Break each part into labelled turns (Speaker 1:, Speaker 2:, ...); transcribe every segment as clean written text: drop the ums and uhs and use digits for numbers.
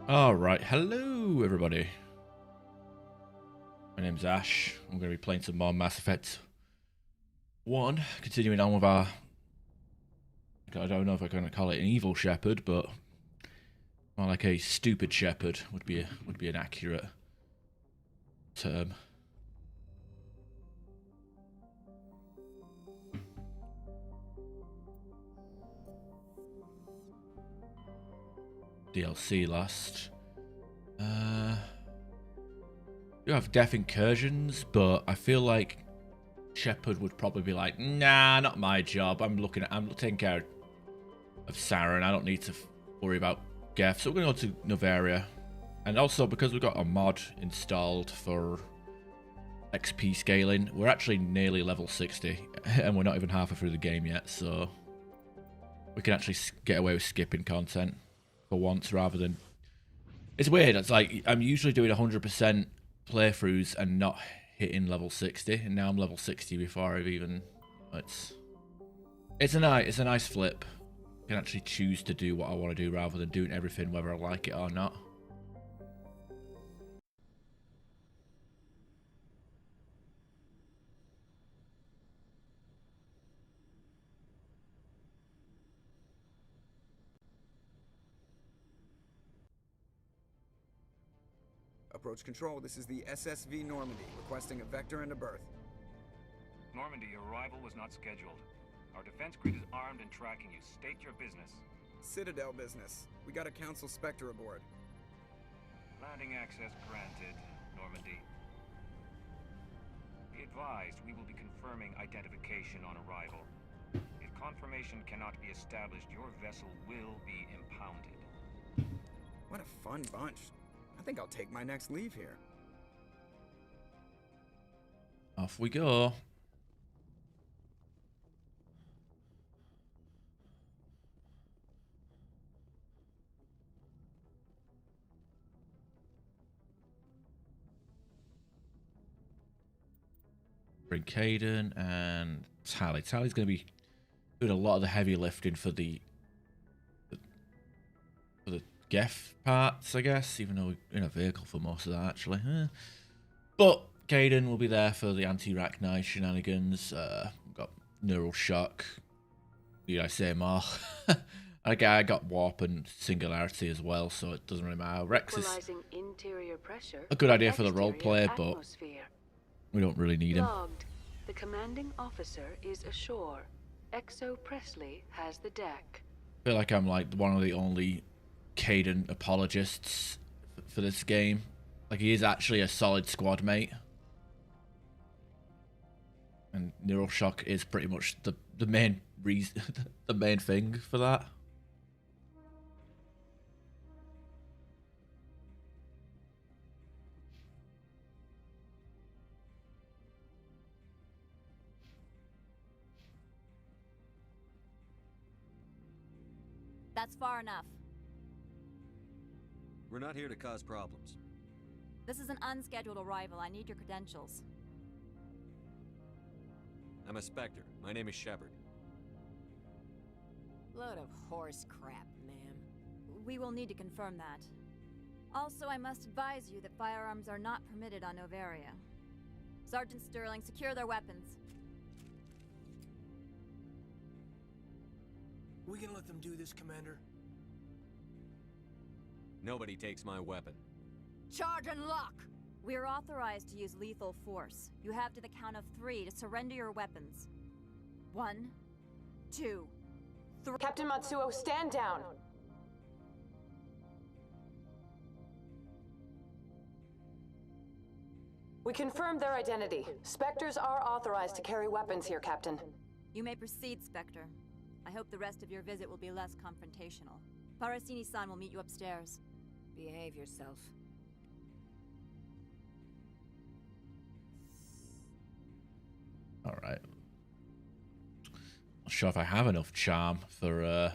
Speaker 1: Alright, hello everybody. My name's Ash. I'm going to be playing some more Mass Effect 1, continuing on with our... I don't know if I'm going to call it an evil Shepard, but more like a stupid Shepard would be an accurate term. DLC last. You have Death Incursions, but I feel like Shepard would probably be like, nah, not my job. I'm taking care of Saren. I don't need to worry about Geth. So we're going to go to Novaria. And also, because we've got a mod installed for XP scaling, we're actually nearly level 60. And we're not even halfway through the game yet, so we can actually get away with skipping content for once rather than... It's weird. It's like I'm usually doing 100% playthroughs and not hitting level 60, and now I'm level 60 before I've even... It's a nice flip. I can actually choose to do what I want to do rather than doing everything whether I like it or not.
Speaker 2: Approach control, this is the SSV Normandy, requesting a vector and a berth.
Speaker 3: Normandy, your arrival was not scheduled. Our defense grid is armed and tracking you. State your business.
Speaker 2: Citadel business. We got a Council Spectre aboard.
Speaker 3: Landing access granted, Normandy. Be advised, we will be confirming identification on arrival. If confirmation cannot be established, your vessel will be impounded.
Speaker 2: What a fun bunch. I think I'll take my next leave here.
Speaker 1: Off we go. Bring Caden and Tally. Tally's going to be doing a lot of the heavy lifting for the Geth parts, I guess, even though we're in a vehicle for most of that, actually. But Caden will be there for the anti-Rachni shenanigans. We've got Neural Shock. Need I say more? I got Warp and Singularity as well, so it doesn't really matter. Rex is a good idea for the roleplay, but we don't really need him.
Speaker 4: Logged. The commanding officer is ashore. Exo Presley has the deck.
Speaker 1: I feel like I'm like one of the only Caden apologists for this game. Like, he is actually a solid squad mate, and Neural Shock is pretty much the main reason, the main thing for that.
Speaker 5: That's far enough.
Speaker 6: We're not here to cause problems.
Speaker 5: This is an unscheduled arrival. I need your credentials.
Speaker 6: I'm a Spectre. My name is Shepard.
Speaker 7: Load of horse crap, ma'am.
Speaker 5: We will need to confirm that. Also, I must advise you that firearms are not permitted on Novaria. Sergeant Sterling, secure their weapons.
Speaker 8: We can let them do this, Commander.
Speaker 6: Nobody takes my weapon.
Speaker 7: Charge and lock!
Speaker 5: We are authorized to use lethal force. You have to the count of 3 to surrender your weapons. 1, 2, 3.
Speaker 9: Captain Matsuo, stand down! We confirmed their identity. Spectres are authorized to carry weapons here, Captain.
Speaker 5: You may proceed, Spectre. I hope the rest of your visit will be less confrontational. Parasini-san will meet you upstairs.
Speaker 7: Behave yourself.
Speaker 1: Alright. Not sure if I have enough charm for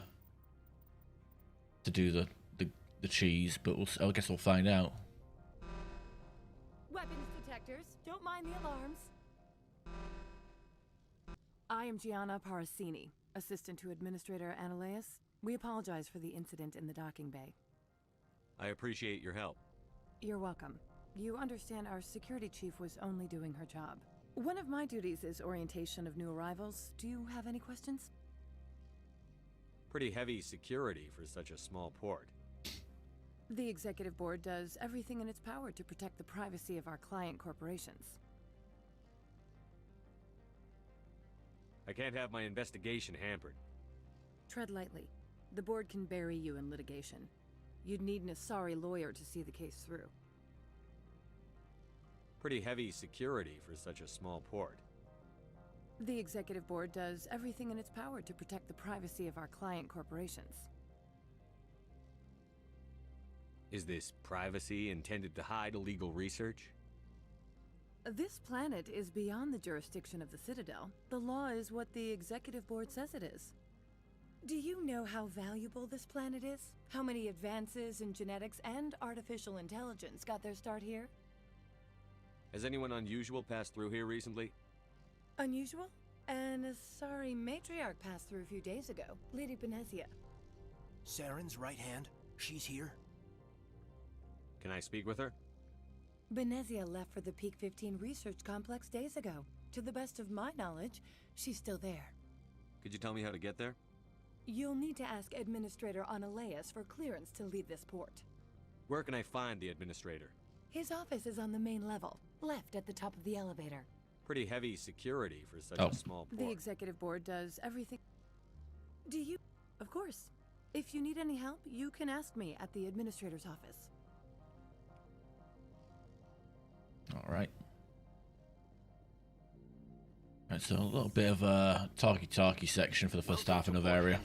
Speaker 1: to do the cheese, but I guess we'll find out.
Speaker 7: Weapons detectors, don't mind the alarms. I am Gianna Parasini, assistant to Administrator Ananias. We apologize for the incident in the docking bay.
Speaker 6: I appreciate your help.
Speaker 7: You're welcome. You understand our security chief was only doing her job. One of my duties is orientation of new arrivals. Do you have any questions?
Speaker 6: Pretty heavy security for such a small port.
Speaker 7: The executive board does everything in its power to protect the privacy of our client corporations.
Speaker 6: I can't have my investigation hampered.
Speaker 7: Tread lightly. The board can bury you in litigation. You'd need an Asari lawyer to see the case through.
Speaker 6: Pretty heavy security for such a small port.
Speaker 7: The executive board does everything in its power to protect the privacy of our client corporations.
Speaker 6: Is this privacy intended to hide illegal research?
Speaker 7: This planet is beyond the jurisdiction of the Citadel. The law is what the executive board says it is. Do you know how valuable this planet is? How many advances in genetics and artificial intelligence got their start here?
Speaker 6: Has anyone unusual passed through here recently?
Speaker 7: Unusual? An Asari matriarch passed through a few days ago, Lady Benezia.
Speaker 8: Saren's right hand? She's here?
Speaker 6: Can I speak with her?
Speaker 7: Benezia left for the Peak 15 research complex days ago. To the best of my knowledge, she's still there.
Speaker 6: Could you tell me how to get there?
Speaker 7: You'll need to ask Administrator Analeas for clearance to leave this port.
Speaker 6: Where can I find the administrator?
Speaker 7: His office is on the main level, left at the top of the elevator.
Speaker 6: Pretty heavy security for such a small port.
Speaker 7: The executive board does everything. Do you? Of course. If you need any help, you can ask me at the administrator's office.
Speaker 1: All right. Right, so a little bit of a talkie-talkie section for the first half of Novaria.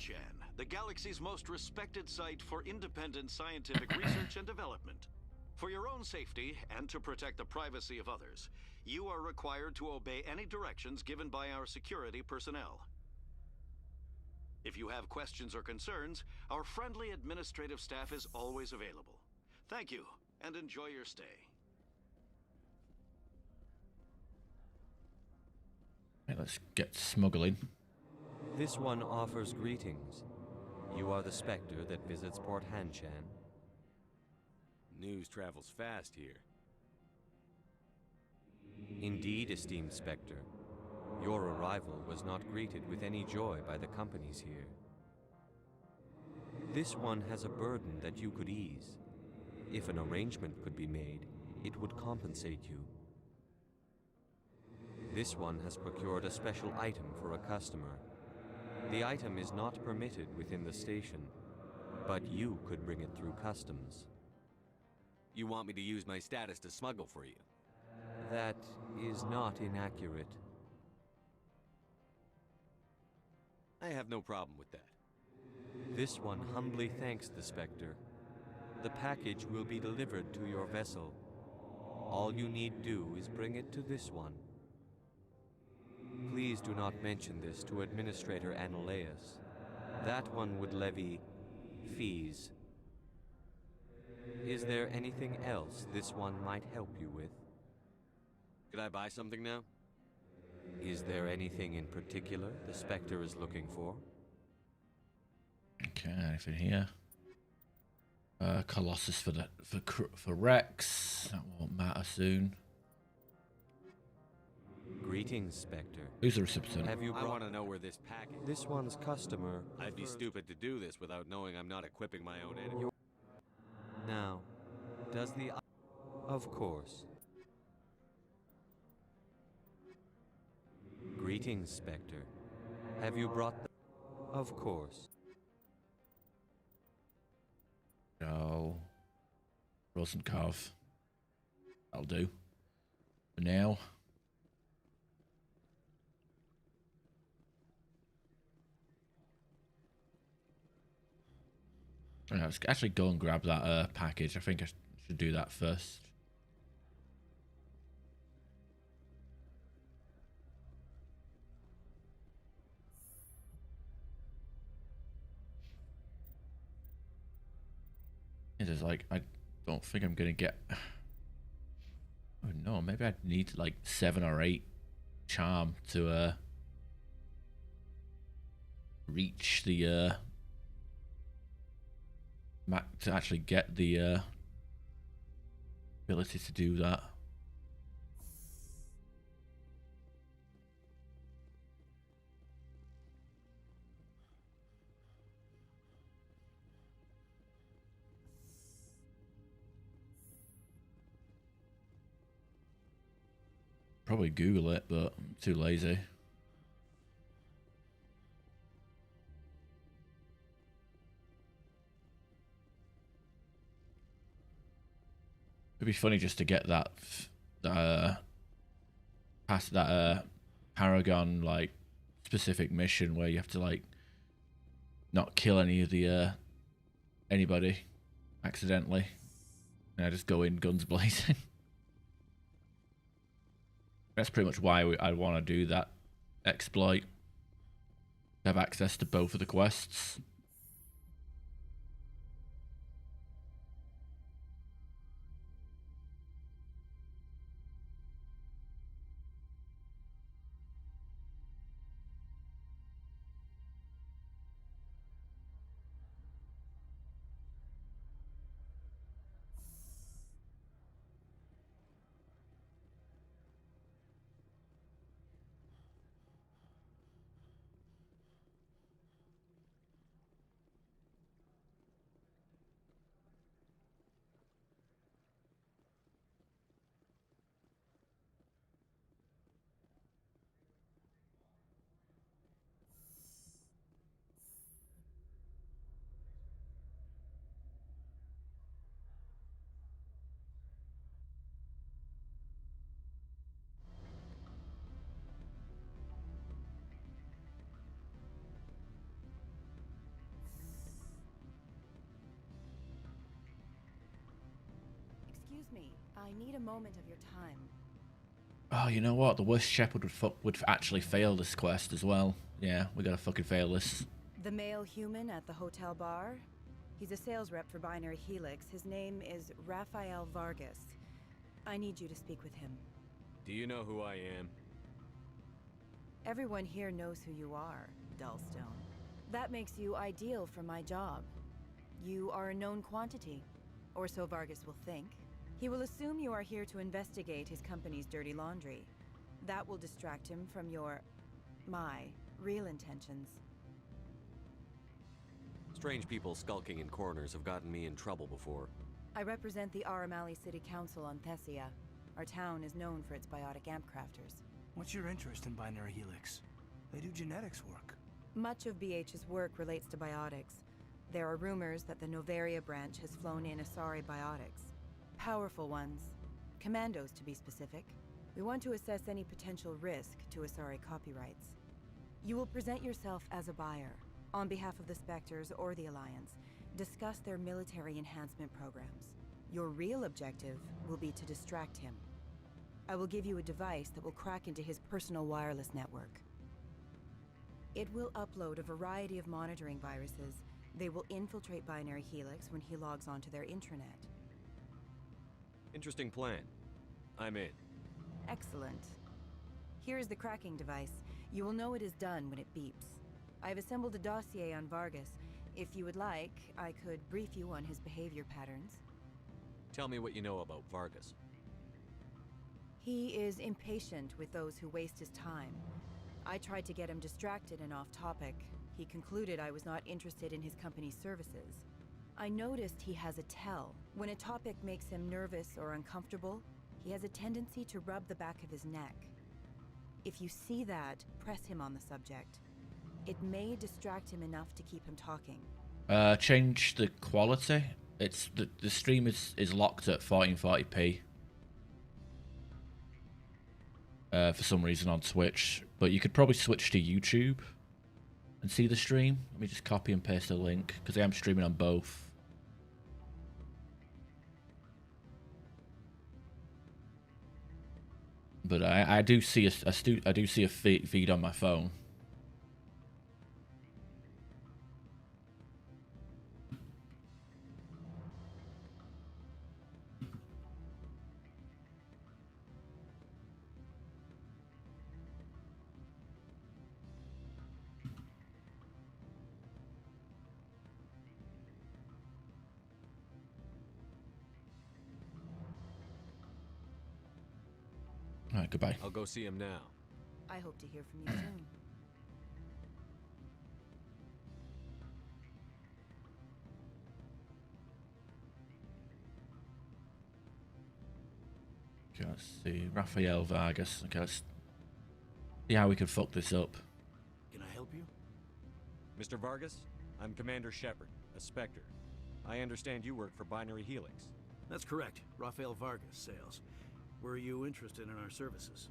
Speaker 10: The galaxy's most respected site for independent scientific research and development. For your own safety and to protect the privacy of others, you are required to obey any directions given by our security personnel. If you have questions or concerns, our friendly administrative staff is always available. Thank you, and enjoy your stay.
Speaker 1: Right, let's get smuggling.
Speaker 6: This one offers greetings. You are the Spectre that visits Port Hanshan. News travels fast here. Indeed, esteemed Spectre. Your arrival was not greeted with any joy by the companies here. This one has a burden that you could ease. If an arrangement could be made, it would compensate you. This one has procured a special item for a customer. The item is not permitted within the station, but you could bring it through customs. You want me to use my status to smuggle for you? That is not inaccurate. I have no problem with that. This one humbly thanks the Spectre. The package will be delivered to your vessel. All you need do is bring it to this one. Please do not mention this to Administrator Analeas. That one would levy fees. Is there anything else this one might help you with? Could I buy something now? Is there anything in particular the Spectre is looking for?
Speaker 1: Okay, anything here? Colossus for Rex. That won't matter soon.
Speaker 6: Greetings, Spectre.
Speaker 1: Who's the recipient?
Speaker 6: Have you I want to know where this package... This one's customer... I'd be stupid to do this without knowing I'm not equipping my own enemy. Now, does the... Of course. Greetings, Spectre. Have you brought the... Of course.
Speaker 1: No. Rosenkopf. That'll do. For now. Yeah, let's actually go and grab that package. I think I should do that first. It is like, I don't think I'm gonna get... Oh no, maybe I'd need like 7 or 8 charm to reach the to actually get the ability to do that. Probably Google it, but I'm too lazy. It'd be funny just to get that past that Paragon like specific mission where you have to like not kill any of the anybody accidentally. And I just go in guns blazing. That's pretty much why I want to do that exploit. Have access to both of the quests.
Speaker 7: Excuse me, I need a moment of your time.
Speaker 1: Oh, you know what? The worst Shepard would actually fail this quest as well. Yeah, we gotta fucking fail this.
Speaker 7: The male human at the hotel bar? He's a sales rep for Binary Helix. His name is Rafael Vargas. I need you to speak with him.
Speaker 6: Do you know who I am?
Speaker 7: Everyone here knows who you are, Dullstone. That makes you ideal for my job. You are a known quantity, or so Vargas will think. He will assume you are here to investigate his company's dirty laundry. That will distract him from my real intentions.
Speaker 6: Strange people skulking in corners have gotten me in trouble before.
Speaker 7: I represent the Aramali City Council on Thessia. Our town is known for its biotic amp crafters.
Speaker 8: What's your interest in Binary Helix? They do genetics work.
Speaker 7: Much of BH's work relates to biotics. There are rumors that the Novaria branch has flown in Asari biotics. Powerful ones. Commandos, to be specific. We want to assess any potential risk to Asari copyrights. You will present yourself as a buyer, on behalf of the Spectres or the Alliance. Discuss their military enhancement programs. Your real objective will be to distract him. I will give you a device that will crack into his personal wireless network. It will upload a variety of monitoring viruses. They will infiltrate Binary Helix when he logs onto their intranet.
Speaker 6: Interesting plan. I'm in.
Speaker 7: Excellent. Here is the cracking device. You will know it is done when it beeps. I have assembled a dossier on Vargas. If you would like, I could brief you on his behavior patterns.
Speaker 6: Tell me what you know about Vargas.
Speaker 7: He is impatient with those who waste his time. I tried to get him distracted and off topic. He concluded I was not interested in his company's services. I noticed he has a tell. When a topic makes him nervous or uncomfortable, he has a tendency to rub the back of his neck. If you see that, press him on the subject. It may distract him enough to keep him talking.
Speaker 1: Change the quality. It's the stream is locked at 1440p. For some reason on Twitch, but you could probably switch to YouTube and see the stream. Let me just copy and paste the link because I am streaming on both. But I do see a feed on my phone. All right, goodbye.
Speaker 6: I'll go see him now.
Speaker 5: I hope to hear from you soon.
Speaker 1: Okay, let's see. Rafael Vargas. Okay, let's see how we can fuck this up.
Speaker 8: Can I help you?
Speaker 6: Mr. Vargas, I'm Commander Shepard, a Spectre. I understand you work for Binary Helix.
Speaker 8: That's correct. Rafael Vargas, sales. Were you interested in our services?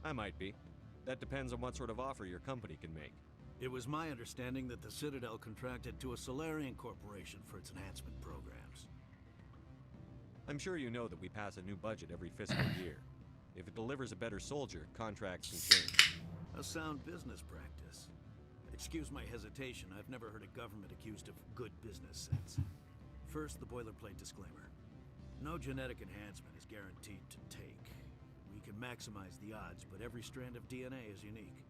Speaker 6: I might be. That depends on what sort of offer your company can make.
Speaker 8: It was my understanding that the Citadel contracted to a Solarian corporation for its enhancement programs.
Speaker 6: I'm sure you know that we pass a new budget every fiscal year. If it delivers a better soldier, contracts can change.
Speaker 8: A sound business practice. Excuse my hesitation, I've never heard a government accused of good business sense. First, the boilerplate disclaimer. No genetic enhancement is guaranteed to take. We can maximize the odds, but every strand of DNA is unique.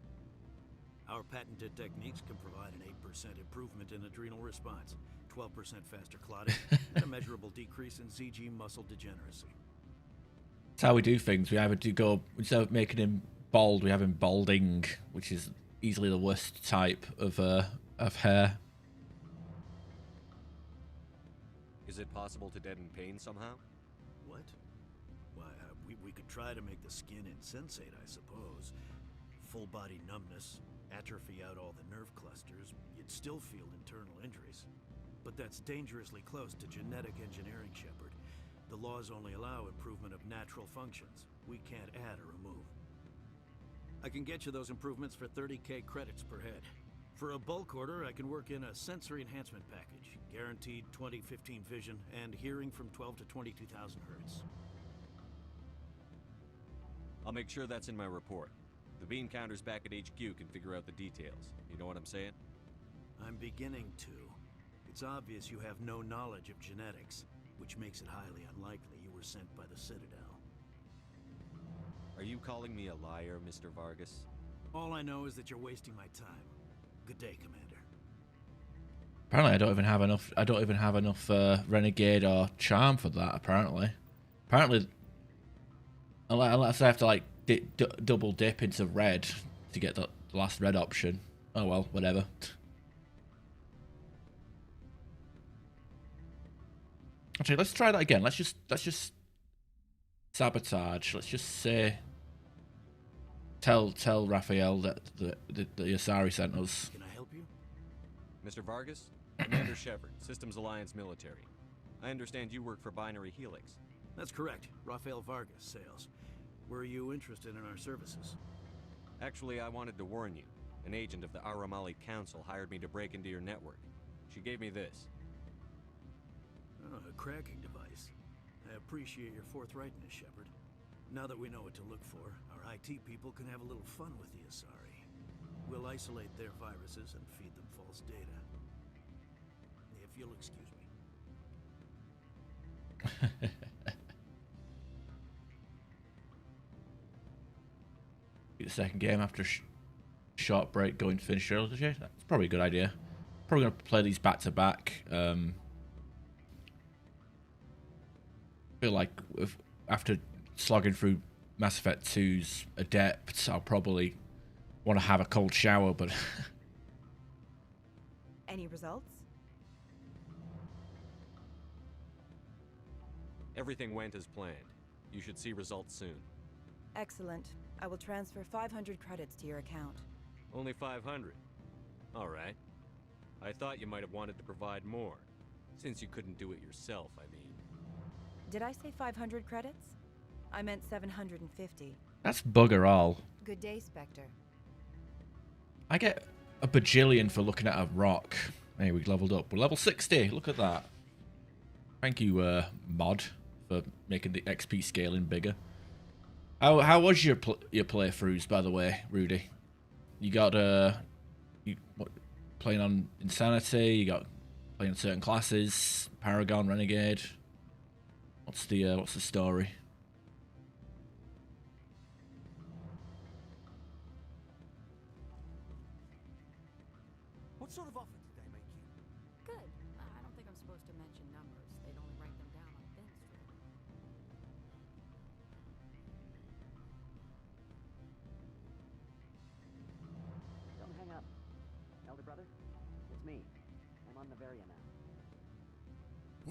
Speaker 8: Our patented techniques can provide an 8% improvement in adrenal response, 12% faster clotting, and a measurable decrease in ZG muscle degeneracy.
Speaker 1: That's how we do things. We either do go, instead of making him bald, we have him balding, which is easily the worst type of hair.
Speaker 6: Is it possible to deaden pain somehow?
Speaker 8: What? Why, we could try to make the skin insensate, I suppose. Full body numbness, atrophy out all the nerve clusters, you'd still feel internal injuries. But that's dangerously close to genetic engineering, Shepard. The laws only allow improvement of natural functions. We can't add or remove. I can get you those improvements for 30k credits per head. For a bulk order, I can work in a sensory enhancement package, guaranteed 20/15 vision and hearing from 12 to 22,000 hertz.
Speaker 6: I'll make sure that's in my report. The beam counters back at HQ can figure out the details. You know what I'm saying?
Speaker 8: I'm beginning to. It's obvious you have no knowledge of genetics, which makes it highly unlikely you were sent by the Citadel.
Speaker 6: Are you calling me a liar, Mr. Vargas?
Speaker 8: All I know is that you're wasting my time. Good day, Commander.
Speaker 1: Apparently, I don't even have enough renegade or charm for that. Apparently, unless I have to like double dip into red to get the last red option. Oh well, whatever. Actually, let's try that again. Let's just sabotage. Let's just say. Tell Raphael that the Asari sent us.
Speaker 8: Can I help you?
Speaker 6: Mr. Vargas? Commander Shepard, Systems Alliance Military. I understand you work for Binary Helix.
Speaker 8: That's correct. Rafael Vargas, sales. Were you interested in our services?
Speaker 6: Actually, I wanted to warn you. An agent of the Aramali Council hired me to break into your network. She gave me this.
Speaker 8: Oh, a cracking device. I appreciate your forthrightness, Shepard. Now that we know what to look for, our IT people can have a little fun with the Asari. We'll isolate their viruses and feed them false data. If you'll excuse me.
Speaker 1: Be the second game after short break, going to finish early. That's probably a good idea. Probably gonna play these back to back. Feel like after slogging through Mass Effect 2's Adept, I'll probably want to have a cold shower, but
Speaker 5: Any results?
Speaker 6: Everything went as planned. You should see results soon.
Speaker 5: Excellent. I will transfer 500 credits to your account.
Speaker 6: Only 500. All right. I thought you might have wanted to provide more. Since you couldn't do it yourself, I mean.
Speaker 5: Did I say 500 credits? I meant 750.
Speaker 1: that's bugger all.
Speaker 5: Good day, Spectre.
Speaker 1: I get a bajillion for looking at a rock. Hey, we leveled up. We're level 60. Look at that. Thank you, mod, for making the XP scaling bigger. How was your playthroughs, by the way, Rudy? You got playing on Insanity. You got playing certain classes. Paragon, Renegade. What's the story?
Speaker 8: What sort of offer did they make you?
Speaker 5: Good. I don't think I'm supposed to mention numbers. They'd only write them down on thin strip.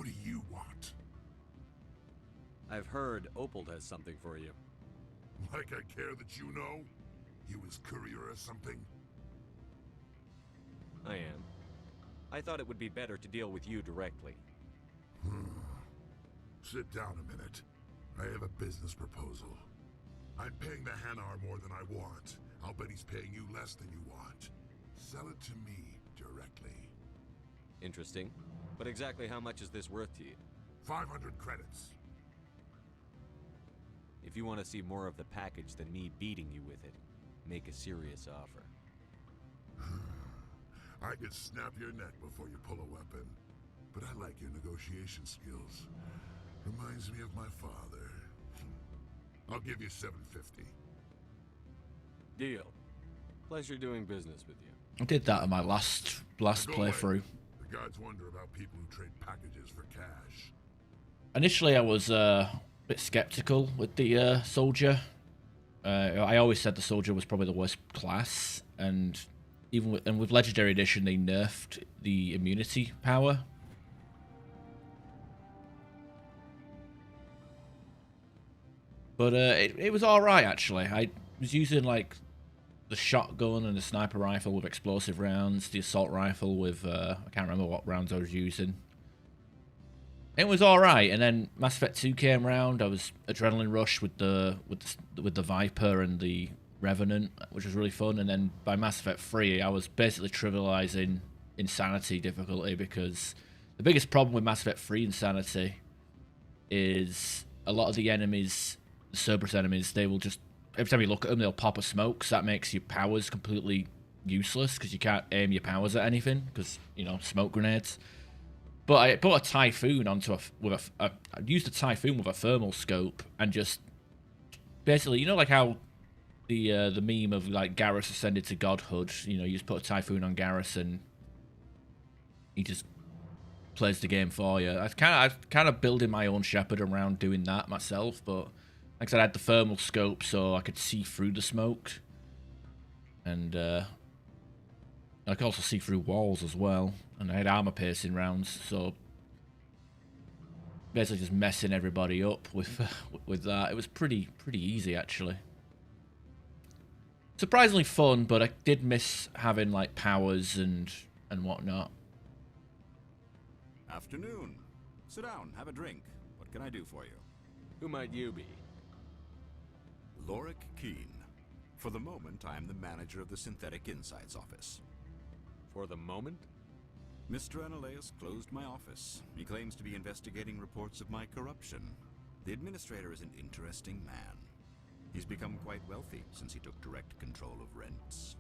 Speaker 11: do you want?
Speaker 6: I've heard Opal has something for you.
Speaker 11: Like I care that you know? You his courier or something?
Speaker 6: I am. I thought it would be better to deal with you directly.
Speaker 11: Sit down a minute. I have a business proposal. I'm paying the Hanar more than I want. I'll bet he's paying you less than you want. Sell it to me directly.
Speaker 6: Interesting. But exactly how much is this worth to you?
Speaker 11: 500 credits.
Speaker 6: If you want to see more of the package than me beating you with it, make a serious offer.
Speaker 11: I could snap your neck before you pull a weapon. But I like your negotiation skills. Reminds me of my father. I'll give you 750.
Speaker 6: Deal. Pleasure doing business with you.
Speaker 1: I did that in my last playthrough.
Speaker 11: The gods wonder about people who trade packages for cash.
Speaker 1: Initially, I was a bit skeptical with the soldier. I always said the soldier was probably the worst class, and even with Legendary Edition, they nerfed the immunity power. But it was all right actually. I was using like the shotgun and the sniper rifle with explosive rounds, the assault rifle with I can't remember what rounds I was using. It was all right, and then Mass Effect 2 came round. I was adrenaline rush with the Viper and the Revenant, which was really fun. And then by Mass Effect 3, I was basically trivializing Insanity difficulty, because the biggest problem with Mass Effect 3 Insanity is a lot of the enemies, the Cerberus enemies, they will just, every time you look at them, they'll pop a smoke, so that makes your powers completely useless, because you can't aim your powers at anything, because, you know, smoke grenades. But I put a Typhoon onto I used a Typhoon with a thermal scope, and just basically, you know, like how the meme of like Garrus ascended to godhood, you know, you just put a Typhoon on Garrus and he just plays the game for you. I kind of building my own Shepard around doing that myself, but like I said, I had the thermal scope so I could see through the smoke, and I could also see through walls as well. And I had armor piercing rounds, so basically just messing everybody up with that. It was pretty easy actually. Surprisingly fun, but I did miss having like powers and whatnot.
Speaker 12: Afternoon. Sit down, have a drink. What can I do for you?
Speaker 6: Who might you be?
Speaker 12: Lorik Keen. For the moment, I am the manager of the Synthetic Insights office.
Speaker 6: For the moment?
Speaker 12: Mr. Analeus closed my office. He claims to be investigating reports of my corruption. The administrator is an interesting man. He's become quite wealthy since he took direct control of rents.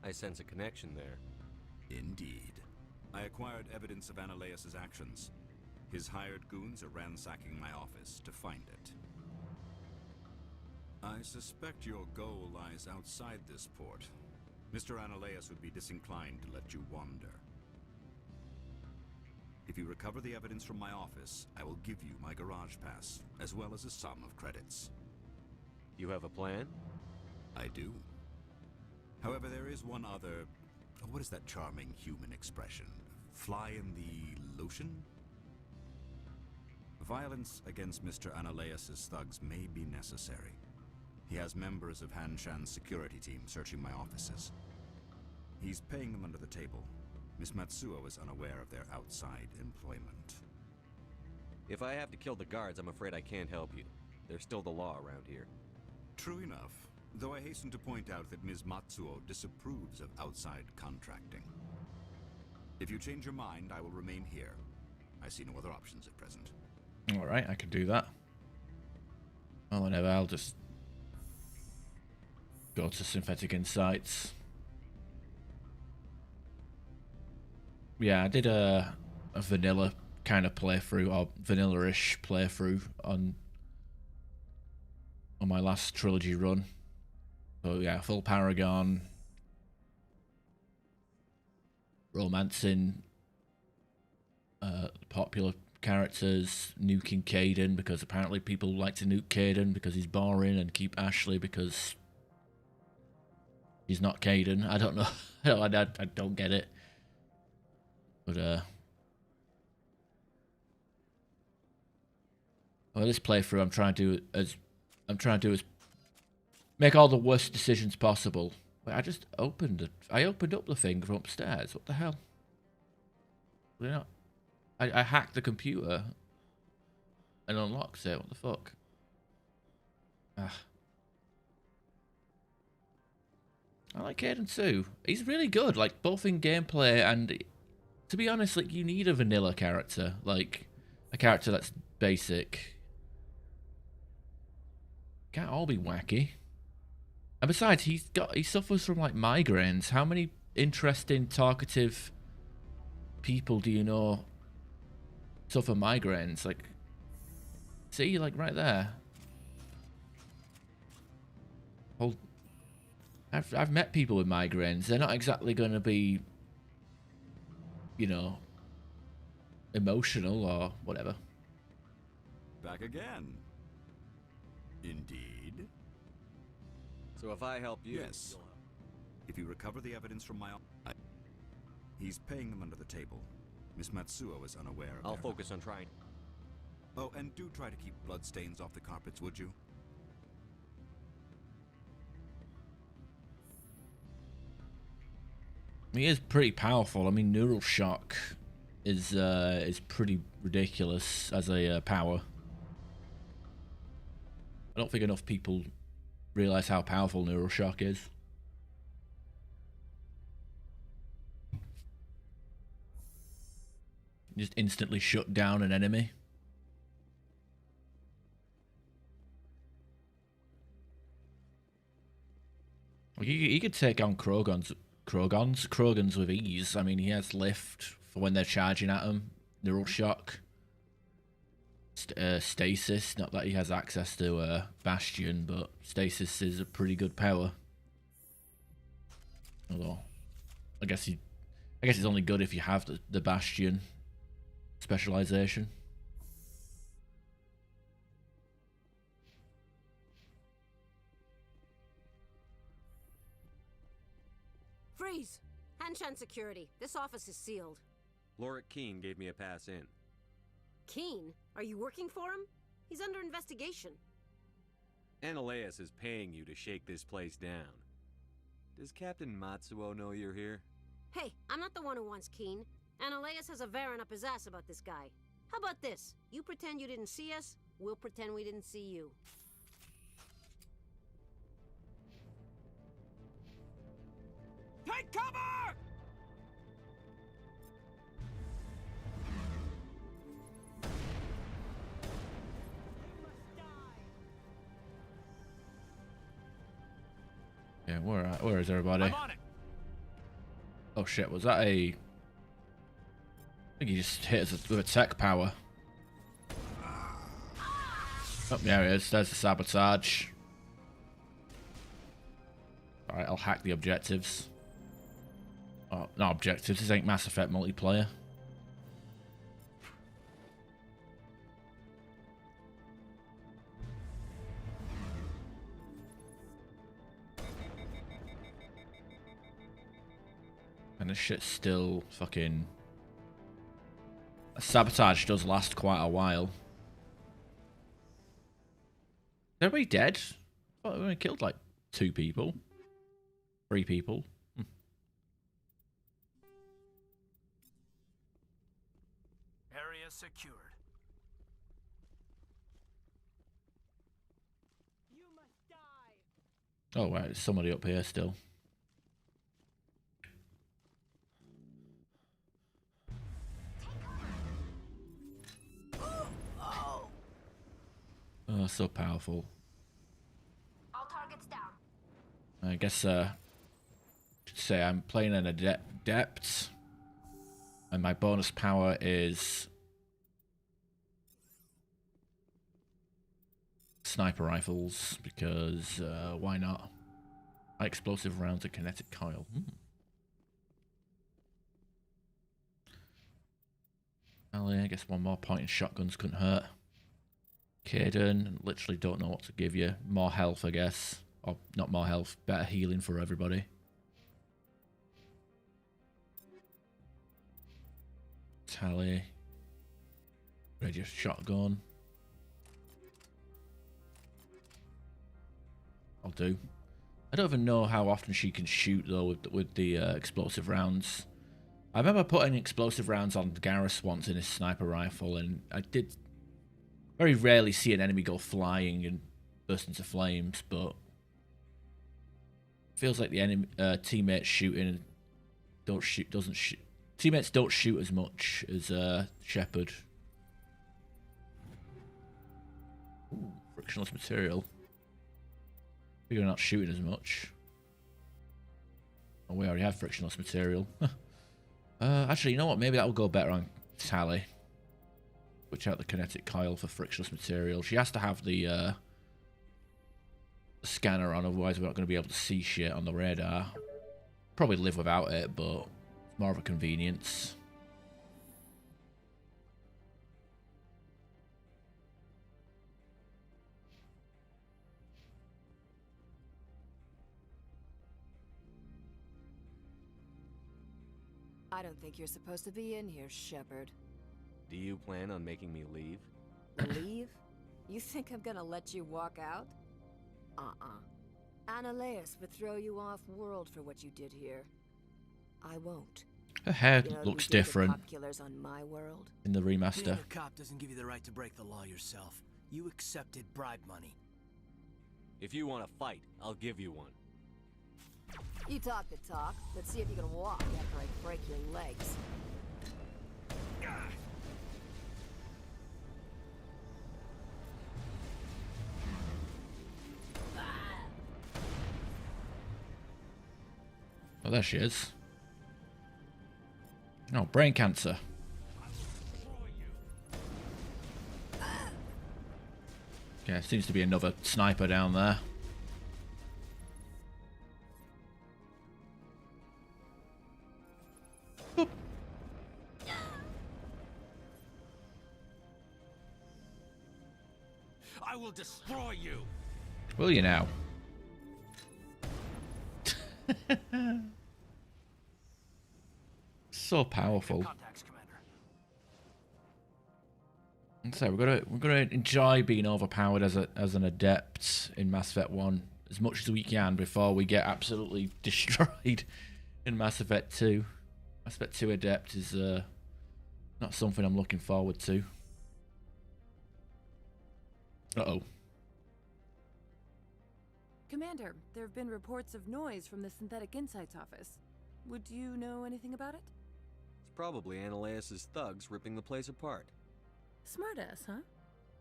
Speaker 6: I sense a connection there.
Speaker 12: Indeed. I acquired evidence of Analeus' actions. His hired goons are ransacking my office to find it. I suspect your goal lies outside this port. Mr. Analeus would be disinclined to let you wander. If you recover the evidence from my office, I will give you my garage pass, as well as a sum of credits.
Speaker 6: You have a plan?
Speaker 12: I do. However, there is one other... What is that charming human expression? Fly in the lotion? Violence against Mr. Analeus' thugs may be necessary. He has members of Han Shan's security team searching my offices. He's paying them under the table. Miss Matsuo is unaware of their outside employment.
Speaker 6: If I have to kill the guards, I'm afraid I can't help you. There's still the law around here.
Speaker 12: True enough, though I hasten to point out that Ms. Matsuo disapproves of outside contracting. If you change your mind, I will remain here. I see no other options at present.
Speaker 1: Alright, I can do that. Well, whenever, I'll just go to Synthetic Insights. Yeah, I did a vanilla kind of playthrough, or vanilla-ish playthrough on my last trilogy run. So yeah, full Paragon, romancing popular characters, nuking Caden, because apparently people like to nuke Caden because he's boring, and keep Ashley because He's not Caden. I don't know. I don't get it. But well, this playthrough I'm trying to do is make all the worst decisions possible. Wait, I opened up the thing from upstairs. What the hell? You know, I hacked the computer and unlocked it. What the fuck? Ah. I like Caden too. He's really good, like both in gameplay and, to be honest, like you need a vanilla character, like a character that's basic. Can't all be wacky. And besides, he suffers from like migraines. How many interesting, talkative people do you know suffer migraines? Like, see, like right there. Hold. I've met people with migraines. They're not exactly going to be, you know, emotional or whatever.
Speaker 12: Back again. Indeed.
Speaker 6: So if I help you...
Speaker 12: Yes. If you recover the evidence from my... He's paying them under the table. Miss Matsuo is unaware of
Speaker 6: I'll focus on trying...
Speaker 12: Oh, and do try to keep bloodstains off the carpets, would you?
Speaker 1: He is pretty powerful. I mean, neural shock is pretty ridiculous as a power. I don't think enough people realize how powerful neural shock is. Just instantly shut down an enemy. He could take on Krogans with ease. I mean, he has lift for when they're charging at him. Neural shock. Stasis. Not that he has access to Bastion, but stasis is a pretty good power. Although, I guess it's only good if you have the Bastion specialization.
Speaker 13: Freeze! Hanshan Security. This office is sealed.
Speaker 6: Lorik Keene gave me a pass in.
Speaker 13: Keene? Are you working for him? He's under investigation.
Speaker 6: Analeas is paying you to shake this place down. Does Captain Matsuo know you're here?
Speaker 13: Hey, I'm not the one who wants Keene. Analeas has a Varen up his ass about this guy. How about this? You pretend you didn't see us, we'll pretend we didn't see you.
Speaker 3: Take cover!
Speaker 1: Yeah, where is everybody?
Speaker 3: I'm on it.
Speaker 1: Oh shit, was that a... I think he just hit us with a tech power. Oh, there he is. There's the sabotage. Alright, I'll hack the objectives. Oh, no objectives. This ain't Mass Effect multiplayer. And this shit's still fucking... Sabotage does last quite a while. Is everybody dead? I thought we only killed like 2 people. 3 people.
Speaker 3: Area secured. You must die.
Speaker 1: Oh, right, there's somebody up here still. Oh, so powerful.
Speaker 13: All targets down.
Speaker 1: I guess, should say I'm playing an adept, and my bonus power is sniper rifles, because, why not? High explosive rounds and kinetic coil. Well, yeah, I guess one more point in shotguns couldn't hurt. Caden, literally don't know what to give you. More health, I guess. Or not more health, better healing for everybody. Tally. Radio shotgun. I'll do. I don't even know how often she can shoot though with the explosive rounds. I remember putting explosive rounds on Garrus once in his sniper rifle, and I did very rarely see an enemy go flying and burst into flames, but feels like the enemy teammates shooting teammates don't shoot as much as Shepard. Ooh, frictionless material. You're not shooting as much. Oh, we already have frictionless material. Actually, you know what? Maybe that will go better on Tally. Switch out the kinetic coil for frictionless material. She has to have the scanner on, otherwise we're not going to be able to see shit on the radar. Probably live without it, but it's more of a convenience.
Speaker 14: I don't think you're supposed to be in here, Shepard.
Speaker 6: Do you plan on making me leave?
Speaker 14: Leave? You think I'm gonna let you walk out? Analeas would throw you off-world for what you did here. I won't.
Speaker 1: Her hair
Speaker 14: You know,
Speaker 1: looks
Speaker 14: you did the
Speaker 1: different
Speaker 14: cop killers on my world.
Speaker 1: in the
Speaker 15: Being
Speaker 1: remaster.
Speaker 15: a cop doesn't give you the right to break the law yourself. You accepted bribe money.
Speaker 6: If you want to fight, I'll give you one.
Speaker 14: You talk the talk. Let's see if you can walk after I break your legs.
Speaker 1: Oh, there she is. Oh, brain cancer. Yeah, seems to be another sniper down there. Boop.
Speaker 15: I will destroy you.
Speaker 1: Will you now? So powerful. So we're gonna enjoy being overpowered as an adept in Mass Effect 1 as much as we can before we get absolutely destroyed in Mass Effect 2. Mass Effect 2 adept is not something I'm looking forward to. Uh-oh.
Speaker 7: Commander, there have been reports of noise from the Synthetic Insights office. Would you know anything about it?
Speaker 6: It's probably Analeas' thugs ripping the place apart.
Speaker 7: Smartass, huh?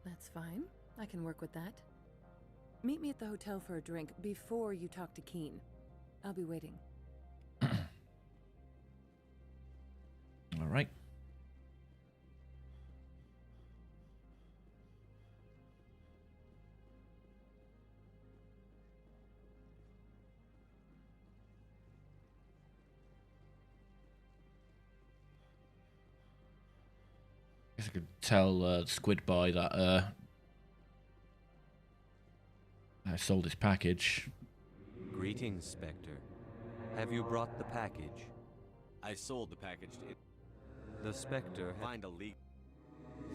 Speaker 7: That's fine. I can work with that. Meet me at the hotel for a drink before you talk to Keen. I'll be waiting.
Speaker 1: All right. I could tell Squid Boy that I sold his package.
Speaker 6: Greetings, Spectre. Have you brought the package? I sold the package to... The Spectre find a leak.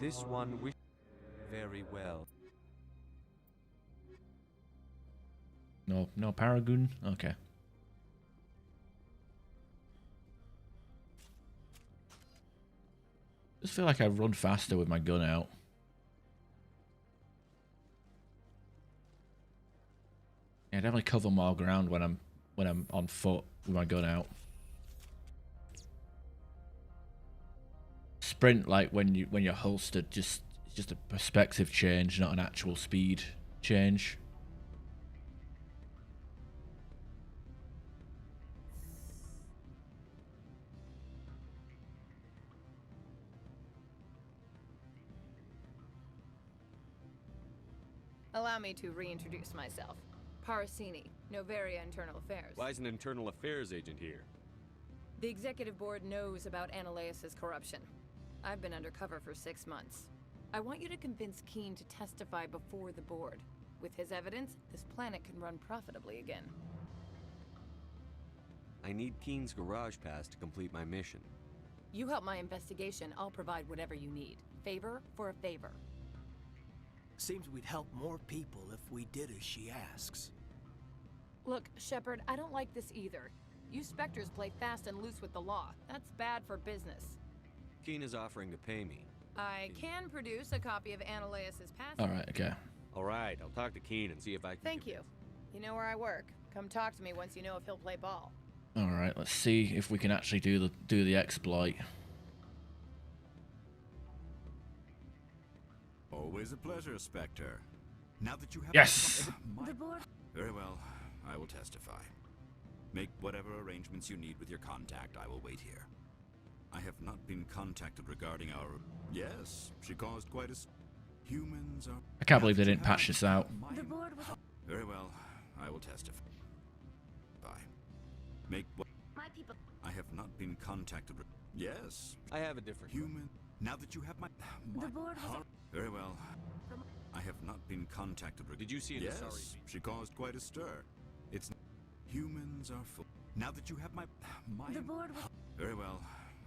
Speaker 6: This one wish very well.
Speaker 1: No Paragon? Okay. Just feel like I run faster with my gun out. Yeah, I definitely cover more ground when I'm on foot with my gun out. Sprint, like when you're holstered, it's just a perspective change, not an actual speed change.
Speaker 16: Allow me to reintroduce myself. Parasini, Novaria Internal Affairs.
Speaker 6: Why is an internal affairs agent here?
Speaker 16: The executive board knows about Analeas' corruption. I've been undercover for 6 months. I want you to convince Keen to testify before the board. With his evidence, this planet can run profitably again.
Speaker 6: I need Keen's garage pass to complete my mission.
Speaker 16: You help my investigation, I'll provide whatever you need. Favor for a favor.
Speaker 15: Seems we'd help more people if we did as she asks.
Speaker 16: Look, Shepard, I don't like this either. You Spectres play fast and loose with the law. That's bad for business.
Speaker 6: Keen is offering to pay me.
Speaker 16: I can produce a copy of Analaeus' pass.
Speaker 1: Alright, okay.
Speaker 6: Alright, I'll talk to Keen and see if I can...
Speaker 16: Thank you. You know where I work. Come talk to me once you know if he'll play ball.
Speaker 1: Alright, let's see if we can actually do the exploit.
Speaker 12: Always a pleasure, Spectre. Now that you have...
Speaker 1: Yes!
Speaker 12: The board... Very well, I will testify. Make whatever arrangements you need with your contact. I will wait here. I have not been contacted regarding our... Yes, she caused quite a... Humans are...
Speaker 1: I can't believe they didn't patch this out.
Speaker 12: The board was... Very well, I will testify. Make what...
Speaker 13: My people...
Speaker 12: I have not been contacted... Yes.
Speaker 6: I have a different...
Speaker 12: Human... Now that you have my...
Speaker 13: The board was...
Speaker 12: Very well. I have not been contacted...
Speaker 6: Did you see it?
Speaker 12: Yes,
Speaker 6: Sorry.
Speaker 12: she caused quite a stir. It's... Humans are full... Now that you have my...
Speaker 13: The board was...
Speaker 12: Very well,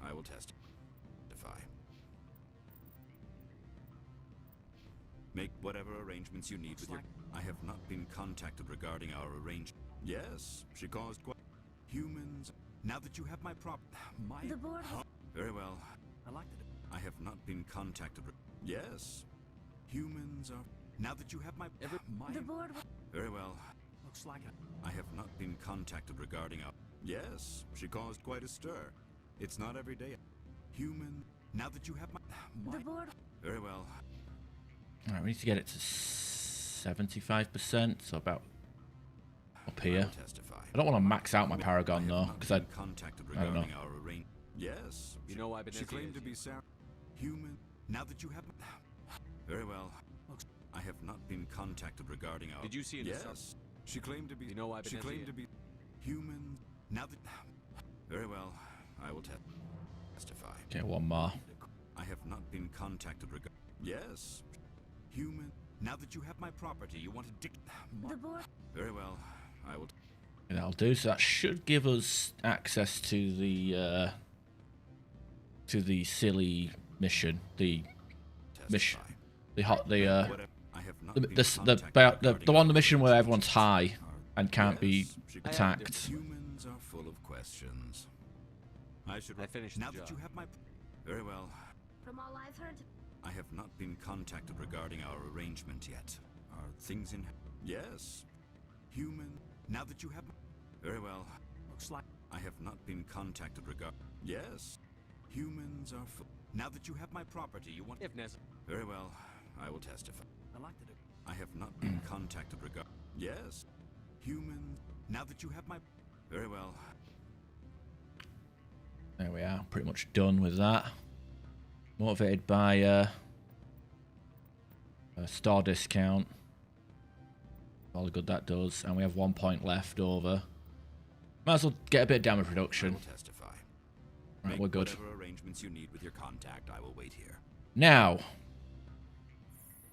Speaker 12: I will testify. Make whatever arrangements you need with your... I have not been contacted regarding our arrangement. Yes, she caused quite... Humans... Now that you have my prop...
Speaker 13: The board was...
Speaker 12: Very well.
Speaker 15: I like it.
Speaker 12: I have not been contacted... Yes. Humans are... Now that you have my...
Speaker 13: The board was...
Speaker 12: Very well.
Speaker 15: Looks like it.
Speaker 12: I have not been contacted regarding our... Yes, she caused quite a stir. It's not every day. Human... Now that you have my...
Speaker 13: The board...
Speaker 12: Very well.
Speaker 1: Alright, we need to get it to 75%, so about up here. I don't want to max out my Paragon though, because I don't know.
Speaker 12: Yes.
Speaker 6: You know why
Speaker 12: She claimed to be Sarah. Human. Now that you have... Very well. I have not been contacted regarding our...
Speaker 6: Did you see it?
Speaker 12: Yes. She claimed to be...
Speaker 6: You know why
Speaker 12: She claimed to be... Human. Now that... Very well. I will testify.
Speaker 1: Okay, one more.
Speaker 12: I have not been contacted regarding... Yes. Human. Now that you have my property, you want to
Speaker 13: The board...
Speaker 12: Very well. I will...
Speaker 1: And that'll do. So that should give us access to the silly mission, the mission, the one, the mission where everyone's high and can't be attacked.
Speaker 12: Humans are full of questions. I finished now that you have my... Very well.
Speaker 13: From all I've heard...
Speaker 12: I have not been contacted regarding our arrangement yet. Are things in... Yes. Human... Now that you have... Very well.
Speaker 15: Looks like...
Speaker 12: I have not been contacted regarding... Yes. Humans are full... Now that you have my property, you want...
Speaker 6: If necessary.
Speaker 12: Very well. I will testify.
Speaker 15: I like it.
Speaker 12: I have not been contacted regarding... Yes. Human... Now that you have my... Very well.
Speaker 1: There we are. Pretty much done with that. Motivated by a star discount. All the good that does. And we have 1 point left over. Might as well get a bit of damage reduction.
Speaker 12: Testify.
Speaker 1: Right, we're good.
Speaker 12: Whatever arrangements you need with your contact, I will wait here.
Speaker 1: Now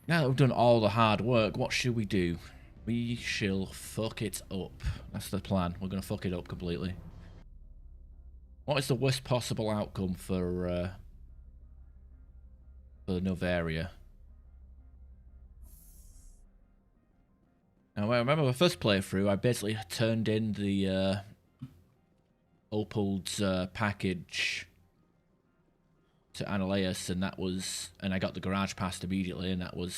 Speaker 1: that we've done all the hard work, what should we do? We shall fuck it up. That's the plan. We're going to fuck it up completely. What is the worst possible outcome for Novaria? Now, I remember my first playthrough, I basically turned in the Opal's package to Analaeus, and I got the garage passed immediately, and that was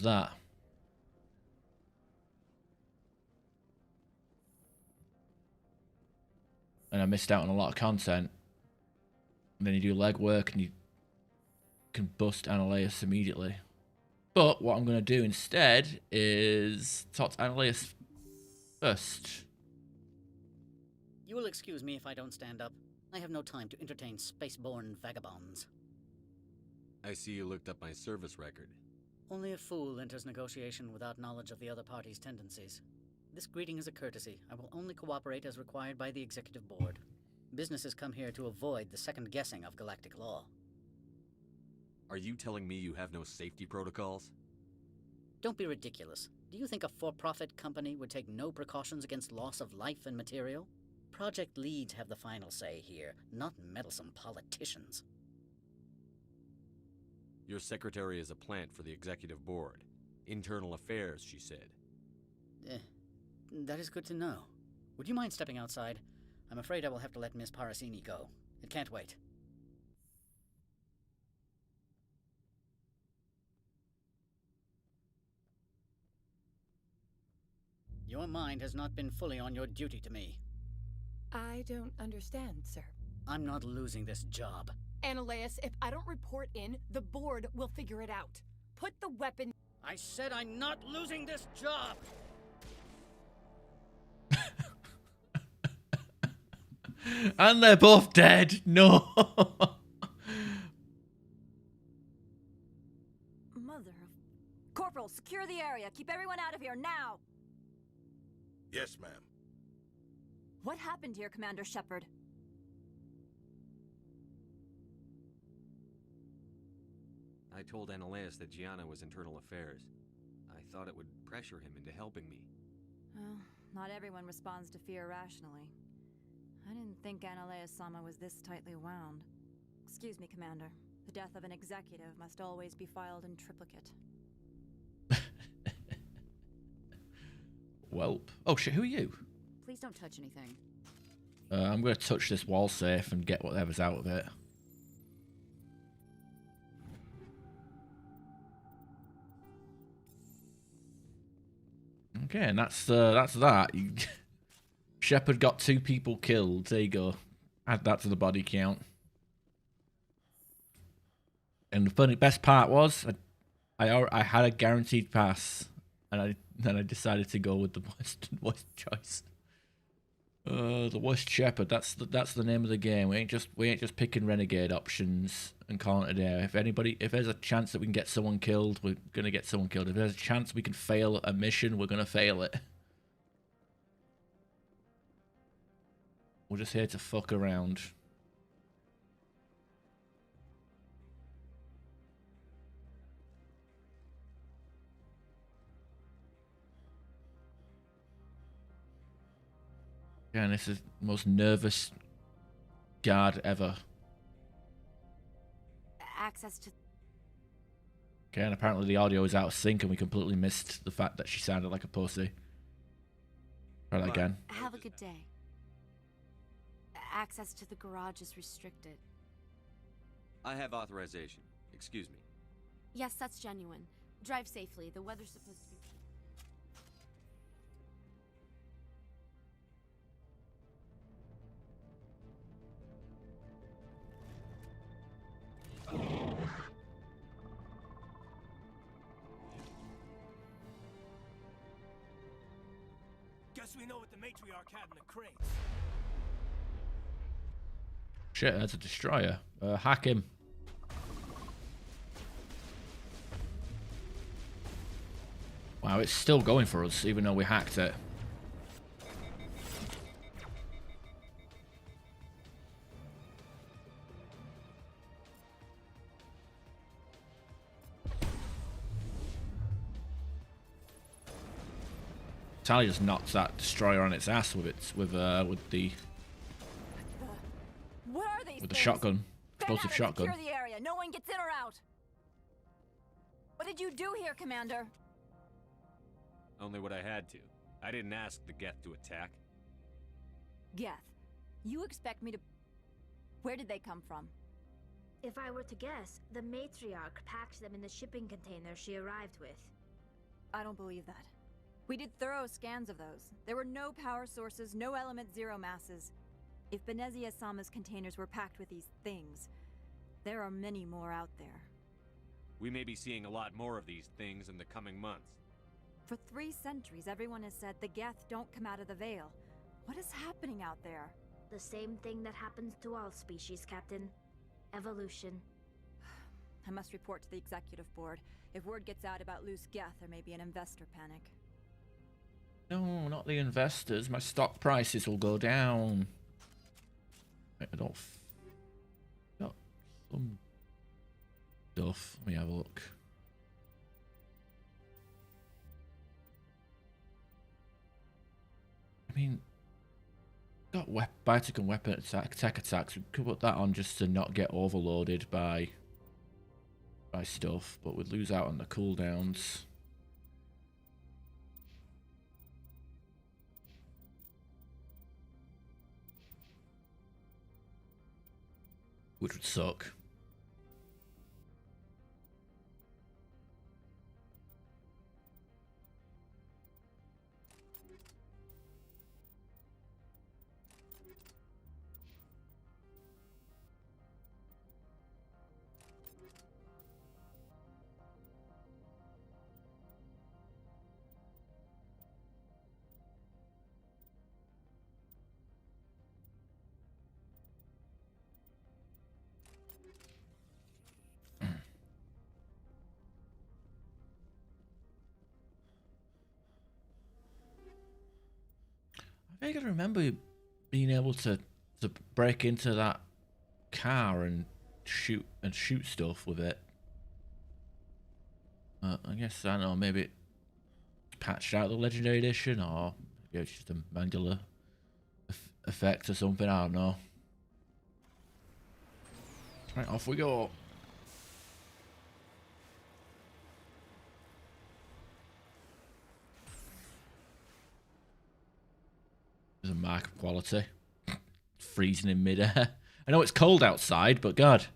Speaker 1: that. And I missed out on a lot of content. And then you do legwork and you can bust Analaeus immediately. But what I'm going to do instead is talk to Analaeus first.
Speaker 17: You will excuse me if I don't stand up. I have no time to entertain spaceborne vagabonds.
Speaker 6: I see you looked up my service record.
Speaker 17: Only a fool enters negotiation without knowledge of the other party's tendencies. This greeting is a courtesy. I will only cooperate as required by the Executive Board. Businesses come here to avoid the second guessing of galactic law.
Speaker 6: Are you telling me you have no safety protocols?
Speaker 17: Don't be ridiculous. Do you think a for-profit company would take no precautions against loss of life and material? Project leads have the final say here, not meddlesome politicians.
Speaker 6: Your secretary is a plant for the executive board. Internal affairs, she said.
Speaker 17: That is good to know. Would you mind stepping outside? I'm afraid I will have to let Miss Parasini go. It can't wait. Your mind has not been fully on your duty to me.
Speaker 7: I don't understand, sir.
Speaker 17: I'm not losing this job.
Speaker 16: Analeus, if I don't report in, the board will figure it out. Put the weapon...
Speaker 17: I said I'm not losing this job!
Speaker 1: And they're both dead. No.
Speaker 5: Mother of... Corporal, secure the area. Keep everyone out of here now.
Speaker 11: Yes, ma'am.
Speaker 5: What happened here, Commander Shepard?
Speaker 6: I told Analeus that Gianna was internal affairs. I thought it would pressure him into helping me.
Speaker 5: Well, not everyone responds to fear rationally. I didn't think Analeus-sama was this tightly wound. Excuse me, Commander. The death of an executive must always be filed in triplicate.
Speaker 1: Welp. Oh shit, who are you?
Speaker 5: Please don't touch anything.
Speaker 1: I'm going to touch this wall safe and get whatever's out of it. Okay, and that's that. Shepard got 2 people killed. There you go. Add that to the body count. And the best part was, I had a guaranteed pass, and I decided to go with the worst choice. The worst Shepard. That's the name of the game. We ain't just picking renegade options and calling it a day. If there's a chance that we can get someone killed, we're gonna get someone killed. If there's a chance we can fail a mission, we're gonna fail it. We're just here to fuck around. Yeah, and this is the most nervous guard ever.
Speaker 5: Access to...
Speaker 1: Okay, and apparently the audio is out of sync and we completely missed the fact that she sounded like a pussy. Try that again.
Speaker 5: Have a good day. Access to the garage is restricted.
Speaker 6: I have authorization. Excuse me.
Speaker 18: Yes, that's genuine. Drive safely. The weather's supposed to be...
Speaker 15: Guess we know what the matriarch had in the crates.
Speaker 1: Shit, that's a destroyer. Hack him. Wow, it's still going for us, even though we hacked it. Tally just knocks that destroyer on its ass with the
Speaker 5: What are these
Speaker 1: with the
Speaker 5: things?
Speaker 1: shotgun,
Speaker 5: Get
Speaker 1: explosive
Speaker 5: out and
Speaker 1: shotgun.
Speaker 5: secure the area. No one gets in or out. What did you do here, Commander?
Speaker 6: Only what I had to. I didn't ask the Geth to attack.
Speaker 5: Geth, you expect me to... Where did they come from?
Speaker 19: If I were to guess, the matriarch packed them in the shipping container she arrived with.
Speaker 5: I don't believe that. We did thorough scans of those. There were no power sources, no element zero masses. If Benezia-sama's containers were packed with these things, there are many more out there.
Speaker 6: We may be seeing a lot more of these things in the coming months.
Speaker 5: For 3 centuries, everyone has said the Geth don't come out of the Veil. What is happening out there?
Speaker 19: The same thing that happens to all species, Captain. Evolution.
Speaker 5: I must report to the Executive Board. If word gets out about loose Geth, there may be an investor panic.
Speaker 1: No, not the investors. My stock prices will go down. Wait, I don't... Got some stuff. Let me have a look. got biotech and weapon tech attacks. We could put that on just to not get overloaded by stuff, but we'd lose out on the cooldowns. Which would suck. I can remember being able to break into that car and shoot stuff with it. I guess I don't know. Maybe it patched out the legendary edition, or maybe it's just a Mandela effect or something. I don't know. Right, off we go. There's a mark of quality. Freezing in midair. I know it's cold outside, but God.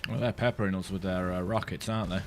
Speaker 1: Well, they're peppering us with their rockets, aren't they?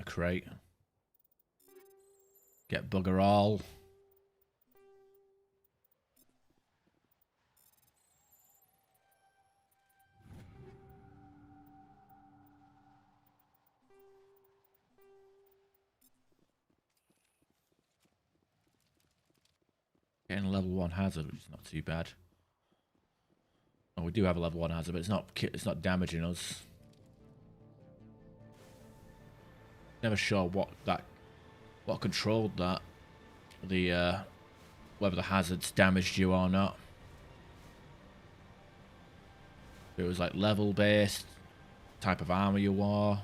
Speaker 1: Crate. Get bugger all. Getting a level 1 hazard, which is not too bad. Oh, we do have a level 1 hazard, but it's not damaging us. Never sure what controlled that. Whether the hazards damaged you or not. If it was like level based, type of armor you wore.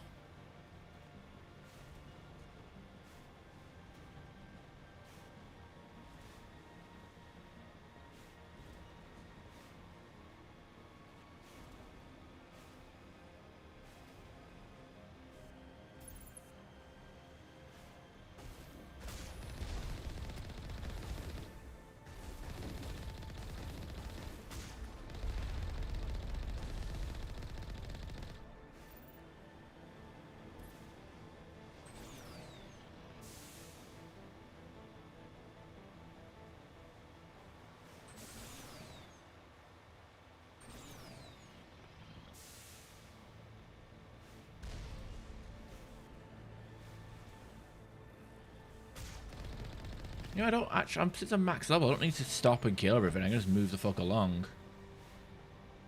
Speaker 1: You know, I don't actually. Since I'm max level, I don't need to stop and kill everything. I can just move the fuck along.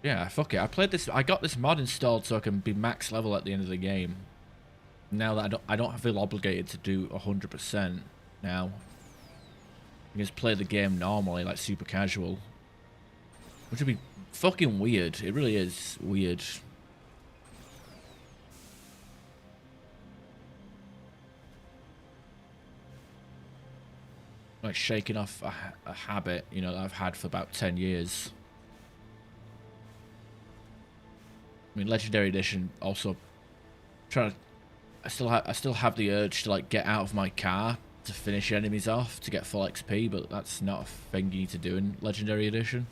Speaker 1: Yeah, fuck it. I played this. I got this mod installed so I can be max level at the end of the game. Now that I don't feel obligated to do 100% now. I can just play the game normally, like super casual, which would be fucking weird. It really is weird. Like shaking off a habit, you know, that I've had for about 10 years. I mean, Legendary Edition also trying to. I still have the urge to like get out of my car to finish enemies off to get full XP, but that's not a thing you need to do in Legendary Edition.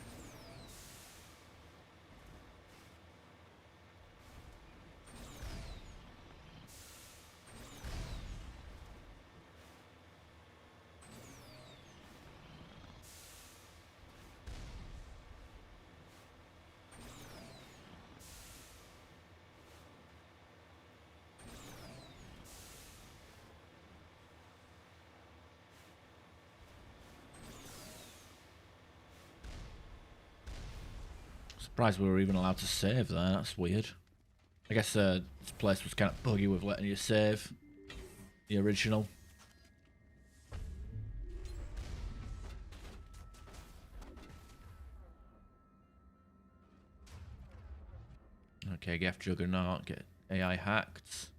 Speaker 1: Surprised we were even allowed to save there. That's weird. I guess this place was kind of buggy with letting you save the original. Okay, Geth Juggernaut, get AI hacked.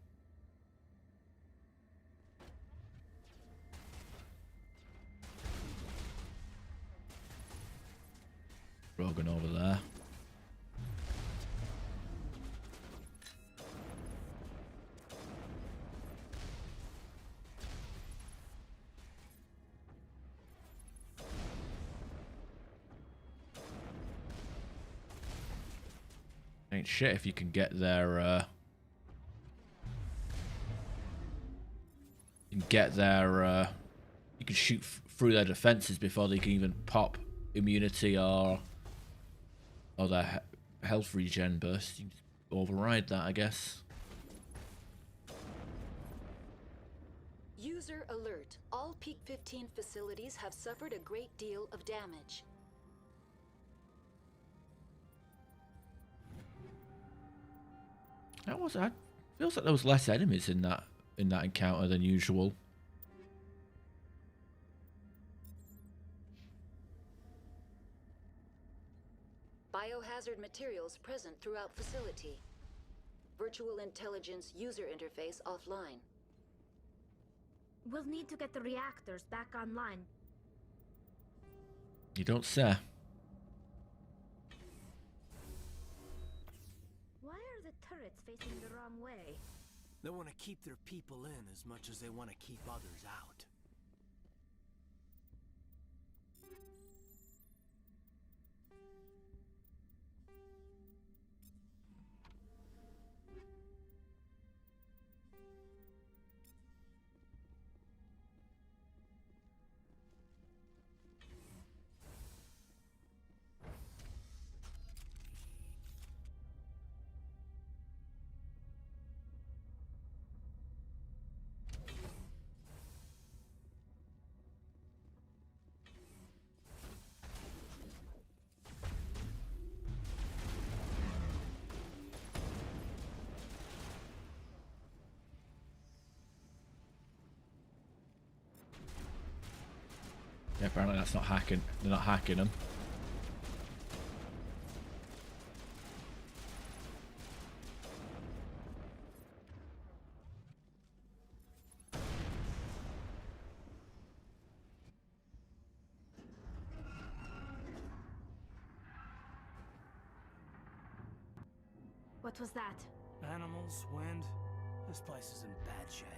Speaker 1: Rogan over there. Ain't shit if you can get their you can shoot through their defenses before they can even pop immunity or their health regen burst. You can just override that, I guess.
Speaker 20: User alert. All Peak 15 facilities have suffered a great deal of damage. That feels like there was less enemies in that encounter than usual. Biohazard materials present throughout facility. Virtual intelligence user interface offline.
Speaker 19: We'll need to get the reactors back online.
Speaker 1: You don't say.
Speaker 19: Why are the turrets facing the wrong way?
Speaker 15: They want to keep their people in as much as they want to keep others out.
Speaker 1: Yeah, apparently that's not hacking. They're not hacking them.
Speaker 19: What was that?
Speaker 15: Animals, wind. This place is in bad shape.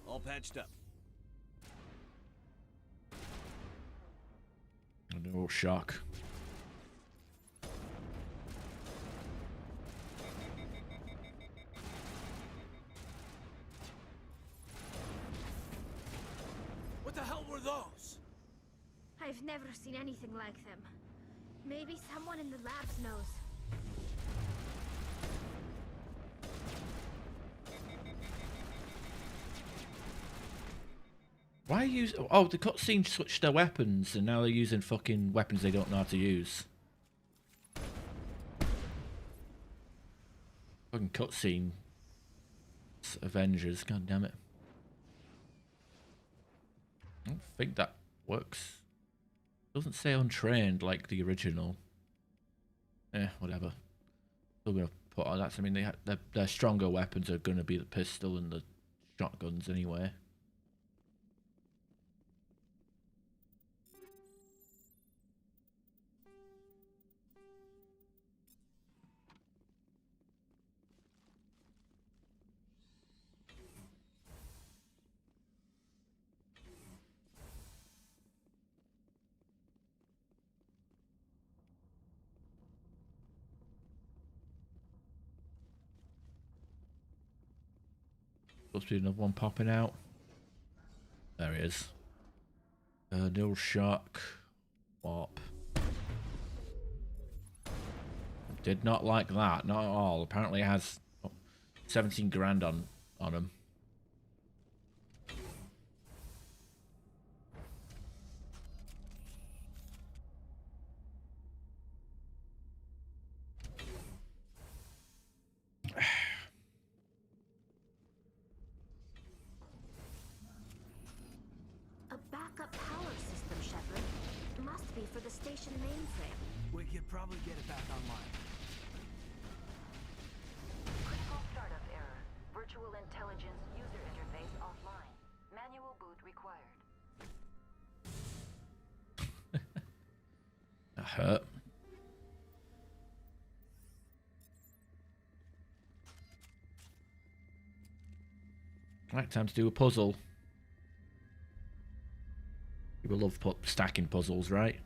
Speaker 8: All patched up.
Speaker 1: No shock.
Speaker 15: What the hell were those?
Speaker 19: I've never seen anything like them. Maybe someone in the labs knows.
Speaker 1: Why use? Oh, the cutscene switched their weapons, and now they're using fucking weapons they don't know how to use. Fucking cutscene. It's Avengers, god damn it. I don't think that works. Doesn't say untrained like the original. Whatever. Still gonna put on that. I mean, their stronger weapons are gonna be the pistol and the shotguns anyway. Supposed to be another one popping out. There he is. Nil shock. Warp. Did not like that, not at all. Apparently it has 17 grand on him.
Speaker 19: A backup power system, Shepard. Must be for the station mainframe.
Speaker 15: We could probably get it back online.
Speaker 20: Critical startup error. Virtual intelligence user interface offline. Manual boot required.
Speaker 1: That hurt. Right, time to do a puzzle. People love stacking puzzles, right?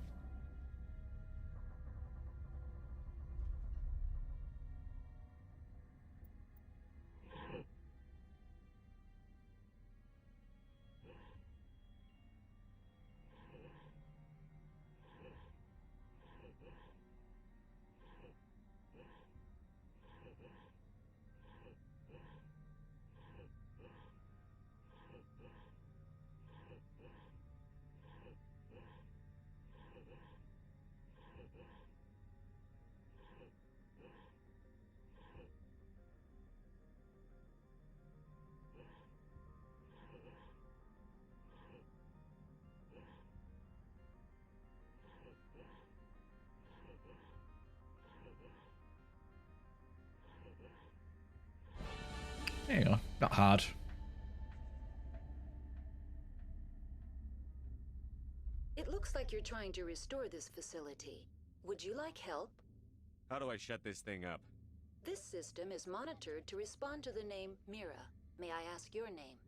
Speaker 1: There you go. Not hard.
Speaker 20: It looks like you're trying to restore this facility. Would you like help?
Speaker 6: How do I shut this thing up?
Speaker 20: This system is monitored to respond to the name Mira. May I ask your name?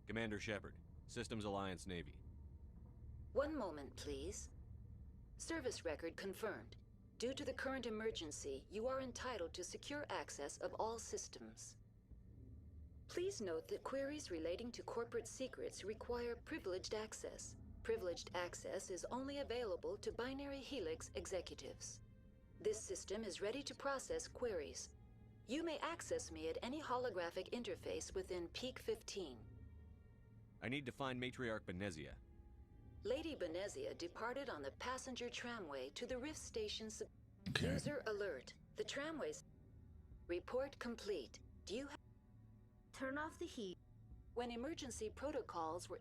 Speaker 6: Commander Shepard, Systems Alliance Navy.
Speaker 20: One moment, please. Service record confirmed. Due to the current emergency, you are entitled to secure access of all systems. Please note that queries relating to corporate secrets require privileged access. Privileged access is only available to Binary Helix executives. This system is ready to process queries. You may access me at any holographic interface within Peak 15.
Speaker 6: I need to find Matriarch Benezia.
Speaker 20: Lady Benezia departed on the passenger tramway to the Rift Station.
Speaker 1: Okay.
Speaker 20: User alert. The tramways. Report complete. Do you have...
Speaker 19: Turn off the heat.
Speaker 20: When emergency protocols were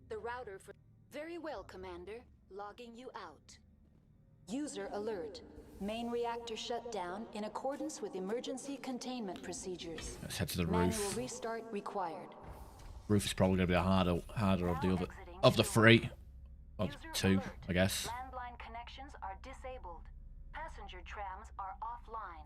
Speaker 20: the router for... Very well, Commander. Logging you out. User alert. Main reactor shut down in accordance with emergency containment procedures.
Speaker 1: Let's head to the
Speaker 20: Manual
Speaker 1: roof.
Speaker 20: restart required.
Speaker 1: Roof is probably going to be the harder of the three. Or two, I guess.
Speaker 20: Landline connections are disabled. Passenger trams are offline.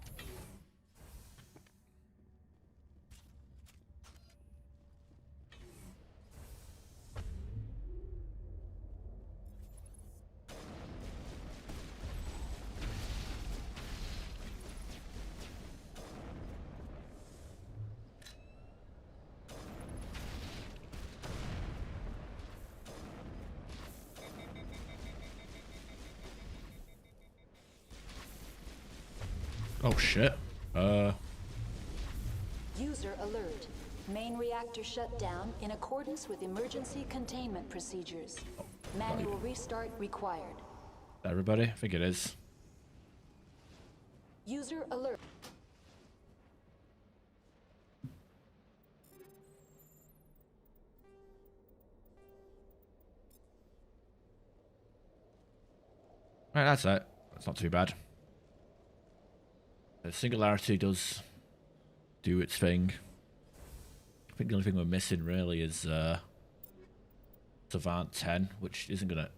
Speaker 1: Oh shit.
Speaker 20: User alert. Main reactor shut down in accordance with emergency containment procedures. Manual restart required.
Speaker 1: Everybody? I think it is.
Speaker 20: User alert.
Speaker 1: Right, that's it. That's not too bad. The Singularity does do its thing. I think the only thing we're missing really is Savant 10, which isn't going to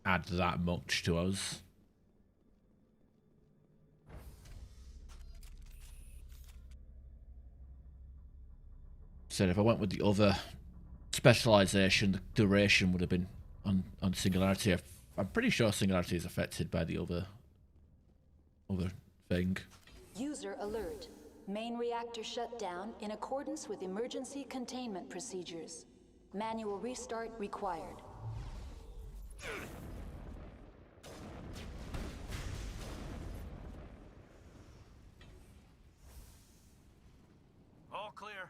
Speaker 1: add that much to us. Said if I went with the other specialization, the duration would have been on Singularity. I'm pretty sure Singularity is affected by the other thing.
Speaker 20: User alert. Main reactor shut down in accordance with emergency containment procedures. Manual restart required.
Speaker 15: All clear.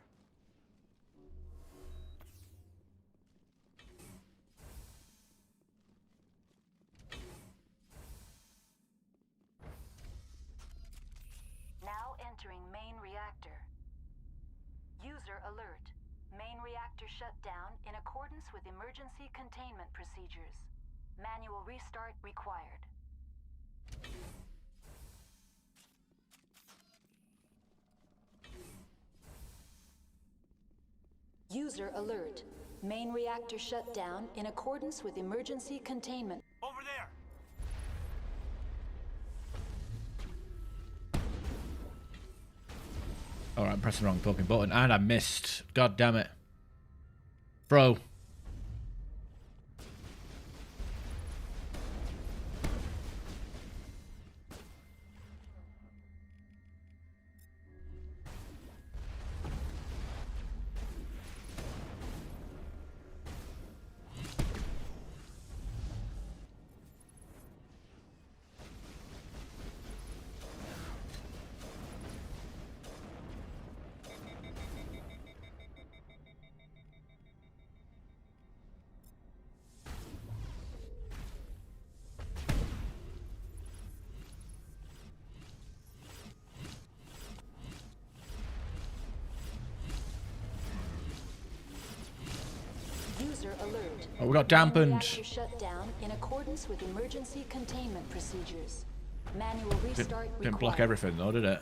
Speaker 20: Now entering main reactor. User alert. Main reactor shut down in accordance with emergency containment procedures. Manual restart required. User alert. Main reactor shut down in accordance with emergency containment.
Speaker 15: Over there.
Speaker 1: Alright, I'm pressing the wrong fucking button and I missed. God damn it. Bro. Oh, we got dampened.
Speaker 20: Reactor shut down in accordance with emergency containment procedures. Manual restart
Speaker 1: Didn't block everything though, did it?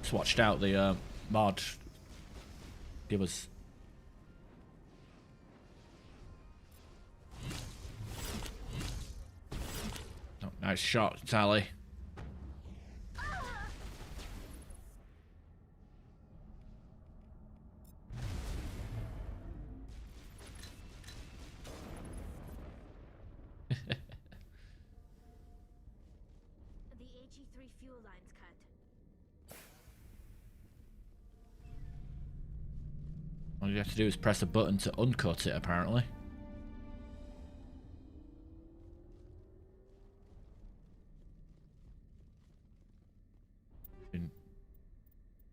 Speaker 1: Swatched out the mod. Give us. Oh, nice shot, Tally. All you have to do is press a button to uncut it, apparently.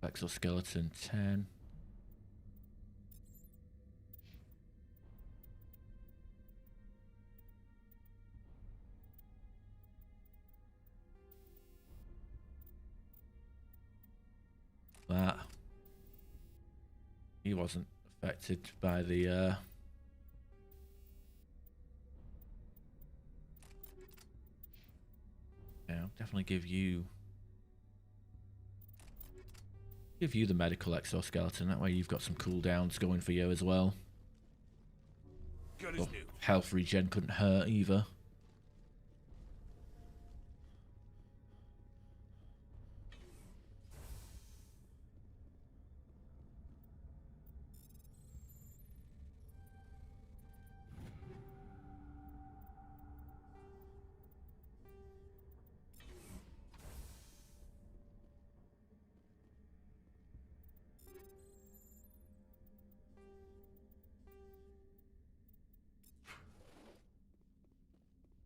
Speaker 1: Exoskeleton 10. That. He wasn't affected by the yeah, I'll definitely give you the medical exoskeleton. That way you've got some cooldowns going for you as well.
Speaker 15: Good as new.
Speaker 1: Health regen couldn't hurt either.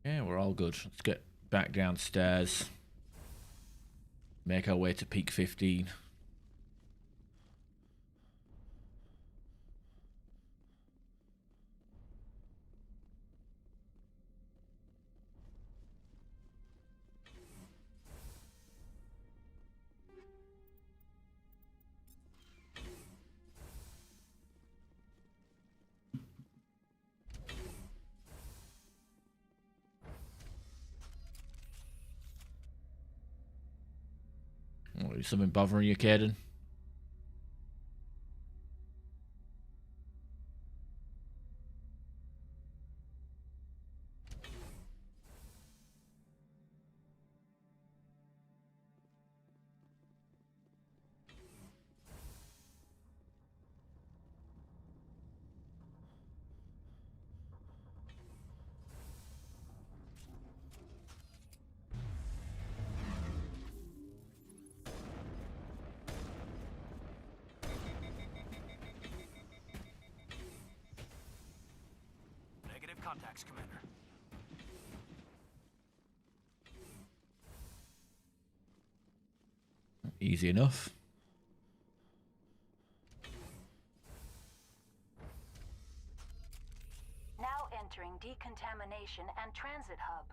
Speaker 1: Yeah, we're all good. Let's get back downstairs. make our way to peak 15. Oh, is something bothering you, Caden?
Speaker 15: Negative contacts, Commander.
Speaker 1: Easy enough.
Speaker 20: Now entering decontamination and transit hub.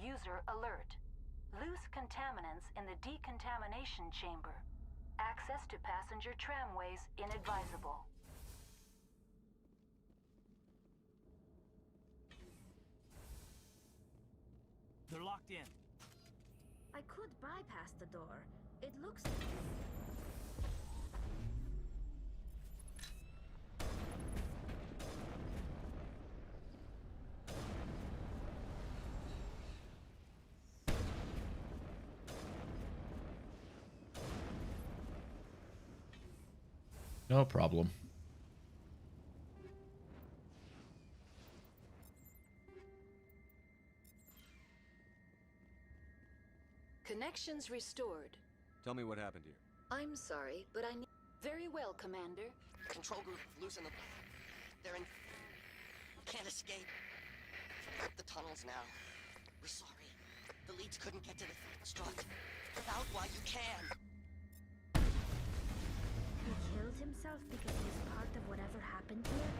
Speaker 20: User alert. Loose contaminants in the decontamination chamber. Access to passenger tramways inadvisable.
Speaker 15: They're locked in.
Speaker 19: I could bypass the door. It looks...
Speaker 1: No problem.
Speaker 20: Connections restored.
Speaker 6: Tell me what happened here.
Speaker 20: I'm sorry, but I need... Very well, Commander.
Speaker 21: Control group losing the... They're in... Can't escape. The tunnels now. We're sorry. The leads couldn't get to the strut. Get out while you can.
Speaker 19: He killed himself because he was part of whatever happened here?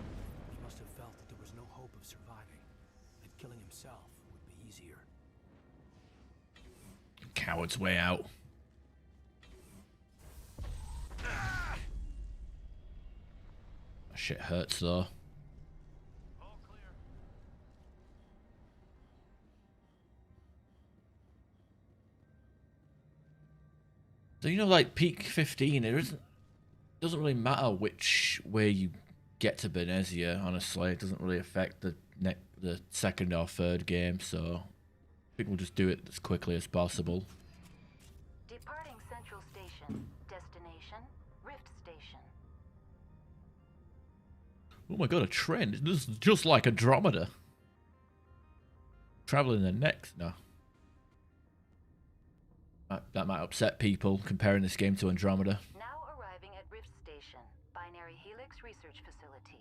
Speaker 15: He must have felt that there was no hope of surviving. That killing himself would be easier.
Speaker 1: Coward's way out. Shit hurts though. So you know, like peak 15, it doesn't really matter which way you get to Benezia. Honestly, it doesn't really affect the second or third game. So I think we'll just do it as quickly as possible.
Speaker 20: Departing Central Station. Destination, Rift Station.
Speaker 1: Oh my god, a train! This is just like Andromeda. Traveling the next, no. That might upset people comparing this game to Andromeda.
Speaker 20: Now arriving at Rift Station, Binary Helix Research Facility.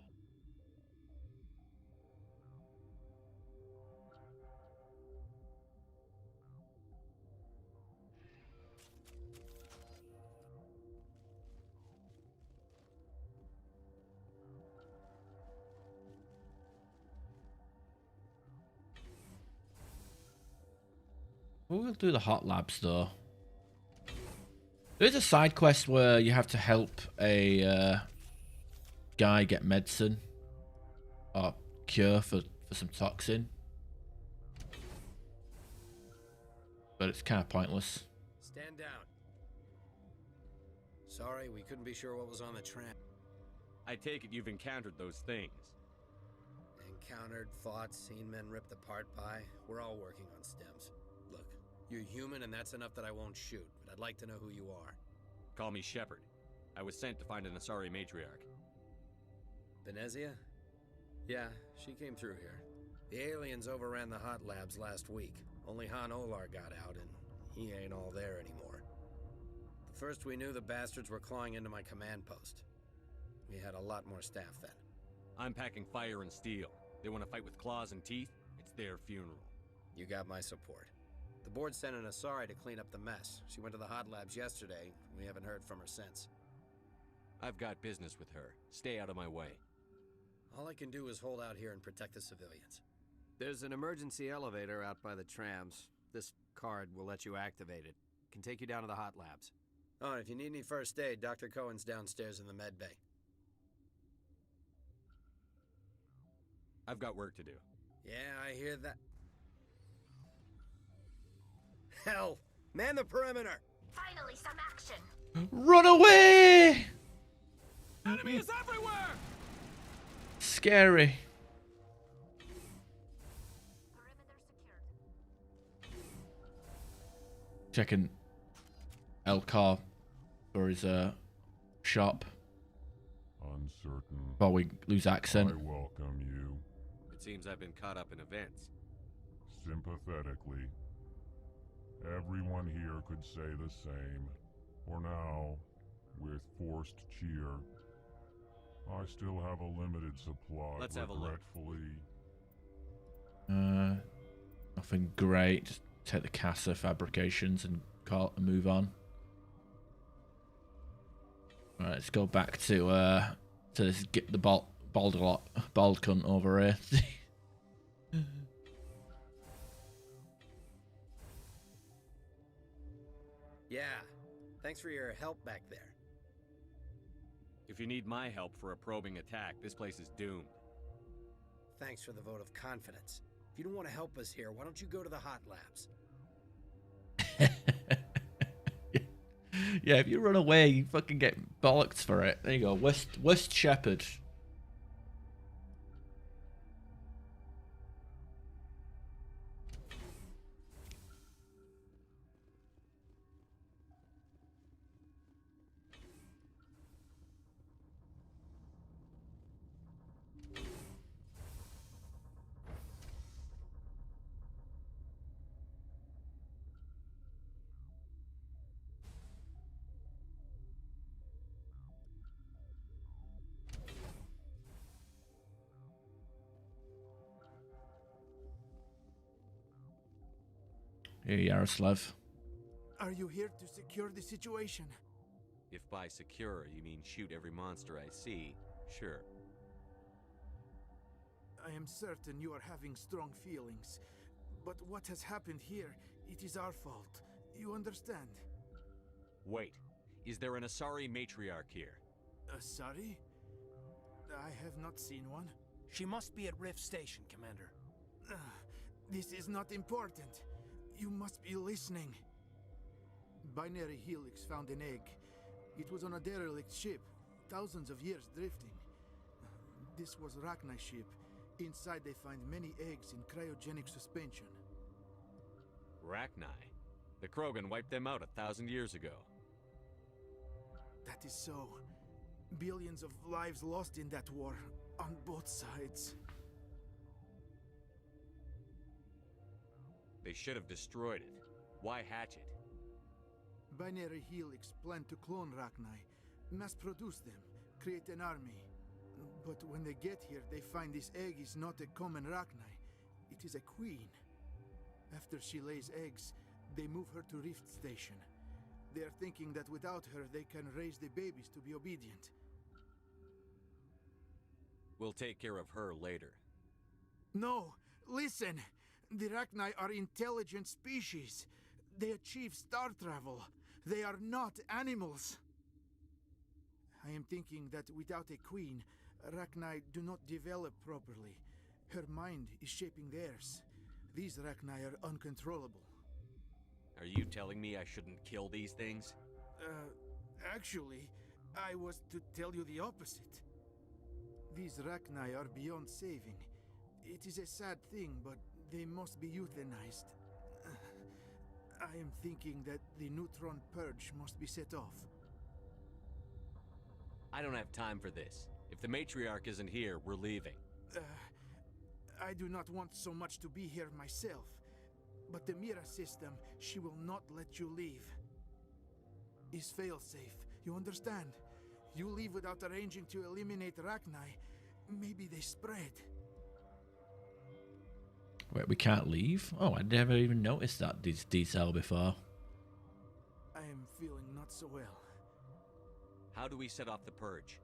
Speaker 1: We'll do the hot labs though. There's a side quest where you have to help a guy get medicine or cure for some toxin, but it's kind of pointless.
Speaker 22: Stand down. Sorry, we couldn't be sure what was on the tram.
Speaker 6: I take it you've encountered those things.
Speaker 22: Encountered, fought, seen men ripped apart by. We're all working on stems. Look, you're human and that's enough that I won't shoot, but I'd like to know who you are.
Speaker 6: Call me Shepard. I was sent to find an Asari matriarch.
Speaker 22: Benezia? Yeah, she came through here. The aliens overran the hot labs last week. Only Han Olar got out and he ain't all there anymore. The first we knew, the bastards were clawing into my command post. We had a lot more staff then.
Speaker 6: I'm packing fire and steel. They want to fight with claws and teeth? It's their funeral.
Speaker 22: You got my support. The board sent an Asari to clean up the mess. She went to the hot labs yesterday. We haven't heard from her since.
Speaker 6: I've got business with her. Stay out of my way.
Speaker 22: All I can do is hold out here and protect the civilians. There's an emergency elevator out by the trams. This card will let you activate it. Can take you down to the hot labs. Oh, and if you need any first aid, Dr. Cohen's downstairs in the med bay.
Speaker 6: I've got work to do.
Speaker 22: Yeah, I hear that. Hell! Man the perimeter!
Speaker 19: Finally, some action!
Speaker 1: Run away!
Speaker 15: Enemies everywhere!
Speaker 1: Scary. Checking Elcar for his shop.
Speaker 11: Uncertain.
Speaker 1: Before we lose accent.
Speaker 11: I welcome you.
Speaker 6: It seems I've been caught up in events.
Speaker 11: Sympathetically. Everyone here could say the same. For now, with forced cheer, I still have a limited supply.
Speaker 6: Let's have a look.
Speaker 1: Nothing great. Just take the Casa fabrications and move on. Right, let's go back to this get the bald cunt over here.
Speaker 22: Yeah, thanks for your help back there.
Speaker 6: If you need my help for a probing attack, this place is doomed.
Speaker 22: Thanks for the vote of confidence. If you don't want to help us here, why don't you go to the hot labs?
Speaker 1: Yeah, if you run away, you fucking get bollocked for it. There you go, West Shepard. Hey, Yaroslav.
Speaker 2: Are you here to secure the situation?
Speaker 6: If by secure you mean shoot every monster I see, sure.
Speaker 2: I am certain you are having strong feelings. But what has happened here, it is our fault. You understand?
Speaker 6: Wait, is there an Asari matriarch here?
Speaker 2: Asari? I have not seen one.
Speaker 15: She must be at Rift Station, Commander.
Speaker 2: This is not important. You must be listening. Binary Helix found an egg. It was on a derelict ship, thousands of years drifting. This was Rachni's ship. Inside they find many eggs in cryogenic suspension.
Speaker 6: Rachni? The Krogan wiped them out 1,000 years ago.
Speaker 2: That is so. Billions of lives lost in that war, on both sides.
Speaker 6: They should have destroyed it. Why hatch it?
Speaker 2: Binary Helix planned to clone Rachni, mass-produce them, create an army. But when they get here, they find this egg is not a common Rachni. It is a queen. After she lays eggs, they move her to Rift Station. They are thinking that without her, they can raise the babies to be obedient.
Speaker 6: We'll take care of her later.
Speaker 2: No! Listen! The Rachni are intelligent species. They achieve star travel. They are not animals. I am thinking that without a queen, Rachni do not develop properly. Her mind is shaping theirs. These Rachni are uncontrollable.
Speaker 6: Are you telling me I shouldn't kill these things?
Speaker 2: Actually, I was to tell you the opposite. These Rachni are beyond saving. It is a sad thing, but they must be euthanized. I am thinking that the neutron purge must be set off.
Speaker 6: I don't have time for this. If the matriarch isn't here, we're leaving.
Speaker 2: I do not want so much to be here myself. But the Mira system, she will not let you leave. Is fail-safe, you understand? You leave without arranging to eliminate Rachni, maybe they spread.
Speaker 1: Wait, we can't leave? Oh, I never even noticed that detail before.
Speaker 2: I am feeling not so well.
Speaker 6: How do we set off the purge?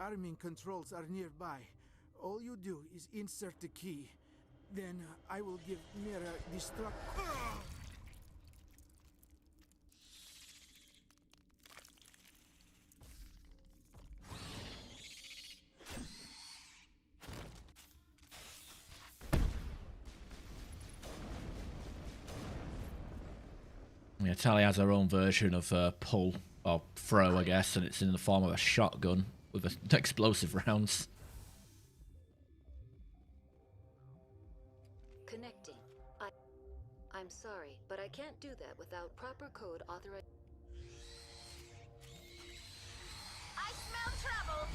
Speaker 2: Arming controls are nearby. All you do is insert the key. Then I will give Mira destruct.
Speaker 1: Yeah, Tally has her own version of pull or throw, I guess, and it's in the form of a shotgun with explosive rounds.
Speaker 20: Connecting. I'm sorry, but I can't do that without proper code authorization.
Speaker 19: I smell trouble.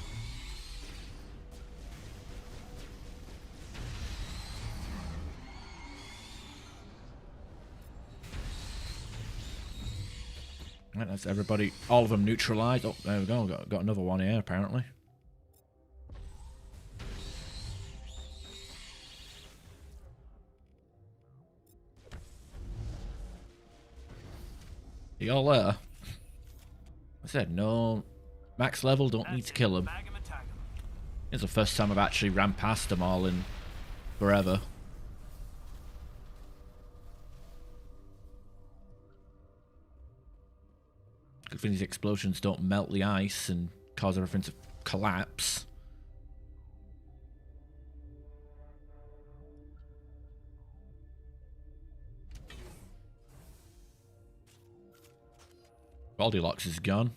Speaker 1: Right, that's everybody. All of them neutralized. Oh, there we go. Got another one here, apparently. You all there? I said no. Max level, don't need to kill them. It's the first time I've actually ran past them all in forever. Good thing these explosions don't melt the ice and cause everything to collapse. Goldilocks is gone.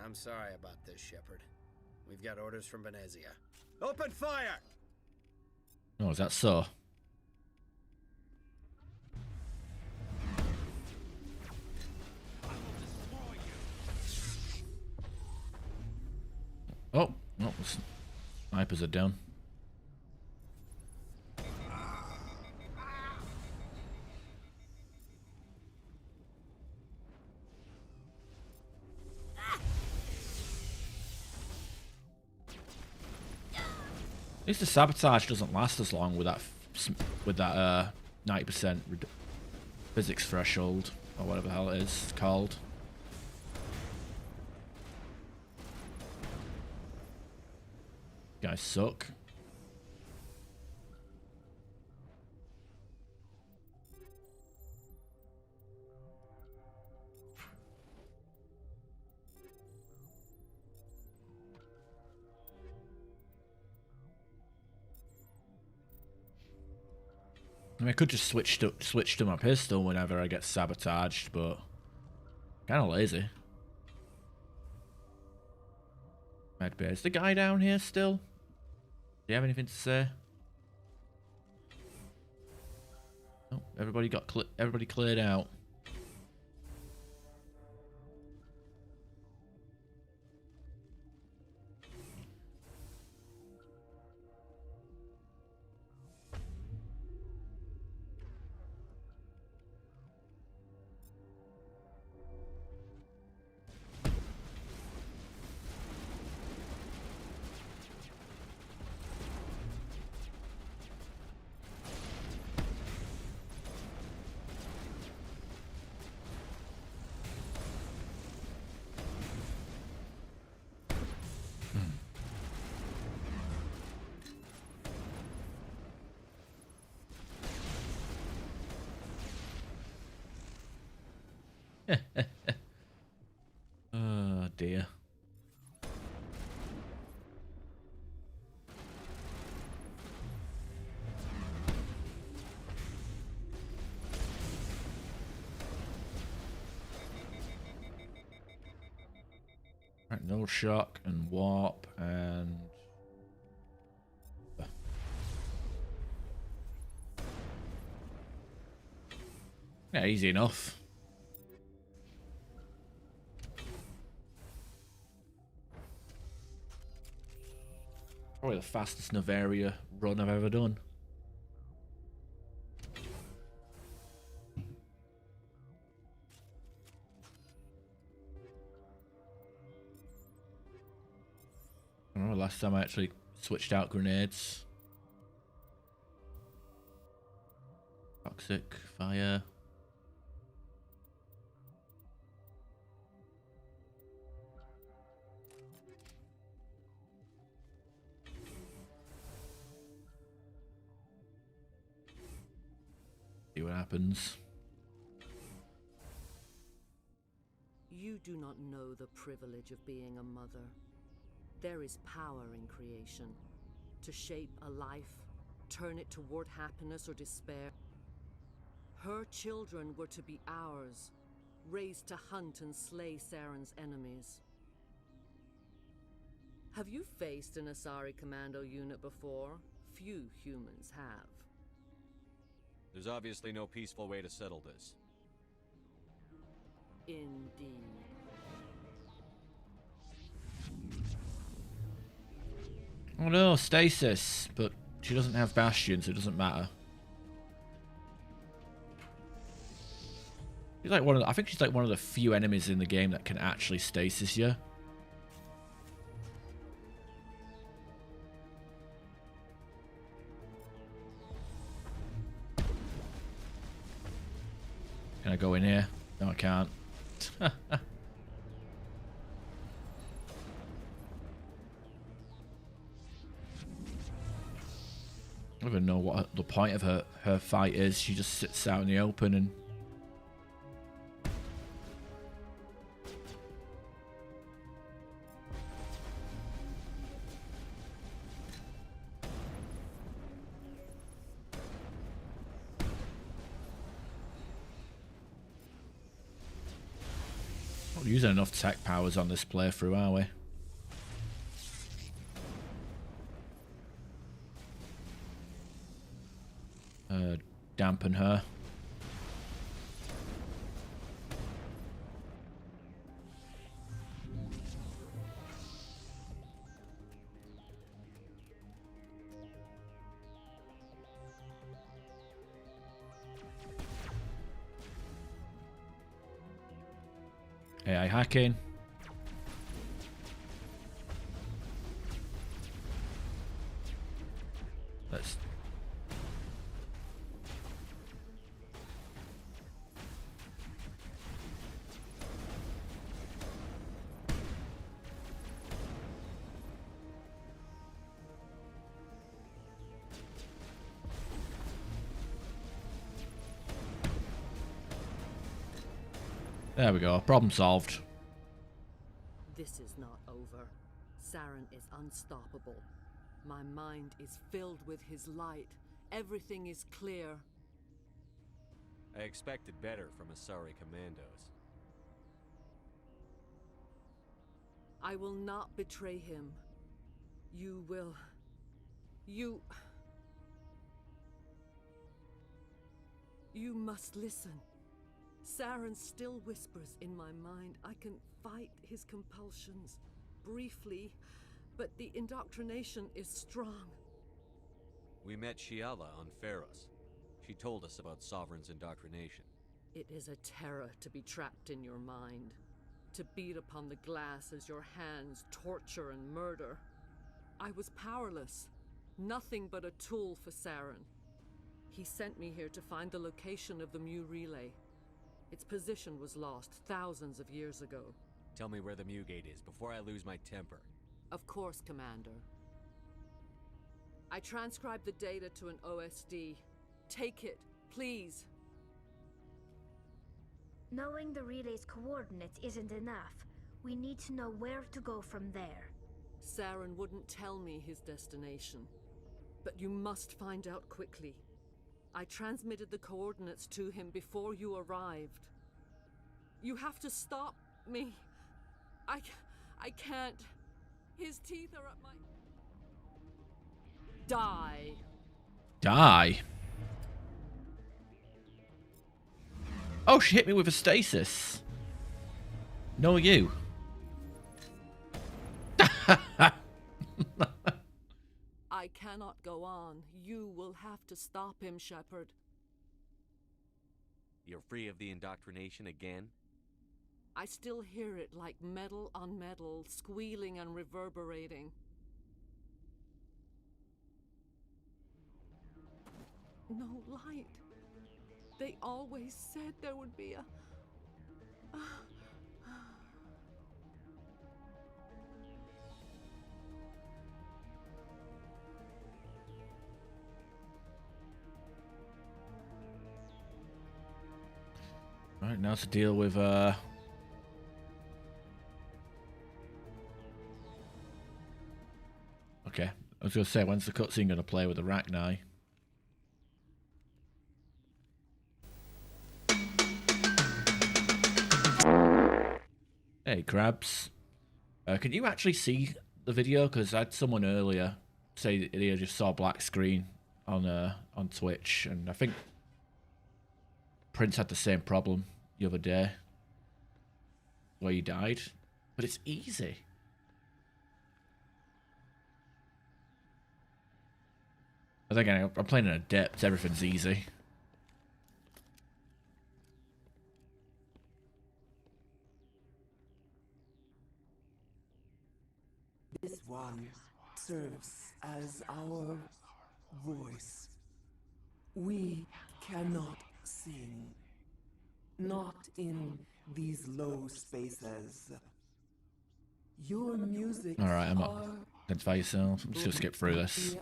Speaker 22: I'm sorry about this, Shepard. We've got orders from Venezia. Open fire!
Speaker 1: Oh, is that so? Oh, no, snipers are down. At least the sabotage doesn't last as long with that 90% physics threshold or whatever the hell it is called. You guys suck. I mean, I could just switch to my pistol whenever I get sabotaged, but kind of lazy. Medbay. Is the guy down here still? Do you have anything to say? Oh, everybody cleared out. Oh dear. Right, no shock and warp and yeah, easy enough. Probably the fastest Novaria run I've ever done. last time I actually switched out grenades. Toxic, fire. See what happens.
Speaker 4: You do not know the privilege of being a mother. There is power in creation. To shape a life, turn it toward happiness or despair. Her children were to be ours, raised to hunt and slay Saren's enemies. Have you faced an Asari commando unit before? Few humans have.
Speaker 6: There's obviously no peaceful way to settle this.
Speaker 4: Indeed.
Speaker 1: Oh no, stasis, but she doesn't have bastion, so it doesn't matter. She's like I think she's like one of the few enemies in the game that can actually stasis you. Can I go in here? No, I can't. I don't even know what the point of her fight is. She just sits out in the open and... Not using enough tech powers on this playthrough, are we? Dampen her. AI hacking. Let's... There we go. Problem solved.
Speaker 4: This is not over. Saren is unstoppable. My mind is filled with his light. Everything is clear.
Speaker 6: I expected better from Asari commandos.
Speaker 4: I will not betray him. You will... You must listen. Saren still whispers in my mind. I can fight his compulsions briefly, but the indoctrination is strong.
Speaker 6: We met Shiala on Pharos. She told us about Sovereign's indoctrination.
Speaker 4: It is a terror to be trapped in your mind, to beat upon the glass as your hands torture and murder. I was powerless, nothing but a tool for Saren. He sent me here to find the location of the Mu relay. Its position was lost thousands of years ago.
Speaker 6: Tell me where the Mu gate is before I lose my temper.
Speaker 4: Of course, Commander. I transcribed the data to an OSD. Take it, please.
Speaker 19: Knowing the relay's coordinates isn't enough. We need to know where to go from there.
Speaker 4: Saren wouldn't tell me his destination. But you must find out quickly. I transmitted the coordinates to him before you arrived. You have to stop me. I can't. His teeth are up my... Die.
Speaker 1: Die? Oh, she hit me with a stasis. No, you.
Speaker 4: I cannot go on. You will have to stop him, Shepard.
Speaker 6: You're free of the indoctrination again?
Speaker 4: I still hear it like metal on metal, squealing and reverberating. no light. They always said there would be a...
Speaker 1: Right, now to deal with, Okay, I was going to say, when's the cutscene going to play with Arachni? Hey, Crabs. Can you actually see the video? Because I had someone earlier say that they just saw a black screen on Twitch, and I think Prince had the same problem the other day where he died, but it's easy. I think I'm playing in Adept, everything's easy.
Speaker 9: This one serves as our voice. We cannot sing. Not in these low spaces. Your music.
Speaker 1: Alright, I'm up. Identify yourself. I'm just gonna skip through this.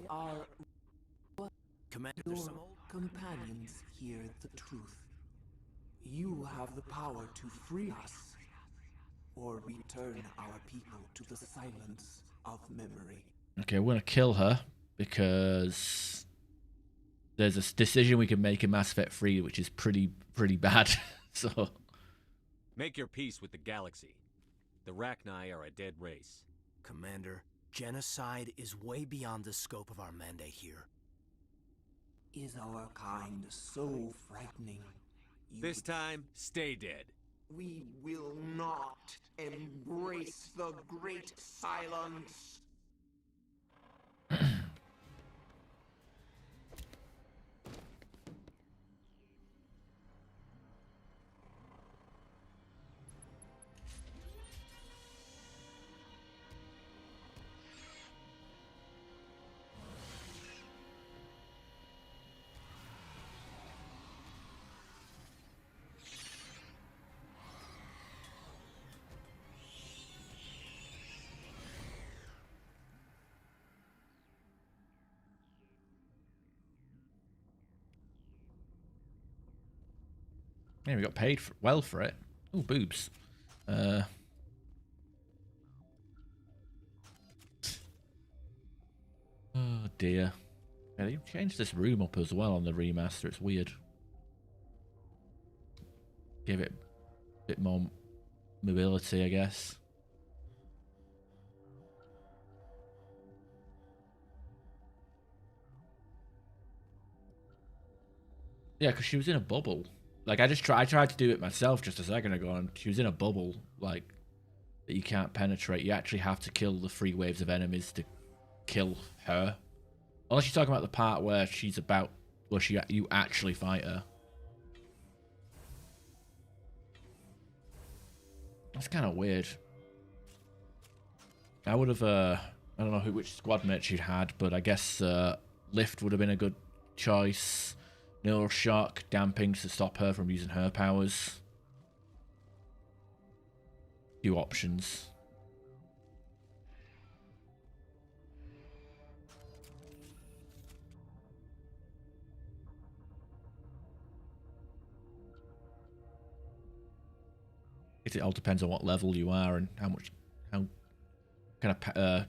Speaker 9: Your companions hear the truth. You have the power to free us, or return our people to the silence of memory.
Speaker 1: Okay, we're gonna kill her because there's a decision we can make in Mass Effect 3 which is pretty bad. So
Speaker 6: make your peace with the galaxy. The Rachni are a dead race.
Speaker 15: Commander, genocide is way beyond the scope of our mandate here.
Speaker 9: Is our kind so frightening?
Speaker 6: This time, stay dead.
Speaker 9: We will not embrace the great silence.
Speaker 1: yeah, we got paid well for it. Oh, boobs. Oh dear. Yeah, they changed this room up as well on the remaster. It's weird. Give it a bit more mobility, I guess. Yeah, because she was in a bubble. Like, I tried to do it myself just a second ago, and she was in a bubble, like, that you can't penetrate. You actually have to kill the 3 waves of enemies to kill her. Unless you're talking about the part where you actually fight her. That's kind of weird. I would have, I don't know which squad mate she'd had, but I guess Lift would have been a good choice. Neural shock, damping to stop her from using her powers. Few options. It all depends on what level you are and how kind of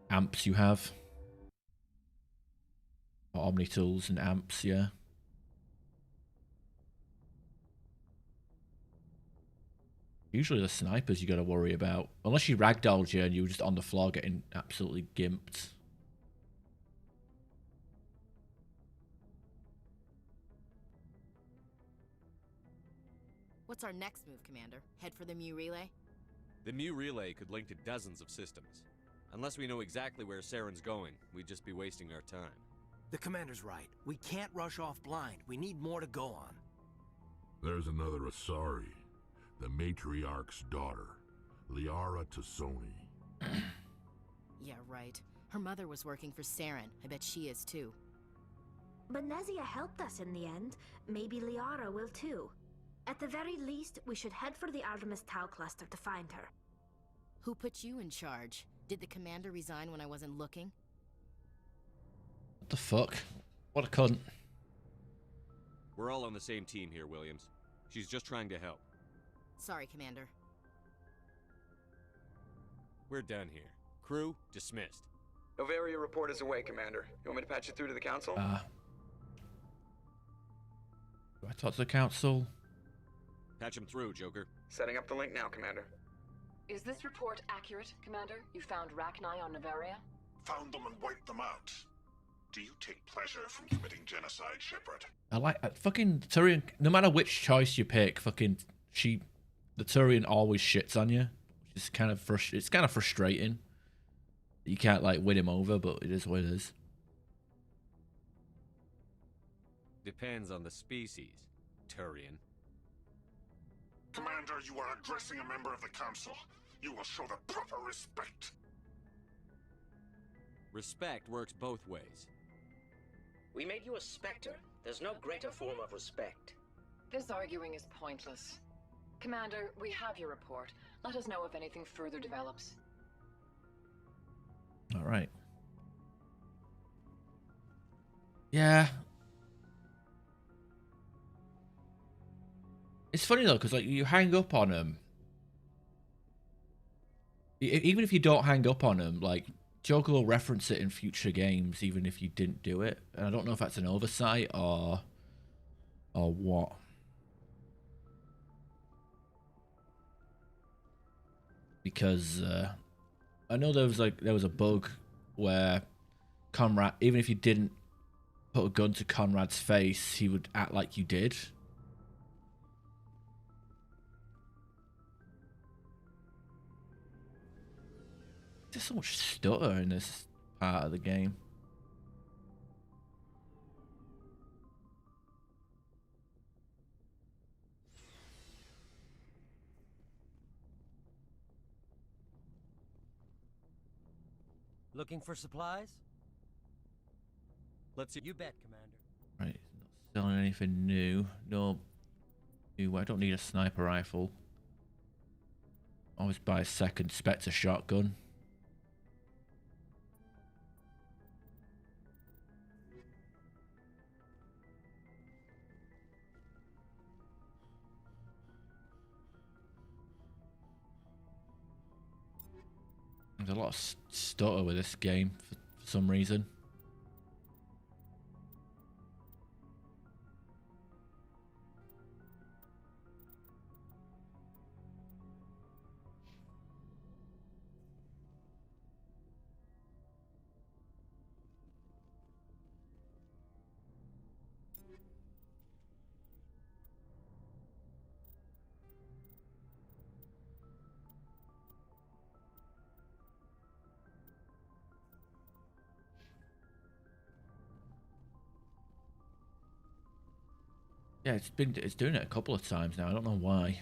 Speaker 1: amps you have. Omni tools and amps, yeah. Usually the snipers you got to worry about. Unless you ragdolled you and you were just on the floor getting absolutely gimped.
Speaker 10: What's our next move, Commander? Head for the Mu Relay?
Speaker 6: The Mu Relay could link to dozens of systems. Unless we know exactly where Saren's going, we'd just be wasting our time.
Speaker 15: The Commander's right. We can't rush off blind. We need more to go on.
Speaker 11: There's another Asari, the matriarch's daughter, Liara Tassoni.
Speaker 10: Yeah, right. Her mother was working for Saren. I bet she is too.
Speaker 19: Benezia helped us in the end. Maybe Liara will too. At the very least, we should head for the Artemis Tau cluster to find her.
Speaker 10: Who put you in charge? Did the commander resign when I wasn't looking?
Speaker 1: What the fuck? What a cunt.
Speaker 6: We're all on the same team here, Williams. She's just trying to help.
Speaker 10: Sorry, Commander.
Speaker 6: We're done here. Crew, dismissed.
Speaker 3: Novaria report is away, Commander. You want me to patch you through to the Council?
Speaker 1: Do I talk to the Council?
Speaker 6: Patch him through, Joker.
Speaker 3: Setting up the link now, Commander.
Speaker 14: Is this report accurate, Commander? You found Rachni on Novaria?
Speaker 11: Found them and wiped them out. Do you take pleasure from committing genocide, Shepard?
Speaker 1: I like fucking Turian. No matter which choice you pick, fucking the Turian always shits on you. It's kind of frustrating. You can't like win him over, but it is what it is.
Speaker 6: Depends on the species, Turian.
Speaker 11: Commander, you are addressing a member of the Council. You will show the proper respect.
Speaker 6: Respect works both ways.
Speaker 23: We made you a Spectre. There's no greater form of respect.
Speaker 14: This arguing is pointless. Commander, we have your report. Let us know if anything further develops.
Speaker 1: All right. Yeah. It's funny though, because like you hang up on him. Even if you don't hang up on him, like Joker will reference it in future games, even if you didn't do it. And I don't know if that's an oversight or what. Because I know there was a bug where Conrad, even if you didn't put a gun to Conrad's face, he would act like you did. There's so much stutter in this part of the game.
Speaker 24: Looking for supplies?
Speaker 6: Let's see.
Speaker 24: You bet, Commander.
Speaker 1: Right, not selling anything new. No new. I don't need a sniper rifle. Always buy a second Spectre shotgun. There's a lot of stutter with this game for some reason. Yeah, it's doing it a couple of times now. I don't know why.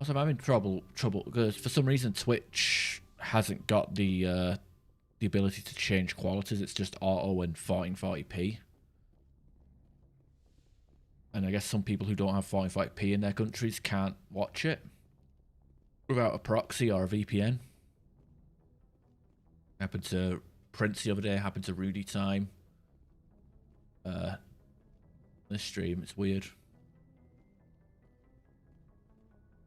Speaker 1: Also, I'm having trouble because for some reason Twitch hasn't got the ability to change qualities. It's just auto and 1440p. And I guess some people who don't have 1440p in their countries can't watch it without a proxy or a VPN. Happened to Prince the other day, happened to Rudy Time. This stream, it's weird.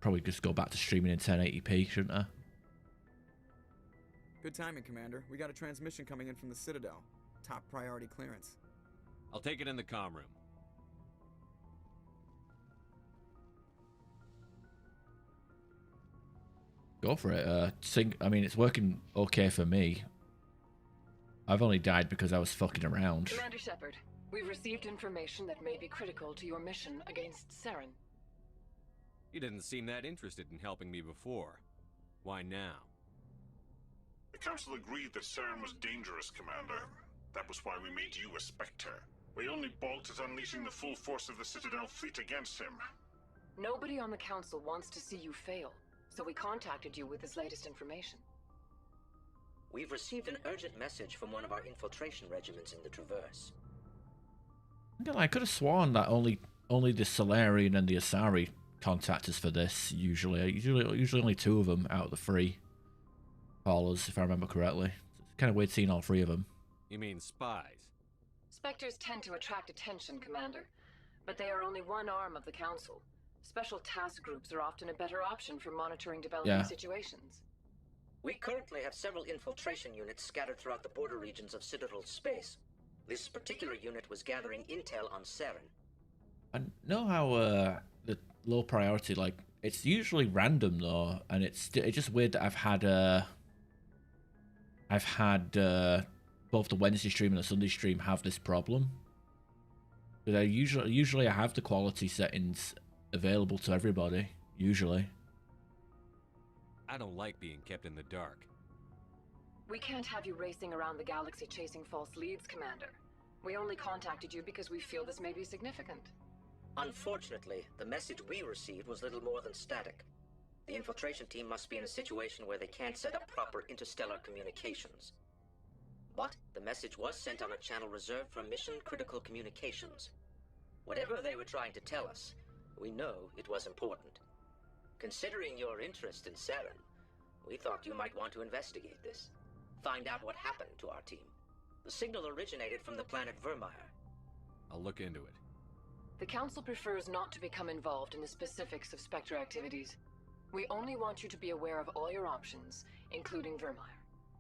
Speaker 1: Probably just go back to streaming in 1080p, shouldn't I?
Speaker 3: Good timing, Commander. We got a transmission coming in from the Citadel. Top priority clearance.
Speaker 6: I'll take it in the comm room.
Speaker 1: Go for it. I mean, it's working okay for me. I've only died because I was fucking around.
Speaker 14: Commander Shepard, we've received information that may be critical to your mission against Saren.
Speaker 6: You didn't seem that interested in helping me before. Why now?
Speaker 11: The Council agreed that Saren was dangerous, Commander. That was why we made you a Spectre. We only balked at unleashing the full force of the Citadel fleet against him.
Speaker 14: Nobody on the council wants to see you fail, so we contacted you with this latest information.
Speaker 23: We've received an urgent message from one of our infiltration regiments in the Traverse.
Speaker 1: I could have sworn that only the Solarian and the Asari contact us for this. Usually only 2 of them out of the 3 callers, if I remember correctly. It's kind of weird seeing all 3 of them.
Speaker 6: You mean spies?
Speaker 14: Spectres tend to attract attention, Commander, but they are only one arm of the Council. Special task groups are often a better option for monitoring developing situations.
Speaker 23: We currently have several infiltration units scattered throughout the border regions of Citadel space. This particular unit was gathering intel on Saren.
Speaker 1: I know how the low priority, like, it's usually random though, and it's just weird that I've had both the Wednesday stream and the Sunday stream have this problem. But I usually I have the quality settings available to everybody. Usually.
Speaker 6: I don't like being kept in the dark.
Speaker 14: We can't have you racing around the galaxy chasing false leads, Commander. We only contacted you because we feel this may be significant.
Speaker 23: Unfortunately, the message we received was little more than static. The infiltration team must be in a situation where they can't set up proper interstellar communications. But the message was sent on a channel reserved for mission-critical communications. Whatever they were trying to tell us, we know it was important. Considering your interest in Saren, we thought you might want to investigate this. Find out what happened to our team. The signal originated from the planet Vermeer.
Speaker 6: I'll look into it.
Speaker 14: The Council prefers not to become involved in the specifics of Spectre activities. We only want you to be aware of all your options, including Vermeer.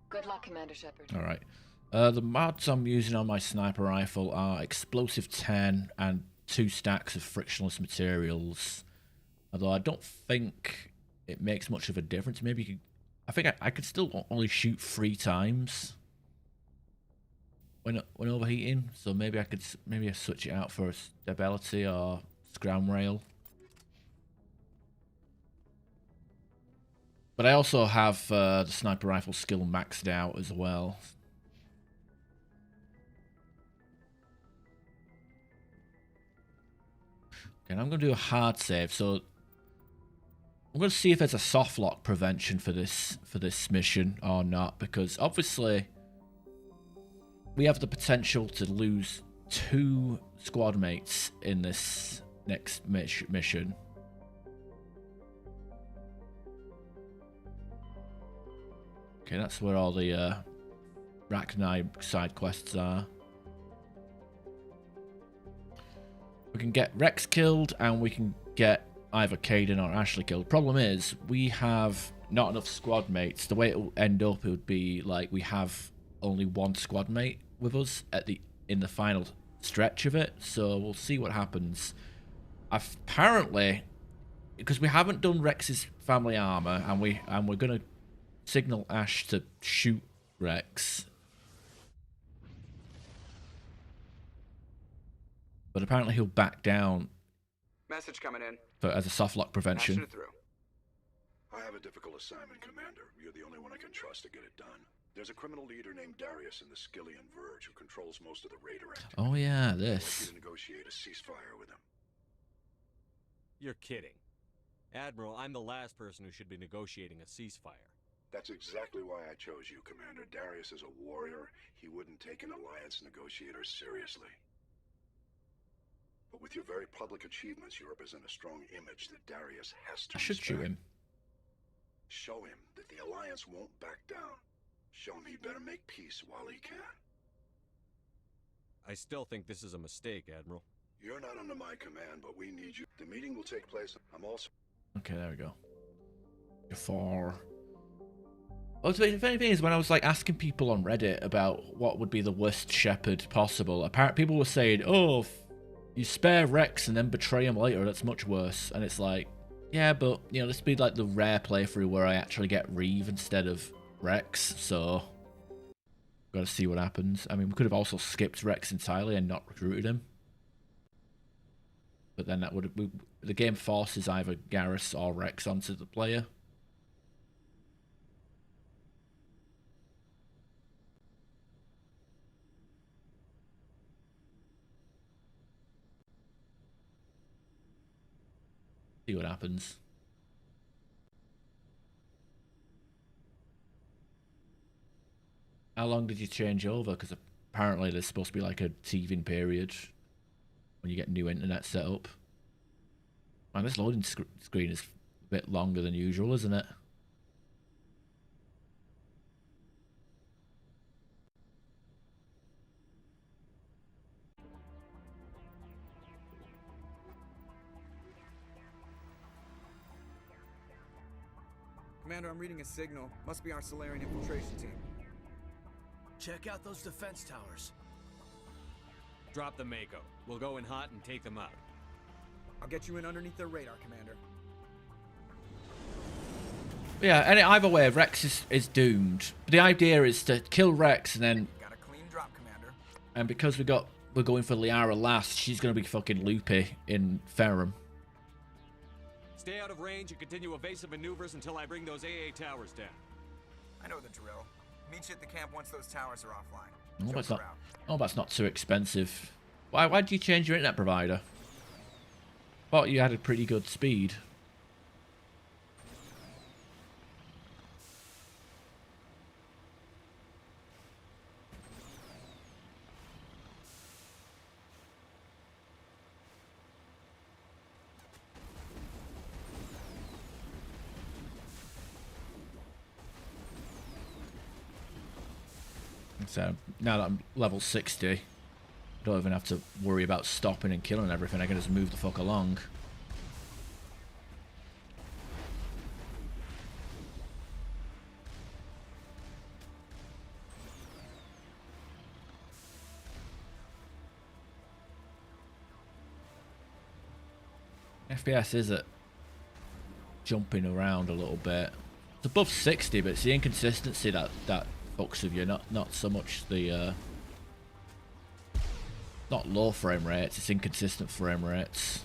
Speaker 14: Good luck, Commander Shepard.
Speaker 1: Alright. The mods I'm using on my sniper rifle are Explosive 10 and 2 stacks of frictionless materials. Although I don't think it makes much of a difference. Maybe you could, I think I could still only shoot 3 times when overheating. So maybe I switch it out for stability or scram rail. But I also have the sniper rifle skill maxed out as well. Okay, and I'm going to do a hard save. So I'm going to see if there's a soft lock prevention for this mission or not, because obviously we have the potential to lose 2 squad mates in this next mission. Okay, that's where all the Rachni side quests are. We can get Rex killed, and we can get either Caden or Ashley killed. Problem is, we have not enough squad mates. The way it will end up, it would be like we have only 1 squad mate with us in the final stretch of it. So we'll see what happens. Apparently, because we haven't done Rex's family armor, and we're gonna signal Ash to shoot Rex. But apparently he'll back down.
Speaker 3: Message coming in.
Speaker 1: As a soft lock prevention.
Speaker 11: I have a difficult assignment, Commander. You're the only one I can trust to get it done. There's a criminal leader named Darius in the Skillian Verge who controls most of the Raider activity.
Speaker 1: Oh yeah,
Speaker 11: I'd
Speaker 1: this.
Speaker 11: like you to negotiate a ceasefire with him.
Speaker 6: You're kidding. Admiral, I'm the last person who should be negotiating a ceasefire.
Speaker 11: That's exactly why I chose you, Commander. Darius is a warrior. He wouldn't take an alliance negotiator seriously. But with your very public achievements, you represent a strong image that Darius has to
Speaker 1: I should shoot him.
Speaker 11: Show him that the Alliance won't back down. Show him he better make peace while he can.
Speaker 6: I still think this is a mistake, Admiral.
Speaker 11: You're not under my command, but we need you. The meeting will take place. I'm also...
Speaker 1: Okay, there we go. Before... Oh, the funny thing is, when I was like asking people on Reddit about what would be the worst Shepard possible, apparently people were saying, oh, if you spare Rex and then betray him later, that's much worse. And it's like, yeah, but, you know, this would be like the rare playthrough where I actually get Reeve instead of Rex, so gotta see what happens. I mean, we could have also skipped Rex entirely and not recruited him, but then that would have, the game forces either Garrus or Rex onto the player. See what happens. How long did you change over? Because apparently there's supposed to be like a teething period when you get new internet set up. Man, this loading screen is a bit longer than usual, isn't it?
Speaker 3: Commander, I'm reading a signal. Must be our Solarian infiltration team.
Speaker 15: Check out those defense towers.
Speaker 6: Drop the Mako. We'll go in hot and take them out.
Speaker 3: I'll get you in underneath their radar, Commander.
Speaker 1: Yeah, and either way, Rex is doomed. But the idea is to kill Rex and then...
Speaker 3: Got a clean drop, Commander.
Speaker 1: And because we're going for Liara last, she's going to be fucking loopy in Ferrum.
Speaker 6: Stay out of range and continue evasive maneuvers until I bring those AA towers down.
Speaker 3: I know the drill. Meet you at the camp once those towers are offline.
Speaker 1: That's not too expensive. Why did you change your internet provider? Thought you had a pretty good speed. So now that I'm level 60, I don't even have to worry about stopping and killing everything. I can just move the fuck along. FPS is at jumping around a little bit. It's above 60, but it's the inconsistency that fucks with you, not so much the not low frame rates, it's inconsistent frame rates.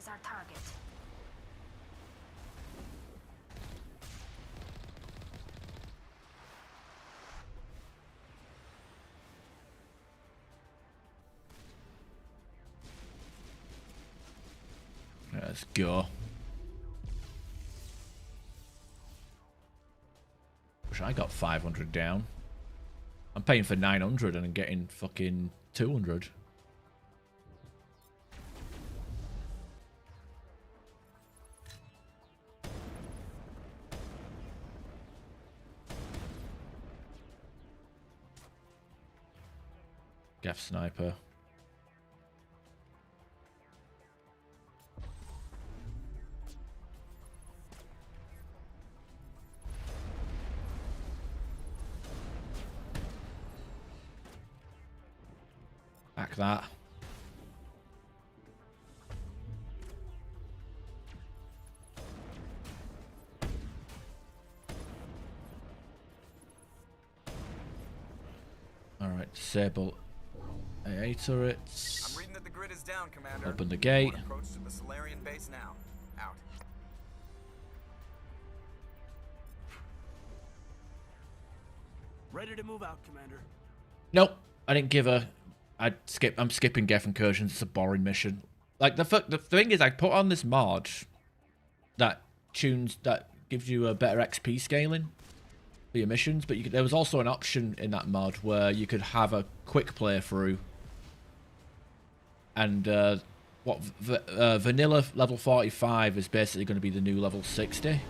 Speaker 19: Our target.
Speaker 1: Let's go. Wish I got 500 down. I'm paying for 900 and I'm getting fucking 200. Gaff sniper. Back that. Alright, disable AA turrets.
Speaker 3: I'm reading that the grid is down, Commander.
Speaker 1: Open the gate.
Speaker 3: Approach to the Solarian base now. Out.
Speaker 15: Ready to move out, Commander.
Speaker 1: Nope, I didn't give a. I'm skipping Geth Incursions. It's a boring mission. Like the thing is, I put on this mod that gives you a better XP scaling for your missions, but there was also an option in that mod where you could have a quick playthrough. And vanilla level 45 is basically going to be the new level 60.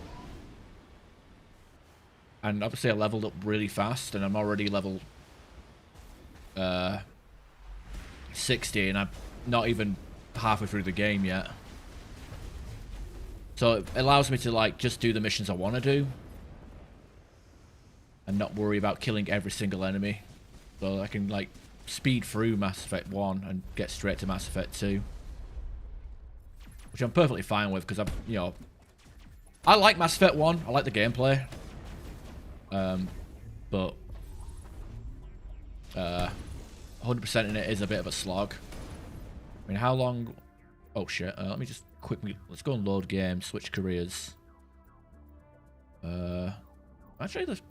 Speaker 1: And obviously I leveled up really fast, and I'm already level 60, and I'm not even halfway through the game yet. So it allows me to like just do the missions I want to do, and not worry about killing every single enemy. So I can like speed through Mass Effect 1 and get straight to Mass Effect 2. Which I'm perfectly fine with, because I've, you know, I like Mass Effect 1, I like the gameplay. But 100% in it is a bit of a slog. I mean, how long... Oh shit, let me just quickly... Let's go and load game, switch careers. Actually, there's...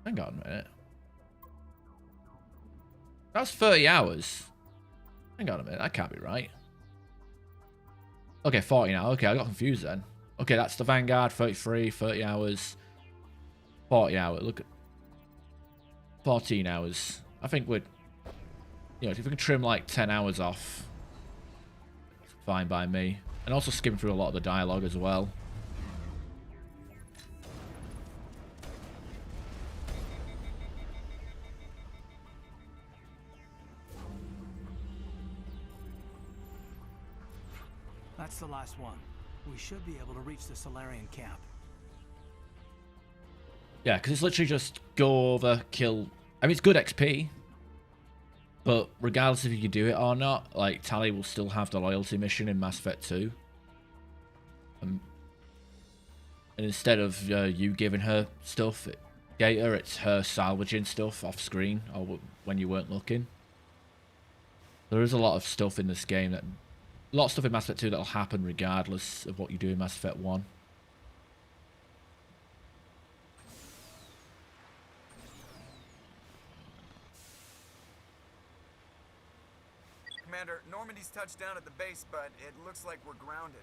Speaker 1: Hang on a minute. That's 30 hours. Hang on a minute, that can't be right. Okay, 40 now. Okay, I got confused then. Okay, that's the Vanguard, 33, 30 hours. 40 hours, look at... 14 hours. I think we'd... You know, if we can trim like 10 hours off, it's fine by me. And also skim through a lot of the dialogue as well.
Speaker 15: That's the last one. We should be able to reach the Solarian camp.
Speaker 1: Yeah, because it's literally just go over, kill... I mean, it's good XP. But regardless if you do it or not, like, Tali will still have the loyalty mission in Mass Effect 2. And instead of you giving her stuff, Gator, it's her salvaging stuff off screen or when you weren't looking. There is a lot of stuff in this game that... A lot of stuff in Mass Effect 2 that'll happen regardless of what you do in Mass Effect 1.
Speaker 3: Commander, Normandy's touched down at the base, but it looks like we're grounded.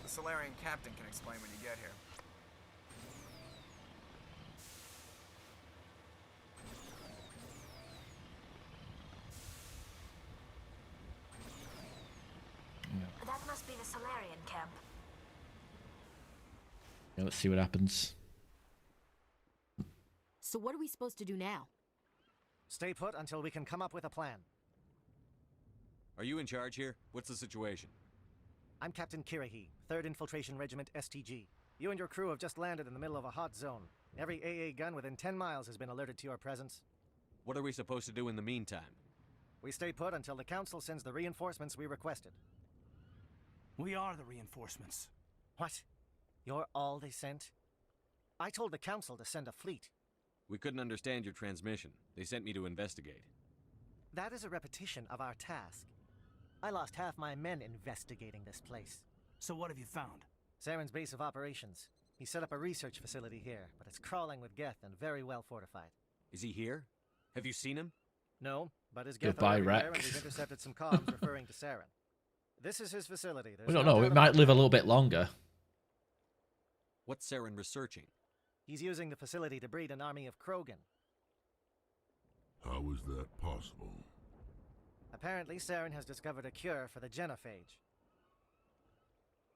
Speaker 3: The Solarian captain can explain when you get here.
Speaker 19: That must be the Solarian camp.
Speaker 1: Yeah, let's see what happens.
Speaker 10: So what are we supposed to do now?
Speaker 7: Stay put until we can come up with a plan.
Speaker 6: Are you in charge here? What's the situation?
Speaker 7: I'm Captain Kirahi, 3rd Infiltration Regiment STG. You and your crew have just landed in the middle of a hot zone. Every AA gun within 10 miles has been alerted to your presence.
Speaker 6: What are we supposed to do in the meantime?
Speaker 7: We stay put until the Council sends the reinforcements we requested.
Speaker 15: We are the reinforcements.
Speaker 7: What? You're all they sent? I told the Council to send a fleet.
Speaker 6: We couldn't understand your transmission. They sent me to investigate.
Speaker 7: That is a repetition of our task. I lost half my men investigating this place.
Speaker 15: So what have you found?
Speaker 7: Saren's base of operations. He set up a research facility here, but it's crawling with Geth and very well fortified.
Speaker 6: Is he here? Have you seen him?
Speaker 7: No, but his Geth
Speaker 1: Goodbye,
Speaker 7: are everywhere, and
Speaker 1: Rex.
Speaker 7: we've intercepted some comms referring to Saren. This is his facility.
Speaker 1: We don't know, it might live a little bit longer.
Speaker 6: What's Saren researching?
Speaker 7: He's using the facility to breed an army of Krogan.
Speaker 11: How is that possible?
Speaker 7: Apparently, Saren has discovered a cure for the genophage.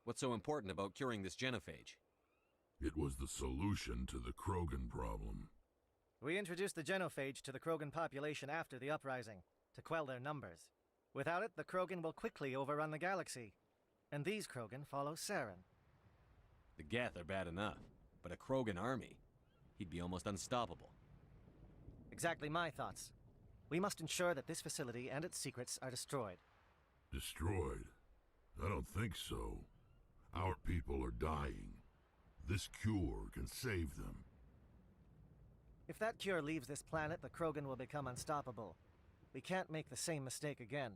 Speaker 6: What's so important about curing this genophage?
Speaker 11: It was the solution to the Krogan problem.
Speaker 7: We introduced the genophage to the Krogan population after the uprising, to quell their numbers. Without it, the Krogan will quickly overrun the galaxy. And these Krogan follow Saren.
Speaker 6: The Geth are bad enough, but a Krogan army? He'd be almost unstoppable.
Speaker 7: Exactly my thoughts. We must ensure that this facility and its secrets are destroyed.
Speaker 11: Destroyed? I don't think so. Our people are dying. This cure can save them.
Speaker 7: If that cure leaves this planet, the Krogan will become unstoppable. We can't make the same mistake again.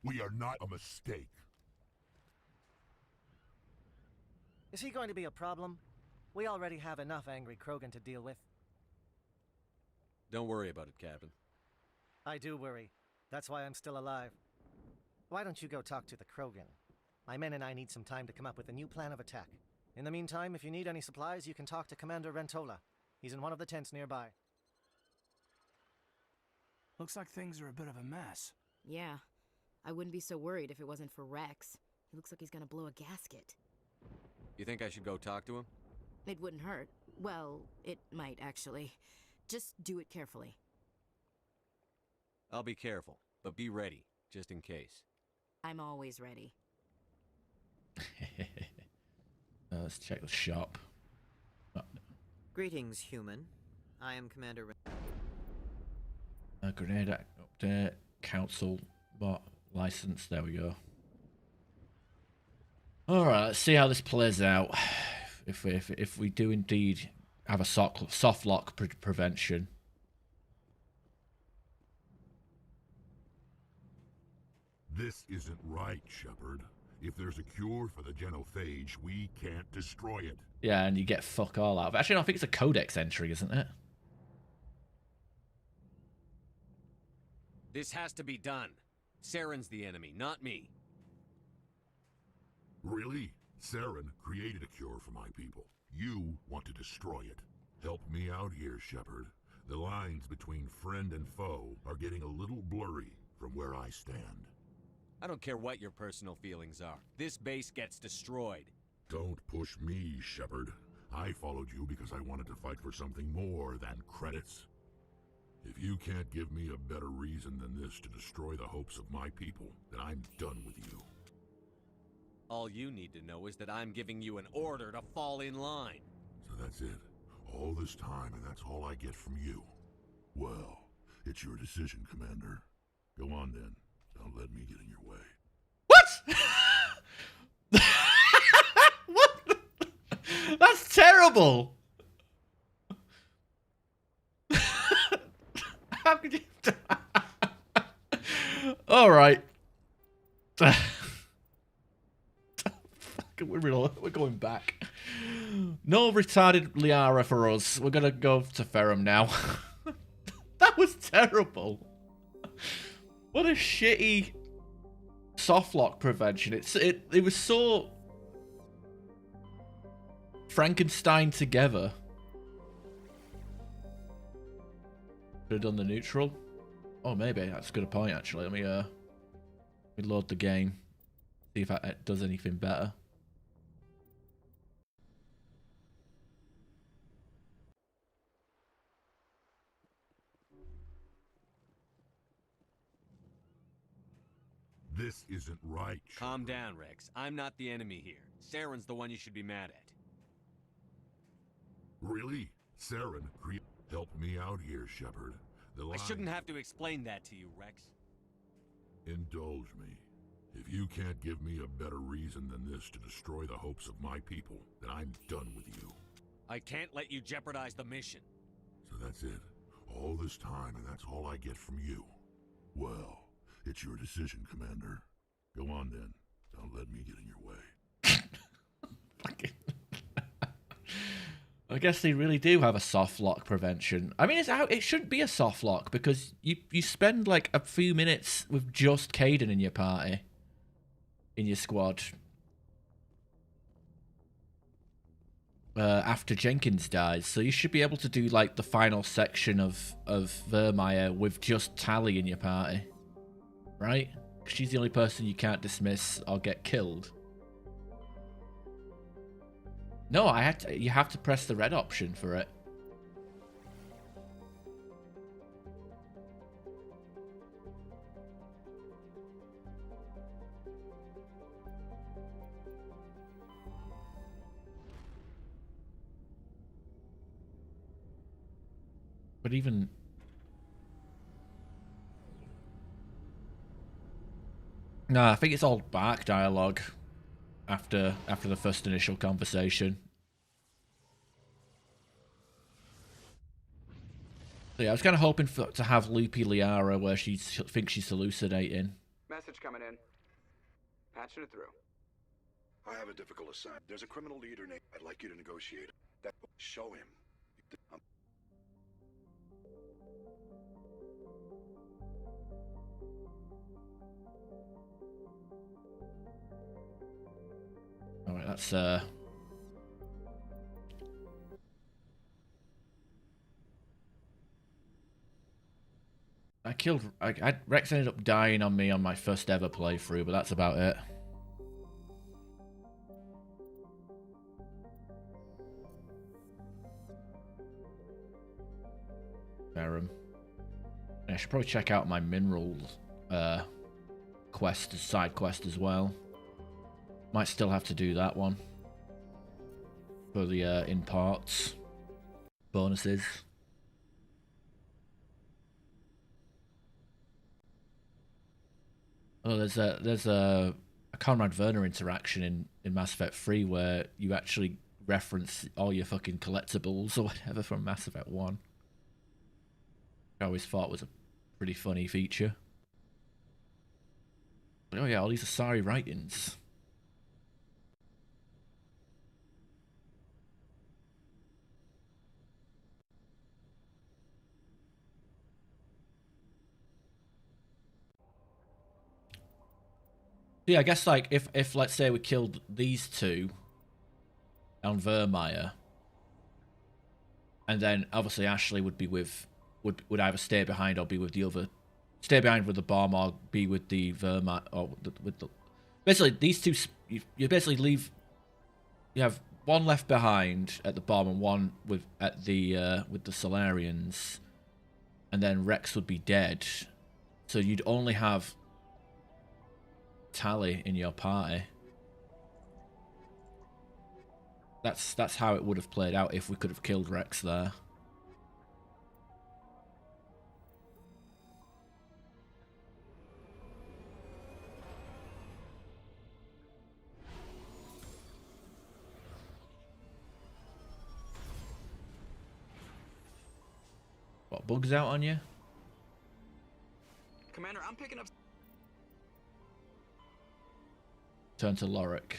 Speaker 11: We are not a mistake.
Speaker 7: Is he going to be a problem? We already have enough angry Krogan to deal with.
Speaker 6: Don't worry about it, Captain.
Speaker 7: I do worry. That's why I'm still alive. Why don't you go talk to the Krogan? My men and I need some time to come up with a new plan of attack. In the meantime, if you need any supplies, you can talk to Commander Rentola. He's in one of the tents nearby.
Speaker 15: Looks like things are a bit of a mess.
Speaker 10: Yeah. I wouldn't be so worried if it wasn't for Rex. He looks like he's gonna blow a gasket.
Speaker 6: You think I should go talk to him?
Speaker 10: It wouldn't hurt. Well, it might, actually. Just do it carefully.
Speaker 6: I'll be careful, but be ready, just in case.
Speaker 10: I'm always ready.
Speaker 1: Let's check the shop.
Speaker 12: Greetings, human. I am Commander...
Speaker 1: Grenade update. Council bot license. There we go. Alright, let's see how this plays out. If we do indeed have a soft lock prevention.
Speaker 11: This isn't right, Shepard. If there's a cure for the genophage, we can't destroy it.
Speaker 1: Yeah, and you get fuck all out of it. Actually, no, I think it's a codex entry, isn't it?
Speaker 6: This has to be done. Saren's the enemy, not me.
Speaker 11: Really? Saren created a cure for my people. You want to destroy it. Help me out here, Shepard. The lines between friend and foe are getting a little blurry from where I stand.
Speaker 6: I don't care what your personal feelings are. This base gets destroyed.
Speaker 11: Don't push me, Shepard. I followed you because I wanted to fight for something more than credits. If you can't give me a better reason than this to destroy the hopes of my people, then I'm done with you.
Speaker 6: All you need to know is that I'm giving you an order to fall in line.
Speaker 11: So that's it. All this time, and that's all I get from you. Well, it's your decision, Commander. Go on then. Don't let me get in your way.
Speaker 1: What? What? That's terrible. How could you? All right. We're going back. No retarded Liara for us. We're gonna go to Ferrum now. That was terrible. What a shitty softlock prevention. It was so Frankenstein together. Could have done the neutral. Oh, maybe that's a good point actually. Let me load the game. See if it does anything better.
Speaker 11: This isn't right.
Speaker 6: Calm down, Rex. I'm not the enemy here. Saren's the one you should be mad at.
Speaker 11: Really? Saren, help me out here, Shepard.
Speaker 6: I shouldn't have to explain that to you, Rex.
Speaker 11: Indulge me. If you can't give me a better reason than this to destroy the hopes of my people, then I'm done with you.
Speaker 6: I can't let you jeopardize the mission.
Speaker 11: So that's it. All this time, and that's all I get from you. Well, it's your decision, Commander. Go on then. Don't let me get in your way.
Speaker 1: I guess they really do have a soft lock prevention. I mean, it shouldn't be a soft lock because you spend like a few minutes with just Caden in your party, in your squad. After Jenkins dies, so you should be able to do like the final section of Vermeer with just Tally in your party, right? 'Cause she's the only person you can't dismiss or get killed. No, you have to press the red option for it. But even... No, I think it's all back dialogue after the first initial conversation. So yeah, I was kind of hoping to have Loopy Liara where she thinks she's hallucinating.
Speaker 3: Message coming in. Patching it through.
Speaker 13: I have a difficult assignment. There's a criminal leader named I'd like you to negotiate. That show him.
Speaker 1: Alright, that's Rex ended up dying on me on my first ever playthrough, but that's about it. Ferrum. I should probably check out my minerals side quest as well. Might still have to do that one. for the in parts bonuses. Oh, there's a Conrad Werner interaction in Mass Effect 3 where you actually reference all your fucking collectibles or whatever from Mass Effect 1. I always thought was a pretty funny feature. But oh yeah, all these Asari writings. Yeah, I guess like if let's say we killed these two on Vermeer, and then obviously Ashley would be with would either stay behind or be with the other, stay behind with the bomb or be with the Vermeer or with the basically these two. You basically leave. You have one left behind at the bomb and one with the Solarians, and then Rex would be dead, so you'd only have Tali in your party. That's how it would have played out if we could have killed Rex there. What, bugs out on you?
Speaker 3: Commander, I'm picking up...
Speaker 1: Turn to Lorik.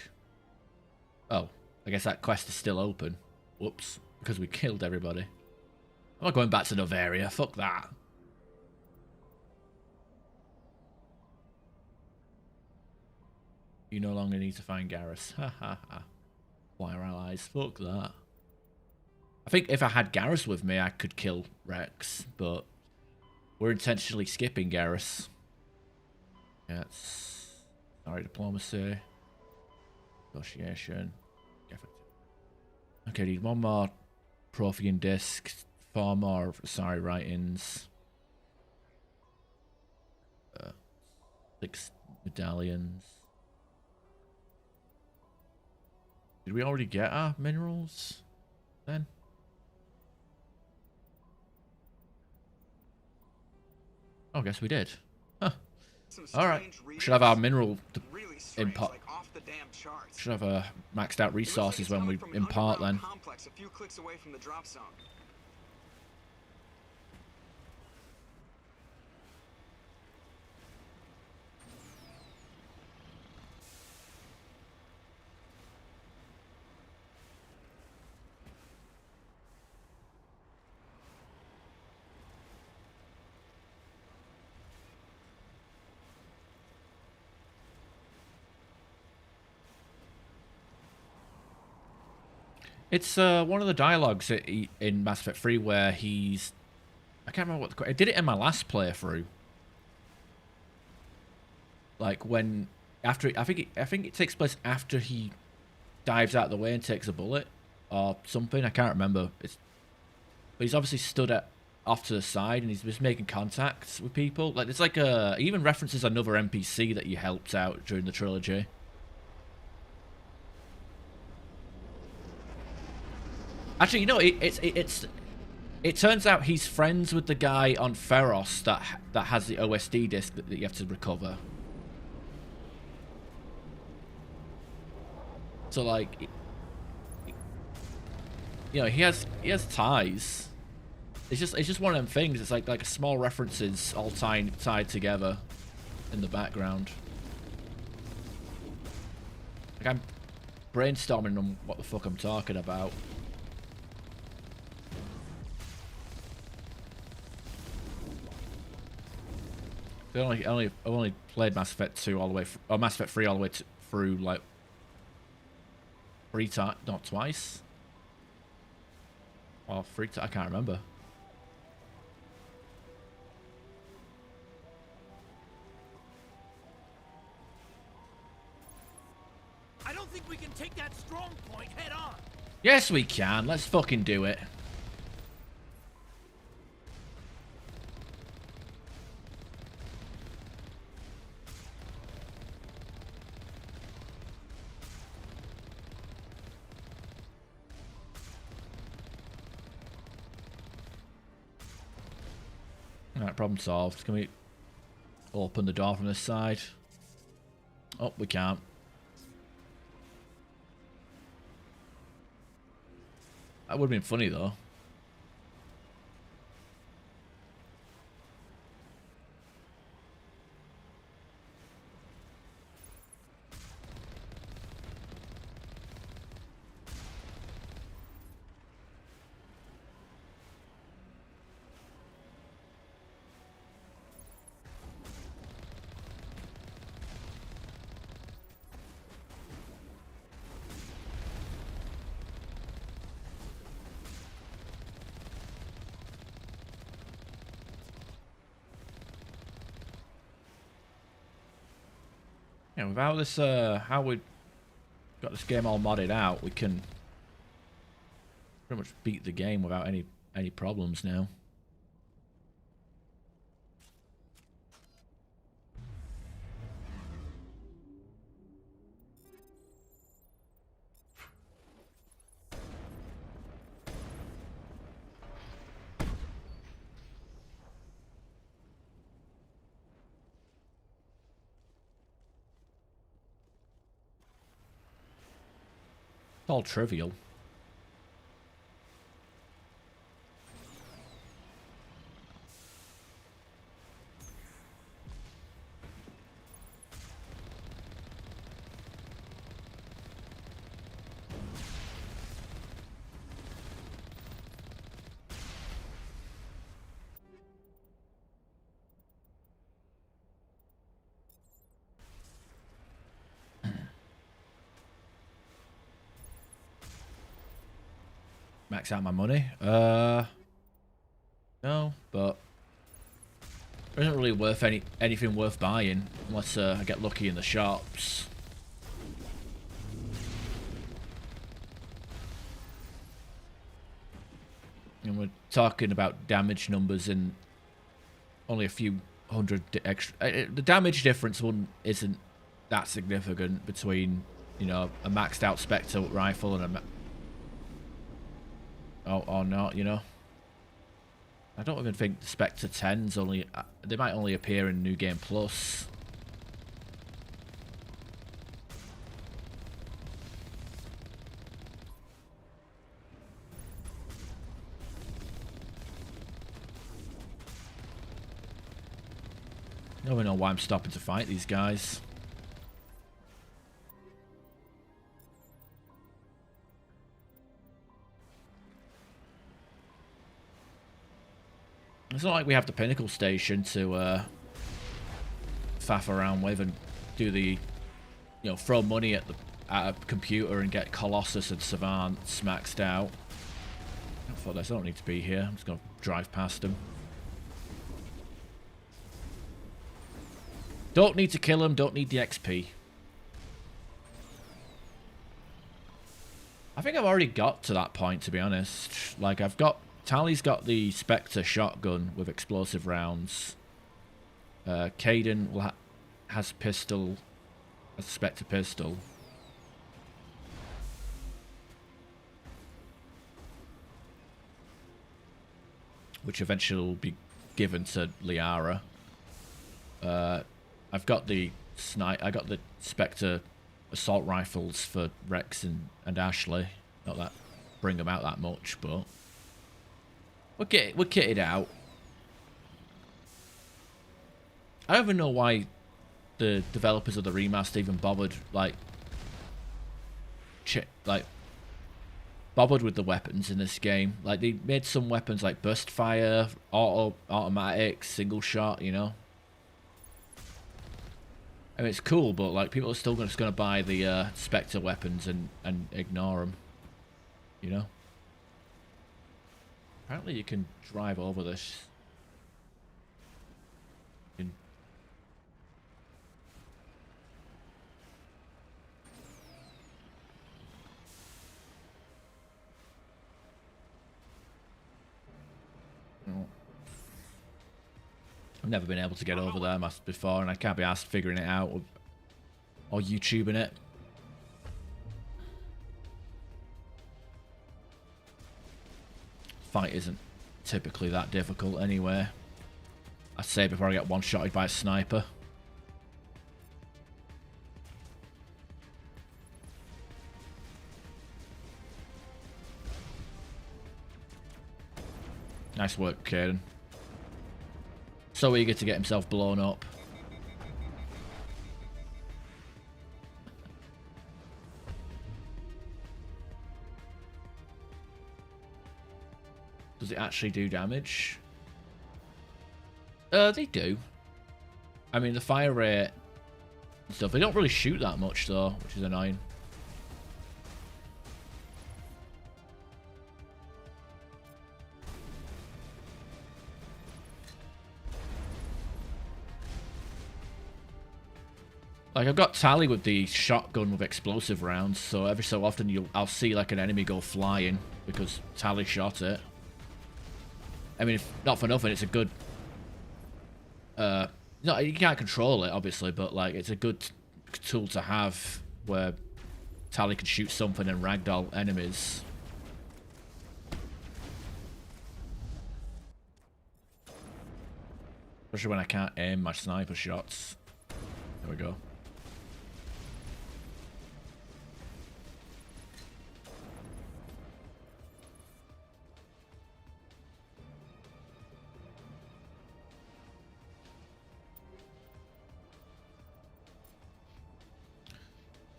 Speaker 1: Oh, I guess that quest is still open. Whoops, because we killed everybody. I'm not going back to Novaria, fuck that. You no longer need to find Garrus. Ha ha ha. Flyer allies, fuck that. I think if I had Garrus with me, I could kill Rex, but we're intentionally skipping Garrus. Yeah, it's... Sorry, diplomacy. Negotiation. Okay, need one more Prothean disc, 4 more Asari writings, 6 medallions. Did we already get our minerals then? Oh, I guess we did. Huh. Alright. Should have our mineral import. Should have maxed out resources when we impart then.
Speaker 3: Complex a few clicks away from the drop zone.
Speaker 1: It's one of the dialogues in Mass Effect 3 where he's... I can't remember what I did it in my last playthrough. Like when... after I think it takes place after he dives out of the way and takes a bullet. Or something. I can't remember. But he's obviously stood off to the side and he's just making contacts with people. Like it's like he even references another NPC that he helped out during the trilogy. Actually, you know, it turns out he's friends with the guy on Feros that has the OSD disc that you have to recover. So like, you know, he has ties. It's just one of them things. It's like small references all tied together in the background. Like I'm brainstorming on what the fuck I'm talking about. I've only played Mass Effect 2 all the way, or Mass Effect 3 all the way through like 3 times, not twice, or 3 times. I can't remember.
Speaker 15: I don't think we can take that strong point head on.
Speaker 1: Yes, we can. Let's fucking do it. Alright, problem solved. Can we open the door from this side? Oh, we can't. That would have been funny though. Yeah, without this, how we got this game all modded out, we can pretty much beat the game without any problems now. It's all trivial. Max out my money? No, but it isn't really worth anything worth buying unless I get lucky in the shops. And we're talking about damage numbers and only a few hundred extra. The damage difference isn't that significant between, you know, a maxed out Spectre rifle and a or not, you know. I don't even think the Spectre 10s only... they might only appear in New Game Plus. I don't even know why I'm stopping to fight these guys. It's not like we have the Pinnacle Station to faff around with and do the, you know, throw money at a computer and get Colossus and Savants maxed out. I thought this. I don't need to be here. I'm just gonna drive past them. Don't need to kill them. Don't need the XP. I think I've already got to that point, to be honest. Like, I've got... Tally's got the Spectre shotgun with explosive rounds. Caden has pistol, a Spectre pistol. Which eventually will be given to Liara. I've got the I got the Spectre assault rifles for Rex and Ashley. Not that bring them out that much, but we're kitted out. I don't even know why the developers of the remaster even bothered, bothered with the weapons in this game. Like, they made some weapons like burst fire, automatic, single shot, you know. I mean, it's cool, but like, people are still just gonna buy the Spectre weapons and ignore them, you know. Apparently, you can drive over this. I've never been able to get over there before, and I can't be asked figuring it out or YouTubing it. Fight isn't typically that difficult anyway. I say before I get one-shotted by a sniper. Nice work, Caden. So eager to get himself blown up. Does it actually do damage? They do. I mean, the fire rate and stuff. They don't really shoot that much, though, which is annoying. Like, I've got Tally with the shotgun with explosive rounds, so every so often I'll see like an enemy go flying because Tally shot it. I mean, if not for nothing, it's a good... no, you can't control it, obviously, but like it's a good tool to have where Tally can shoot something and ragdoll enemies. Especially when I can't aim my sniper shots. There we go.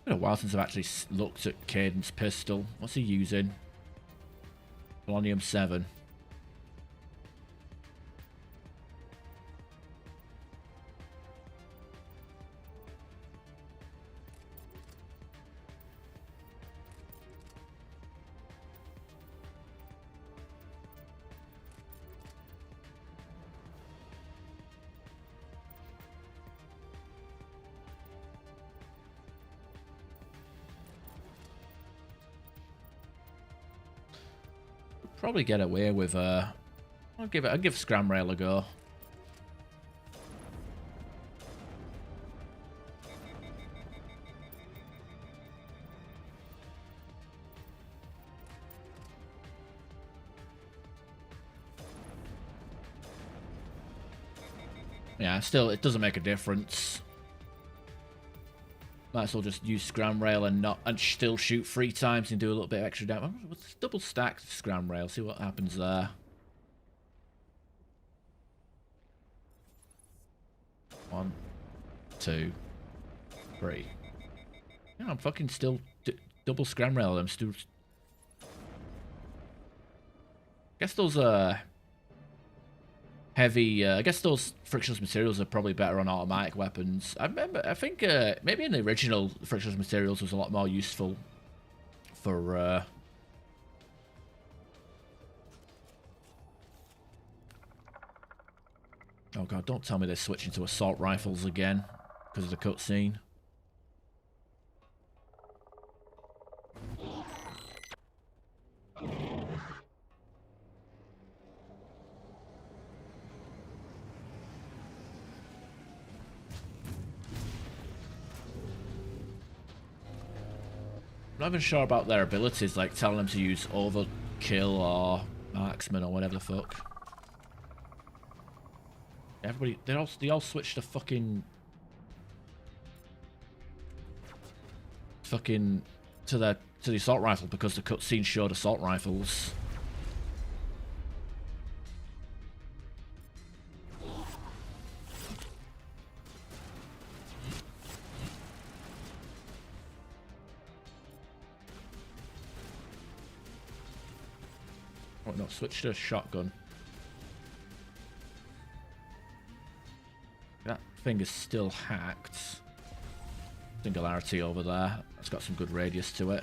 Speaker 1: Been a while since I've actually looked at Caden's pistol. What's he using? Polonium 7. Probably get away with I'll give Scram Rail a go. Yeah, still it doesn't make a difference. Might as well just use Scram Rail and still shoot 3 times and do a little bit of extra damage. Let's double stack Scram Rail, see what happens there. 1, 2, 3. Yeah, I'm fucking still double Scram Rail. I'm still. Guess those heavy. I guess those frictionless materials are probably better on automatic weapons. I think maybe in the original frictionless materials was a lot more useful for. Oh god! Don't tell me they're switching to assault rifles again because of the cutscene. I'm not even sure about their abilities, like telling them to use overkill or marksman or whatever the fuck. Everybody, they all switched to fucking to the assault rifle because the cutscene showed assault rifles. Oh no, switch to a shotgun. That thing is still hacked. Singularity over there. It's got some good radius to it.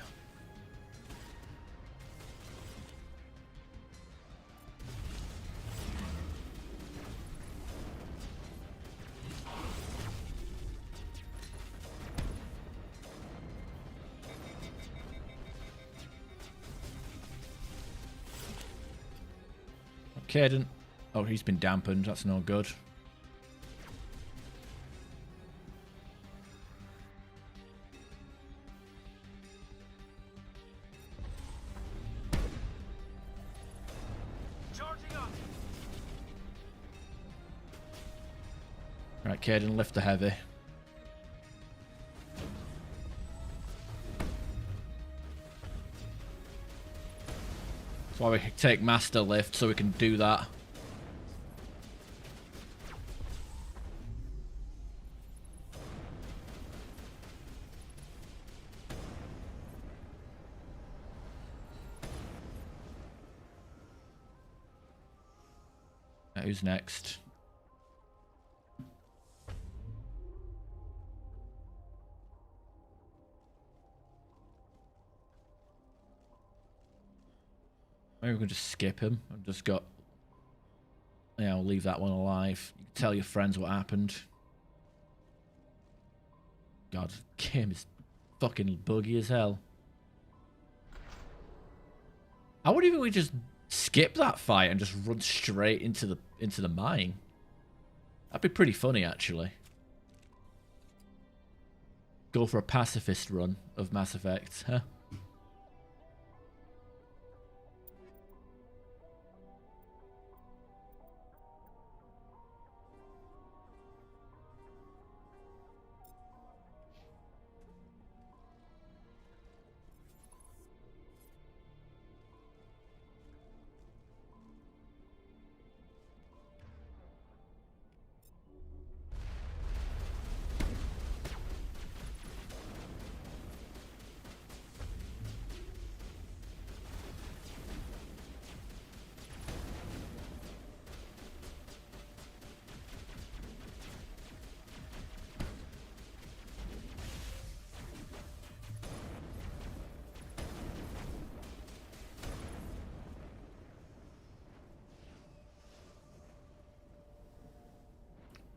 Speaker 1: Caden. Oh, he's been dampened. That's no good. Right, Caden, lift the heavy. That's why we take master lift, so we can do that. Now, who's next? Maybe we can just skip him and just got... Yeah, I'll leave that one alive. You can tell your friends what happened. God, game is fucking buggy as hell. How would even we just skip that fight and just run straight into the mine? That'd be pretty funny, actually. Go for a pacifist run of Mass Effect, huh?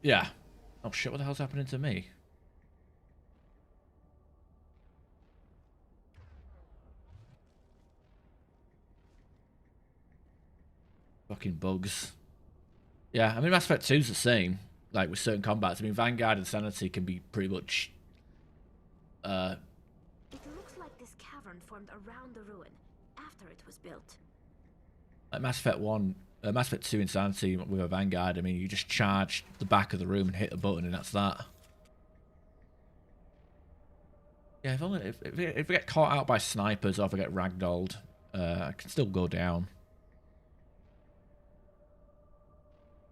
Speaker 1: Yeah. Oh shit, what the hell's happening to me? Fucking bugs. Yeah, I mean Mass Effect 2's the same. Like with certain combats. I mean Vanguard and Sanity can be pretty much
Speaker 19: It looks like this cavern formed around the ruin after it was built.
Speaker 1: like Mass Effect 1, Mass Effect 2 Insanity with a Vanguard. I mean, you just charge the back of the room and hit a button, and that's that. Yeah, if we get caught out by snipers or if I get ragdolled, I can still go down.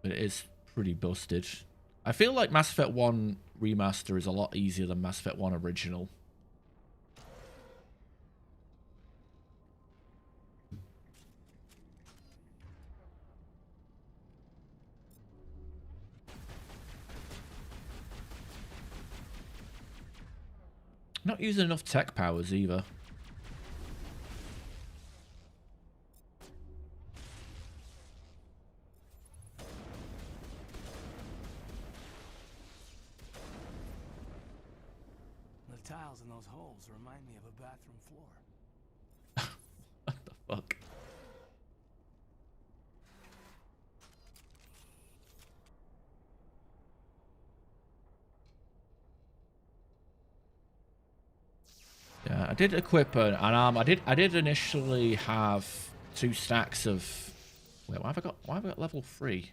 Speaker 1: But it is pretty busted. I feel like Mass Effect 1 Remaster is a lot easier than Mass Effect 1 Original. Not using enough tech powers either.
Speaker 15: The tiles in those holes remind me of a bathroom floor.
Speaker 1: What the fuck? Yeah, I did equip an arm. I did initially have 2 stacks of. Wait, why have I got level 3?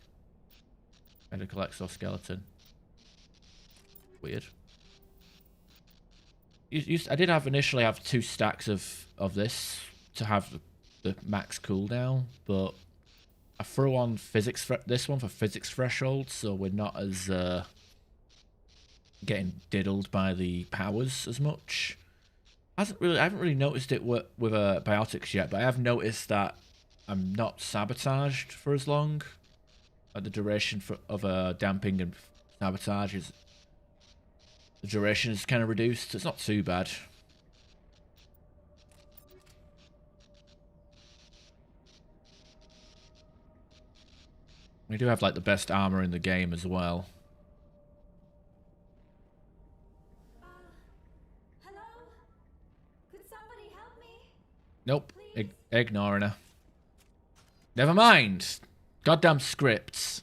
Speaker 1: Medical exoskeleton. Weird. I did initially have 2 stacks of this to have the max cooldown, but I threw on this one for physics threshold, so we're not as getting diddled by the powers as much. I haven't really noticed it with biotics yet, but I have noticed that I'm not sabotaged for as long. The duration of damping and sabotage is the duration is kind of reduced. It's not too bad. We do have like the best armor in the game as well.
Speaker 19: Hello? Could somebody help me?
Speaker 1: Nope. Ignoring her. Never mind. Goddamn scripts.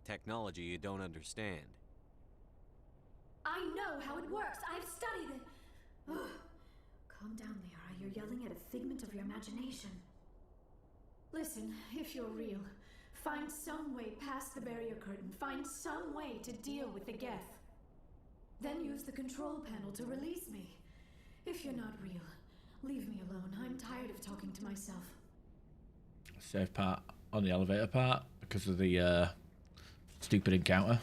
Speaker 6: technology you don't understand.
Speaker 19: I know how it works. I've studied it. Ugh. Calm down, Liara. You're yelling at a figment of your imagination. Listen, if you're real, find some way past the barrier curtain. Find some way to deal with the Geth. Then use the control panel to release me. If you're not real, leave me alone. I'm tired of talking to myself.
Speaker 1: Save part on the elevator part because of the stupid encounter.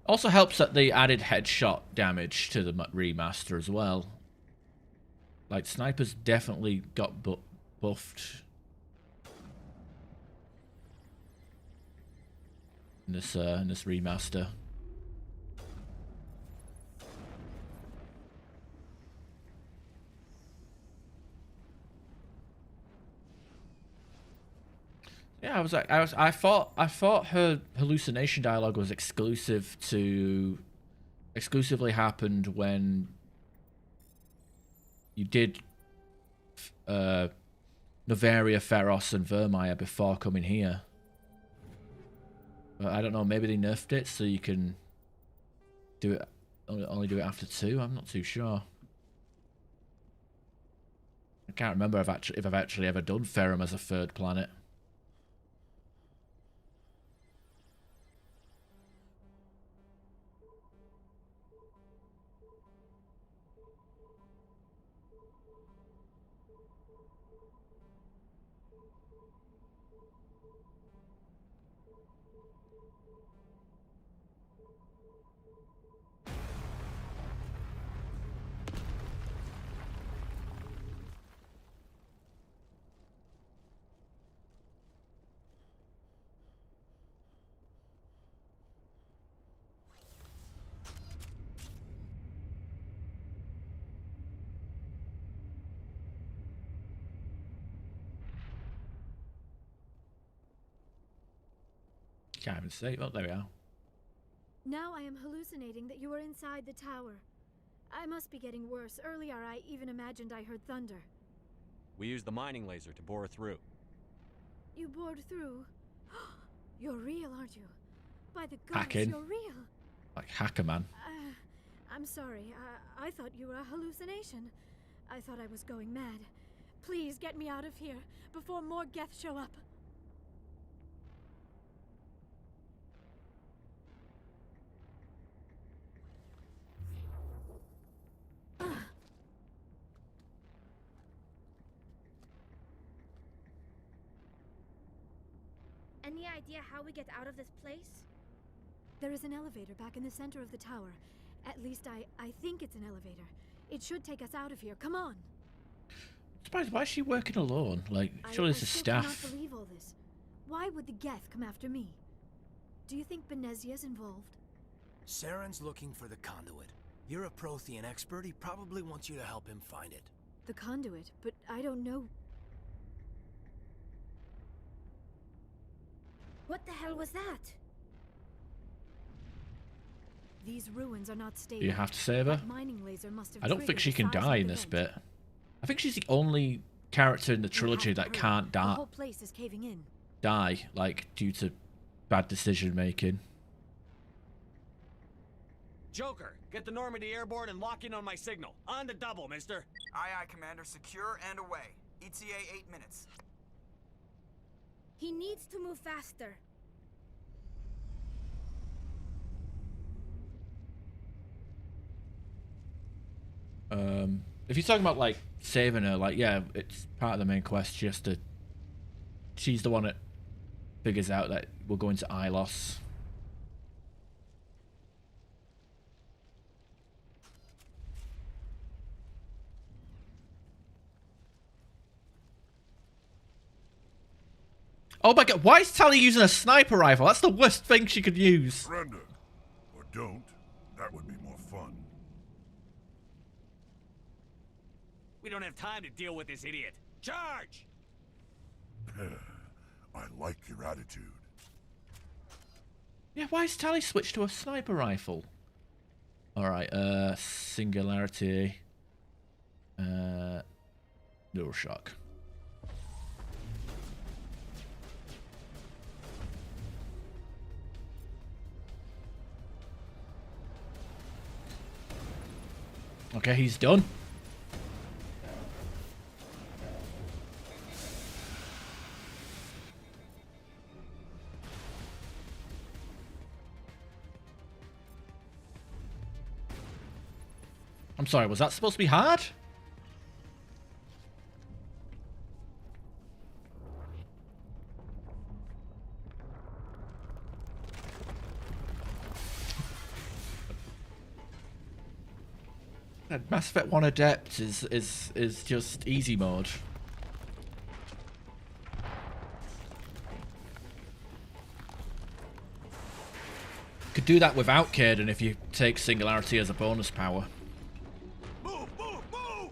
Speaker 1: Also helps that they added headshot damage to the remaster as well. Like, snipers definitely got buffed in this remaster. Yeah, I thought her hallucination dialogue was exclusively happened when you did Novaria, Feros, and Vermeer before coming here. But I don't know, maybe they nerfed it so you can do it only do it after 2. I'm not too sure. I can't remember if I've actually ever done Ferrum as a 3rd planet. Can't even see. Oh, there we are.
Speaker 19: Now I am hallucinating that you are inside the tower. I must be getting worse. Earlier I even imagined I heard thunder.
Speaker 6: We used the mining laser to bore through.
Speaker 19: You bored through? You're real, aren't you? By the gods,
Speaker 1: Hacking.
Speaker 19: you're real.
Speaker 1: Like Hacker Man.
Speaker 19: I'm sorry. I thought you were a hallucination. I thought I was going mad. Please get me out of here before more Geth show up. Any idea how we get out of this place?
Speaker 5: There is an elevator back in the center of the tower. At least I think it's an elevator. It should take us out of here. Come on.
Speaker 1: Surprised, why is she working alone? Like, surely there's a staff.
Speaker 5: I cannot believe all this. Why would the Geth come after me? Do you think Benezia's involved?
Speaker 15: Saren's looking for the conduit. You're a Prothean expert. He probably wants you to help him find it.
Speaker 5: The conduit, but I don't know.
Speaker 19: What the hell was that?
Speaker 5: These ruins are not stable.
Speaker 1: You have to save her?
Speaker 5: That mining laser must have
Speaker 1: I don't think she can
Speaker 5: triggered the
Speaker 1: die in
Speaker 5: seismic
Speaker 1: this
Speaker 5: event.
Speaker 1: bit. I think she's the only character in the
Speaker 5: You
Speaker 1: trilogy
Speaker 5: have to
Speaker 1: that
Speaker 5: hurry.
Speaker 1: can't
Speaker 5: The whole place is caving in.
Speaker 1: die, like, due to bad decision making.
Speaker 6: Joker, get the Normandy airborne and lock in on my signal. On the double, mister.
Speaker 3: Aye, aye, Commander. Secure and away. ETA 8 minutes.
Speaker 19: He needs to move faster.
Speaker 1: If you're talking about, like, saving her, like, yeah, it's part of the main quest. She's the one that figures out that we're going to Ilos. Oh my god, why is Tally using a sniper rifle? That's the worst thing she could use.
Speaker 11: Surrender. Or don't. That would be more fun.
Speaker 6: We don't have time to deal with this idiot. Charge!
Speaker 11: I like your attitude.
Speaker 1: Yeah, why is Tally switched to a sniper rifle? Alright, Singularity. Neural shock. Okay, he's done. I'm sorry, was that supposed to be hard? Mass Effect 1 Adept is just easy mode. Could do that without Caden if you take Singularity as a bonus power.
Speaker 3: Move, move, move!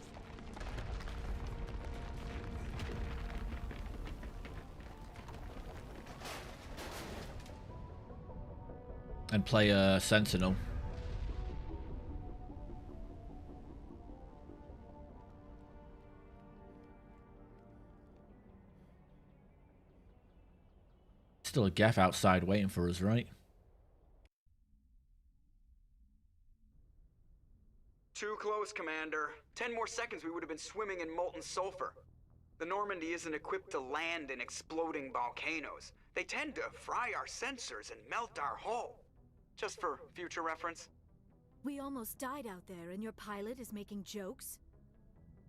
Speaker 1: And play a Sentinel. Still a Geth outside waiting for us, right?
Speaker 3: Too close, Commander. 10 more seconds we would have been swimming in molten sulfur. The Normandy isn't equipped to land in exploding volcanoes. They tend to fry our sensors and melt our hull. Just for future reference.
Speaker 5: We almost died out there, and your pilot is making jokes?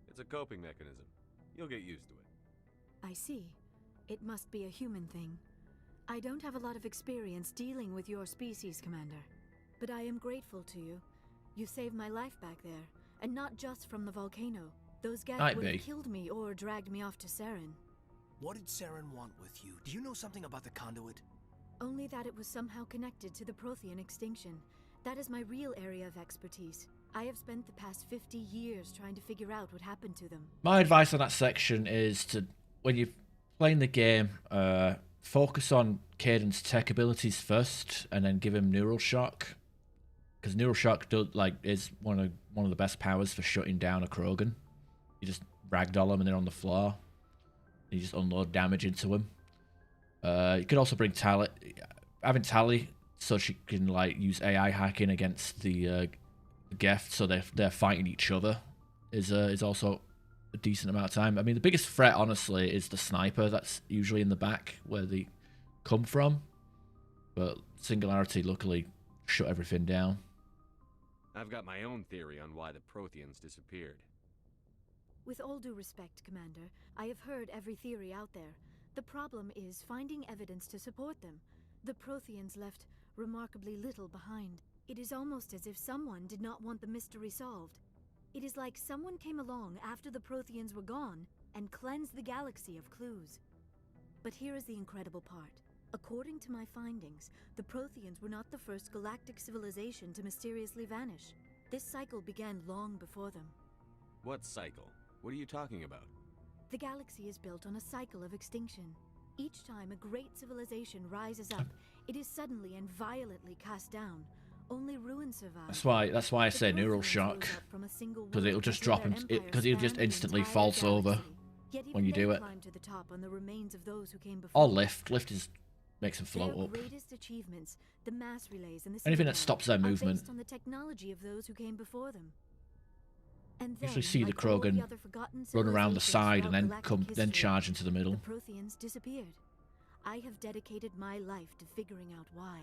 Speaker 6: It's a coping mechanism. You'll get used to it.
Speaker 5: I see. It must be a human thing. I don't have a lot of experience dealing with your species, Commander. But I am grateful to you. You saved my life back there, and not just from the volcano. Those Geth would have killed me or dragged me off to Saren.
Speaker 15: What did Saren want with you? Do you know something about the conduit?
Speaker 5: Only that it was somehow connected to the Prothean extinction. That is my real area of expertise. I have spent the past 50 years trying to figure out what happened to them.
Speaker 1: My advice on that section is to, when you're playing the game, focus on Caden's tech abilities first, and then give him Neural Shock. Because Neural Shock is one of the best powers for shutting down a Krogan. You just ragdoll him and they're on the floor. You just unload damage into him. You could also bring Tally. Having Tally so she can use AI hacking against the Geth, so they're fighting each other, is also a decent amount of time. I mean, the biggest threat, honestly, is the sniper that's usually in the back where they come from. But Singularity, luckily, shut everything down.
Speaker 6: I've got my own theory on why the Protheans disappeared.
Speaker 5: With all due respect, Commander, I have heard every theory out there. The problem is finding evidence to support them. The Protheans left remarkably little behind. It is almost as if someone did not want the mystery solved. It is like someone came along after the Protheans were gone and cleansed the galaxy of clues. But here is the incredible part. According to my findings, the Protheans were not the first galactic civilization to mysteriously vanish. This cycle began long before them.
Speaker 6: What cycle? What are you talking about?
Speaker 5: The galaxy is built on a cycle of extinction. Each time a great civilization rises up, it is suddenly and violently cast down. Only ruins survive.
Speaker 1: That's why I say Neural Shock, because it'll just drop him. Because he'll just instantly false over when you do it. Or lift. Lift makes him float up.
Speaker 5: Greatest achievements, the mass relays and the
Speaker 1: anything that stops their movement.
Speaker 5: Based on the technology of those who came before them. And
Speaker 1: Usually see the Krogan run around the side and then charge into the middle.
Speaker 5: The Protheans disappeared. I have dedicated my life to figuring out why.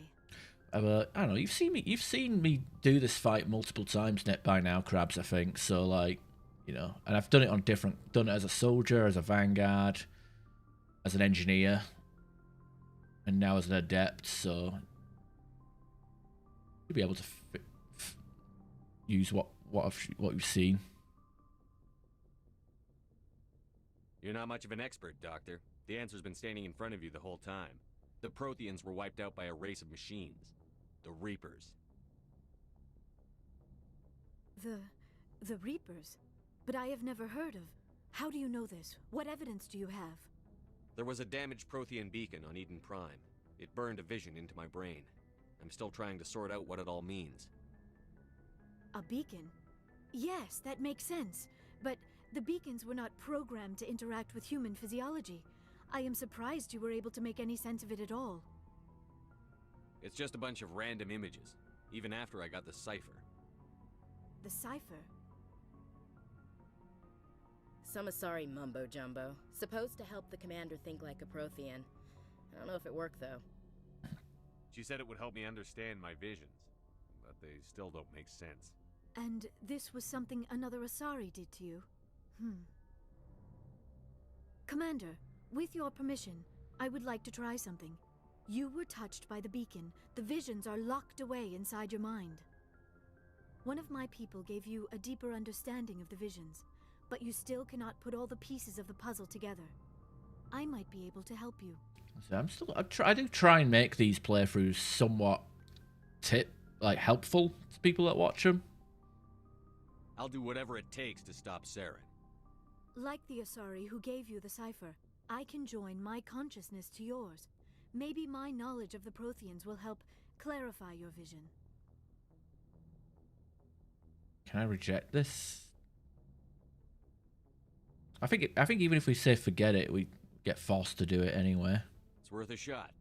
Speaker 1: I don't know. You've seen me do this fight multiple times net by now, Krabs. I think so. And I've done it on done it as a soldier, as a vanguard, as an engineer, and now as an adept. So you'll be able to use what you've seen.
Speaker 6: You're not much of an expert, Doctor. The answer's been standing in front of you the whole time. The Protheans were wiped out by a race of machines. The Reapers.
Speaker 5: The Reapers? But I have never heard of. How do you know this? What evidence do you have?
Speaker 6: There was a damaged Prothean beacon on Eden Prime. It burned a vision into my brain. I'm still trying to sort out what it all means.
Speaker 5: A beacon? Yes, that makes sense. But the beacons were not programmed to interact with human physiology. I am surprised you were able to make any sense of it at all.
Speaker 6: It's just a bunch of random images, even after I got the cipher.
Speaker 5: The cipher?
Speaker 10: Some Asari mumbo-jumbo. Supposed to help the commander think like a Prothean. I don't know if it worked, though.
Speaker 6: She said it would help me understand my visions, but they still don't make sense.
Speaker 5: And this was something another Asari did to you? Commander, with your permission, I would like to try something. You were touched by the beacon. The visions are locked away inside your mind. One of my people gave you a deeper understanding of the visions, but you still cannot put all the pieces of the puzzle together. I might be able to help you.
Speaker 1: So I do try and make these playthroughs somewhat helpful to people that watch them.
Speaker 6: I'll do whatever it takes to stop Saren.
Speaker 5: Like the Asari who gave you the cipher, I can join my consciousness to yours. Maybe my knowledge of the Protheans will help clarify your vision.
Speaker 1: Can I reject this? I think even if we say forget it, we get forced to do it anyway.
Speaker 6: It's worth a shot.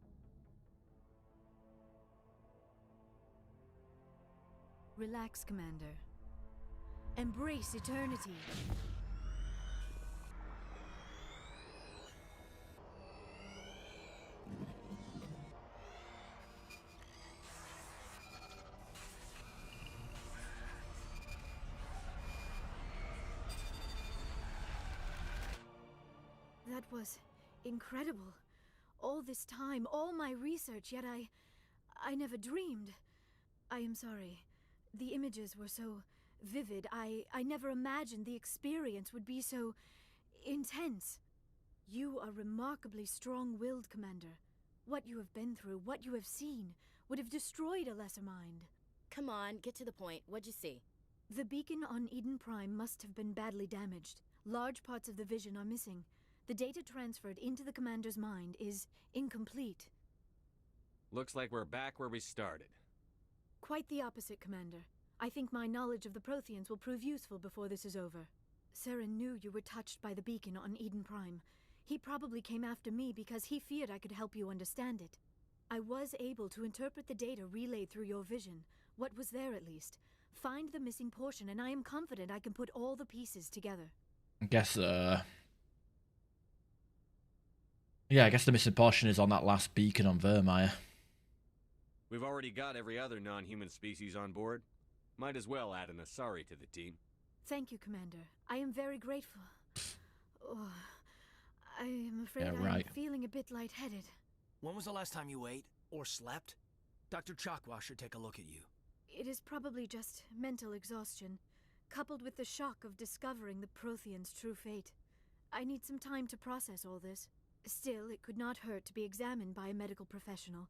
Speaker 5: Relax, Commander. Embrace eternity. That was incredible. All this time, all my research, yet I never dreamed. I am sorry. The images were so vivid. I never imagined the experience would be so intense. You are remarkably strong-willed, Commander. What you have been through, what you have seen, would have destroyed a lesser mind.
Speaker 10: Come on, get to the point. What'd you see?
Speaker 5: The beacon on Eden Prime must have been badly damaged. Large parts of the vision are missing. The data transferred into the commander's mind is incomplete.
Speaker 6: Looks like we're back where we started.
Speaker 5: Quite the opposite, Commander. I think my knowledge of the Protheans will prove useful before this is over. Saren knew you were touched by the beacon on Eden Prime. He probably came after me because he feared I could help you understand it. I was able to interpret the data relayed through your vision, what was there at least, find the missing portion, and I am confident I can put all the pieces together.
Speaker 1: I guess the missing portion is on that last beacon on Vermeer.
Speaker 6: We've already got every other non-human species on board. Might as well add an Asari to the team.
Speaker 5: Thank you, Commander. I am very grateful. Oh, I am afraid
Speaker 1: right.
Speaker 5: I'm feeling a bit lightheaded.
Speaker 15: When was the last time you ate or slept? Dr. Chakwa should take a look at you.
Speaker 5: It is probably just mental exhaustion, coupled with the shock of discovering the Protheans' true fate. I need some time to process all this. Still, it could not hurt to be examined by a medical professional.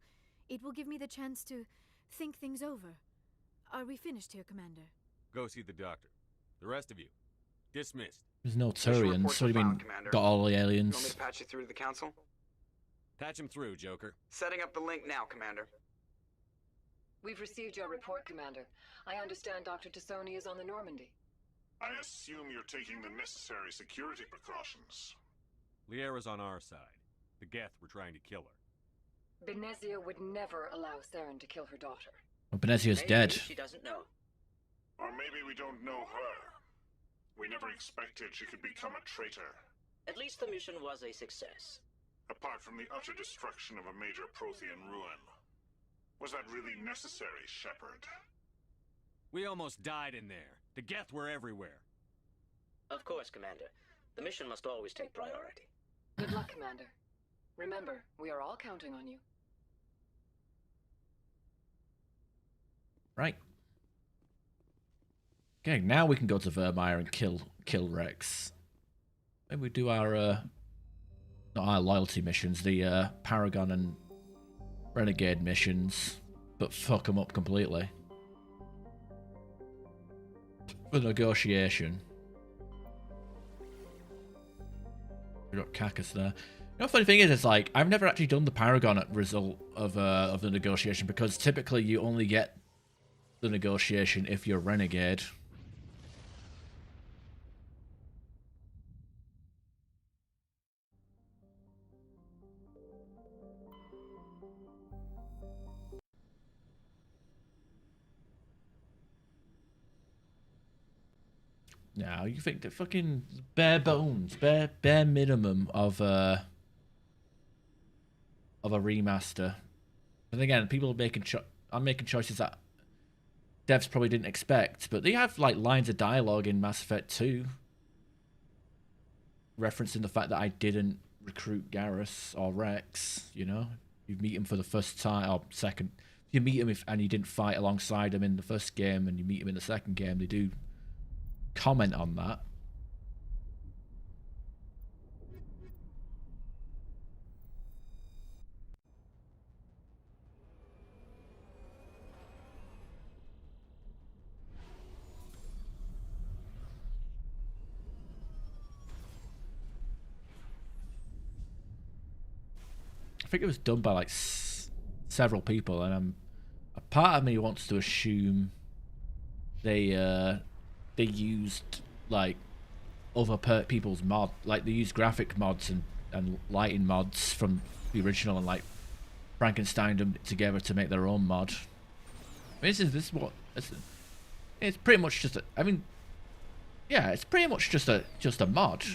Speaker 5: It will give me the chance to think things over. Are we finished here, Commander?
Speaker 6: Go see the doctor. The rest of you, dismissed.
Speaker 1: There's no Turians, so you mean got all the aliens?
Speaker 3: You want me to patch you through to the council?
Speaker 6: Patch him through, Joker.
Speaker 3: Setting up the link now, Commander.
Speaker 14: We've received your report, Commander. I understand Dr. Tassoni is on the Normandy.
Speaker 11: I assume you're taking the necessary security precautions.
Speaker 6: Liera's on our side. The Geth were trying to kill her.
Speaker 14: Benezia would never allow Saren to kill her daughter.
Speaker 1: Well, Benezia's dead.
Speaker 23: She doesn't know.
Speaker 11: Or maybe we don't know her. We never expected she could become a traitor.
Speaker 23: At least the mission was a success.
Speaker 11: Apart from the utter destruction of a major Prothean ruin. Was that really necessary, Shepard?
Speaker 6: We almost died in there. The Geth were everywhere.
Speaker 23: Of course, Commander. The mission must always take priority.
Speaker 14: Good luck, Commander. Remember, we are all counting on you.
Speaker 1: Right. Okay, now we can go to Vermeer and kill Rex. Maybe we do our not our loyalty missions, the Paragon and Renegade missions, but fuck them up completely. For negotiation. We got Kakas there. You know, the funny thing is, it's like I've never actually done the Paragon result of the negotiation because typically you only get the negotiation if you're Renegade. No, you think the fucking bare bones, bare minimum of a remaster. And again, people are making I'm making choices that devs probably didn't expect, but they have like lines of dialogue in Mass Effect 2 referencing the fact that I didn't recruit Garrus or Rex, you know? You meet him for the first time or second. You meet him and you didn't fight alongside him in the first game and you meet him in the second game, they do comment on that. I think it was done by like several people, and a part of me wants to assume they used like other people's mod, like they used graphic mods and lighting mods from the original and like Frankenstein them together to make their own mod. I mean, this is what it's pretty much just a. I mean, yeah, it's pretty much just a mod.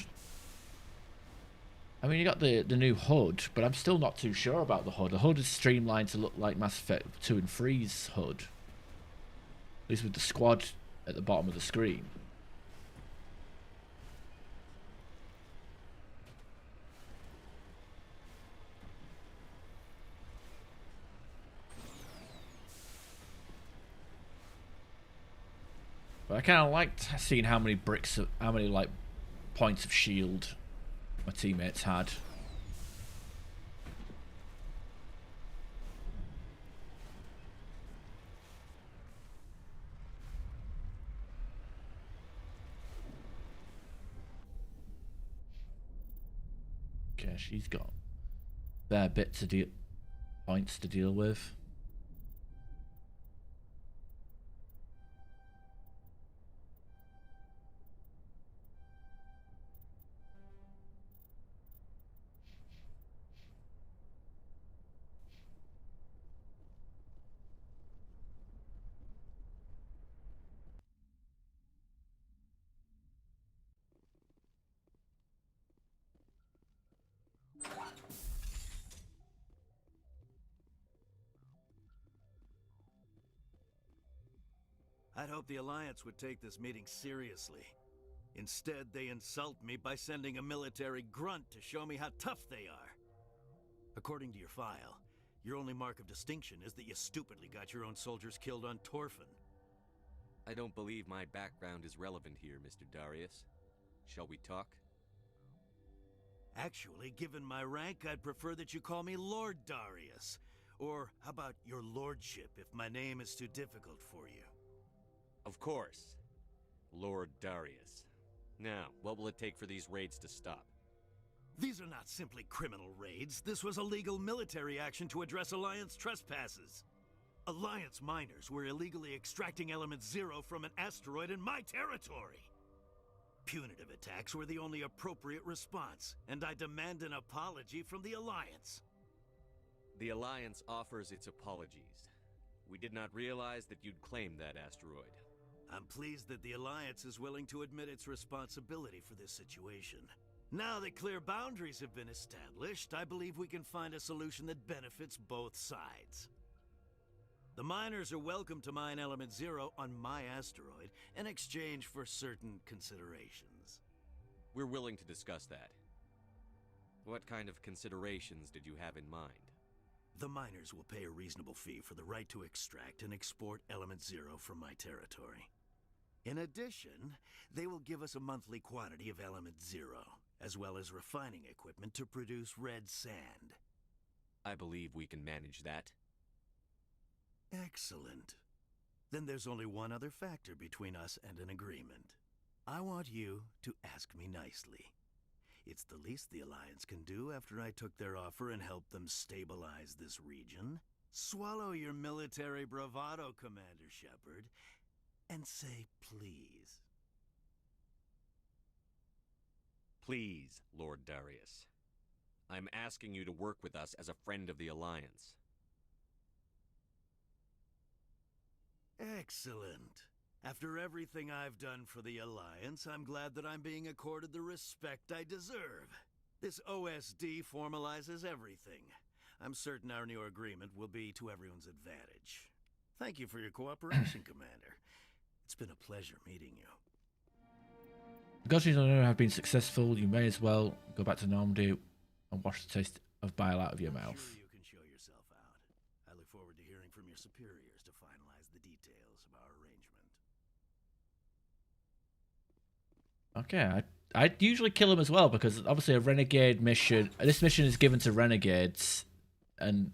Speaker 1: I mean, you got the new HUD, but I'm still not too sure about the HUD. The HUD is streamlined to look like Mass Effect 2 and 3's HUD. At least with the squad at the bottom of the screen. But I kind of liked seeing how many like points of shield my teammates had. Okay, she's got fair bits of points to deal with.
Speaker 8: I'd hoped the Alliance would take this meeting seriously. Instead, they insult me by sending a military grunt to show me how tough they are. According to your file, your only mark of distinction is that you stupidly got your own soldiers killed on Torfin.
Speaker 6: I don't believe my background is relevant here, Mr. Darius. Shall we talk?
Speaker 8: Actually, given my rank, I'd prefer that you call me Lord Darius. Or how about your lordship, if my name is too difficult for you?
Speaker 6: Of course. Lord Darius. Now, what will it take for these raids to stop?
Speaker 8: These are not simply criminal raids. This was a legal military action to address Alliance trespasses. Alliance miners were illegally extracting Element Zero from an asteroid in my territory. Punitive attacks were the only appropriate response, and I demand an apology from the Alliance.
Speaker 6: The Alliance offers its apologies. We did not realize that you'd claim that asteroid.
Speaker 8: I'm pleased that the Alliance is willing to admit its responsibility for this situation. Now that clear boundaries have been established, I believe we can find a solution that benefits both sides. The miners are welcome to mine Element Zero on my asteroid in exchange for certain considerations.
Speaker 6: We're willing to discuss that. What kind of considerations did you have in mind?
Speaker 8: The miners will pay a reasonable fee for the right to extract and export Element Zero from my territory. In addition, they will give us a monthly quantity of Element Zero, as well as refining equipment to produce red sand.
Speaker 6: I believe we can manage that.
Speaker 8: Excellent. Then there's only one other factor between us and an agreement. I want you to ask me nicely. It's the least the Alliance can do after I took their offer and helped them stabilize this region. Swallow your military bravado, Commander Shepard, and say please.
Speaker 6: Please, Lord Darius. I'm asking you to work with us as a friend of the Alliance.
Speaker 8: Excellent. After everything I've done for the Alliance, I'm glad that I'm being accorded the respect I deserve. This OSD formalizes everything. I'm certain our new agreement will be to everyone's advantage. Thank you for your cooperation, Commander. It's been a pleasure meeting you.
Speaker 1: Negotiations have been successful. You may as well go back to Normandy and wash the taste of bile out of your mouth.
Speaker 8: Sure you can show yourself out. I look forward to hearing from your superiors to finalize the details of our arrangement.
Speaker 1: Okay, I'd usually kill him as well because obviously a renegade mission. This mission is given to renegades and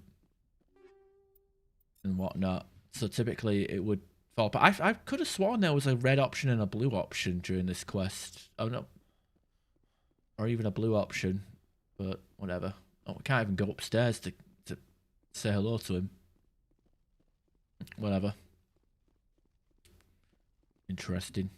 Speaker 1: whatnot. So typically it would fall. But I could have sworn there was a red option and a blue option during this quest. Oh no, or even a blue option. But whatever. Oh, we can't even go upstairs to say hello to him. Whatever. Interesting.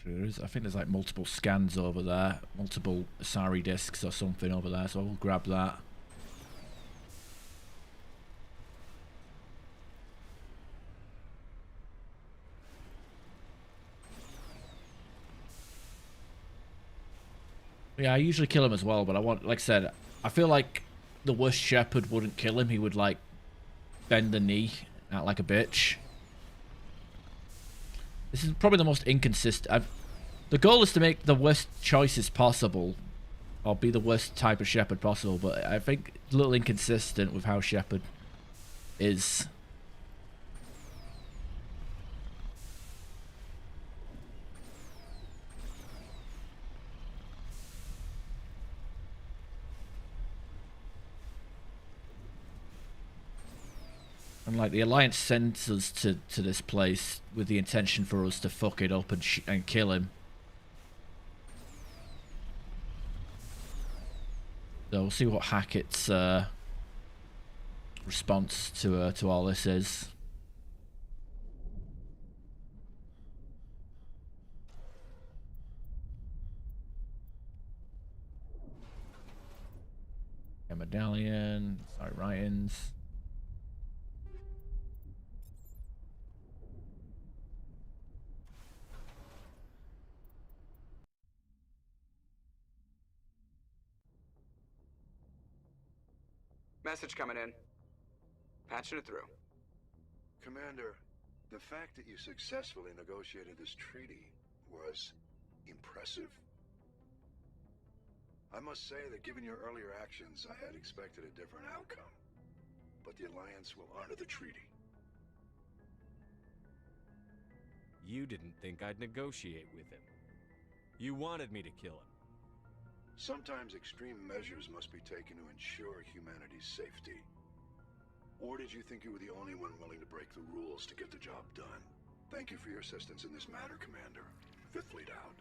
Speaker 1: I think there's like multiple scans over there, multiple Asari discs or something over there, so I'll grab that. Yeah, I usually kill him as well, but I want, like I said, I feel like the worst Shepard wouldn't kill him. He would like bend the knee out like a bitch. This is probably the most inconsistent. The goal is to make the worst choices possible, or be the worst type of Shepard possible, but I think it's a little inconsistent with how Shepard is. And like the Alliance sends us to this place with the intention for us to fuck it up and kill him. So we'll see what Hackett's response to all this is. A medallion. Sorry, writings.
Speaker 3: Message coming in. Patching it through.
Speaker 13: Commander, the fact that you successfully negotiated this treaty was impressive. I must say that given your earlier actions, I had expected a different outcome. But the Alliance will honor the treaty.
Speaker 6: You didn't think I'd negotiate with him. You wanted me to kill him.
Speaker 13: Sometimes extreme measures must be taken to ensure humanity's safety. Or did you think you were the only one willing to break the rules to get the job done? Thank you for your assistance in this matter, Commander. Fifth Fleet out.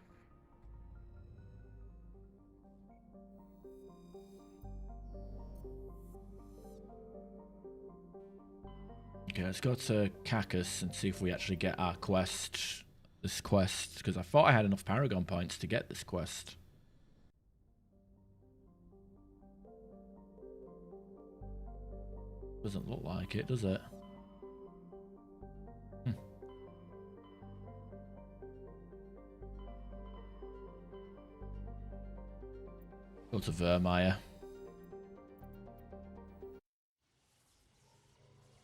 Speaker 1: Okay, let's go to Cacus and see if we actually get our quest. This quest, because I thought I had enough Paragon points to get this quest. Doesn't look like it, does it? Go to Vermeer.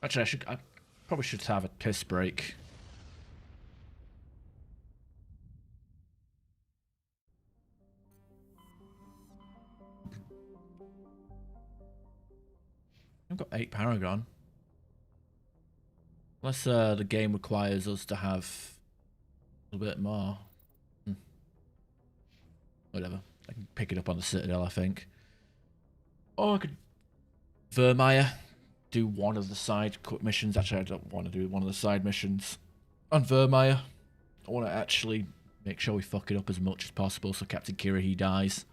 Speaker 1: Actually, I probably should have a piss break. I've got 8 Paragon. Unless the game requires us to have a little bit more. Whatever. I can pick it up on the Citadel, I think. Or I could Vermeer. Do one of the side missions. Actually, I don't want to do one of the side missions on Vermeer. I want to actually make sure we fuck it up as much as possible so Captain Kirahi dies.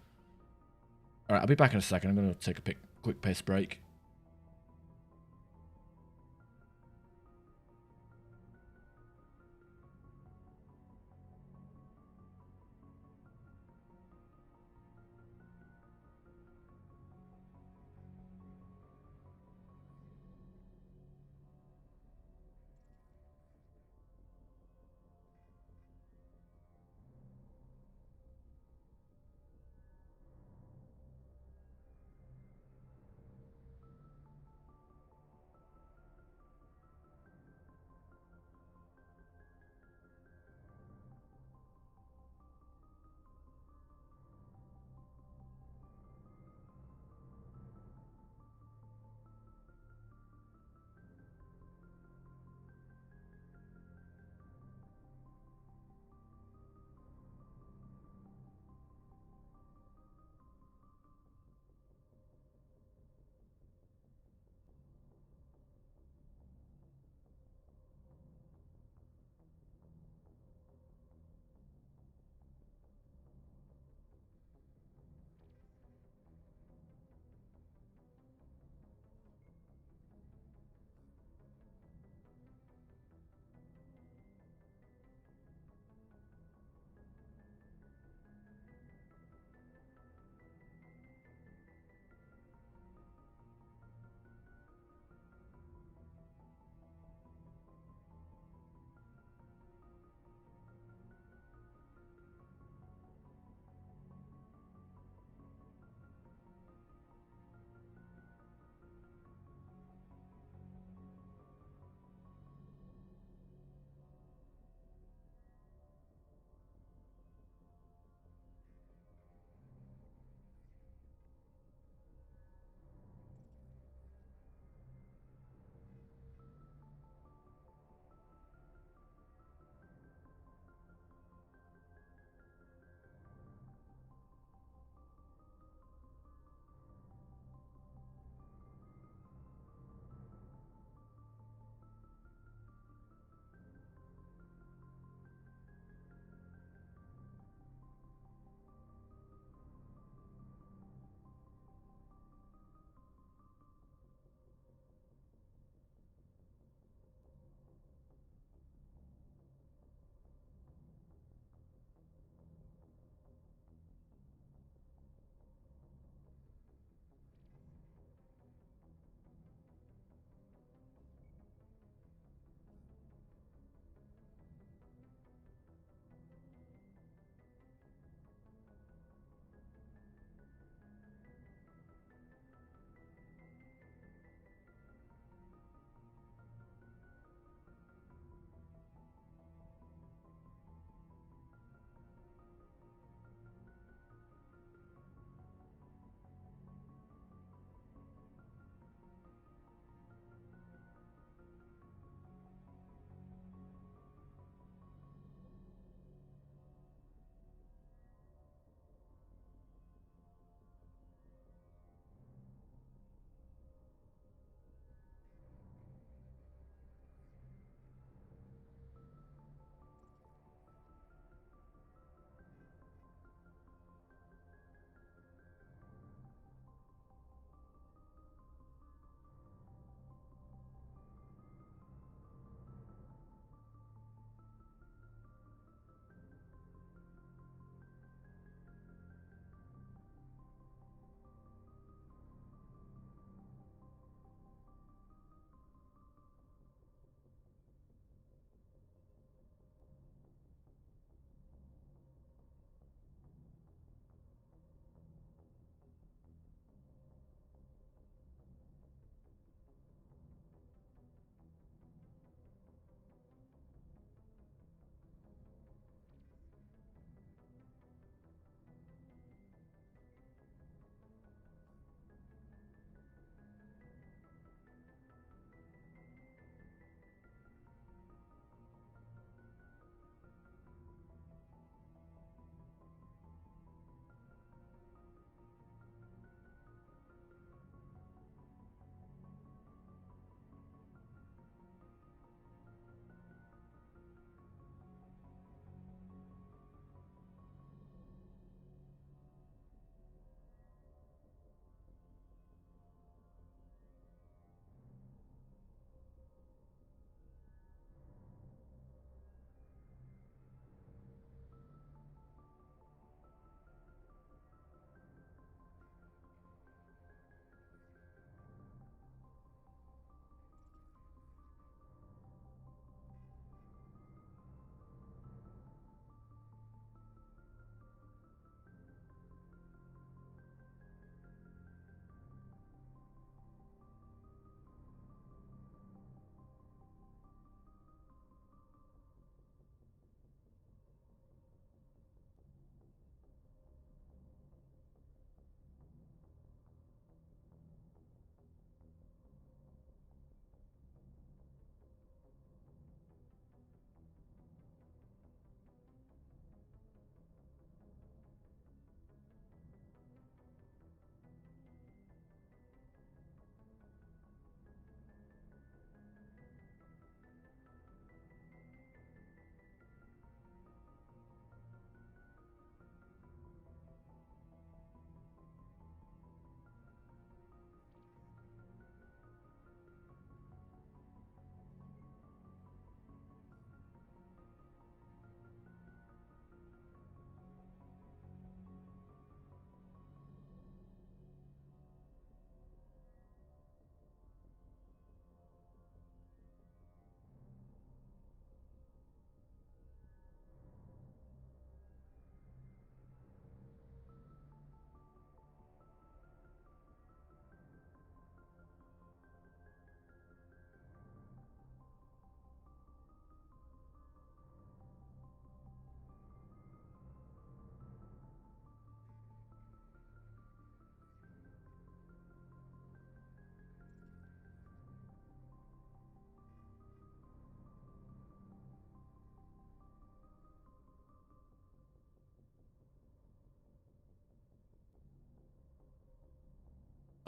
Speaker 1: Alright, I'll be back in a second. I'm going to take a quick piss break.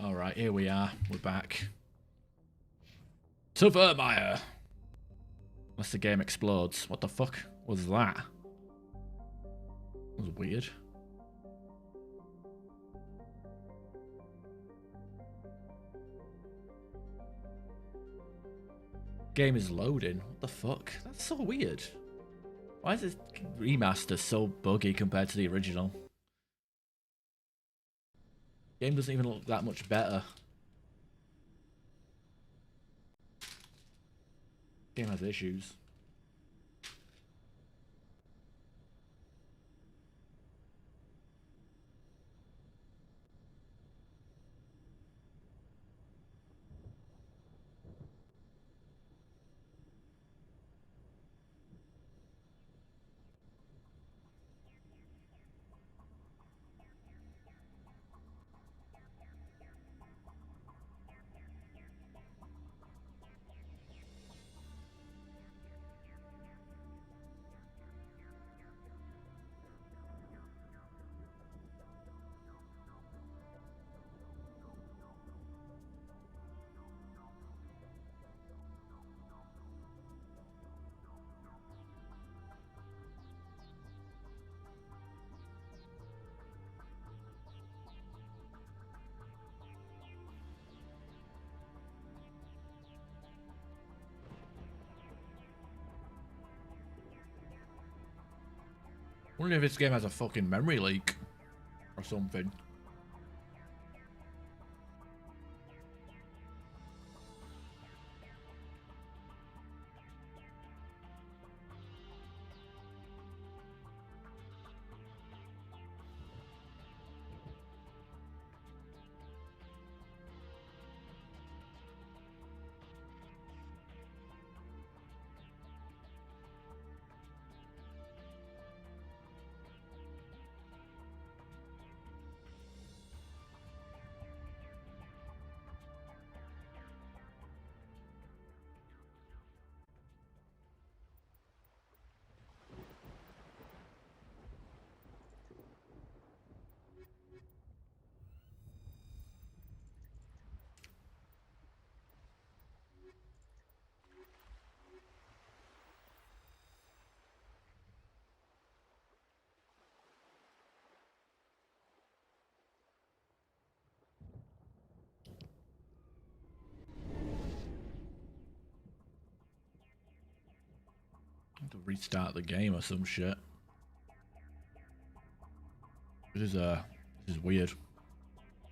Speaker 1: Alright, here we are. We're back. To Vermeer! Unless the game explodes. What the fuck was that? That was weird. Game is loading. What the fuck? That's so weird. Why is this remaster so buggy compared to the original? Game doesn't even look that much better. Game has issues. I wonder if this game has a fucking memory leak or something. I have to restart the game or some shit. This is weird.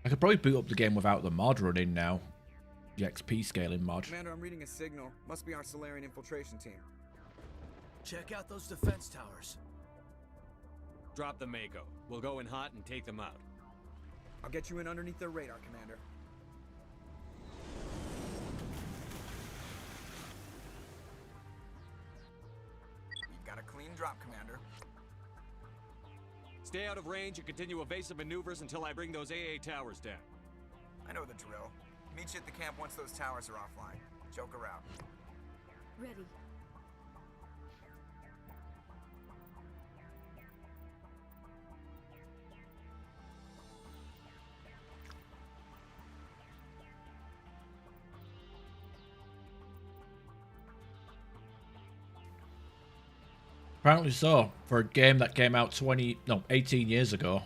Speaker 1: I could probably boot up the game without the mod running now. The XP scaling mod.
Speaker 3: Commander, I'm reading a signal. Must be our Solarian infiltration team.
Speaker 15: Check out those defense towers.
Speaker 6: Drop the Mako. We'll go in hot and take them out.
Speaker 3: I'll get you in underneath their radar, Commander. You've got a clean drop, Commander.
Speaker 6: Stay out of range and continue evasive maneuvers until I bring those AA towers down.
Speaker 3: I know the drill. Meet you at the camp once those towers are offline. Joker out.
Speaker 5: Ready.
Speaker 1: Apparently so, for a game that came out 18 years ago.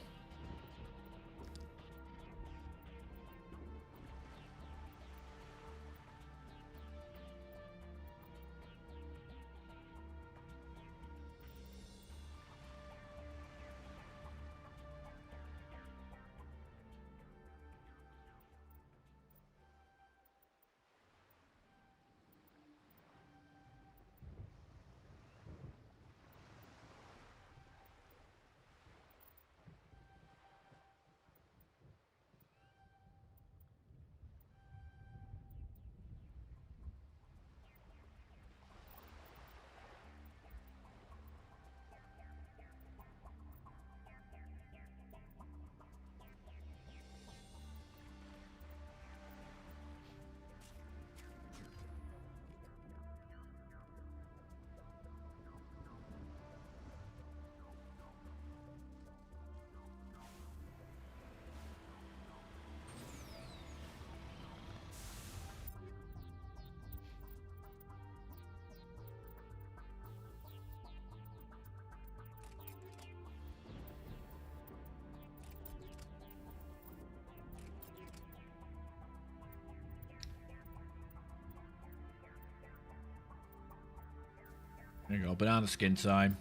Speaker 1: There you go, banana skin time.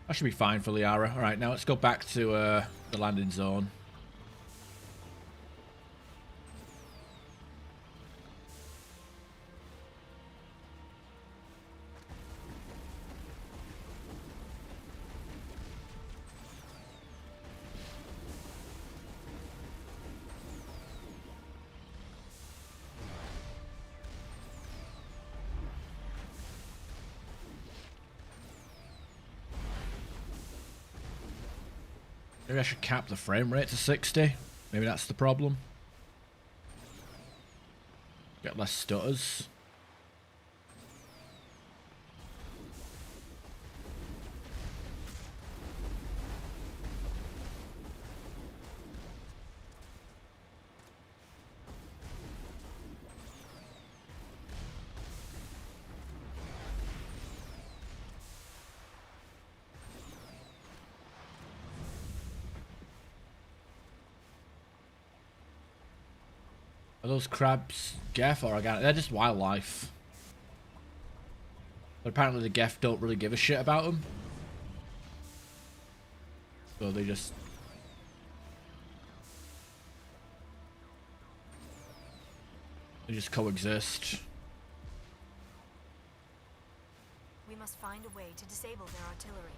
Speaker 1: That should be fine for Liara. Alright, now let's go back to the landing zone. Maybe I should cap the frame rate to 60. Maybe that's the problem. Get less stutters. Are those crabs Geth or organic? They're just wildlife. But apparently the Geth don't really give a shit about them. So they just... They just coexist.
Speaker 5: We must find a way to disable their artillery.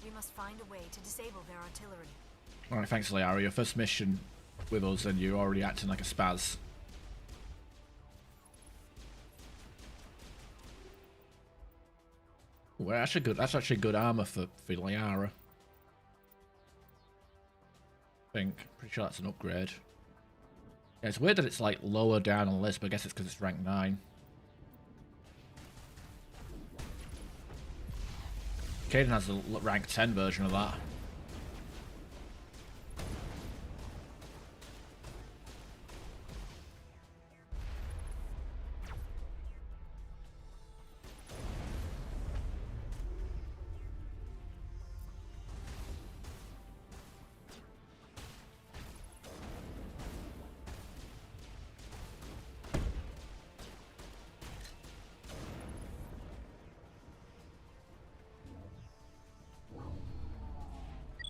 Speaker 5: We must find a way to disable their artillery.
Speaker 1: Alright, thanks Liara. Your first mission with us and you're already acting like a spaz. Ooh, that's actually good armor for Liara. I think. Pretty sure that's an upgrade. Yeah, it's weird that it's like lower down on the list, but I guess it's because it's rank 9. Caden has the rank 10 version of that.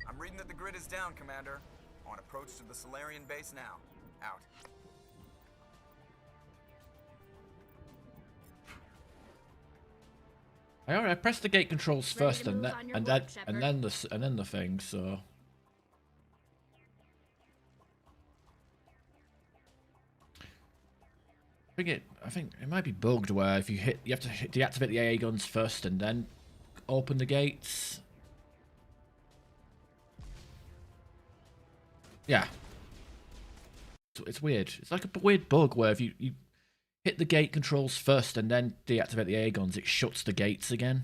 Speaker 3: I'm reading that the grid is down, Commander. On approach to the Solarian base now. Out.
Speaker 1: I pressed the gate controls first and then the thing, so I think it might be bugged where if you have to deactivate the AA guns first and then open the gates. Yeah. It's weird. It's like a weird bug where if you hit the gate controls first and then deactivate the AA guns, it shuts the gates again.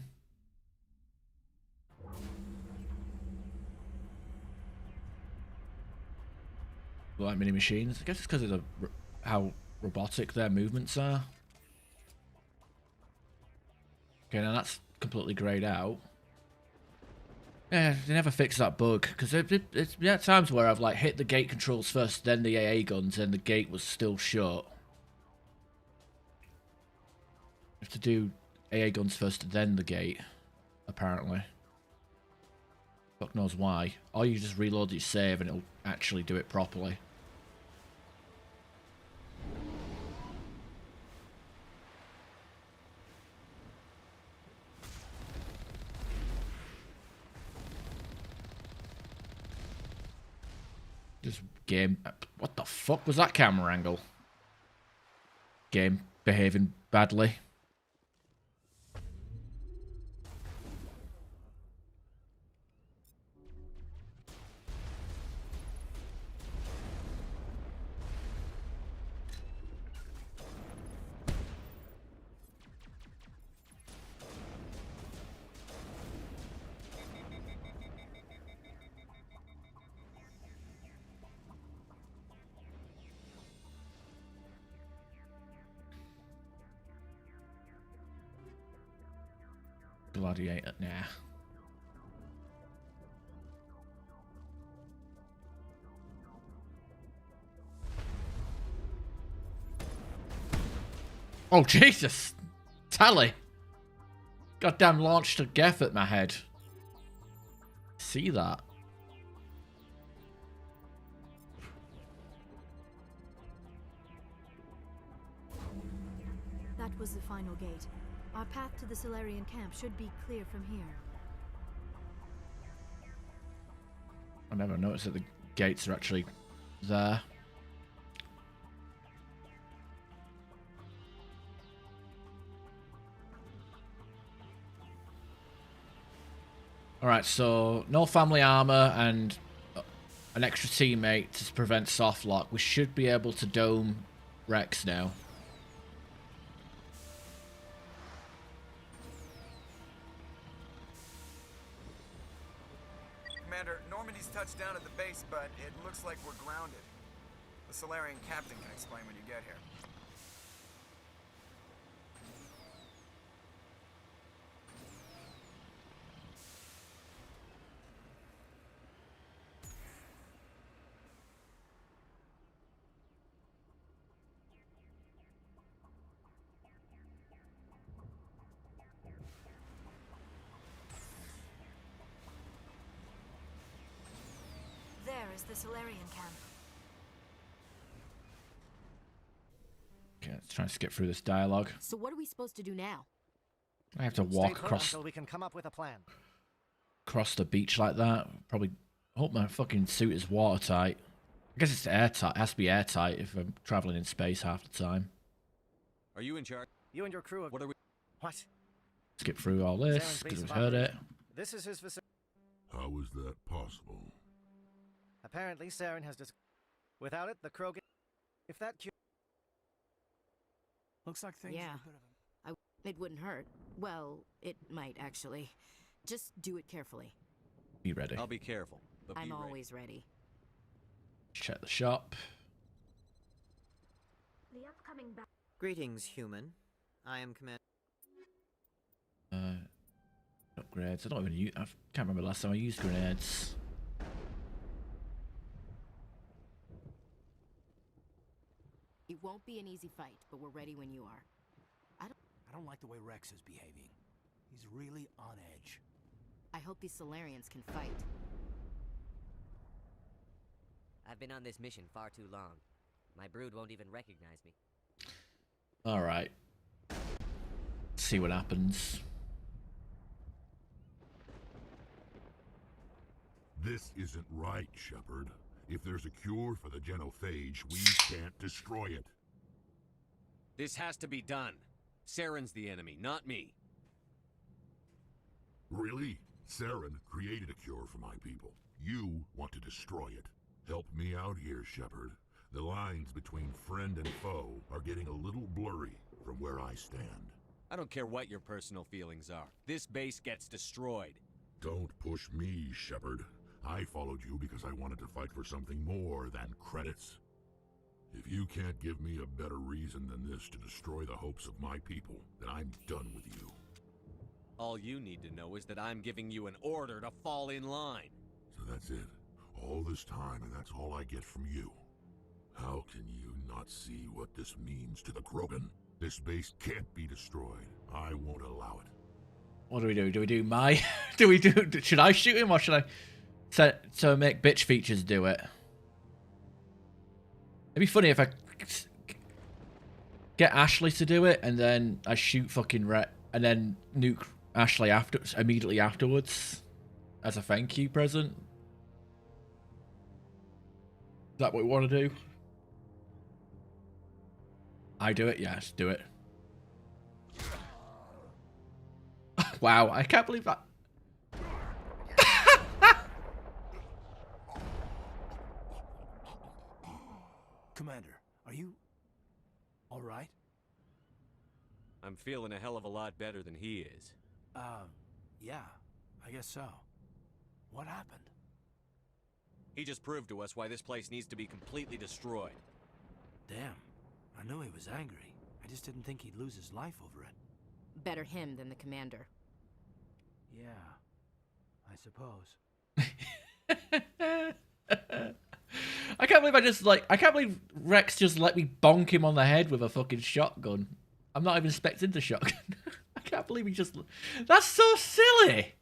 Speaker 1: Like mini machines. I guess it's because of how robotic their movements are. Okay, now that's completely greyed out. Yeah, they never fix that bug because it's times where I've like hit the gate controls first, then the AA guns, and the gate was still shut. You have to do AA guns first, then the gate. Apparently, fuck knows why. Or you just reload your save and it'll actually do it properly. Just game. What the fuck was that camera angle? Game behaving badly. Gladiator. Nah. Oh, Jesus! Tally! Goddamn launched a Geth at my head. See that?
Speaker 5: That was the final gate. Our path to the Solarian camp should be clear from here.
Speaker 1: I never noticed that the gates are actually there. Alright, so no family armor and an extra teammate to prevent soft lock. We should be able to dome Rex now.
Speaker 3: Commander, Normandy's touched down at the base, but it looks like we're grounded. The Solarian captain can explain when you get here.
Speaker 5: There is the Solarian camp.
Speaker 1: Okay, let's try and skip through this dialogue.
Speaker 10: So what are we supposed to do now?
Speaker 1: I have to walk across
Speaker 7: until we can come up with a plan.
Speaker 1: across the beach like that. Probably hope my fucking suit is watertight. I guess it's airtight. It has to be airtight if I'm traveling in space half the time.
Speaker 6: Are you in charge?
Speaker 7: You and your crew have...
Speaker 6: What are we...
Speaker 7: What?
Speaker 1: Skip through all this because we've heard it.
Speaker 7: This is his facility.
Speaker 11: How is that possible?
Speaker 7: Apparently, Saren has just... Without it, the Krogan... If that...
Speaker 15: Looks like things
Speaker 10: Yeah.
Speaker 15: are a bit of a...
Speaker 10: It wouldn't hurt. Well, it might actually. Just do it carefully.
Speaker 1: Be ready.
Speaker 6: I'll be careful, but be
Speaker 10: I'm
Speaker 6: ready.
Speaker 10: always ready.
Speaker 1: Check the shop.
Speaker 19: The upcoming
Speaker 12: Greetings, human. I am Commander.
Speaker 1: Upgrades. I don't even use. I can't remember the last time I used grenades.
Speaker 10: It won't be an easy fight, but we're ready when you are.
Speaker 15: I don't like the way Rex is behaving. He's really on edge.
Speaker 10: I hope these Solarians can fight.
Speaker 16: I've been on this mission far too long. My brood won't even recognize me.
Speaker 1: Alright. See what happens.
Speaker 11: This isn't right, Shepard. If there's a cure for the genophage, we can't destroy it.
Speaker 6: This has to be done. Saren's the enemy, not me.
Speaker 11: Really? Saren created a cure for my people. You want to destroy it. Help me out here, Shepard. The lines between friend and foe are getting a little blurry from where I stand.
Speaker 6: I don't care what your personal feelings are. This base gets destroyed.
Speaker 11: Don't push me, Shepard. I followed you because I wanted to fight for something more than credits. If you can't give me a better reason than this to destroy the hopes of my people, then I'm done with you.
Speaker 6: All you need to know is that I'm giving you an order to fall in line.
Speaker 11: So that's it. All this time, and that's all I get from you. How can you not see what this means to the Krogan? This base can't be destroyed. I won't allow it.
Speaker 1: What do we do? Do we do my... Should I shoot him or should I... So make bitch features do it? It'd be funny if I get Ashley to do it and then I shoot fucking Rhett and then nuke Ashley immediately afterwards as a thank you present. Is that what we want to do? I do it? Yes, do it. Wow, I can't believe that.
Speaker 15: Commander, are you... all right?
Speaker 6: I'm feeling a hell of a lot better than he is.
Speaker 15: Yeah, I guess so. What happened?
Speaker 6: He just proved to us why this place needs to be completely destroyed.
Speaker 15: Damn, I knew he was angry. I just didn't think he'd lose his life over it.
Speaker 10: Better him than the commander.
Speaker 15: Yeah, I suppose.
Speaker 1: I can't believe I can't believe Rex just let me bonk him on the head with a fucking shotgun. I'm not even expecting the shotgun. I can't believe he just... That's so silly!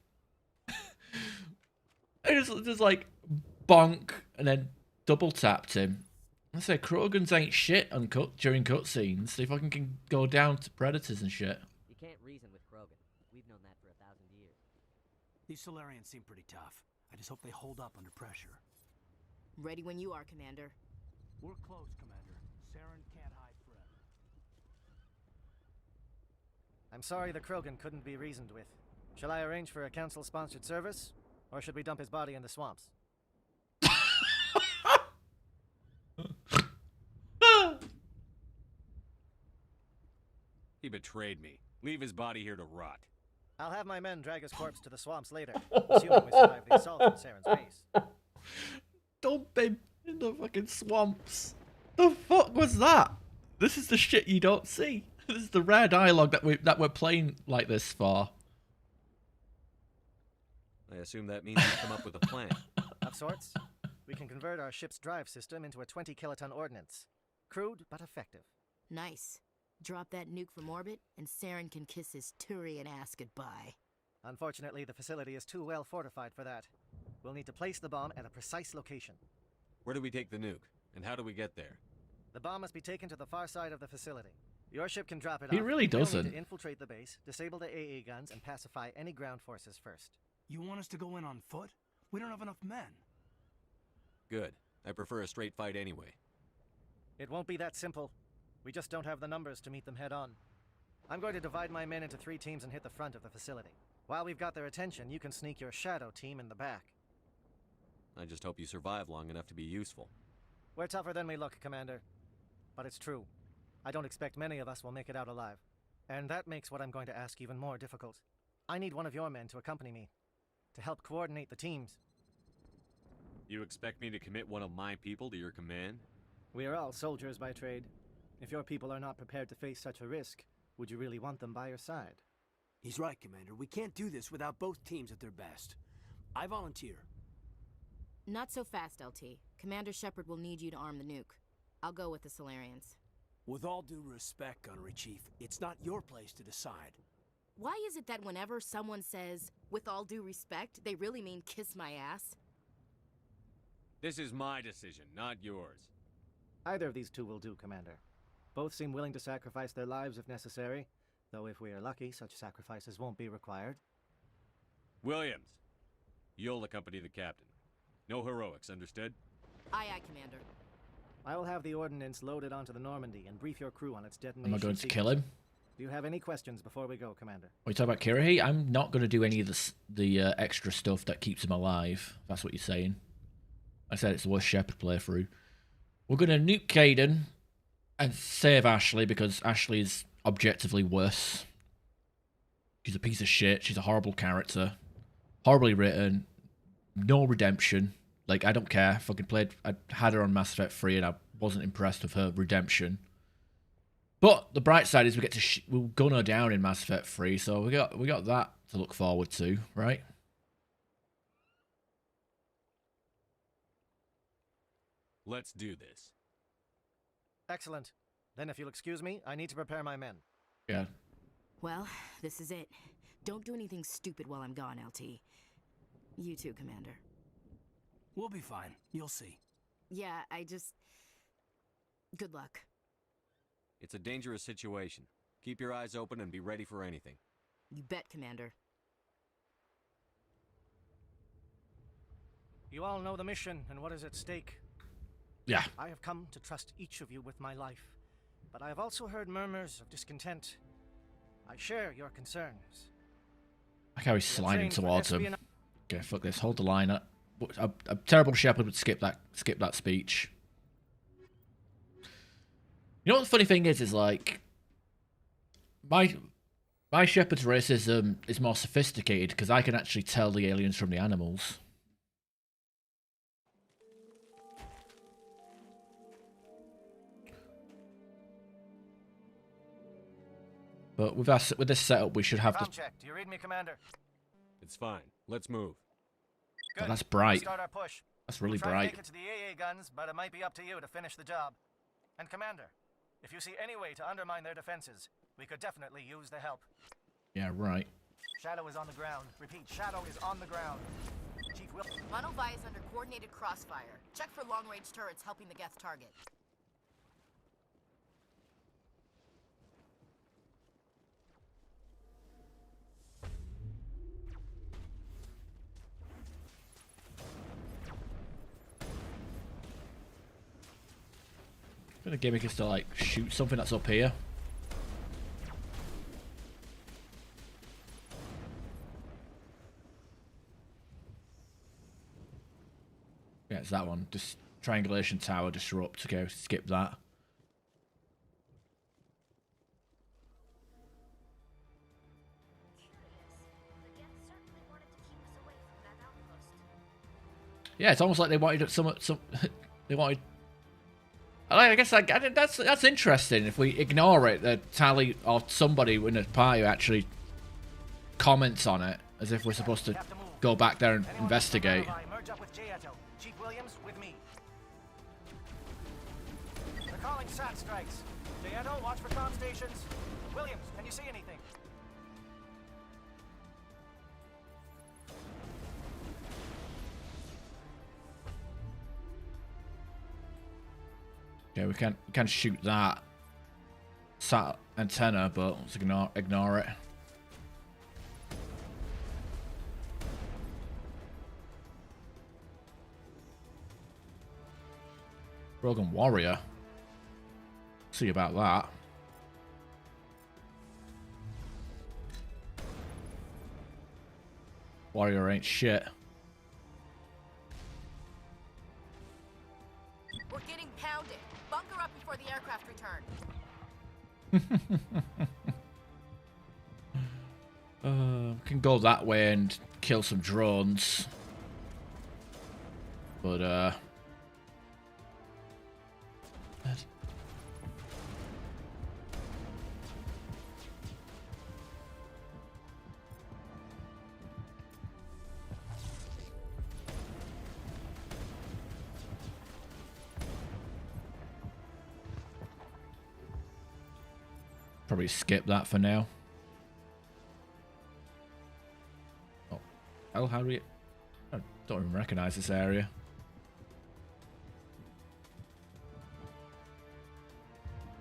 Speaker 1: I just like, bonk, and then double tapped him. I say, Krogans ain't shit during cutscenes. They fucking can go down to predators and shit.
Speaker 16: You can't reason with Krogan. We've known that for 1,000 years.
Speaker 15: These Solarians seem pretty tough. I just hope they hold up under pressure.
Speaker 10: Ready when you are, Commander.
Speaker 15: We're close, Commander. Saren can't hide forever.
Speaker 7: I'm sorry the Krogan couldn't be reasoned with. Shall I arrange for a council-sponsored service? Or should we dump his body in the swamps?
Speaker 6: He betrayed me. Leave his body here to rot.
Speaker 7: I'll have my men drag his corpse to the swamps later, assuming we survive the assault on Saren's base.
Speaker 1: Dump him in the fucking swamps. The fuck was that? This is the shit you don't see. This is the rare dialogue that we're playing like this for.
Speaker 6: I assume that means you've come up with a plan.
Speaker 7: Of sorts. We can convert our ship's drive system into a 20-kiloton ordnance. Crude, but effective.
Speaker 10: Nice. Drop that nuke from orbit, and Saren can kiss his Turian ass goodbye.
Speaker 7: Unfortunately, the facility is too well fortified for that. We'll need to place the bomb at a precise location.
Speaker 6: Where do we take the nuke? And how do we get there?
Speaker 7: The bomb must be taken to the far side of the facility. Your ship can drop it off.
Speaker 1: He really
Speaker 7: We'll
Speaker 1: doesn't.
Speaker 7: need to infiltrate the base, disable the AA guns, and pacify any ground forces first.
Speaker 15: You want us to go in on foot? We don't have enough men.
Speaker 6: Good. I prefer a straight fight anyway.
Speaker 7: It won't be that simple. We just don't have the numbers to meet them head on. I'm going to divide my men into 3 teams and hit the front of the facility. While we've got their attention, you can sneak your shadow team in the back.
Speaker 6: I just hope you survive long enough to be useful.
Speaker 7: We're tougher than we look, Commander. But it's true. I don't expect many of us will make it out alive. And that makes what I'm going to ask even more difficult. I need one of your men to accompany me, to help coordinate the teams.
Speaker 6: You expect me to commit one of my people to your command?
Speaker 7: We are all soldiers by trade. If your people are not prepared to face such a risk, would you really want them by your side?
Speaker 15: He's right, Commander. We can't do this without both teams at their best. I volunteer.
Speaker 10: Not so fast, LT. Commander Shepard will need you to arm the nuke. I'll go with the Solarians.
Speaker 15: With all due respect, Gunnery Chief, it's not your place to decide.
Speaker 10: Why is it that whenever someone says, with all due respect, they really mean kiss my ass?
Speaker 6: This is my decision, not yours.
Speaker 7: Either of these two will do, Commander. Both seem willing to sacrifice their lives if necessary, though if we are lucky, such sacrifices won't be required.
Speaker 6: Williams, you'll accompany the captain. No heroics, understood?
Speaker 10: Aye, aye, Commander.
Speaker 7: I will have the ordnance loaded onto the Normandy and brief your crew on its detonation.
Speaker 1: Am I going to
Speaker 7: sequence.
Speaker 1: kill him?
Speaker 7: Do you have any questions before we go, Commander?
Speaker 1: Are you talking about Kirihei? I'm not going to do any of the extra stuff that keeps him alive. That's what you're saying. I said it's the worst Shepard playthrough. We're going to nuke Caden and save Ashley because Ashley is objectively worse. She's a piece of shit. She's a horrible character. Horribly written. No redemption. Like, I don't care. I had her on Mass Effect 3 and I wasn't impressed with her redemption. But the bright side is we get to we'll gun her down in Mass Effect 3, so we got that to look forward to, right?
Speaker 6: Let's do this.
Speaker 7: Excellent. Then if you'll excuse me, I need to prepare my men.
Speaker 1: Yeah.
Speaker 10: Well, this is it. Don't do anything stupid while I'm gone, LT. You too, Commander.
Speaker 15: We'll be fine. You'll see.
Speaker 10: Yeah, good luck.
Speaker 6: It's a dangerous situation. Keep your eyes open and be ready for anything.
Speaker 10: You bet, Commander.
Speaker 7: You all know the mission and what is at stake.
Speaker 1: Yeah.
Speaker 7: I have come to trust each of you with my life, but I have also heard murmurs of discontent. I share your concerns.
Speaker 1: I carry sliding towards him. Okay, fuck this. Hold the line up. A terrible Shepard would skip that speech. You know what the funny thing is like my Shepard's racism is more sophisticated because I can actually tell the aliens from the animals. But with this setup, we should have
Speaker 7: Check. Do you read me, Commander?
Speaker 6: It's fine. Let's move.
Speaker 1: Oh, that's bright.
Speaker 7: Start our push.
Speaker 1: That's really
Speaker 7: We'll try
Speaker 1: bright.
Speaker 7: to make it to the AA guns, but it might be up to you to finish the job. And Commander, if you see any way to undermine their defenses, we could definitely use the help.
Speaker 1: Yeah, right.
Speaker 7: Shadow is on the ground. Repeat, Shadow is on the ground. Chief Will.
Speaker 10: Monovi is under coordinated crossfire. Check for long-range turrets helping the Geth target.
Speaker 1: The gimmick is to like shoot something that's up here. Yeah, it's that one. Just triangulation tower disrupt. Okay, skip that. Yeah, it's almost like they wanted some they wanted. I guess that's interesting. If we ignore it, the tally or somebody in the party actually comments on it as if we're supposed to go back there and investigate.
Speaker 7: Merge up with Jaeto. Chief Williams with me. They're calling SAT strikes. Jaeto, watch for comm stations. Williams, can you see anything?
Speaker 1: Okay, we can shoot that sat antenna, but let's ignore it. Rogan Warrior. See about that. Warrior ain't shit.
Speaker 10: We're getting pounded. Bunker up before the aircraft return.
Speaker 1: Can go that way and kill some drones. But probably skip that for now. Oh, hell, how do we? I don't even recognize this area.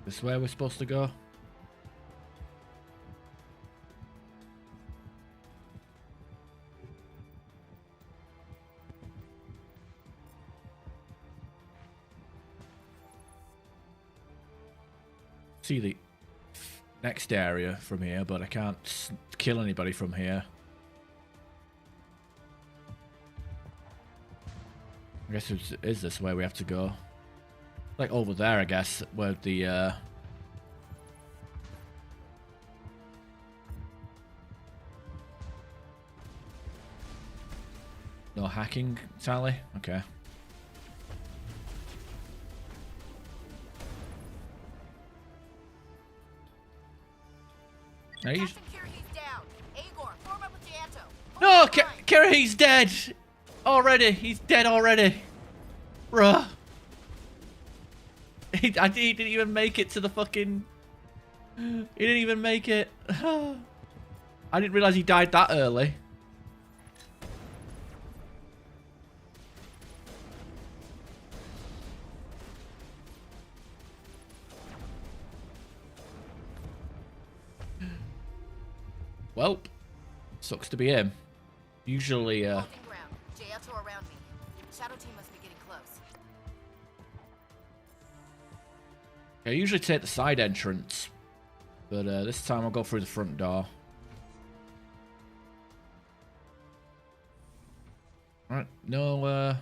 Speaker 1: This where we're supposed to go? See the next area from here, but I can't kill anybody from here. I guess is this where we have to go? Like over there, I guess, where the no hacking tally? Okay. Now you... No, Kirahi's dead already. He's dead already. Bruh. He didn't even make it to the fucking... He didn't even make it. I didn't realize he died that early. Well, sucks to be him. Usually,
Speaker 10: Jaeto around me. Shadow team must be getting close.
Speaker 1: I usually take the side entrance, but this time I'll go through the front door. Alright, no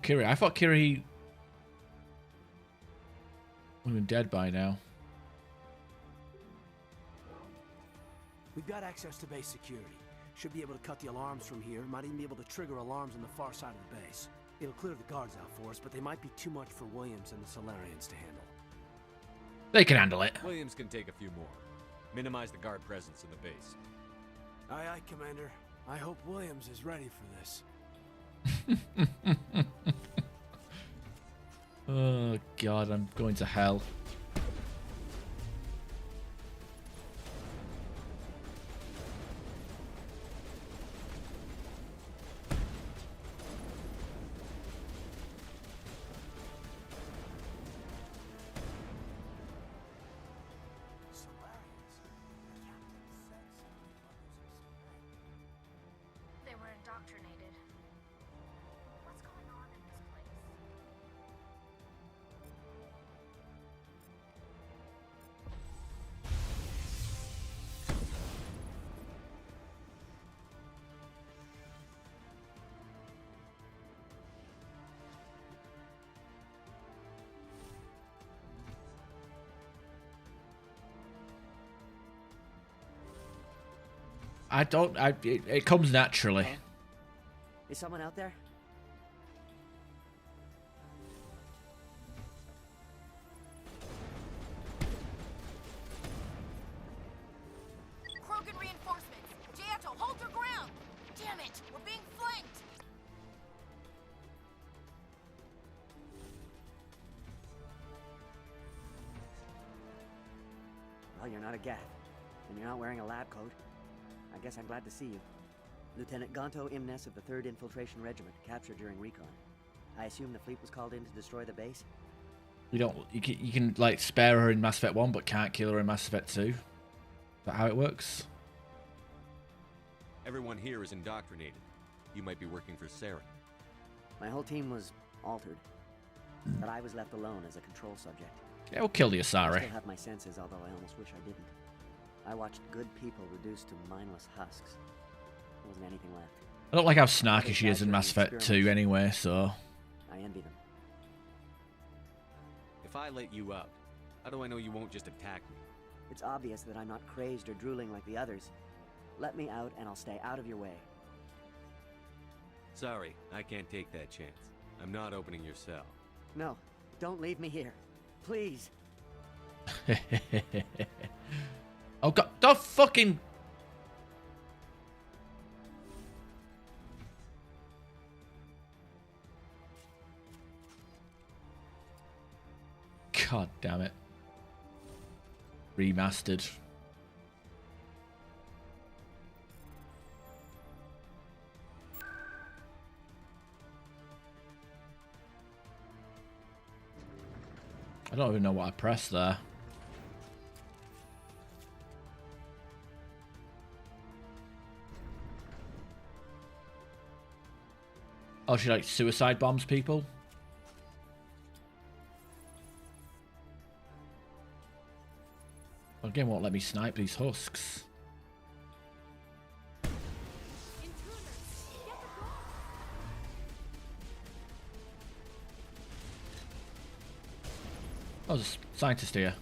Speaker 1: Kiri. I thought Kiri would have been dead by now.
Speaker 15: We've got access to base security. Should be able to cut the alarms from here. Might even be able to trigger alarms on the far side of the base. It'll clear the guards out for us, but they might be too much for Williams and the Solarians to handle.
Speaker 1: They can handle it.
Speaker 6: Williams can take a few more.
Speaker 22: Minimize the guard presence in the base.
Speaker 15: Aye, aye, Commander. I hope Williams is ready for this.
Speaker 1: Oh god, I'm going to hell.
Speaker 19: They were indoctrinated. What's going on in this place?
Speaker 1: It comes naturally.
Speaker 16: Is someone out there?
Speaker 2: Krogan reinforcements! Giotto, hold your ground! Damn it! We're being flanked!
Speaker 16: Well, you're not a Gath, and you're not wearing a lab coat. I guess I'm glad to see you. Lieutenant Gonto Imnes of the 3rd Infiltration Regiment, captured during recon. I assume the fleet was called in to destroy the base?
Speaker 1: You can like spare her in Mass Effect 1 but can't kill her in Mass Effect 2. Is that how it works?
Speaker 6: Everyone here is indoctrinated. You might be working for Saren.
Speaker 16: My whole team was altered, but I was left alone as a control subject.
Speaker 1: Yeah, we'll kill the
Speaker 16: I
Speaker 1: Asari.
Speaker 16: still have my senses, although I almost wish I didn't. I watched good people reduced to mindless husks. There wasn't anything left.
Speaker 1: I don't like how snarky she is in Mass Effect 2 anyway, so...
Speaker 16: I envy them.
Speaker 6: If I let you out, how do I know you won't just attack me?
Speaker 16: It's obvious that I'm not crazed or drooling like the others. Let me out and I'll stay out of your way.
Speaker 6: Sorry, I can't take that chance. I'm not opening your cell.
Speaker 16: No, don't leave me here. Please.
Speaker 1: Oh god, don't fucking... God damn it. Remastered. I don't even know what I pressed there. Oh, she like suicide bombs people? Well, again, won't let me snipe these husks. Oh, there's a scientist here.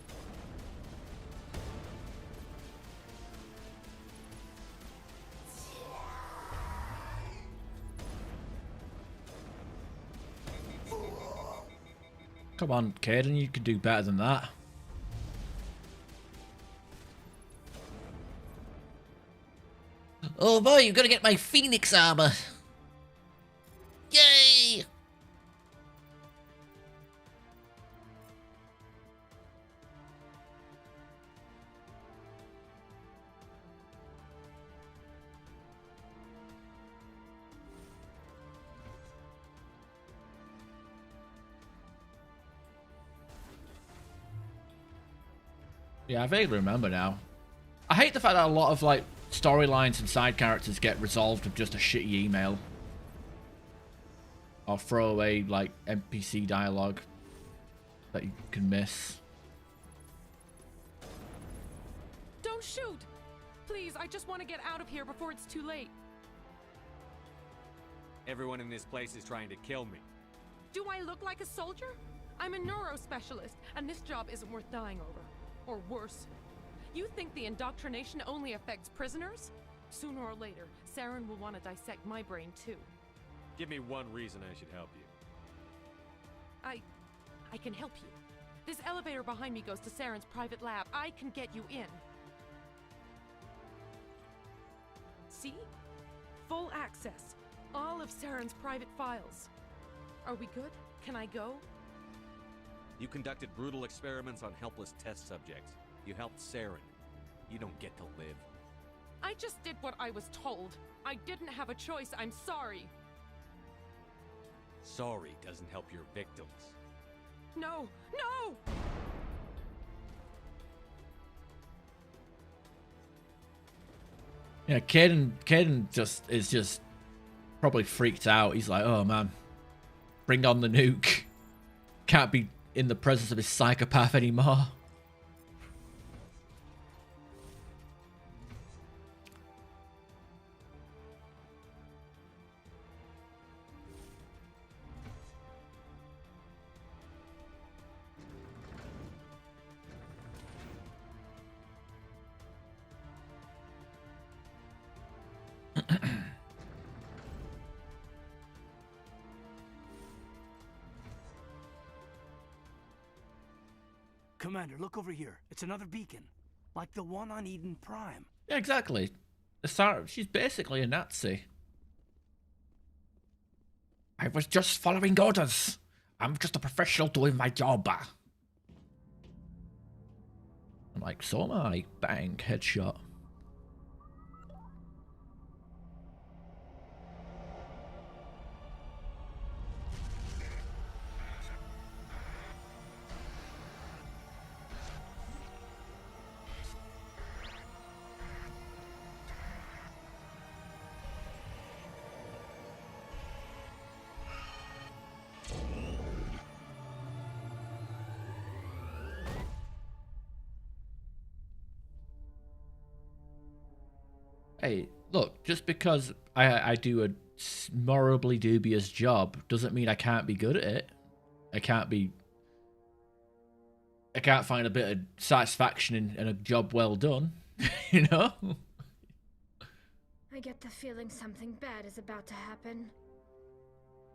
Speaker 1: Come on, Caden, you can do better than that. Oh boy, you've got to get my Phoenix armor. Yay! Yeah, I vaguely remember now. I hate the fact that a lot of like storylines and side characters get resolved with just a shitty email. Or throwaway like NPC dialogue that you can miss.
Speaker 17: Don't shoot! Please, I just want to get out of here before it's too late.
Speaker 6: Everyone in this place is trying to kill me.
Speaker 17: Do I look like a soldier? I'm a neuro specialist, and this job isn't worth dying over. Or worse. You think the indoctrination only affects prisoners? Sooner or later, Saren will want to dissect my brain too.
Speaker 6: Give me one reason I should help you.
Speaker 17: I can help you. This elevator behind me goes to Saren's private lab. I can get you in. see? Full access. All of Saren's private files. Are we good? Can I go?
Speaker 6: You conducted brutal experiments on helpless test subjects. You helped Saren. You don't get to live.
Speaker 17: I just did what I was told. I didn't have a choice. I'm sorry.
Speaker 6: Sorry doesn't help your victims.
Speaker 17: No! No!
Speaker 1: Yeah, Caden is just probably freaked out. He's like, oh man, bring on the nuke. Can't be in the presence of his psychopath anymore.
Speaker 15: Commander, look over here. It's another beacon. Like the one on Eden Prime.
Speaker 1: Yeah, exactly. She's basically a Nazi. I was just following orders. I'm just a professional doing my job. I'm like, so am I. Bang, headshot. Hey, look, just because I do a morally dubious job doesn't mean I can't be good at it. I can't find a bit of satisfaction in a job well done, you know?
Speaker 19: I get the feeling something bad is about to happen.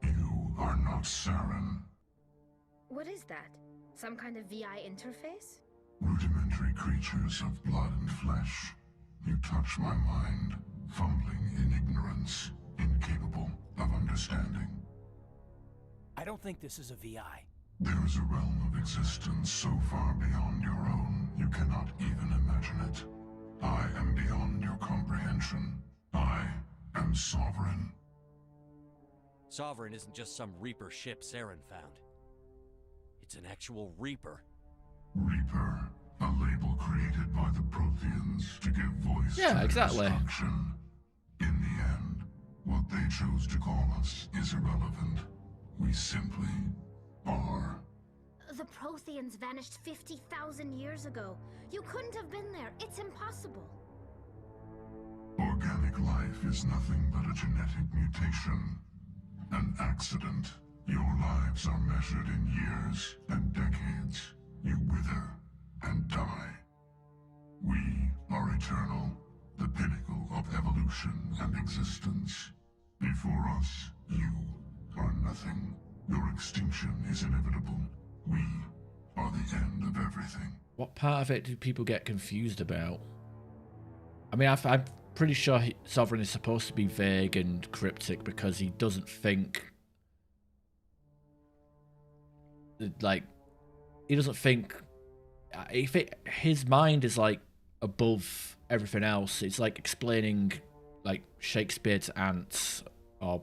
Speaker 11: You are not Saren.
Speaker 19: What is that? Some kind of VI interface?
Speaker 11: Rudimentary creatures of blood and flesh. You touch my mind, fumbling in ignorance, incapable of understanding.
Speaker 15: I don't think this is a VI.
Speaker 11: There is a realm of existence so far beyond your own, you cannot even imagine it. I am beyond your comprehension. I am Sovereign.
Speaker 6: Sovereign isn't just some Reaper ship Saren found. It's an actual Reaper.
Speaker 11: Reaper, a label created by the Protheans to give voice to their destruction. In the end, what they chose to call us is irrelevant. We simply are.
Speaker 19: The Protheans vanished 50,000 years ago. You couldn't have been there. It's impossible.
Speaker 11: Organic life is nothing but a genetic mutation. An accident. Your lives are measured in years and decades. You wither and die. We are eternal, the pinnacle of evolution and existence. Before us, you are nothing. Your extinction is inevitable. We are the end of everything.
Speaker 1: What part of it do people get confused about? I mean, I'm pretty sure Sovereign is supposed to be vague and cryptic because he doesn't think... Like, he doesn't think... his mind is, like, above everything else. It's like explaining, like, Shakespeare to ants or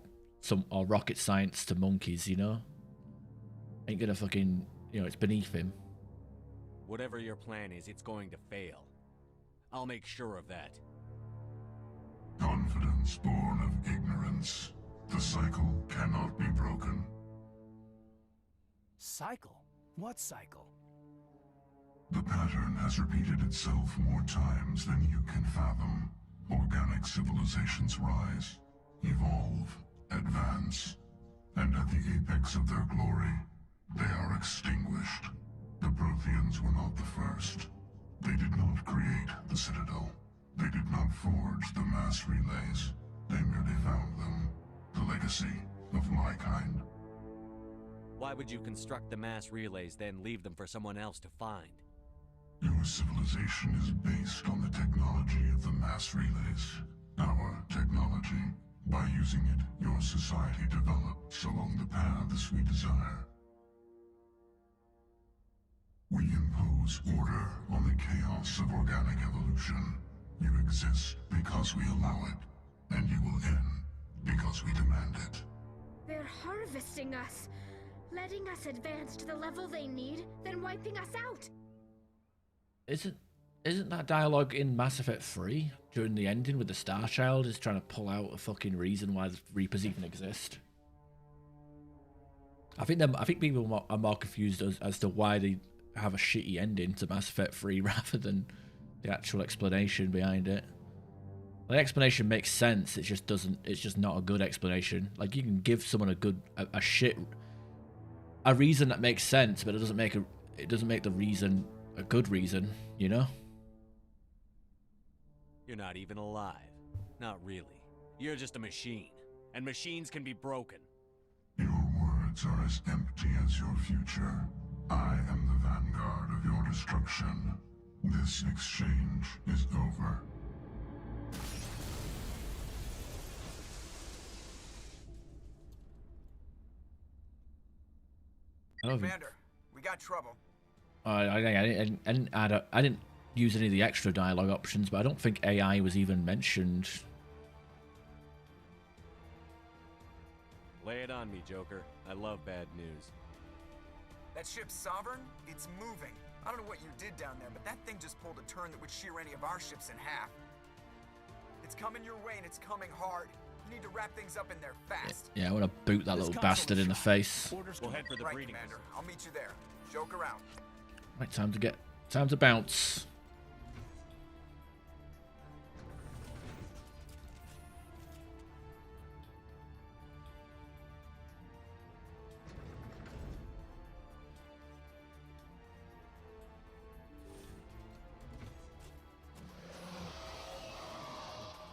Speaker 1: rocket science to monkeys, you know? Ain't gonna fucking... You know, it's beneath him.
Speaker 6: Whatever your plan is, it's going to fail. I'll make sure of that.
Speaker 11: Confidence born of ignorance. The cycle cannot be broken.
Speaker 15: Cycle? What cycle?
Speaker 11: The pattern has repeated itself more times than you can fathom. Organic civilizations rise, evolve, advance, and at the apex of their glory, they are extinguished. The Protheans were not the first. They did not create the Citadel. They did not forge the mass relays. They merely found them. The legacy of my kind.
Speaker 6: Why would you construct the mass relays, then leave them for someone else to find?
Speaker 11: Your civilization is based on the technology of the mass relays. our technology. By using it, your society develops along the paths we desire. We impose order on the chaos of organic evolution. You exist because we allow it, and you will end because we demand it.
Speaker 19: They're harvesting us, letting us advance to the level they need, then wiping us out.
Speaker 1: Isn't that dialogue in Mass Effect 3 during the ending with the Star Child is trying to pull out a fucking reason why the Reapers even exist? I think people are more confused as to why they have a shitty ending to Mass Effect 3 rather than the actual explanation behind it. The explanation makes sense. It just doesn't. It's just not a good explanation. Like, you can give someone a reason that makes sense, but it doesn't make the reason a good reason. You know.
Speaker 6: You're not even alive. Not really. You're just a machine, and machines can be broken.
Speaker 11: Your words are as empty as your future. I am the vanguard of your destruction. This exchange is over.
Speaker 3: Commander, we got trouble.
Speaker 1: I didn't use any of the extra dialogue options, but I don't think AI was even mentioned.
Speaker 6: Lay it on me, Joker. I love bad news.
Speaker 3: That ship's Sovereign? It's moving. I don't know what you did down there, but that thing just pulled a turn that would shear any of our ships in half. It's coming your way, and it's coming hard. You need to wrap things up in there fast.
Speaker 1: Yeah, I want to boot that little bastard in the face.
Speaker 6: We'll head for the breeding.
Speaker 3: Commander. I'll meet you there. Joke around.
Speaker 1: Right, time to bounce.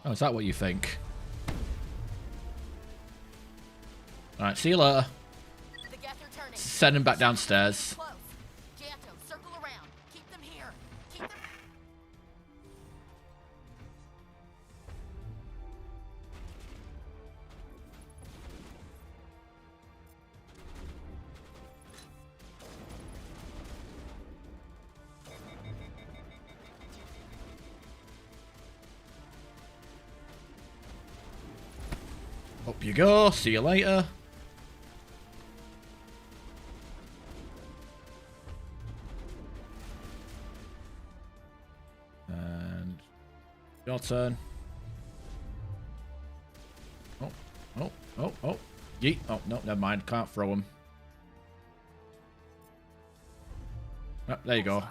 Speaker 1: Oh, is that what you think? Alright, see you later. Send him back downstairs.
Speaker 2: Circle around. Keep them here. Keep them.
Speaker 1: Up you go. See you later. And your turn. Oh. Yeet. Oh, no, never mind. Can't throw him. Oh, there you go.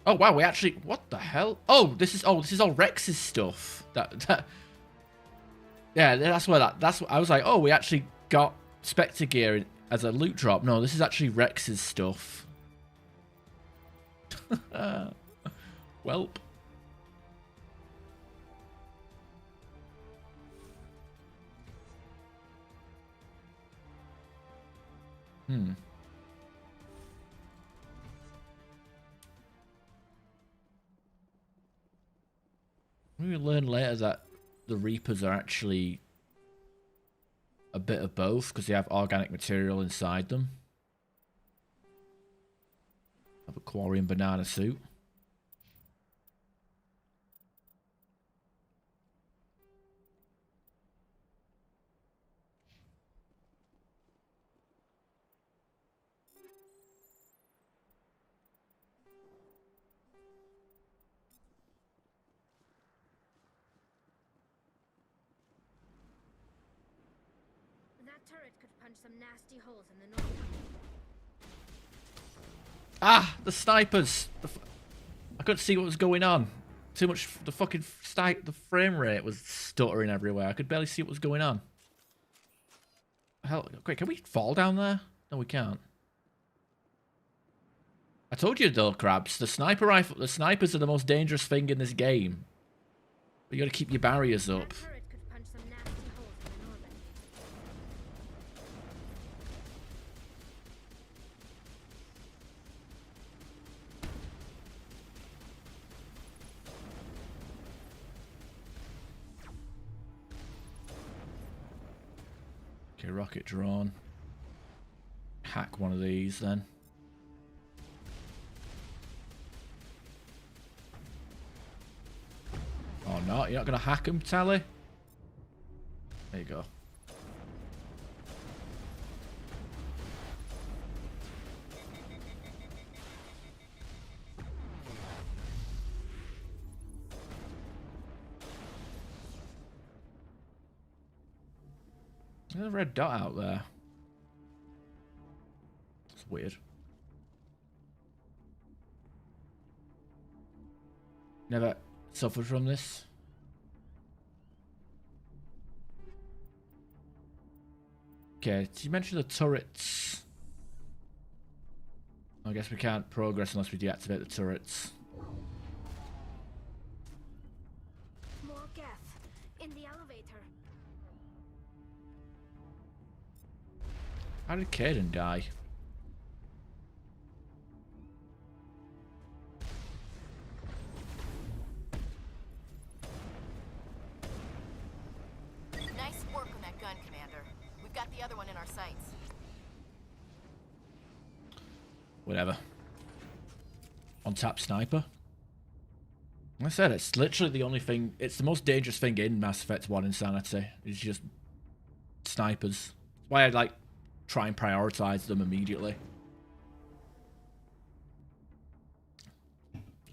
Speaker 1: Oh wow, we actually, what the hell? Oh, this is all Rex's stuff. Yeah, that's what I was like, oh, we actually got Spectre gear as a loot drop. No, this is actually Rex's stuff. Welp. We learn later that the Reapers are actually a bit of both because they have organic material inside them. Have a quarry and banana suit.
Speaker 19: Turret could punch some nasty holes in the north.
Speaker 1: Ah, the snipers! I couldn't see what was going on. Too much. The fucking the frame rate was stuttering everywhere. I could barely see what was going on. Hell, quick, can we fall down there? No, we can't. I told you though, crabs. The sniper rifle. The snipers are the most dangerous thing in this game. But you got to keep your barriers up. Okay, rocket drone. Hack one of these then. Oh no, you're not gonna hack him, Tally? There you go. There's a red dot out there. It's weird. Never suffered from this. Okay, did you mention the turrets? I guess we can't progress unless we deactivate the turrets.
Speaker 19: More gas in the elevator.
Speaker 1: How did Caden die?
Speaker 2: Nice work on that gun, Commander. We've got the other one in our sights.
Speaker 1: Whatever. On tap sniper. Like I said, it's literally the only thing. It's the most dangerous thing in Mass Effect 1 Insanity. It's just snipers. That's why I like try and prioritize them immediately.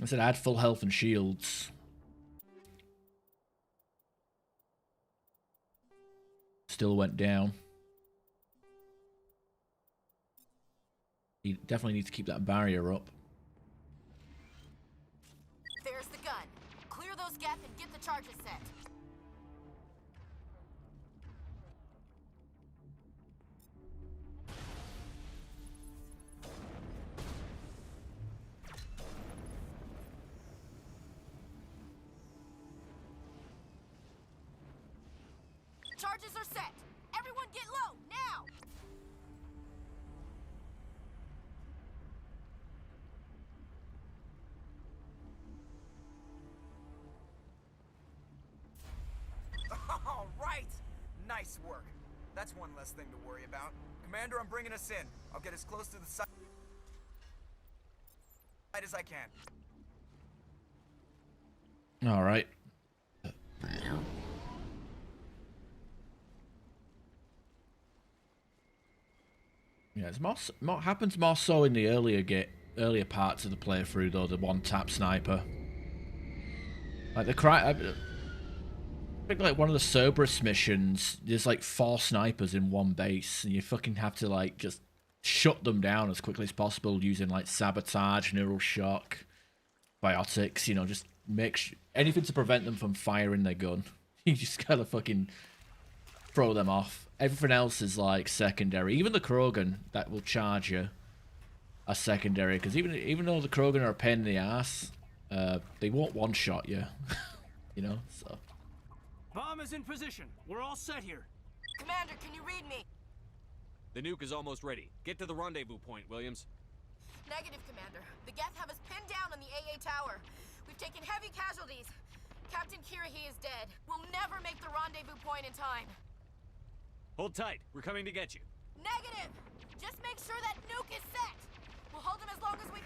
Speaker 1: I said I had full health and shields. Still went down. You definitely need to keep that barrier up.
Speaker 2: There's the gun. Clear those gaps and get the charges set. Charges are set. Everyone get low, now!
Speaker 3: All right! Nice work. That's one less thing to worry about. Commander, I'm bringing us in. I'll get as close to the site as I can.
Speaker 1: All right. Yeah, it's more happens more so in the earlier parts of the playthrough, though. The one-tap sniper, like I think like one of the Cerberus missions, there's like 4 snipers in one base, and you fucking have to like just shut them down as quickly as possible using like sabotage, neural shock, biotics. You know, just make anything to prevent them from firing their gun. You just gotta fucking throw them off. Everything else is like secondary. Even the Krogan that will charge you are secondary, because even though the Krogan are a pain in the ass, they won't one-shot you. You know, so.
Speaker 15: Bomb is in position. We're all set here.
Speaker 2: Commander, can you read me?
Speaker 6: The nuke is almost ready. Get to the rendezvous point, Williams.
Speaker 2: Negative, Commander. The Geth have us pinned down on the AA tower. We've taken heavy casualties. Captain Kirahi is dead. We'll never make the rendezvous point in time.
Speaker 6: Hold tight. We're coming to get you.
Speaker 2: Negative! Just make sure that nuke is set. We'll hold them as long as we...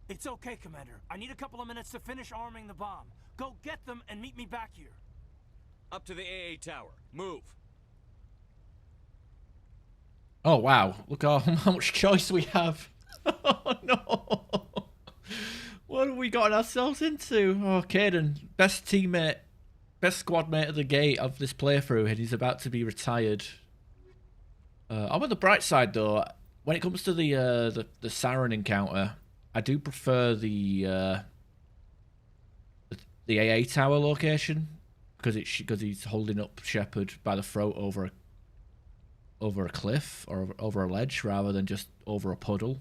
Speaker 15: It's okay, Commander. I need a couple of minutes to finish arming the bomb. Go get them and meet me back here.
Speaker 6: Up to the AA tower. Move.
Speaker 1: Oh wow! Look how much choice we have. Oh no! What have we gotten ourselves into? Oh, Caden, best teammate, best squad mate of the gate of this playthrough, and he's about to be retired. I'm on the bright side though. When it comes to the Saren encounter, I do prefer the AA tower location, because he's holding up Shepard by the throat over a cliff or over a ledge rather than just over a puddle.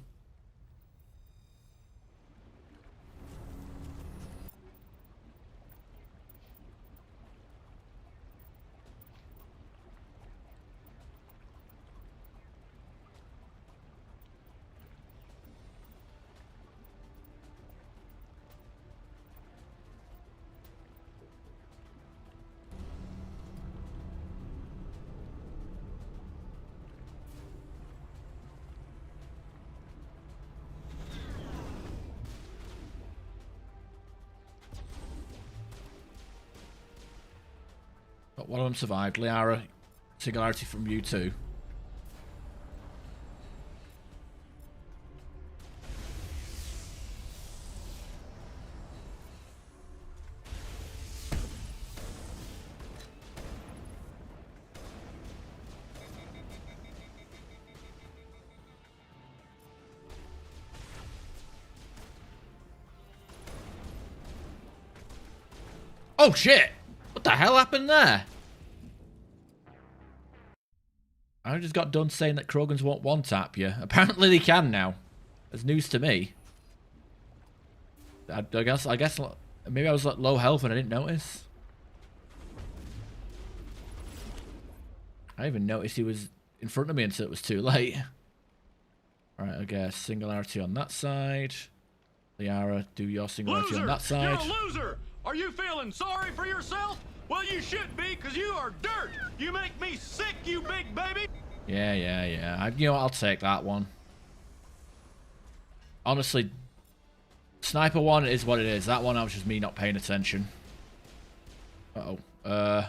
Speaker 1: One of them survived. Liara, singularity from you too. Oh shit! What the hell happened there? I just got done saying that Krogans won't one-tap you. Apparently they can now. That's news to me. I guess maybe I was like low health and I didn't notice. I didn't even notice he was in front of me until it was too late. Alright, I guess singularity on that side. Liara, do your singularity on that side.
Speaker 4: You're a loser! Are you feeling sorry for yourself? Well, you should be, because you are dirt! You make me sick, you big baby!
Speaker 1: Yeah. You know what, I'll take that one. Honestly, Sniper 1 is what it is. That one, I was just me not paying attention. Uh-oh.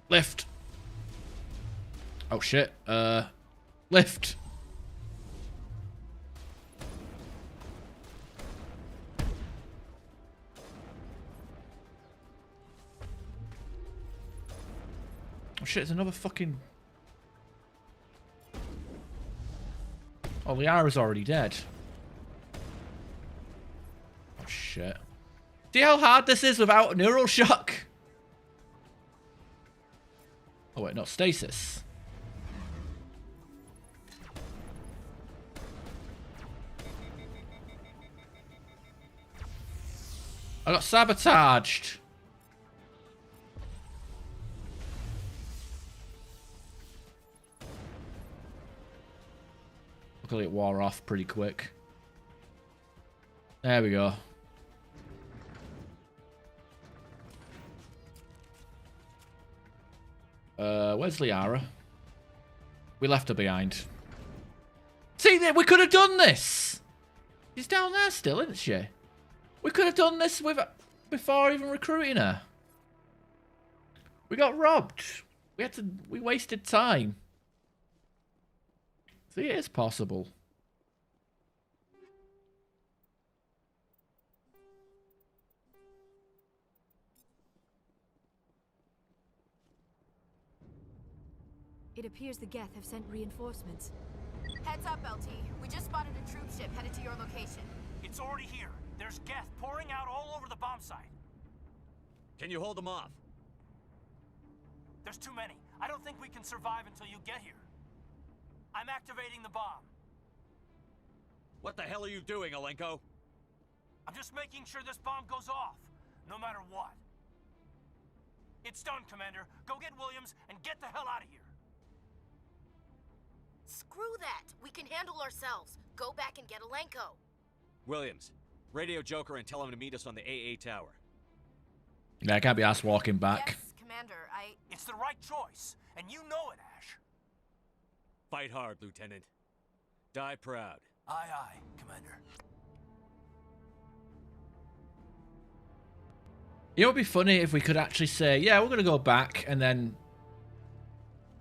Speaker 1: Lift! Oh, shit. Lift! Oh shit, there's another fucking... Oh, Liara's already dead. Oh shit. See how hard this is without neural shock? Oh wait, not stasis. I got sabotaged. Luckily it wore off pretty quick. There we go. Where's Liara? We left her behind. See, we could have done this! She's down there still, isn't she? We could have done this before even recruiting her. We got robbed. We wasted time. See, it is possible.
Speaker 5: It appears the Geth have sent reinforcements.
Speaker 2: Heads up, LT. We just spotted a troop ship headed to your location.
Speaker 4: It's already here. There's Geth pouring out all over the bomb site.
Speaker 6: Can you hold them off?
Speaker 4: There's too many. I don't think we can survive until you get here. I'm activating the bomb.
Speaker 6: What the hell are you doing, Alenko?
Speaker 4: I'm just making sure this bomb goes off, no matter what. It's done, Commander. Go get Williams and get the hell out of here.
Speaker 2: Screw that. We can handle ourselves. Go back and get Alenko.
Speaker 6: Williams, radio Joker and tell him to meet us on the AA tower.
Speaker 1: Yeah, I can't be asked walking back.
Speaker 2: Yes, Commander,
Speaker 4: It's the right choice, and you know it, Ash.
Speaker 6: Fight hard, Lieutenant. Die proud.
Speaker 4: Aye, aye, Commander.
Speaker 1: You know, it would be funny if we could actually say, yeah, we're going to go back, and then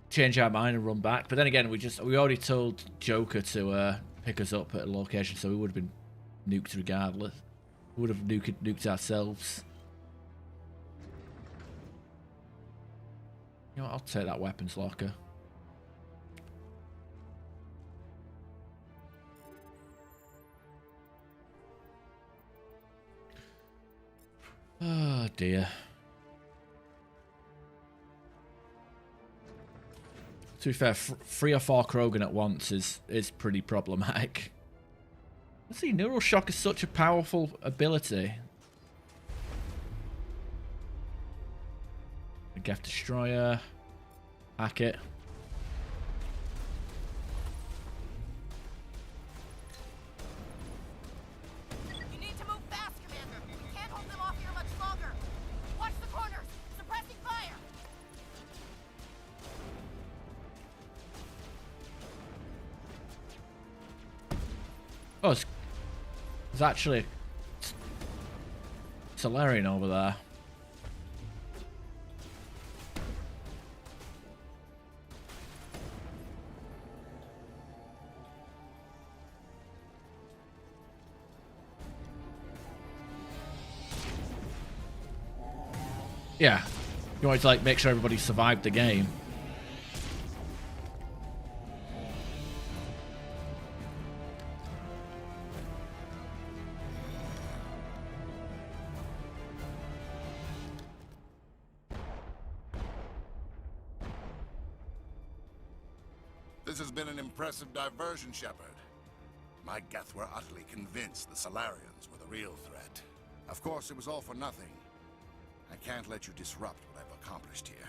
Speaker 1: change our mind and run back. But then again, we already told Joker to pick us up at a location, so we would have been nuked regardless. We would have nuked ourselves. You know what, I'll take that weapons locker. Oh dear. To be fair, 3 or 4 Krogan at once is pretty problematic. Let's see, Neural Shock is such a powerful ability. A Geth Destroyer. Hack it.
Speaker 2: You need to move fast, Commander. We can't hold them off here much longer. Watch the corners. Suppressing fire.
Speaker 1: Oh, it's actually Solarian over there. Yeah. You wanted to like make sure everybody survived the game.
Speaker 11: This has been an impressive diversion, Shepard. My Geth were utterly convinced the Solarians were the real threat. Of course, it was all for nothing. I can't let you disrupt what I've accomplished here.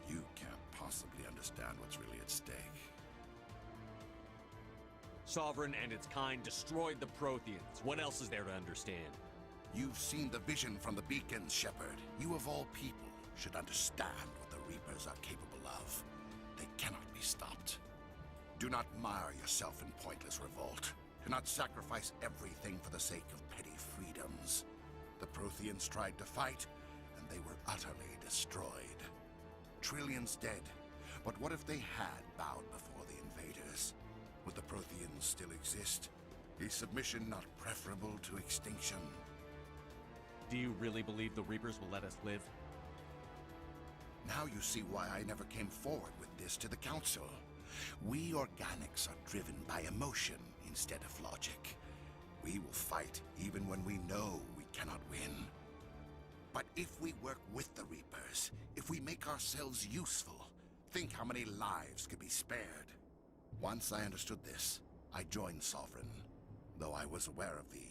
Speaker 11: You can't possibly understand what's really at stake.
Speaker 6: Sovereign and its kind destroyed the Protheans. What else is there to understand?
Speaker 11: You've seen the vision from the beacons, Shepard. You of all people should understand what the Reapers are capable of. They cannot be stopped. Do not mire yourself in pointless revolt. Do not sacrifice everything for the sake of petty freedoms. The Protheans tried to fight, and they were utterly destroyed. Trillions dead. But what if they had bowed before the invaders? Would the Protheans still exist? Is submission not preferable to extinction?
Speaker 6: Do you really believe the Reapers will let us live?
Speaker 11: Now you see why I never came forward with this to the Council. We organics are driven by emotion instead of logic. We will fight even when we know we cannot win. But if we work with the Reapers, if we make ourselves useful, think how many lives could be spared. Once I understood this, I joined Sovereign. Though I was aware of the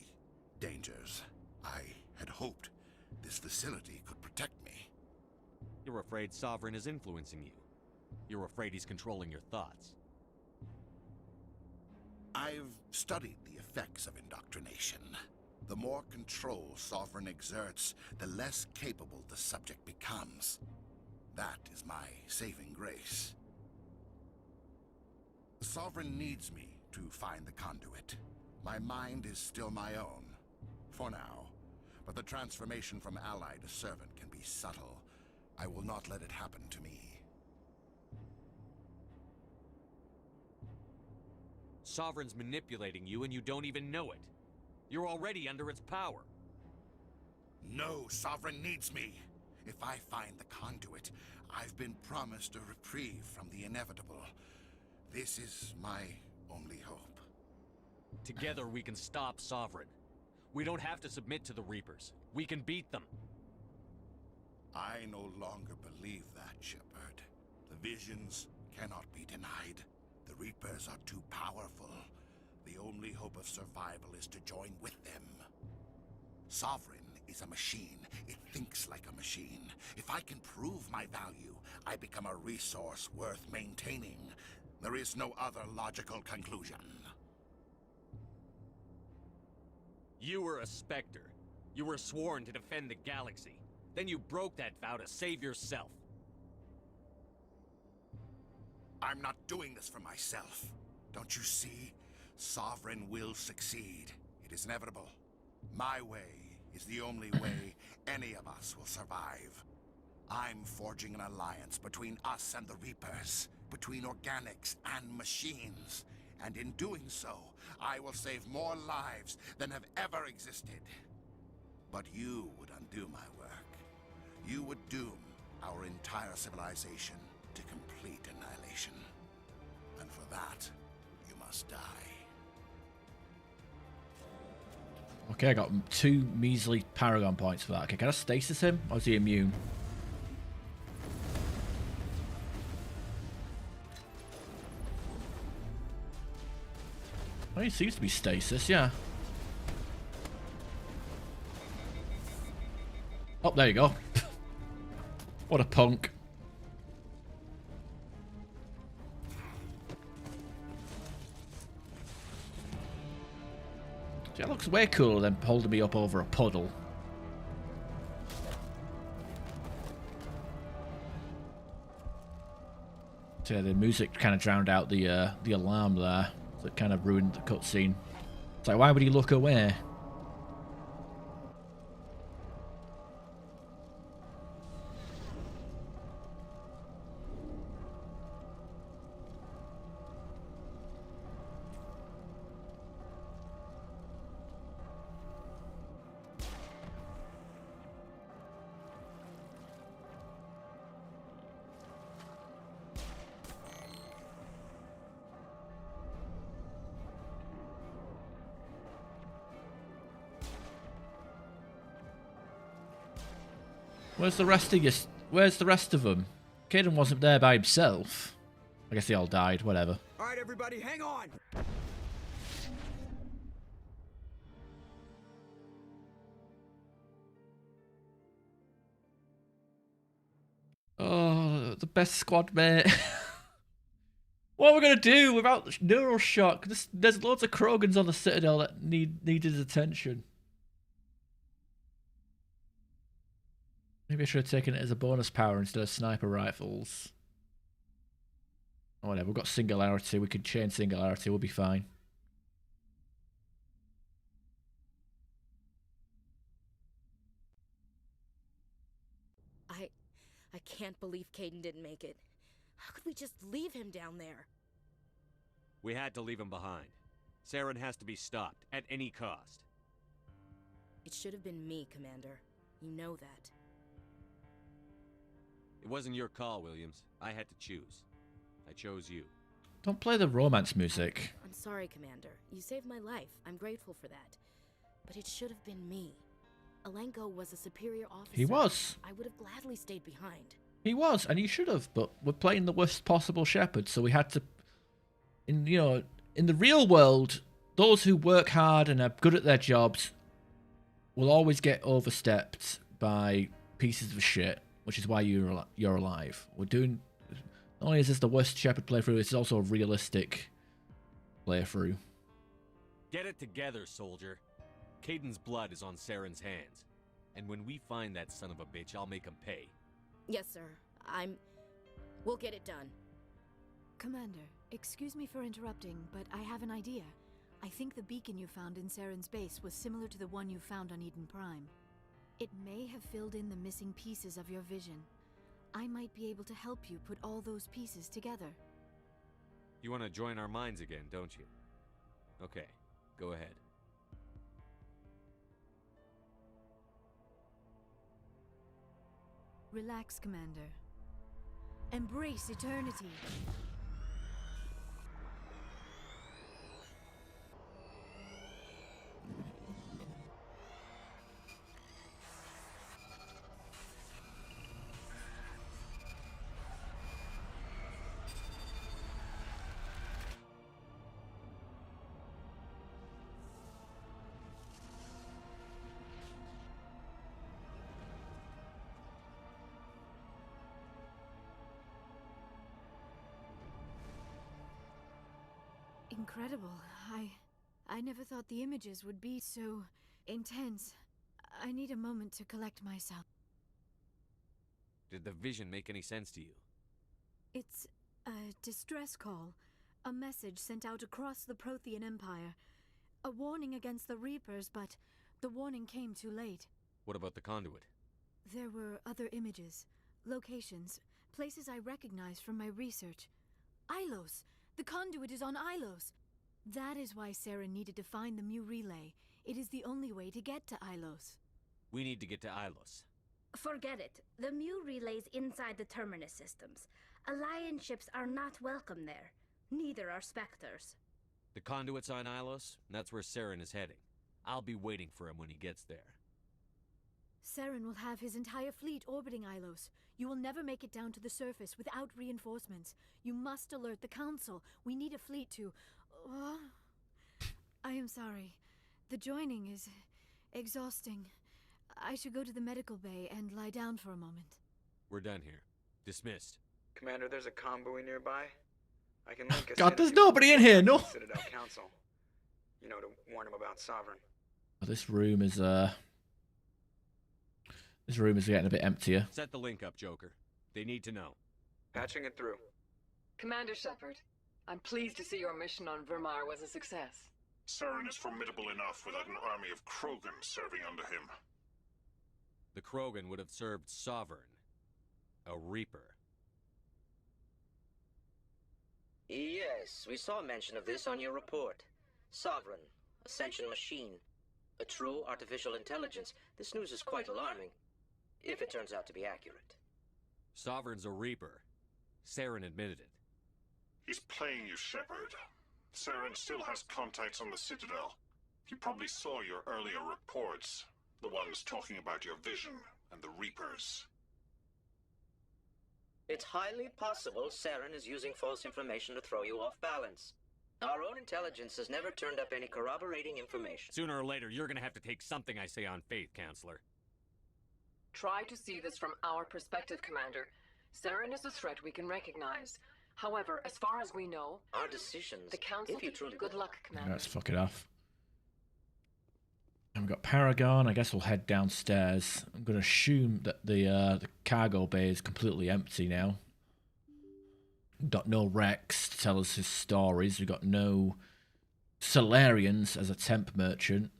Speaker 11: dangers, I had hoped this facility could protect me.
Speaker 6: You're afraid Sovereign is influencing you. You're afraid he's controlling your thoughts.
Speaker 11: I've studied the effects of indoctrination. The more control Sovereign exerts, the less capable the subject becomes. That is my saving grace. Sovereign needs me to find the conduit. My mind is still my own, for now. But the transformation from ally to servant can be subtle. I will not let it happen to me.
Speaker 6: Sovereign's manipulating you and you don't even know it. You're already under its power.
Speaker 11: No, Sovereign needs me. If I find the conduit, I've been promised a reprieve from the inevitable. This is my only hope.
Speaker 6: Together we can stop Sovereign. We don't have to submit to the Reapers. We can beat them.
Speaker 11: I no longer believe that, Shepard. The visions cannot be denied. The Reapers are too powerful. The only hope of survival is to join with them. Sovereign is a machine. It thinks like a machine. If I can prove my value, I become a resource worth maintaining. There is no other logical conclusion.
Speaker 6: You were a Spectre. You were sworn to defend the galaxy. Then you broke that vow to save yourself.
Speaker 11: I'm not doing this for myself. Don't you see? Sovereign will succeed. It is inevitable. My way is the only way any of us will survive. I'm forging an alliance between us and the Reapers, between organics and machines. And in doing so, I will save more lives than have ever existed. But you would undo my work. You would doom our entire civilization to complete annihilation. And for that, you must die.
Speaker 1: Okay, I got 2 measly Paragon points for that. Okay, can I stasis him? Or is he immune? Well, he seems to be stasis, yeah. Oh, there you go. What a punk. That looks way cooler than holding me up over a puddle. So yeah, the music kind of drowned out the alarm there. So it kind of ruined the cutscene. It's like, why would he look away? Where's the rest of you? Where's the rest of them? Caden wasn't there by himself. I guess they all died. Whatever.
Speaker 3: All right, everybody, hang on.
Speaker 1: Oh, the best squad mate. What are we gonna do without Neuroshock? There's loads of Krogans on the Citadel that need his attention. Maybe I should have taken it as a bonus power instead of sniper rifles. Oh, whatever, we've got Singularity. We can chain Singularity. We'll be fine.
Speaker 10: I can't believe Caden didn't make it. How could we just leave him down there?
Speaker 6: We had to leave him behind. Saren has to be stopped, at any cost.
Speaker 10: It should have been me, Commander. You know that.
Speaker 6: It wasn't your call, Williams. I had to choose. I chose you.
Speaker 1: Don't play the romance music.
Speaker 10: I'm sorry, Commander. You saved my life. I'm grateful for that. But it should have been me. Alenko was a superior officer.
Speaker 1: He was.
Speaker 10: I would have gladly stayed behind.
Speaker 1: He was, and he should have, but we're playing the worst possible Shepard, so we had to... In the real world, those who work hard and are good at their jobs will always get overstepped by pieces of shit, which is why you're alive. We're doing... Not only is this the worst Shepard playthrough, it's also a realistic playthrough.
Speaker 6: Get it together, soldier. Caden's blood is on Saren's hands. And when we find that son of a bitch, I'll make him pay.
Speaker 10: Yes, sir. We'll get it done.
Speaker 5: Commander, excuse me for interrupting, but I have an idea. I think the beacon you found in Saren's base was similar to the one you found on Eden Prime. It may have filled in the missing pieces of your vision. I might be able to help you put all those pieces together.
Speaker 6: You want to join our minds again, don't you? Okay, go ahead.
Speaker 5: Relax, Commander. Embrace eternity. Incredible. I never thought the images would be so intense. I need a moment to collect myself.
Speaker 6: Did the vision make any sense to you?
Speaker 5: It's a distress call. A message sent out across the Prothean Empire. A warning against the Reapers, but the warning came too late.
Speaker 6: What about the conduit?
Speaker 5: There were other images, locations, places I recognized from my research. Ilos! The conduit is on Ilos! That is why Saren needed to find the Mu relay. It is the only way to get to Ilos.
Speaker 6: We need to get to Ilos.
Speaker 9: Forget it. The Mu relay's inside the Terminus systems. Alliance ships are not welcome there. Neither are Spectres.
Speaker 6: The conduit's on Ilos, and that's where Saren is heading. I'll be waiting for him when he gets there.
Speaker 5: Saren will have his entire fleet orbiting Ilos. You will never make it down to the surface without reinforcements. You must alert the Council. We need a fleet to... I am sorry. The joining is exhausting. I should go to the medical bay and lie down for a moment.
Speaker 6: We're done here. Dismissed.
Speaker 3: Commander, there's a convoy nearby. I can link us
Speaker 1: God,
Speaker 3: in
Speaker 1: there's
Speaker 3: if you want
Speaker 1: nobody
Speaker 3: to
Speaker 1: in here, no.
Speaker 3: contact the Citadel Council. You know, to warn them about Sovereign.
Speaker 1: Oh, this room is getting a bit emptier.
Speaker 6: Set the link up, Joker. They need to know.
Speaker 3: Patching it through.
Speaker 14: Commander Shepard, I'm pleased to see your mission on Vermeer was a success.
Speaker 11: Saren is formidable enough without an army of Krogan serving under him.
Speaker 6: The Krogan would have served Sovereign. A Reaper.
Speaker 23: Yes, we saw mention of this on your report. Sovereign, Ascension machine, a true artificial intelligence. This news is quite alarming, if it turns out to be accurate.
Speaker 6: Sovereign's a Reaper. Saren admitted it.
Speaker 11: He's playing you, Shepard. Saren still has contacts on the Citadel. He probably saw your earlier reports, the ones talking about your vision.
Speaker 13: and the Reapers.
Speaker 23: It's highly possible Saren is using false information to throw you off balance. Our own intelligence has never turned up any corroborating information.
Speaker 6: Sooner or later, you're gonna have to take something I say on faith, Counselor.
Speaker 14: Try to see this from our perspective, Commander. Saren is a threat we can recognize. However, as far as we know,
Speaker 23: our decisions,
Speaker 14: the Council...
Speaker 23: if you truly...
Speaker 14: Good luck, Commander.
Speaker 1: Let's fuck it off. And we've got Paragon. I guess we'll head downstairs. I'm going to assume that the cargo bay is completely empty now. We've got no Rex to tell us his stories. We've got no Solarians as a temp merchant.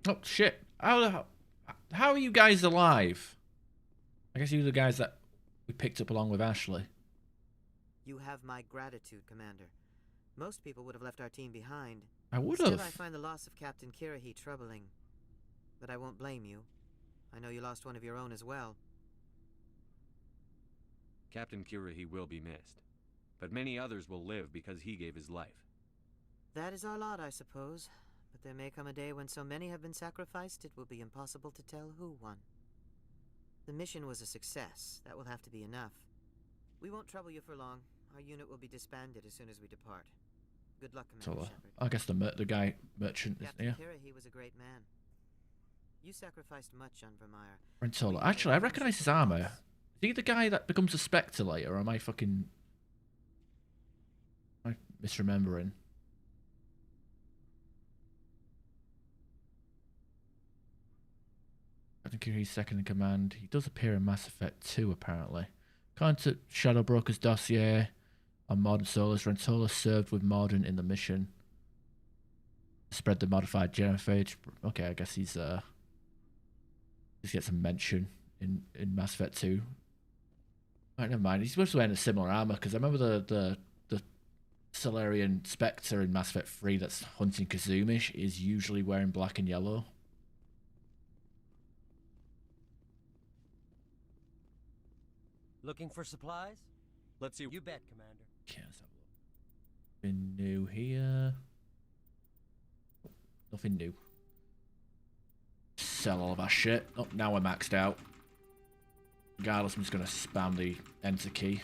Speaker 1: Oh shit! How are you guys alive? I guess you're the guys that we picked up along with Ashley.
Speaker 12: You have my gratitude, Commander. Most people would have left our team behind.
Speaker 1: I would
Speaker 12: Still,
Speaker 1: have.
Speaker 12: I find the loss of Captain Kirahi troubling. But I won't blame you. I know you lost one of your own as well.
Speaker 6: Captain Kirahi will be missed, but many others will live because he gave his life.
Speaker 12: That is our lot, I suppose. But there may come a day when so many have been sacrificed, it will be impossible to tell who won. The mission was a success. That will have to be enough. We won't trouble you for long. Our unit will be disbanded as soon as we depart. Good luck, Commander Shepard.
Speaker 1: I guess the guy merchant is
Speaker 12: Captain
Speaker 1: here.
Speaker 12: Kirahi was a great man. You sacrificed much on Vermeer.
Speaker 1: Rentola. Actually, I recognise his armour. Is he the guy that becomes a Spectre later, or am I misremembering? Captain Kirahi's second in command. He does appear in Mass Effect 2, apparently. According to Shadow Broker's dossier on Modern Solus, Rentola served with Mordin in the mission. Spread the modified genophage. Okay, I guess he's just gets a mention in Mass Effect 2. Right, never mind. He's supposed to wear a similar armor because I remember the Solarian Spectre in Mass Effect 3 that's hunting Kazumish is usually wearing black and yellow.
Speaker 18: Looking for supplies?
Speaker 6: Let's see.
Speaker 18: You bet, Commander.
Speaker 1: Okay, let's have a look. Nothing new here. Nothing new. Sell all of our shit. Oh, now we're maxed out. Regardless, I'm just going to spam the enter key.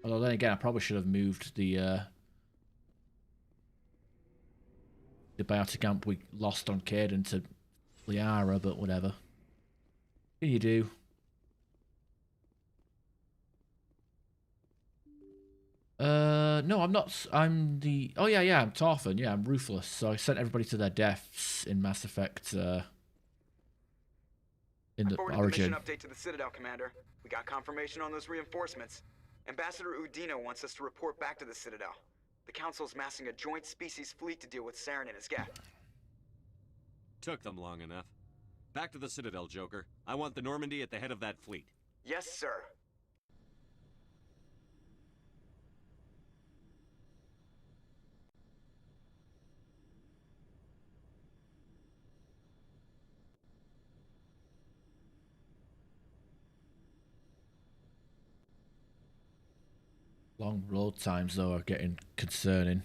Speaker 1: Although then again, I probably should have moved the biotic amp we lost on Caden to Liara, but whatever. What can you do? No, I'm not. I'm the. Oh yeah, I'm Torfin. Yeah, I'm ruthless. So I sent everybody to their deaths in Mass Effect. In the Origin.
Speaker 3: The mission update to the Citadel, Commander. We got confirmation on those reinforcements. Ambassador Udino wants us to report back to the Citadel. The Council's massing a joint species fleet to deal with Saren and his Geth.
Speaker 6: Took them long enough. Back to the Citadel, Joker. I want the Normandy at the head of that fleet.
Speaker 3: Yes, sir.
Speaker 1: Long road times, though, are getting concerning.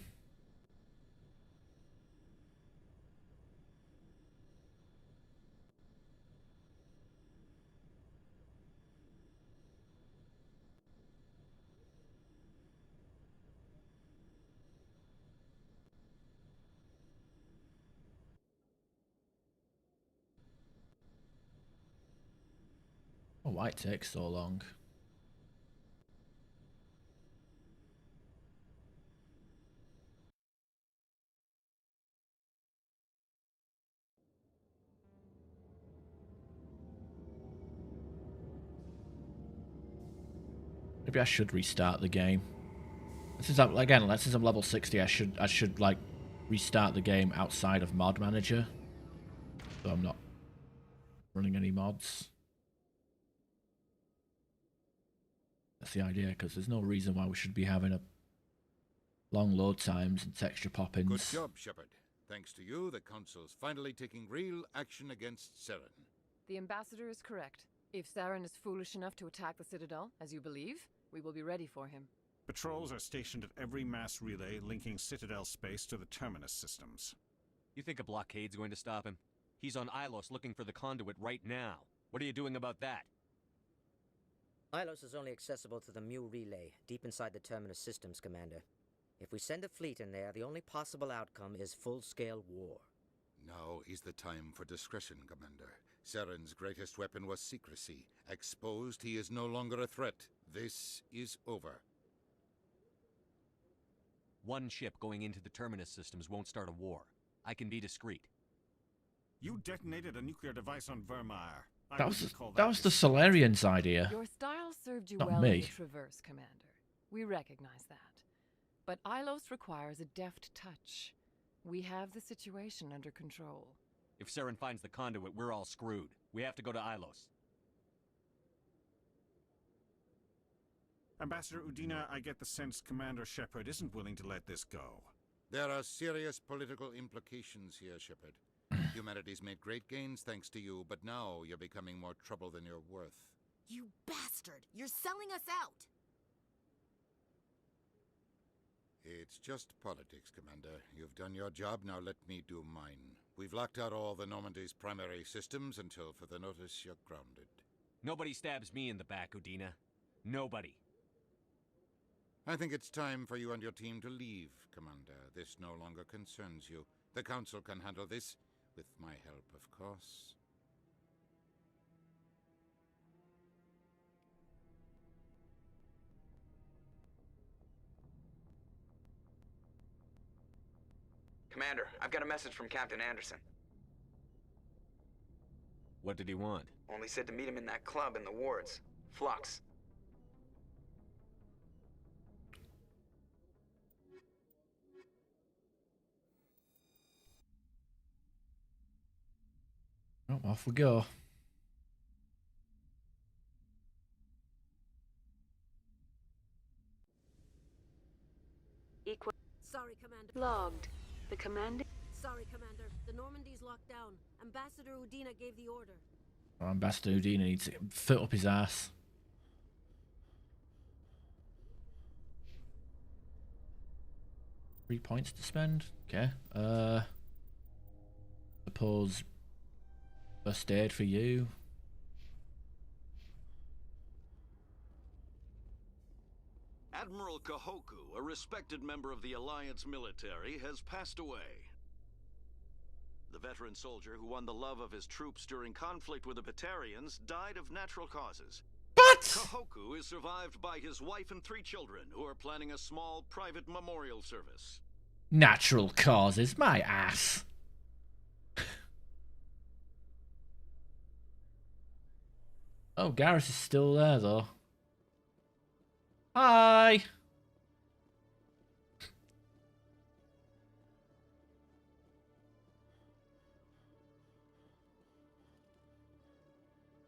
Speaker 1: Oh, why it takes so long? Maybe I should restart the game. Since I'm level 60, I should like restart the game outside of Mod Manager, so I'm not running any mods. That's the idea, because there's no reason why we should be having a long load times and texture poppins.
Speaker 11: Good job, Shepard. Thanks to you, the Council's finally taking real action against Saren.
Speaker 14: The Ambassador is correct. If Saren is foolish enough to attack the Citadel, as you believe, we will be ready for him.
Speaker 8: Patrols are stationed at every mass relay linking Citadel space to the Terminus systems.
Speaker 6: You think a blockade's going to stop him? He's on Ilos looking for the conduit right now. What are you doing about that?
Speaker 23: Ilos is only accessible to the Mu relay, deep inside the Terminus systems, Commander. If we send a fleet in there, the only possible outcome is full-scale war.
Speaker 11: Now is the time for discretion, Commander. Saren's greatest weapon was secrecy. Exposed, he is no longer a threat. This is over.
Speaker 6: One ship going into the Terminus systems won't start a war. I can be discreet.
Speaker 8: You detonated a nuclear device on Vermeer.
Speaker 1: That was the Solarians' idea.
Speaker 14: Your style served you
Speaker 1: Not
Speaker 14: well
Speaker 1: me.
Speaker 14: in the Traverse, Commander. We recognize that. But Ilos requires a deft touch. We have the situation under control.
Speaker 6: If Saren finds the conduit, we're all screwed. We have to go to Ilos.
Speaker 8: Ambassador Udina, I get the sense Commander Shepard isn't willing to let this go.
Speaker 11: There are serious political implications here, Shepard. Humanity's made great gains thanks to you, but now you're becoming more trouble than you're worth.
Speaker 2: You bastard! You're selling us out!
Speaker 11: It's just politics, Commander. You've done your job, now let me do mine. We've locked out all the Normandy's primary systems until further notice you're grounded.
Speaker 6: Nobody stabs me in the back, Udina. Nobody.
Speaker 11: I think it's time for you and your team to leave, Commander. This no longer concerns you. The Council can handle this, with my help, of course.
Speaker 3: Commander, I've got a message from Captain Anderson.
Speaker 6: What did he want?
Speaker 3: Only said to meet him in that club in the wards. Flux.
Speaker 1: Oh, off we go.
Speaker 20: Sorry, Commander.
Speaker 14: Logged. The commander...
Speaker 20: Sorry, Commander. The Normandy's locked down. Ambassador Udina gave the order.
Speaker 1: Our Ambassador Udina needs to fit up his ass. Three points to spend. Okay. Suppose first aid for you.
Speaker 21: Admiral Kahoku, a respected member of the Alliance military, has passed away. The veteran soldier who won the love of his troops during conflict with the Batarians died of natural causes.
Speaker 1: What?
Speaker 21: Kahoku is survived by his wife and 3 children, who are planning a small private memorial service.
Speaker 1: Natural causes, my ass. Oh, Garrus is still there though. Hi.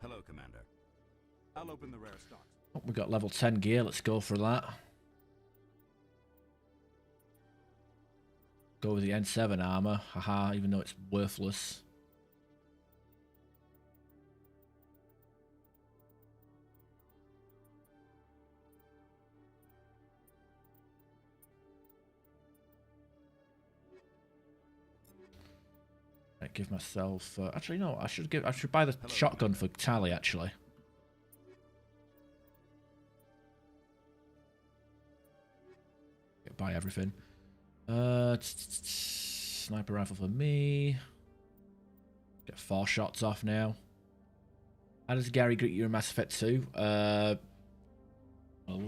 Speaker 8: Hello, Commander. I'll open the rare stocks.
Speaker 1: Oh, we got level 10 gear. Let's go for that. Go with the N7 armor. Haha, even though it's worthless. I give myself. Actually, no. I should buy the shotgun for Tally. Actually. Buy everything. Sniper rifle for me. Get 4 shots off now. How does Gary greet you in Mass Effect 2? Well,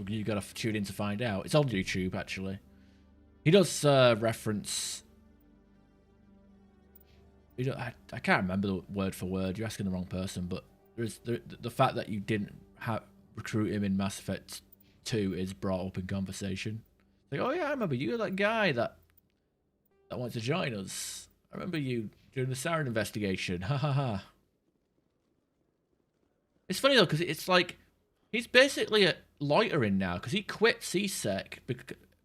Speaker 1: you gotta tune in to find out. It's on YouTube, actually. He does reference. I can't remember the word for word. You're asking the wrong person, but there's the fact that you didn't recruit him in Mass Effect 2 is brought up in conversation. Like, oh yeah, I remember you were that guy that wanted to join us. I remember you during the Saren investigation. Ha ha ha. It's funny though, because it's like he's basically loitering now because he quit CSEC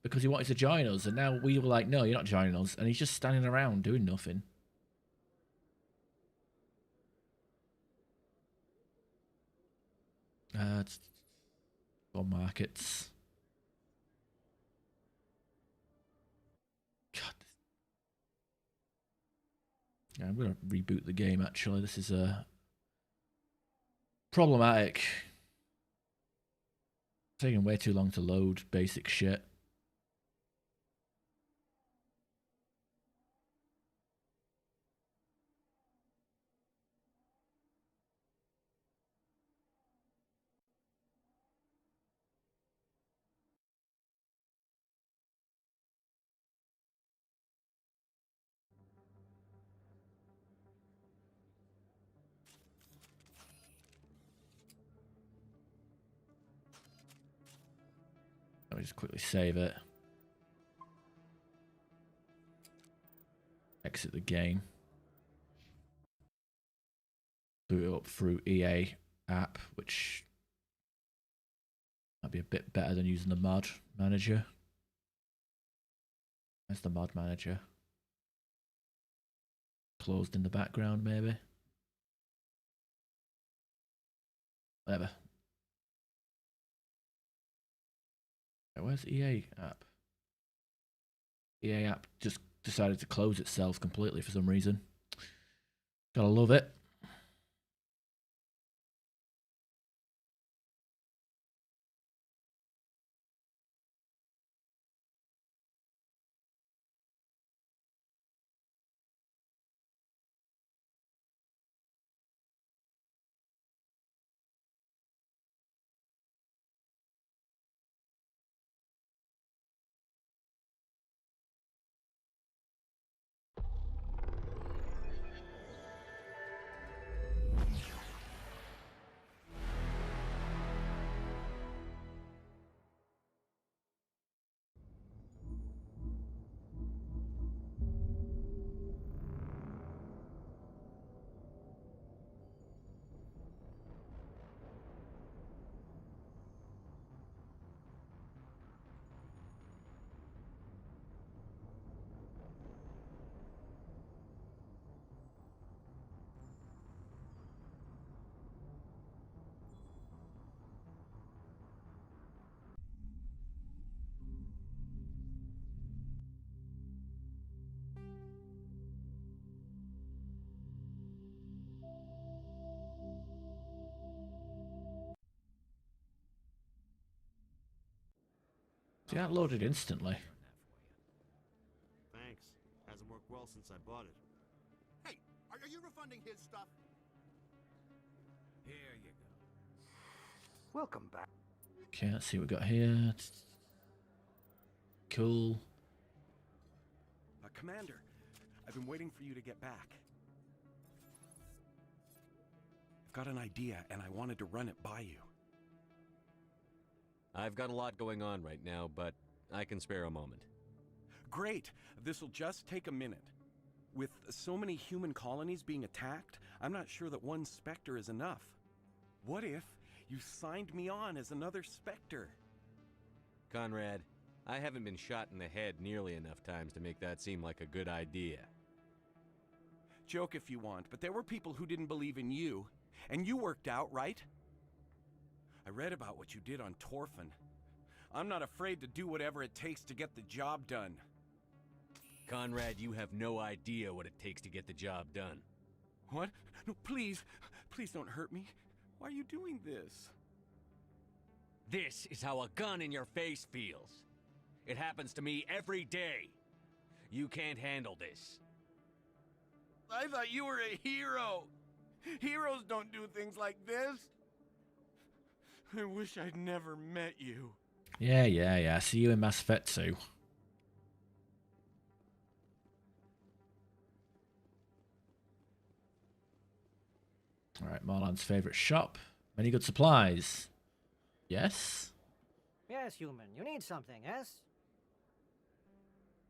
Speaker 1: because he wanted to join us, and now we were like, no, you're not joining us, and he's just standing around doing nothing. It's on markets. God. Yeah, I'm gonna reboot the game. Actually, this is problematic. Taking way too long to load basic shit. Let me just quickly save it. Exit the game. Boot it up through EA app, which might be a bit better than using the mod manager. That's the mod manager. Closed in the background, maybe. Whatever. Where's EA app? EA app just decided to close itself completely for some reason. Gotta love it. See, that loaded instantly.
Speaker 7: Thanks. Hasn't worked well since I bought it.
Speaker 16: Hey, are you refunding his stuff?
Speaker 15: Here you go.
Speaker 16: Welcome back.
Speaker 1: Okay, let's see what we got here. Cool.
Speaker 15: Commander, I've been waiting for you to get back. I've got an idea, and I wanted to run it by you.
Speaker 6: I've got a lot going on right now, but I can spare a moment.
Speaker 15: Great! This'll just take a minute. With so many human colonies being attacked, I'm not sure that one Spectre is enough. What if you signed me on as another Spectre?
Speaker 6: Conrad, I haven't been shot in the head nearly enough times to make that seem like a good idea.
Speaker 15: Joke if you want, but there were people who didn't believe in you, and you worked out, right? I read about what you did on Torfin. I'm not afraid to do whatever it takes to get the job done.
Speaker 6: Conrad, you have no idea what it takes to get the job done.
Speaker 15: What? No, please. Please don't hurt me. Why are you doing this?
Speaker 6: This is how a gun in your face feels. It happens to me every day. You can't handle this.
Speaker 15: I thought you were a hero. Heroes don't do things like this. I wish I'd never met you.
Speaker 1: Yeah. See you in Mass Effect 2. Alright, Marlon's favourite shop. Many good supplies. Yes?
Speaker 22: Yes, human. You need something, yes?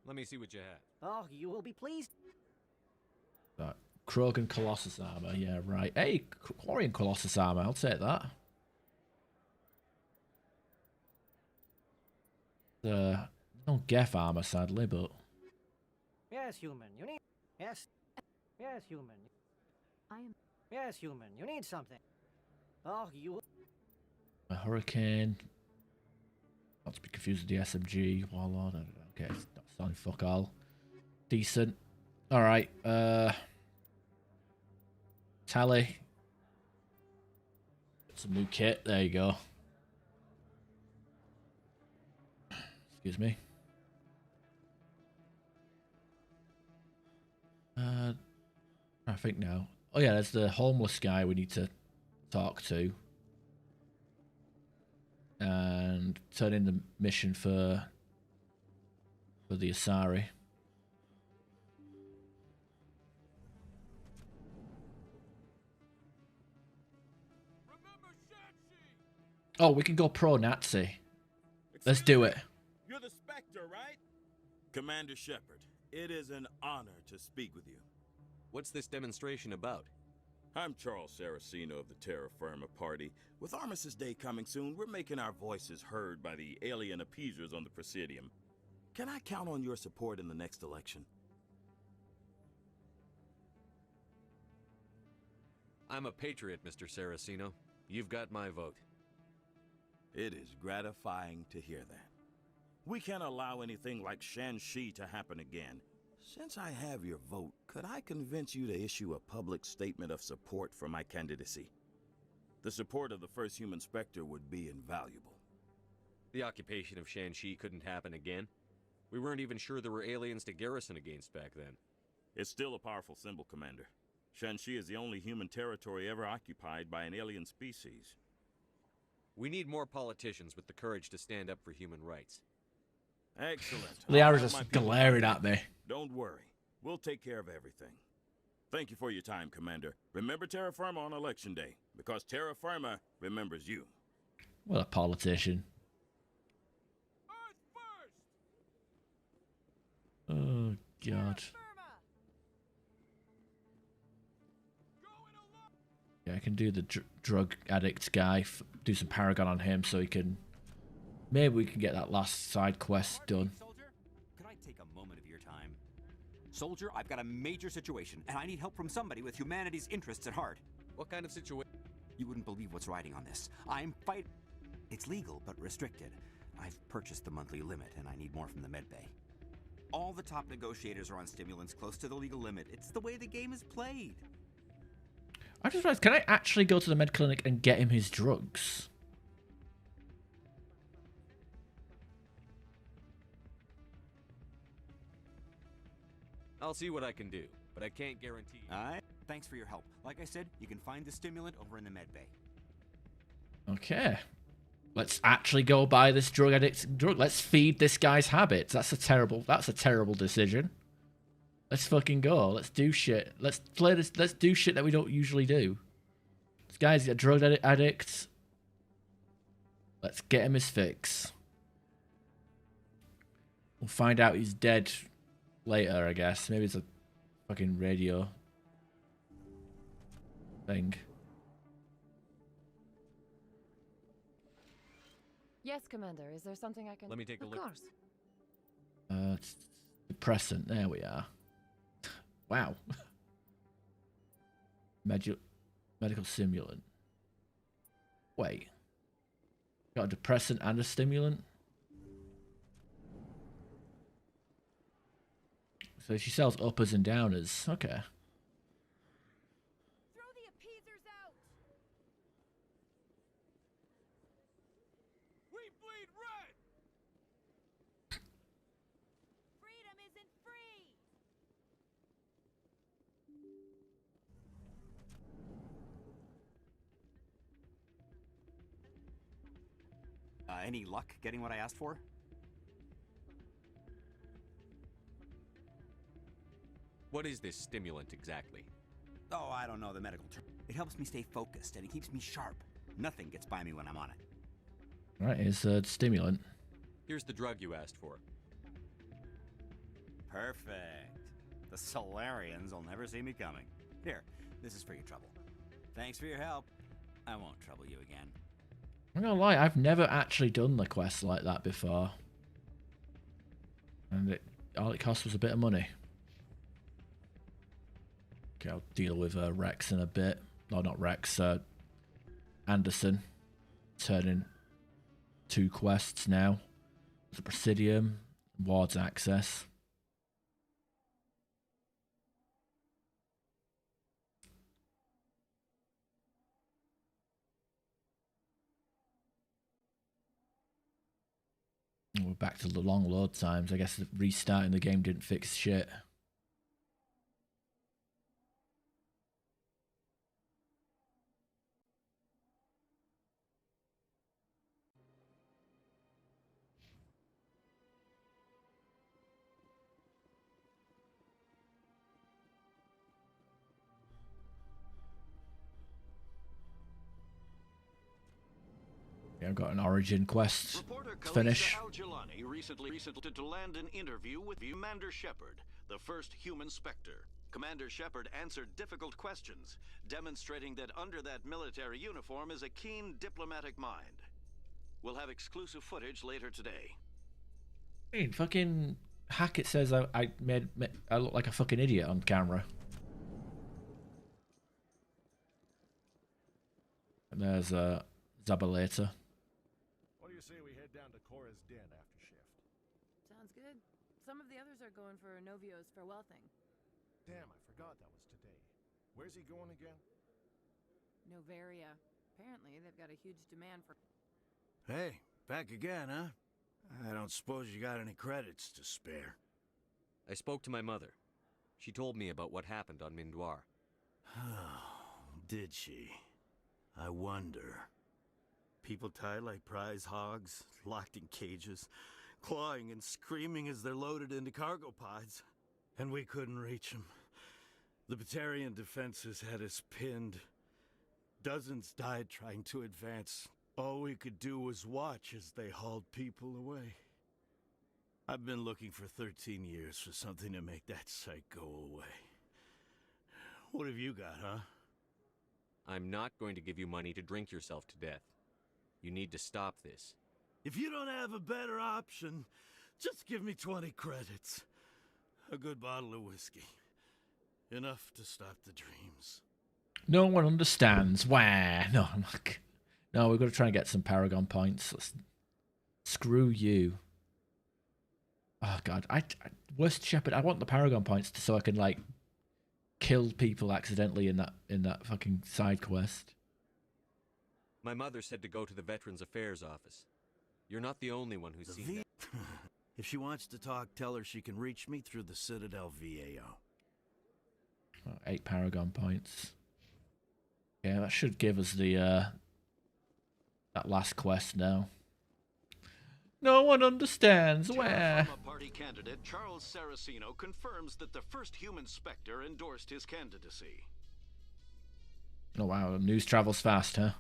Speaker 6: Let me see what you have.
Speaker 22: Oh, you will be pleased.
Speaker 1: Krogan Colossus armor. Yeah, right. Hey, Quarian Colossus armor. I'll take that. The No Geth armor, sadly, but
Speaker 22: Yes, human. You need. Yes. Yes, human.
Speaker 5: I am.
Speaker 22: Yes, human. You need something. Oh, you.
Speaker 1: a hurricane. Not to be confused with the SMG. Warlord. Okay, it's not selling fuck all. Decent. All right. Tally. Some new kit. There you go. Excuse me. I think now. Oh yeah, there's the homeless guy we need to talk to. And turn in the mission for the Asari. Oh, we can go pro-Nazi. Let's do it.
Speaker 4: You're the Spectre, right? Commander Shepard, it is an honor to speak with you.
Speaker 6: What's this demonstration about?
Speaker 4: I'm Charles Saraceno of the Terra Firma Party. With Armistice Day coming soon, we're making our voices heard by the alien appeasers on the Presidium. Can I count on your support in the next election?
Speaker 6: I'm a patriot, Mr. Saraceno. You've got my vote.
Speaker 4: It is gratifying to hear that. We can't allow anything like Shanxi to happen again. Since I have your vote, could I convince you to issue a public statement of support for my candidacy? The support of the first human Spectre would be invaluable.
Speaker 6: The occupation of Shanxi couldn't happen again. We weren't even sure there were aliens to garrison against back then.
Speaker 4: It's still a powerful symbol, Commander. Shanxi is the only human territory ever occupied by an alien species.
Speaker 6: We need more politicians with the courage to stand up for human rights.
Speaker 4: Excellent.
Speaker 1: They are just glaring at me.
Speaker 4: Don't worry. We'll take care of everything. Thank you for your time, Commander. Remember Terra Firma on Election Day, because Terra Firma remembers you.
Speaker 1: What a politician. Oh, God. Yeah, I can do the drug addict guy, do some Paragon on him so he can... Maybe we can get that last side quest done.
Speaker 17: Soldier, could I take a moment of your time? Soldier, I've got a major situation, and I need help from somebody with humanity's interests at heart.
Speaker 6: What kind of situation?
Speaker 17: You wouldn't believe what's riding on this. I'm fighting. It's legal, but restricted. I've purchased the monthly limit, and I need more from the medbay. All the top negotiators are on stimulants close to the legal limit. It's the way the game is played.
Speaker 1: I just realized, can I actually go to the med clinic and get him his drugs?
Speaker 6: I'll see what I can do, but I can't guarantee...
Speaker 17: Alright, thanks for your help. Like I said, you can find the stimulant over in the medbay.
Speaker 1: Okay. Let's actually go buy this drug addict's drug. Let's feed this guy's habits. That's a terrible decision. Let's fucking go. Let's do shit. Let's play this. Let's do shit that we don't usually do. This guy's a drug addict. Let's get him his fix. We'll find out he's dead later, I guess. Maybe it's a fucking radio thing.
Speaker 14: Yes, Commander. Is there something I can...
Speaker 6: Let me take a look.
Speaker 14: Of course.
Speaker 1: It's depressant. There we are. Wow. Medical stimulant. Wait. Got a depressant and a stimulant? So she sells uppers and downers. Okay.
Speaker 2: Throw the appeasers out!
Speaker 4: We bleed red!
Speaker 2: Freedom isn't free!
Speaker 17: Any luck getting what I asked for?
Speaker 6: What is this stimulant exactly?
Speaker 17: Oh, I don't know the medical term. It helps me stay focused and it keeps me sharp. Nothing gets by me when I'm on it.
Speaker 1: Right, here's a stimulant.
Speaker 6: Here's the drug you asked for.
Speaker 17: Perfect. The Solarians will never see me coming. Here, this is for your trouble. Thanks for your help. I won't trouble you again.
Speaker 1: I'm not gonna lie, I've never actually done the quest like that before. And all it cost was a bit of money. Okay, I'll deal with Rex in a bit. No, not Rex. Anderson. Turning 2 quests now. The Presidium. Ward's access. We're back to the long load times. I guess restarting the game didn't fix shit. Yeah, I've got an origin quest to finish.
Speaker 21: Al-Jilani recently to land an interview with Commander Shepard, the first human Spectre. Commander Shepard answered difficult questions, demonstrating that under that military uniform is a keen diplomatic mind. We'll have exclusive footage later today.
Speaker 1: Hey, fucking Hackett says I look like a fucking idiot on camera. And there's Zabaleta.
Speaker 9: What do you say we head down to Cora's den after shift?
Speaker 10: Sounds good. Some of the others are going for Novio's farewell thing.
Speaker 9: Damn, I forgot that was today. Where's he going again?
Speaker 10: Novaria. Apparently, they've got a huge demand for...
Speaker 4: Hey, back again, huh? I don't suppose you got any credits to spare.
Speaker 6: I spoke to my mother. She told me about what happened on Mindoir.
Speaker 4: Did she? I wonder. People tied like prize hogs, locked in cages, clawing and screaming as they're loaded into cargo pods. And we couldn't reach them. The Batarian defenses had us pinned. Dozens died trying to advance. All we could do was watch as they hauled people away. I've been looking for 13 years for something to make that sight go away. What have you got, huh?
Speaker 6: I'm not going to give you money to drink yourself to death. You need to stop this.
Speaker 4: If you don't have a better option, just give me 20 credits. A good bottle of whiskey. Enough to stop the dreams.
Speaker 1: No one understands. Where? No, I'm not... No, we've got to try and get some Paragon points. Screw you. Oh, God. Worst Shepard. I want the Paragon points so I can, like, kill people accidentally in that fucking side quest.
Speaker 6: My mother said to go to the Veterans Affairs office. You're not the only one who's seen that.
Speaker 4: If she wants to talk, tell her she can reach me through the Citadel VAO.
Speaker 1: 8 Paragon points. Yeah, that should give us the that last quest now. No one understands where.
Speaker 21: Terra Firma Party candidate Charles Saraceno confirms that the first human Spectre endorsed his candidacy.
Speaker 1: Oh wow, news travels fast, huh?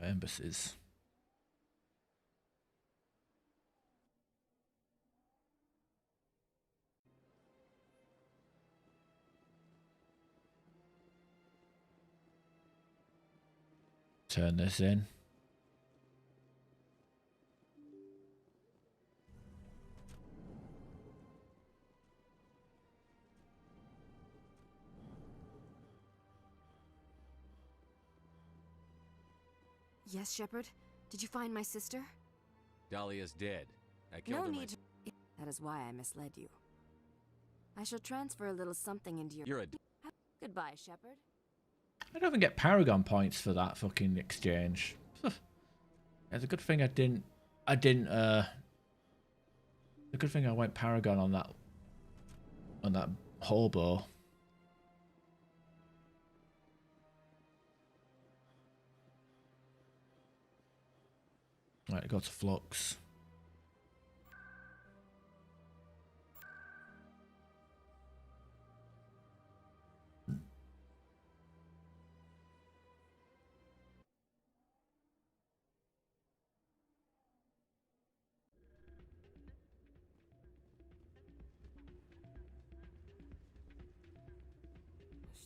Speaker 1: Embassies. Turn this in.
Speaker 19: Yes, Shepard? Did you find my sister?
Speaker 6: Dahlia's dead. I killed
Speaker 19: No
Speaker 6: her
Speaker 19: need to... That is why I misled you. I shall transfer a little something into your...
Speaker 6: You're a...
Speaker 19: Goodbye, Shepard.
Speaker 1: I don't even get Paragon points for that fucking exchange. It's a good thing I didn't a good thing I went Paragon on that hobo. Right, go to Flux.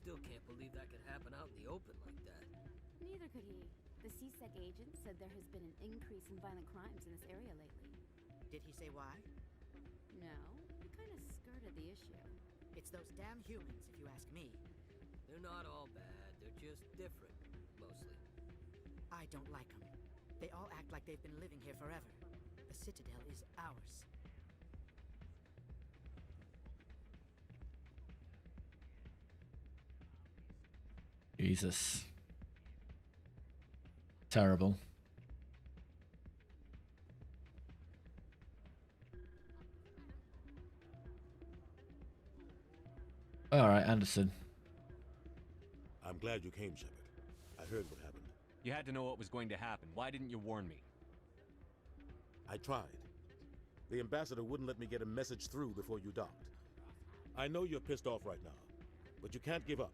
Speaker 12: still can't believe that could happen out in the open like that.
Speaker 13: Neither could he. The CSEC agent said there has been an increase in violent crimes in this area lately.
Speaker 18: Did he say why?
Speaker 13: No, he kind of skirted the issue.
Speaker 18: It's those damn humans, if you ask me.
Speaker 12: They're not all bad, they're just different, mostly.
Speaker 18: I don't like them. They all act like they've been living here forever. The Citadel is ours.
Speaker 1: Jesus. Terrible. All right, Anderson.
Speaker 24: I'm glad you came, Shepard. I heard what happened.
Speaker 6: You had to know what was going to happen. Why didn't you warn me?
Speaker 24: I tried. The ambassador wouldn't let me get a message through before you docked. I know you're pissed off right now, but you can't give up.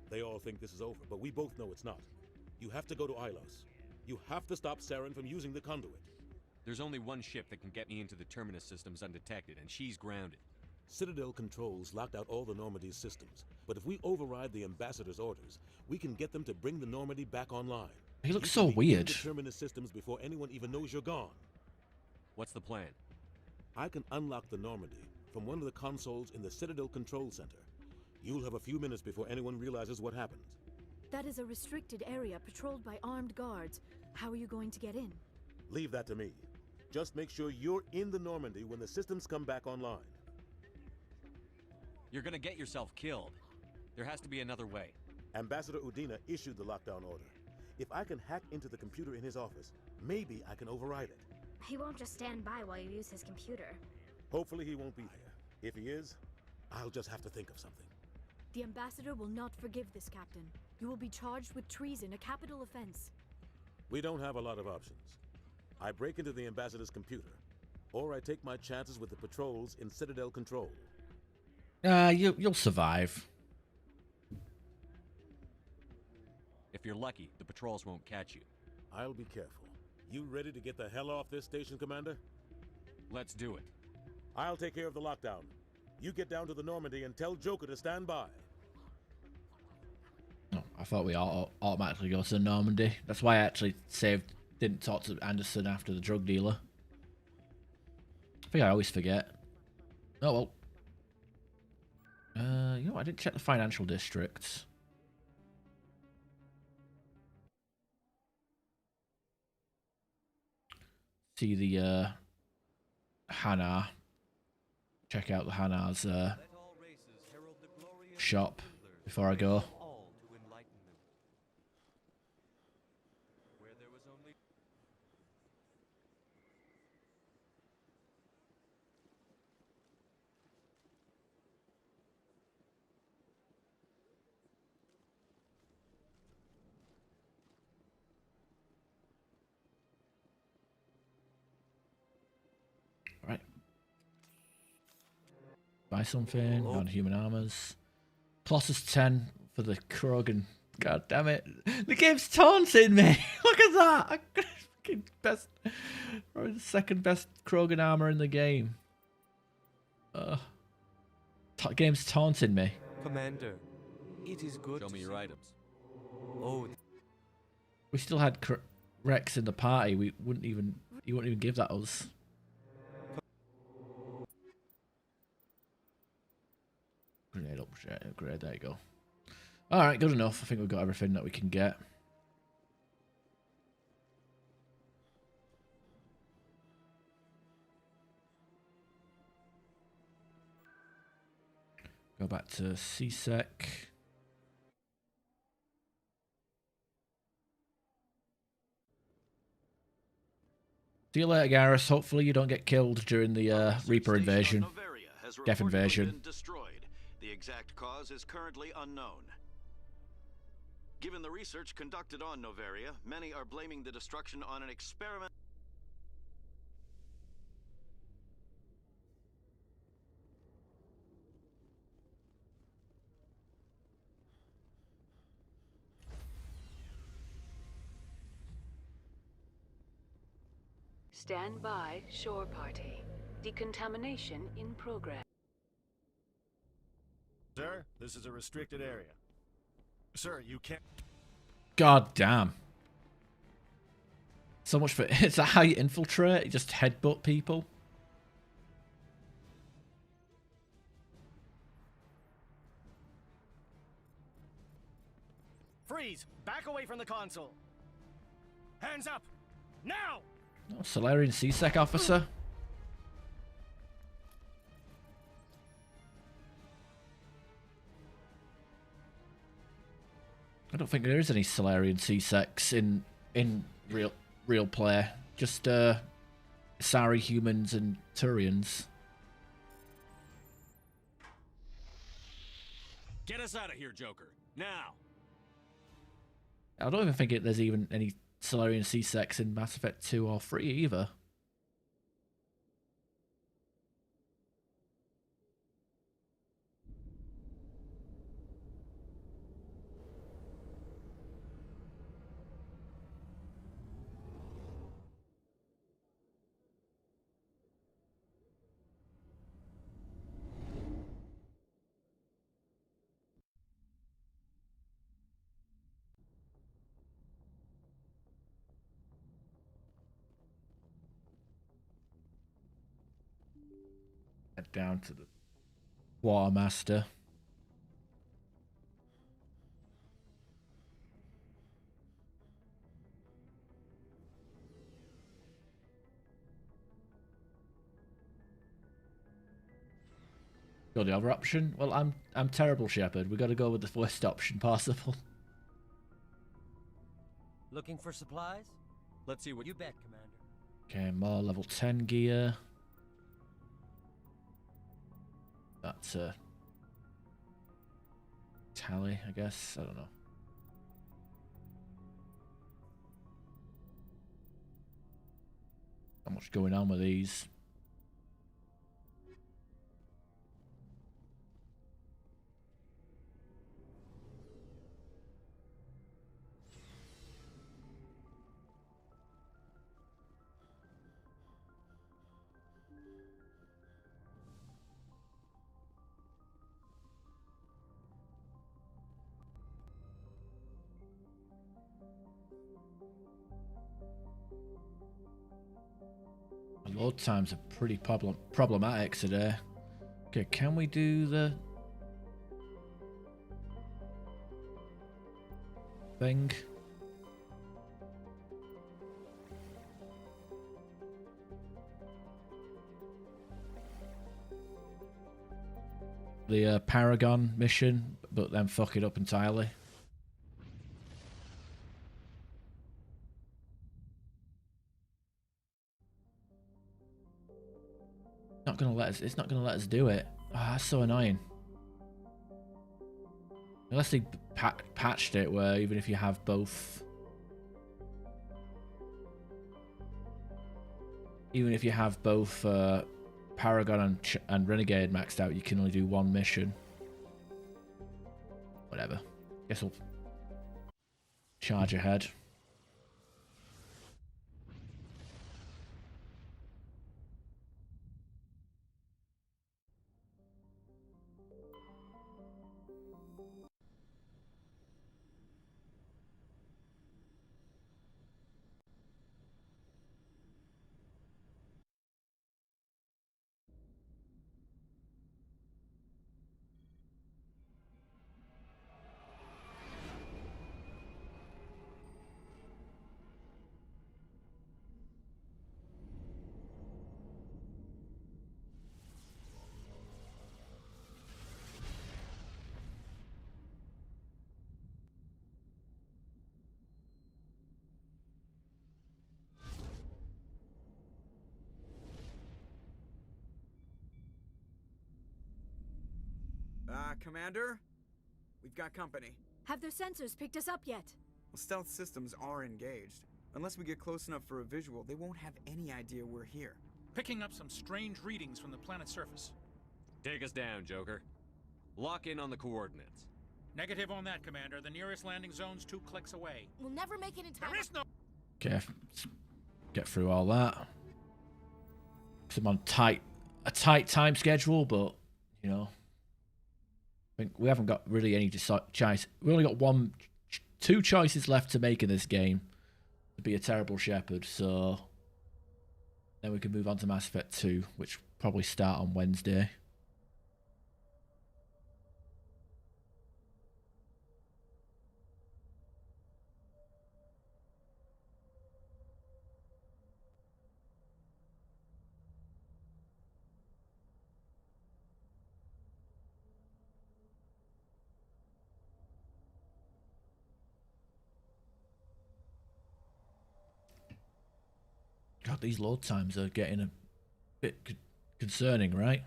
Speaker 24: They all think this is over, but we both know it's not. You have to go to Ilos. You have to stop Saren from using the conduit.
Speaker 6: There's only one ship that can get me into the terminus systems undetected, and she's grounded.
Speaker 24: Citadel controls locked out all the Normandy's systems, but if we override the ambassador's orders, we can get them to bring the Normandy back online.
Speaker 1: He looks
Speaker 24: You
Speaker 1: so
Speaker 24: can be
Speaker 1: weird.
Speaker 24: in the terminus systems before anyone even knows you're gone.
Speaker 6: What's the plan?
Speaker 24: I can unlock the Normandy from one of the consoles in the Citadel Control Center. You'll have a few minutes before anyone realizes what happened.
Speaker 5: That is a restricted area patrolled by armed guards. How are you going to get in?
Speaker 24: Leave that to me. Just make sure you're in the Normandy when the systems come back online.
Speaker 6: You're gonna get yourself killed. There has to be another way.
Speaker 24: Ambassador Udina issued the lockdown order. If I can hack into the computer in his office, maybe I can override it.
Speaker 25: He won't just stand by while you use his computer.
Speaker 24: Hopefully he won't be there. If he is, I'll just have to think of something.
Speaker 5: The ambassador will not forgive this, Captain. You will be charged with treason, a capital offense.
Speaker 24: We don't have a lot of options. I break into the ambassador's computer, or I take my chances with the patrols in Citadel Control.
Speaker 1: You'll survive.
Speaker 6: If you're lucky, the patrols won't catch you.
Speaker 24: I'll be careful. You ready to get the hell off this station, Commander?
Speaker 6: Let's do it.
Speaker 24: I'll take care of the lockdown. You get down to the Normandy and tell Joker to stand by.
Speaker 1: No, I thought we all automatically go to Normandy. That's why I actually didn't talk to Anderson after the drug dealer. I think I always forget. Oh well. You know, I didn't check the financial districts. See the Hana. Check out the Hana's shop before I go. Right. Buy something. Non-human armors. Colossus 10 for the Krogan. God damn it. The game's taunting me. Look at that. Fucking best. Probably the second best Krogan armor in the game. Game's taunting me.
Speaker 6: Commander, it is good. Show me your items. Oh.
Speaker 1: We still had Rex in the party. He wouldn't even give that us. Grenade upgrade, there you go. Alright, good enough. I think we've got everything that we can get. Go back to CSEC. See you later, Garrus. Hopefully you don't get killed during the Reaper invasion. Death invasion.
Speaker 21: Destroyed. The exact cause is currently unknown. Given the research conducted on Noveria, many are blaming the destruction on an experiment.
Speaker 14: Stand by, shore party. Decontamination in progress.
Speaker 9: Sir, this is a restricted area. Sir, you can't.
Speaker 1: God damn. So much for... Is that how you infiltrate? You just headbutt people?
Speaker 22: Freeze! Back away from the console! Hands up! Now!
Speaker 1: Oh, Solarian C-Sec officer. I don't think there is any Solarian C-Secs in real play. Just Sari humans and Turians.
Speaker 6: Get us out of here, Joker. Now!
Speaker 1: I don't even think there's even any Solarian C-Secs in Mass Effect 2 or 3 either. Head down to the Watermaster. Got the other option? Well, I'm terrible, Shepard. We got to go with the worst option possible.
Speaker 12: Looking for supplies?
Speaker 6: Let's see what
Speaker 12: You bet, Commander.
Speaker 1: Okay, more level 10 gear. That's a tally, I guess. I don't know. Not much going on with these. Load times are pretty problematic today. Okay, can we do the thing? The Paragon mission, but then fuck it up entirely. Not gonna let us. It's not gonna let us do it. Oh, that's so annoying. Unless they patched it, where even if you have both, Paragon and Renegade maxed out, you can only do one mission. Whatever. Guess we'll charge ahead.
Speaker 3: Commander? We've got company.
Speaker 5: Have their sensors picked us up yet?
Speaker 3: Well, stealth systems are engaged. Unless we get close enough for a visual, they won't have any idea we're here.
Speaker 8: Picking up some strange readings from the planet's surface.
Speaker 6: Take us down, Joker. Lock in on the coordinates.
Speaker 8: Negative on that, Commander. The nearest landing zone's 2 clicks away.
Speaker 2: We'll never make it in time.
Speaker 8: There is no...
Speaker 1: Okay, get through all that. Cause I'm on a tight time schedule, but you know, think we haven't got really any choice. We only got two choices left to make in this game to be a terrible Shepard. So then we can move on to Mass Effect 2, which will probably start on Wednesday. God, these load times are getting a bit concerning, right?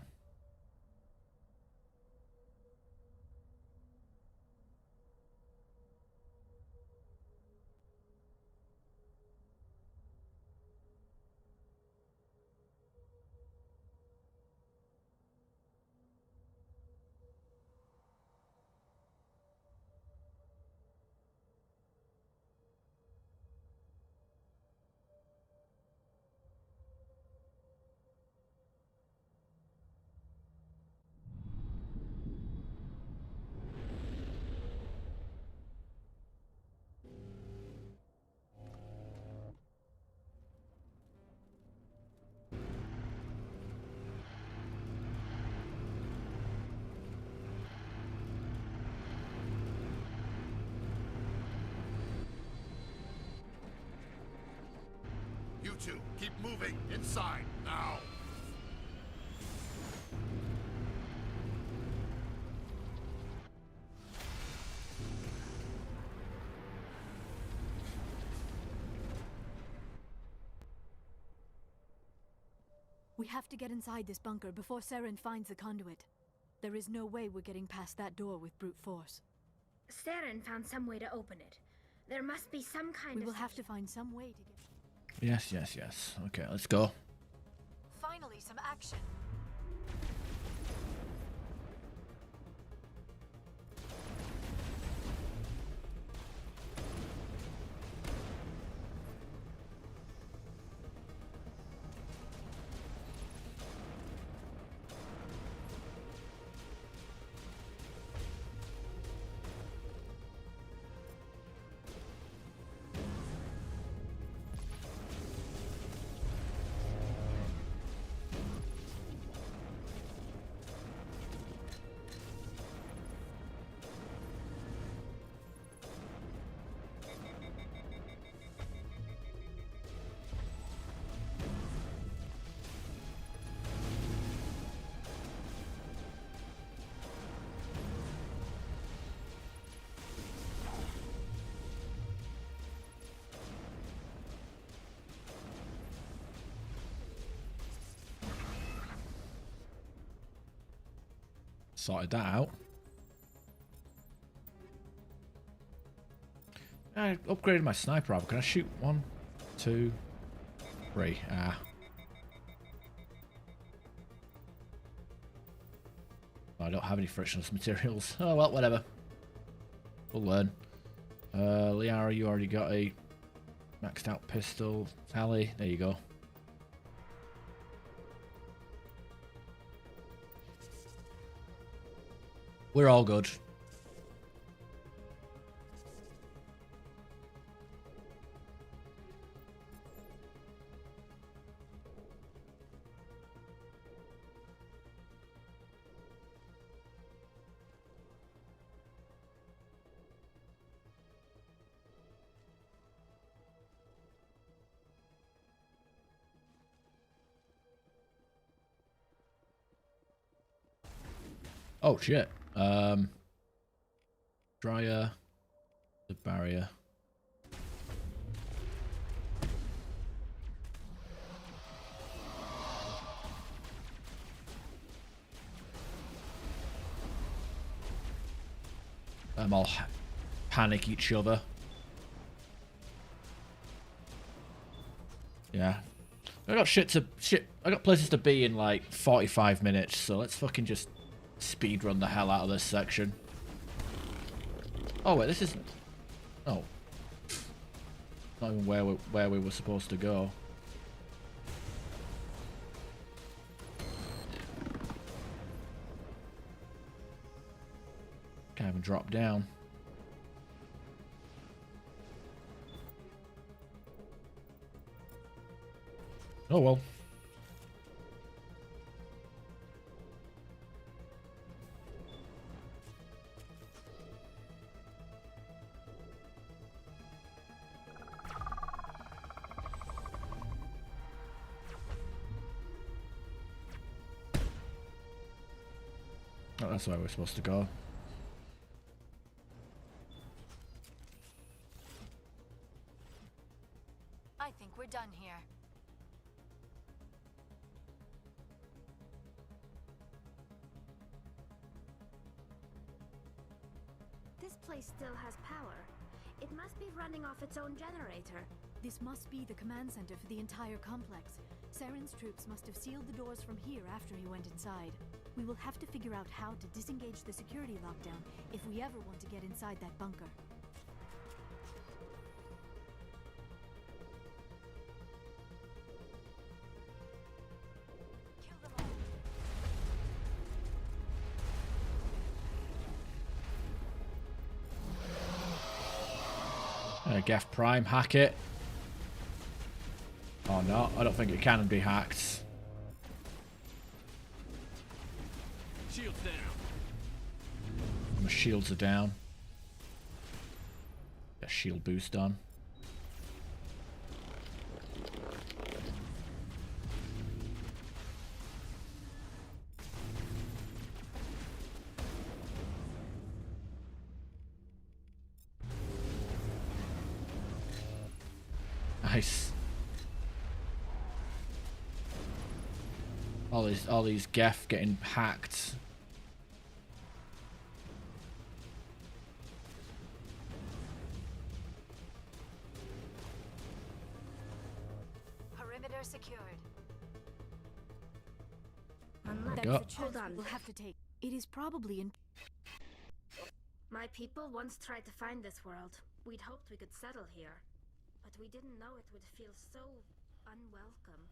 Speaker 9: You two, keep moving inside now.
Speaker 5: We have to get inside this bunker before Saren finds the conduit. There is no way we're getting past that door with brute force.
Speaker 25: Saren found some way to open it. There must be some kind of...
Speaker 5: We will have to find some way to get...
Speaker 1: Yes, yes, yes. Okay, let's go.
Speaker 5: Finally, some action.
Speaker 1: Sorted that out. I upgraded my sniper rifle. Can I shoot 1, 2, 3? Ah. I don't have any frictionless materials. Oh well, whatever. We'll learn. Liara, you already got a maxed out pistol. Tally, there you go. We're all good. Oh shit. Dryer, the barrier. All panic each other. Yeah. I got I got places to be in like 45 minutes, so let's fucking just speedrun the hell out of this section. Oh wait, this isn't... Oh. Not even where we were supposed to go. drop down. Oh well. Oh, that's where we're supposed to go.
Speaker 2: I think we're done here.
Speaker 25: This place still has power. It must be running off its own generator.
Speaker 5: This must be the command center for the entire complex. Saren's troops must have sealed the doors from here after he went inside. We will have to figure out how to disengage the security lockdown if we ever want to get inside that bunker.
Speaker 1: Gaff Prime, hack it. Oh no, I don't think it can be hacked.
Speaker 15: Shields down.
Speaker 1: My shields are down. Got shield boost on. Nice. All these Geth getting hacked.
Speaker 2: Perimeter secured.
Speaker 25: Hold on.
Speaker 5: We'll have to take. It is probably in.
Speaker 25: My people once tried to find this world. We'd hoped we could settle here. But we didn't know it would feel so unwelcome.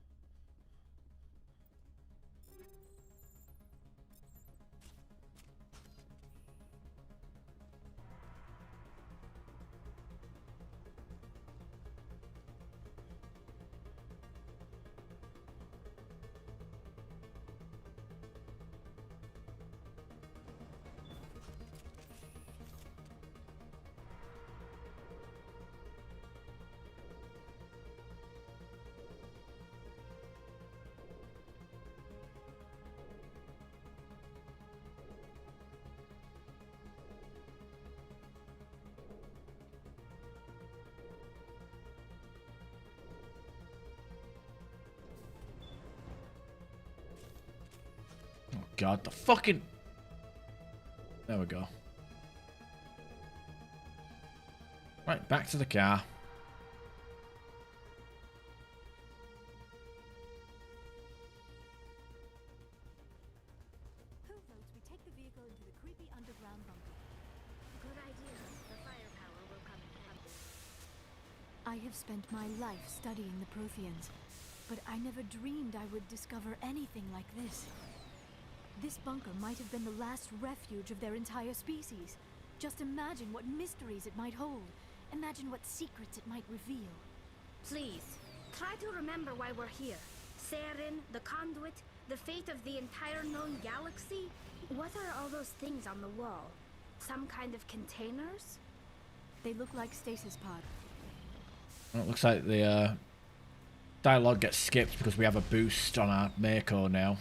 Speaker 1: God, the fucking... There we go. Right, back to the car.
Speaker 5: Who votes we take the vehicle into the creepy underground bunker?
Speaker 25: Good idea. The firepower will come in handy.
Speaker 5: I have spent my life studying the Protheans, but I never dreamed I would discover anything like this. This bunker might have been the last refuge of their entire species. Just imagine what mysteries it might hold. Imagine what secrets it might reveal.
Speaker 25: Please, try to remember why we're here. Saren, the conduit, the fate of the entire known galaxy. What are all those things on the wall? Some kind of containers?
Speaker 5: They look like stasis pod.
Speaker 1: Well, it looks like the dialogue gets skipped because we have a boost on our Mako now.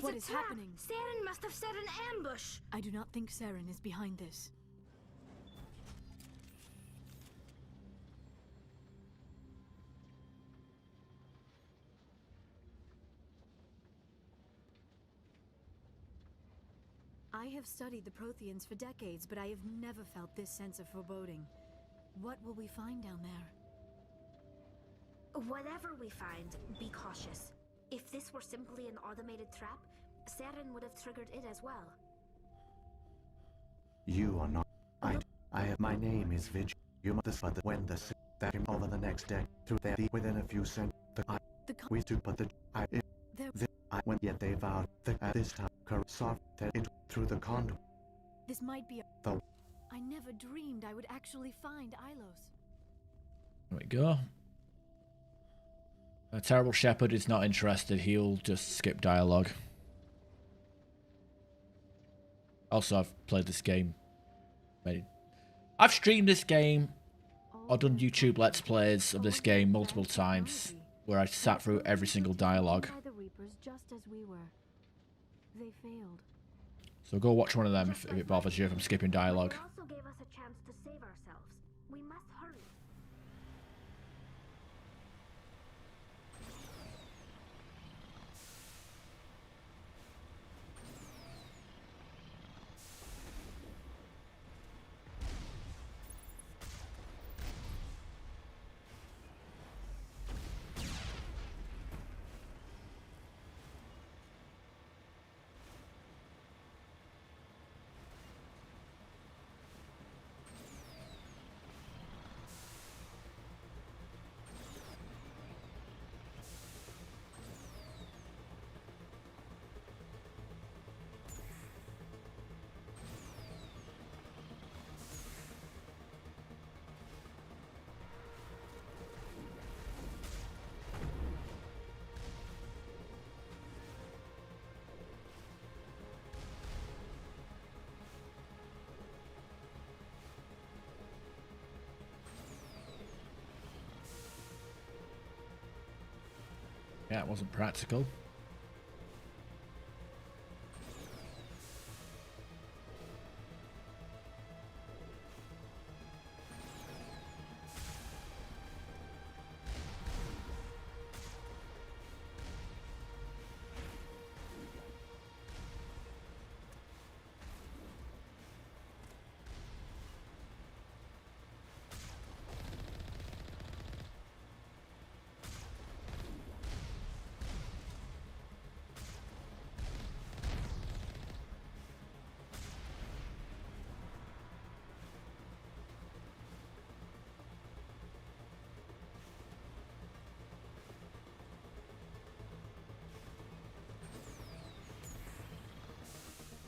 Speaker 5: What is happening?
Speaker 25: Saren must have set an ambush.
Speaker 5: I do not think Saren is behind this. I have studied the Protheans for decades, but I have never felt this sense of foreboding. What will we find down there?
Speaker 25: Whatever we find, be cautious. If this were simply an automated trap, Saren would have triggered it as well.
Speaker 7: You are not. I have. My name is Vig. You must but when the that came over the next day through there within a few cents. We do but the I went yet they vowed that at this time saw that it through the conduit.
Speaker 5: This might be a. I never dreamed I would actually find Ilos.
Speaker 1: There we go. A terrible Shepard is not interested. He'll just skip dialogue. Also, I've played this game. I've streamed this game. I've done YouTube Let's Plays of this game multiple times, where I sat through every single dialogue.
Speaker 5: By the Reapers, just as we were. They failed.
Speaker 1: So go watch one of them if it bothers you if I'm skipping dialogue.
Speaker 25: They also gave us a chance to save ourselves. We must hurry.
Speaker 1: Yeah, it wasn't practical.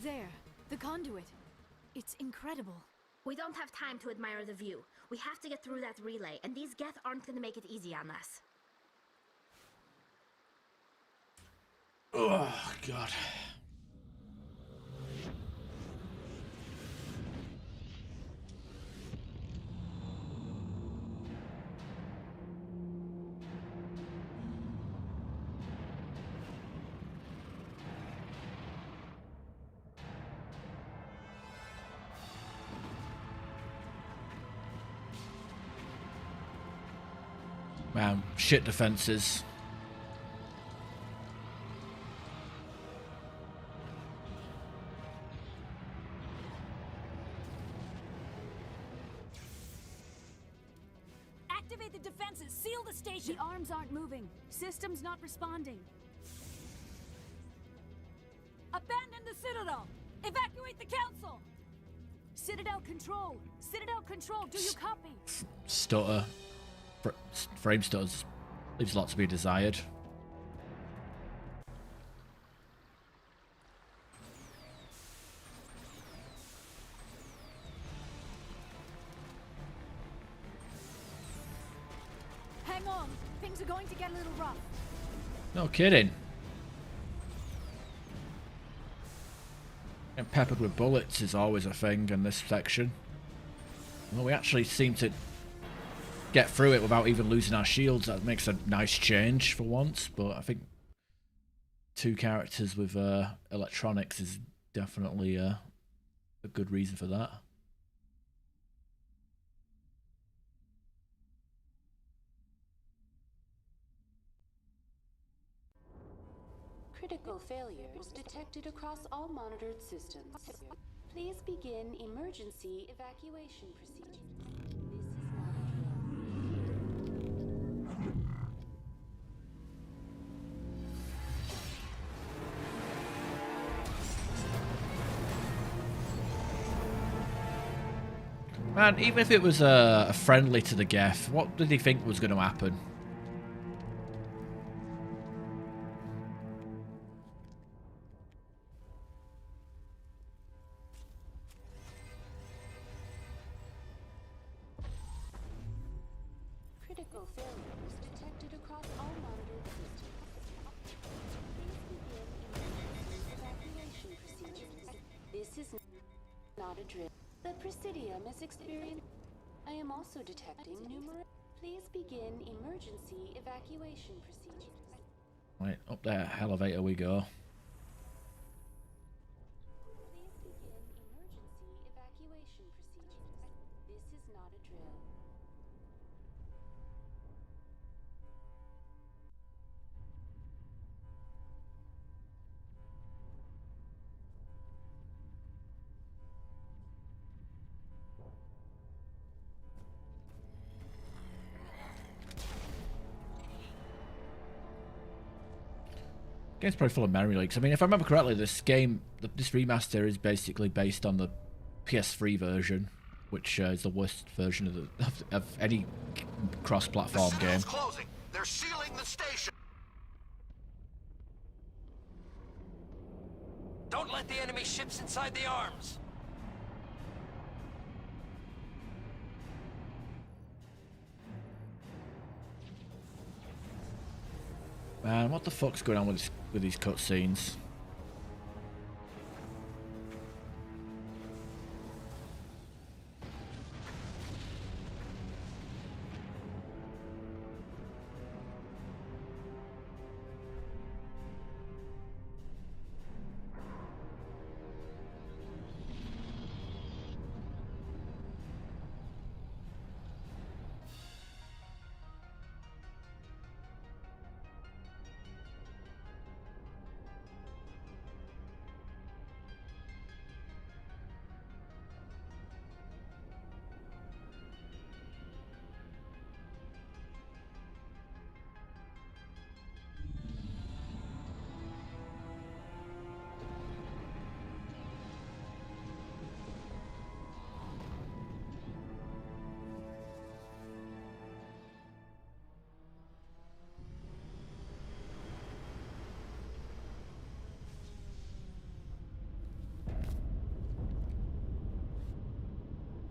Speaker 5: There, the conduit. It's incredible.
Speaker 25: We don't have time to admire the view. We have to get through that relay, and these Geth aren't gonna make it easy on us.
Speaker 1: Oh, God. Man, shit defenses.
Speaker 11: Activate the defenses. Seal the station. The arms aren't moving. Systems not responding. Abandon the Citadel. Evacuate the Council. Citadel Control. Citadel Control. Do you copy?
Speaker 1: Stutter. Frame stutters. Leaves a lot to be desired.
Speaker 11: Hang on. Things are going to get a little rough.
Speaker 1: No kidding. And peppered with bullets is always a thing in this section. Well, we actually seem to get through it without even losing our shields. That makes a nice change for once, but I think two characters with electronics is definitely a good reason for that.
Speaker 10: Critical failures detected across all monitored systems. Please begin emergency evacuation procedures.
Speaker 1: Man, even if it was a friendly to the Geth, what did he think was going to happen?
Speaker 10: Critical failures detected across all monitored systems. Please begin emergency evacuation procedures. This is not a drill. The Presidium is experiencing. I am also detecting numerous. Please begin emergency evacuation procedures.
Speaker 1: Right, up there, elevator we go.
Speaker 10: Please begin emergency evacuation procedures. This is not a drill.
Speaker 1: Game's probably full of memory leaks. I mean, if I remember correctly, this game, this remaster is basically based on the PS3 version, which is the worst version of any cross-platform game.
Speaker 9: Closing. They're sealing the station.
Speaker 12: Don't let the enemy ships inside the arms.
Speaker 1: Man, what the fuck's going on with these cutscenes?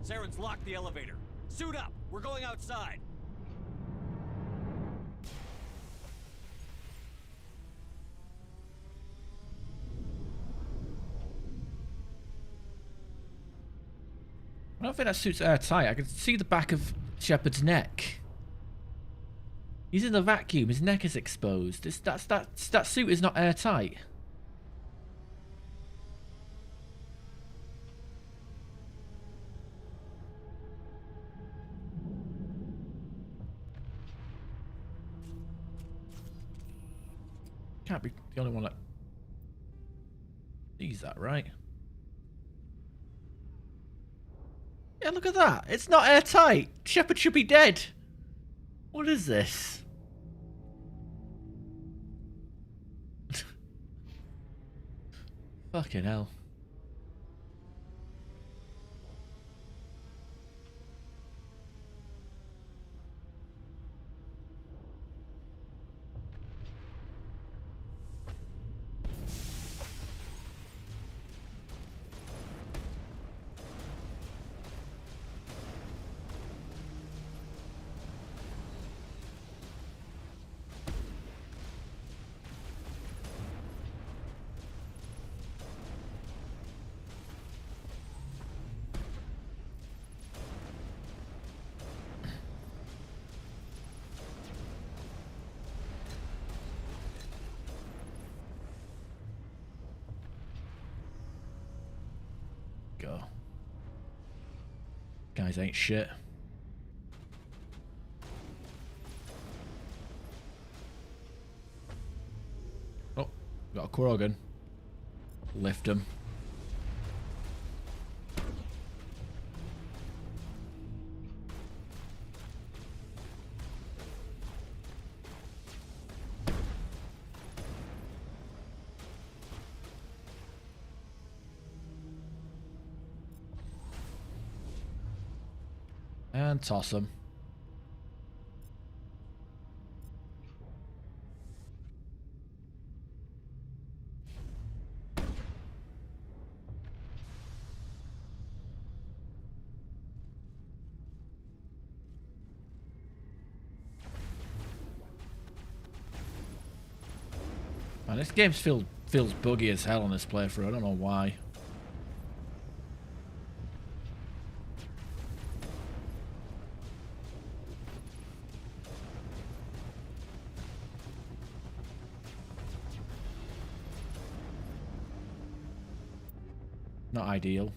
Speaker 6: Saren's locked the elevator. Suit up! We're going outside!
Speaker 1: I don't think that suit's airtight. I can see the back of Shepard's neck. He's in the vacuum. His neck is exposed. That suit is not airtight. Can't be the only one that sees that, right? Yeah, look at that. It's not airtight. Shepard should be dead. What is this? Fucking hell. Go. Guys ain't shit. Oh, got a a Krogan. Lift him. And toss him. Man, this game feels buggy as hell on this playthrough. I don't know why. Not ideal.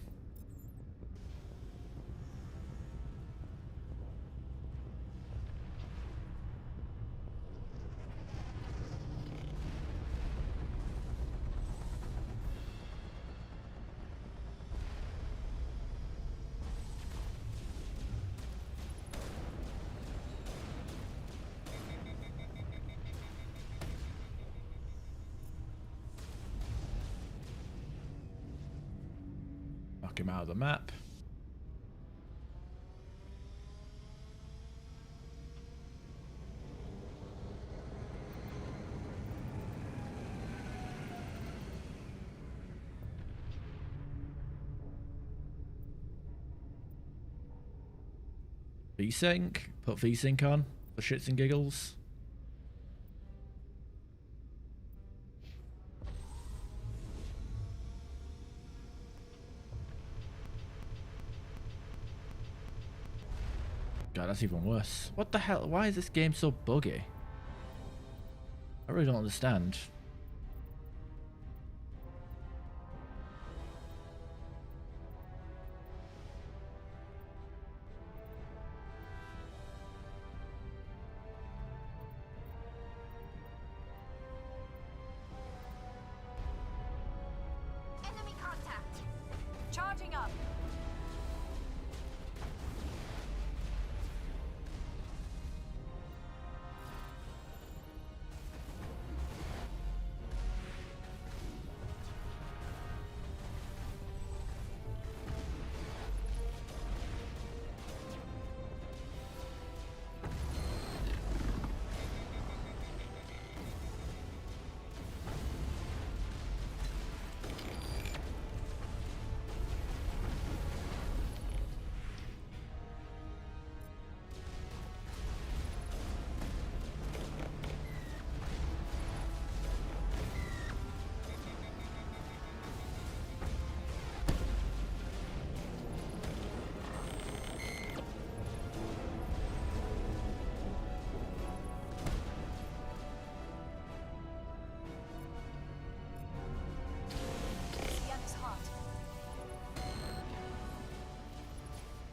Speaker 1: Knock him out of the map. V-Sync? Put V-Sync on for shits and giggles. God, that's even worse. What the hell? Why is this game so buggy? I really don't understand.
Speaker 2: Enemy contact. Charging up.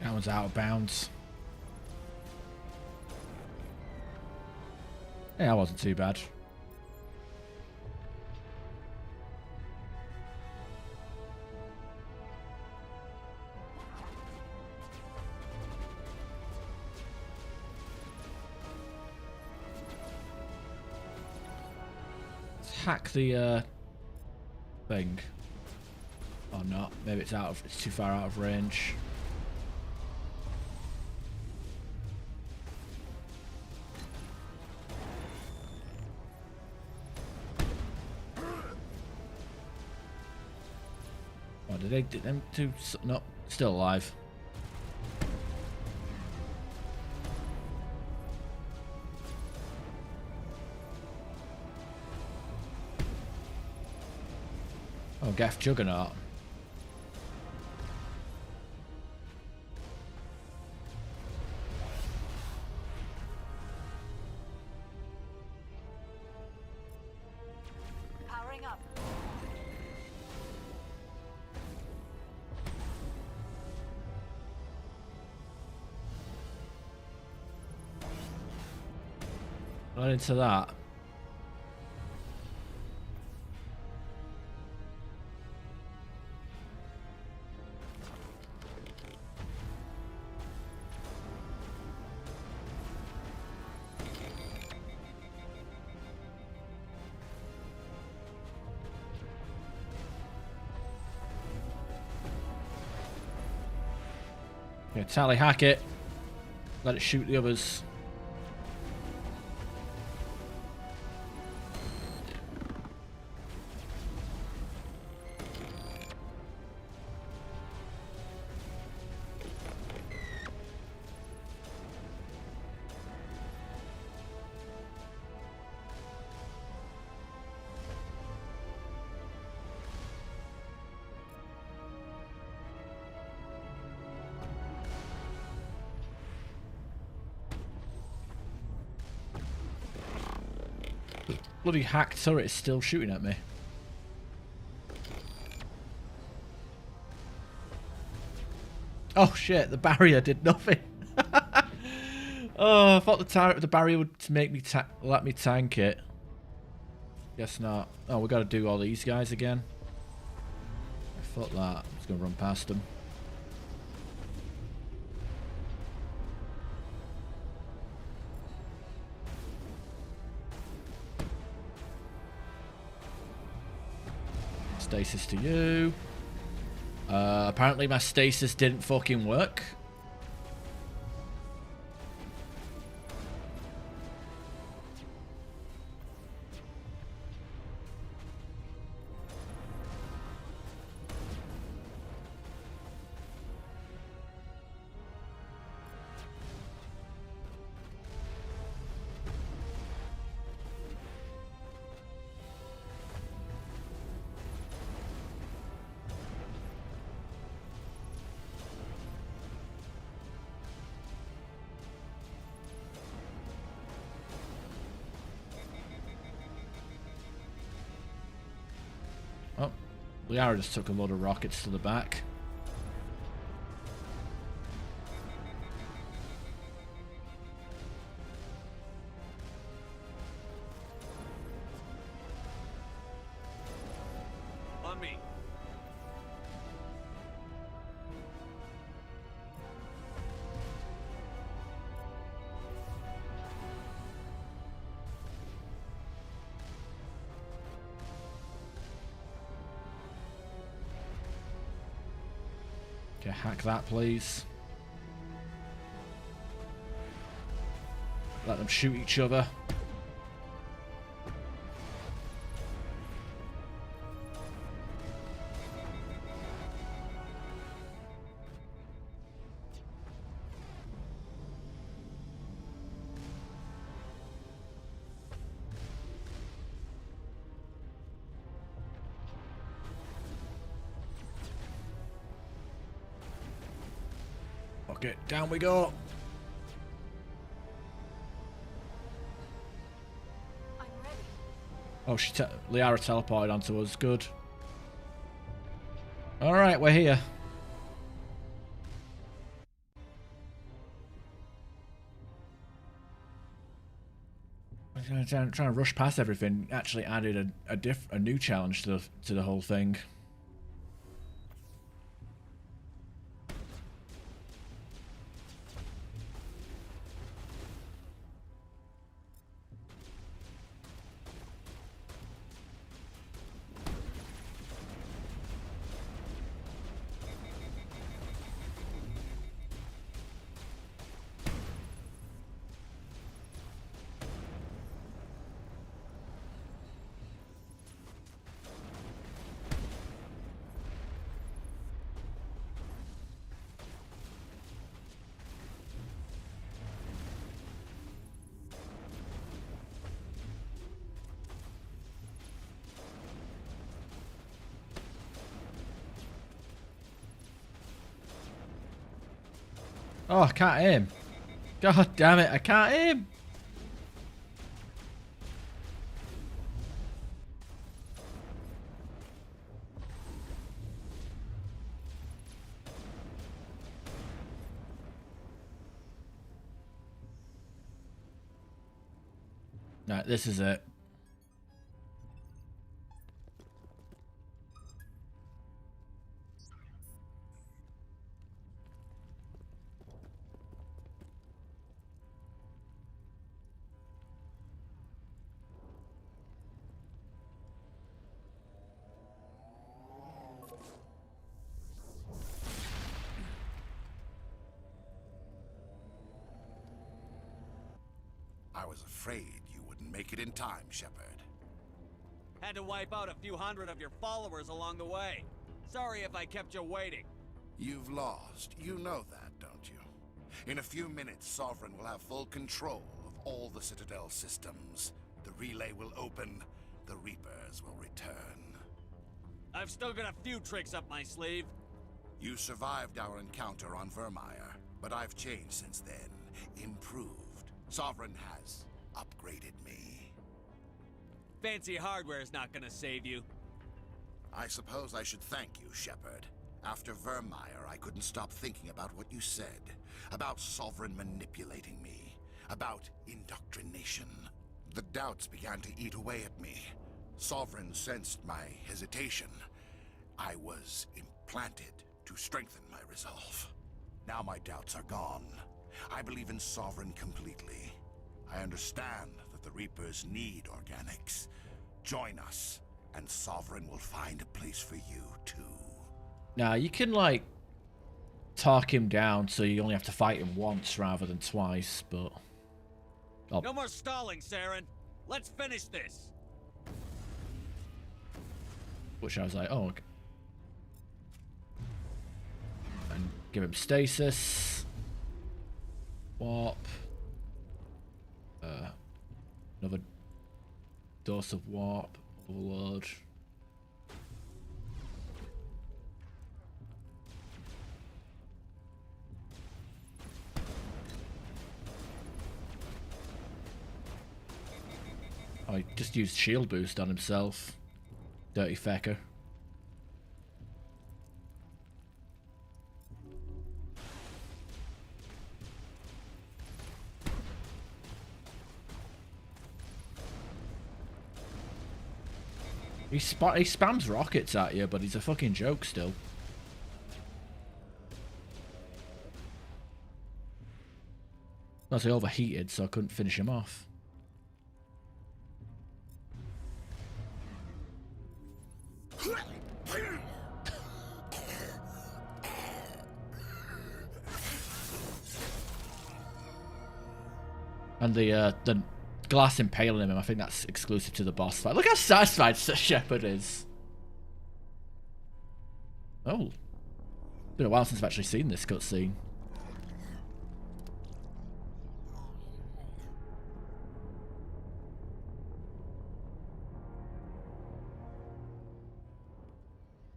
Speaker 1: That one's out of bounds. Yeah, that wasn't too bad. Let's hack the thing. Or not. Maybe it's too far out of range. Did them two? No, still alive. Oh, Gaff Juggernaut.
Speaker 2: Powering up.
Speaker 1: Right into that. Okay, Tally, hack it. Let it shoot the others. Bloody hacked turret is still shooting at me. Oh shit, the barrier did nothing. Oh, I thought the barrier would make me let me tank it. Guess not. Oh, we got to do all these guys again. I thought that. I was going to run past them. Stasis to you. Apparently my stasis didn't fucking work. Oh, Liara just took a load of rockets to the back.
Speaker 15: On me.
Speaker 1: Okay, hack that, please. Let them shoot each other. Okay, down we go.
Speaker 2: I'm ready.
Speaker 1: Oh, Liara teleported onto us. Good. All right, we're here. I'm trying to rush past everything. Actually, added a new challenge to the whole thing. Oh, I can't aim. God damn it, I can't aim. Right, this is it.
Speaker 9: was afraid you wouldn't make it in time, Shepard.
Speaker 6: Had to wipe out a few hundred of your followers along the way. Sorry if I kept you waiting.
Speaker 9: You've lost. You know that, don't you? In a few minutes, Sovereign will have full control of all the Citadel systems. The relay will open. The Reapers will return.
Speaker 6: I've still got a few tricks up my sleeve.
Speaker 9: You survived our encounter on Vermeer, but I've changed since then. Improved. Sovereign has upgraded me.
Speaker 6: Fancy hardware's not gonna save you.
Speaker 9: I suppose I should thank you, Shepard. After Vermeer, I couldn't stop thinking about what you said. About Sovereign manipulating me. About indoctrination. The doubts began to eat away at me. Sovereign sensed my hesitation. I was implanted to strengthen my resolve. Now my doubts are gone. I believe in Sovereign completely. I understand that the Reapers need organics. Join us, and Sovereign will find a place for you, too.
Speaker 1: Now, you can, like, talk him down so you only have to fight him once rather than twice, but... Oh.
Speaker 6: No more stalling, Saren. Let's finish this.
Speaker 1: Which I was like, oh, okay. And give him stasis. Warp. Another dose of warp. Overload. Oh, he just used shield boost on himself. Dirty fecker. He spams rockets at you, but he's a fucking joke still. Plus, he overheated, so I couldn't finish him off. And the glass impaling him, I think that's exclusive to the boss fight. Look how satisfied Shepard is. Oh. It's been a while since I've actually seen this cutscene.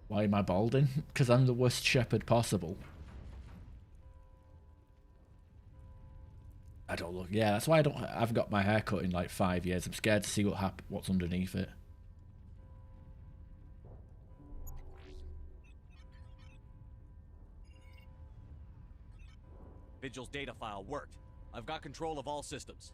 Speaker 1: Why am I balding? Because I'm the worst Shepard possible. I don't look. Yeah, that's why I've got my hair cut in like 5 years. I'm scared to see what's underneath it.
Speaker 6: Vigil's data file worked. I've got control of all systems.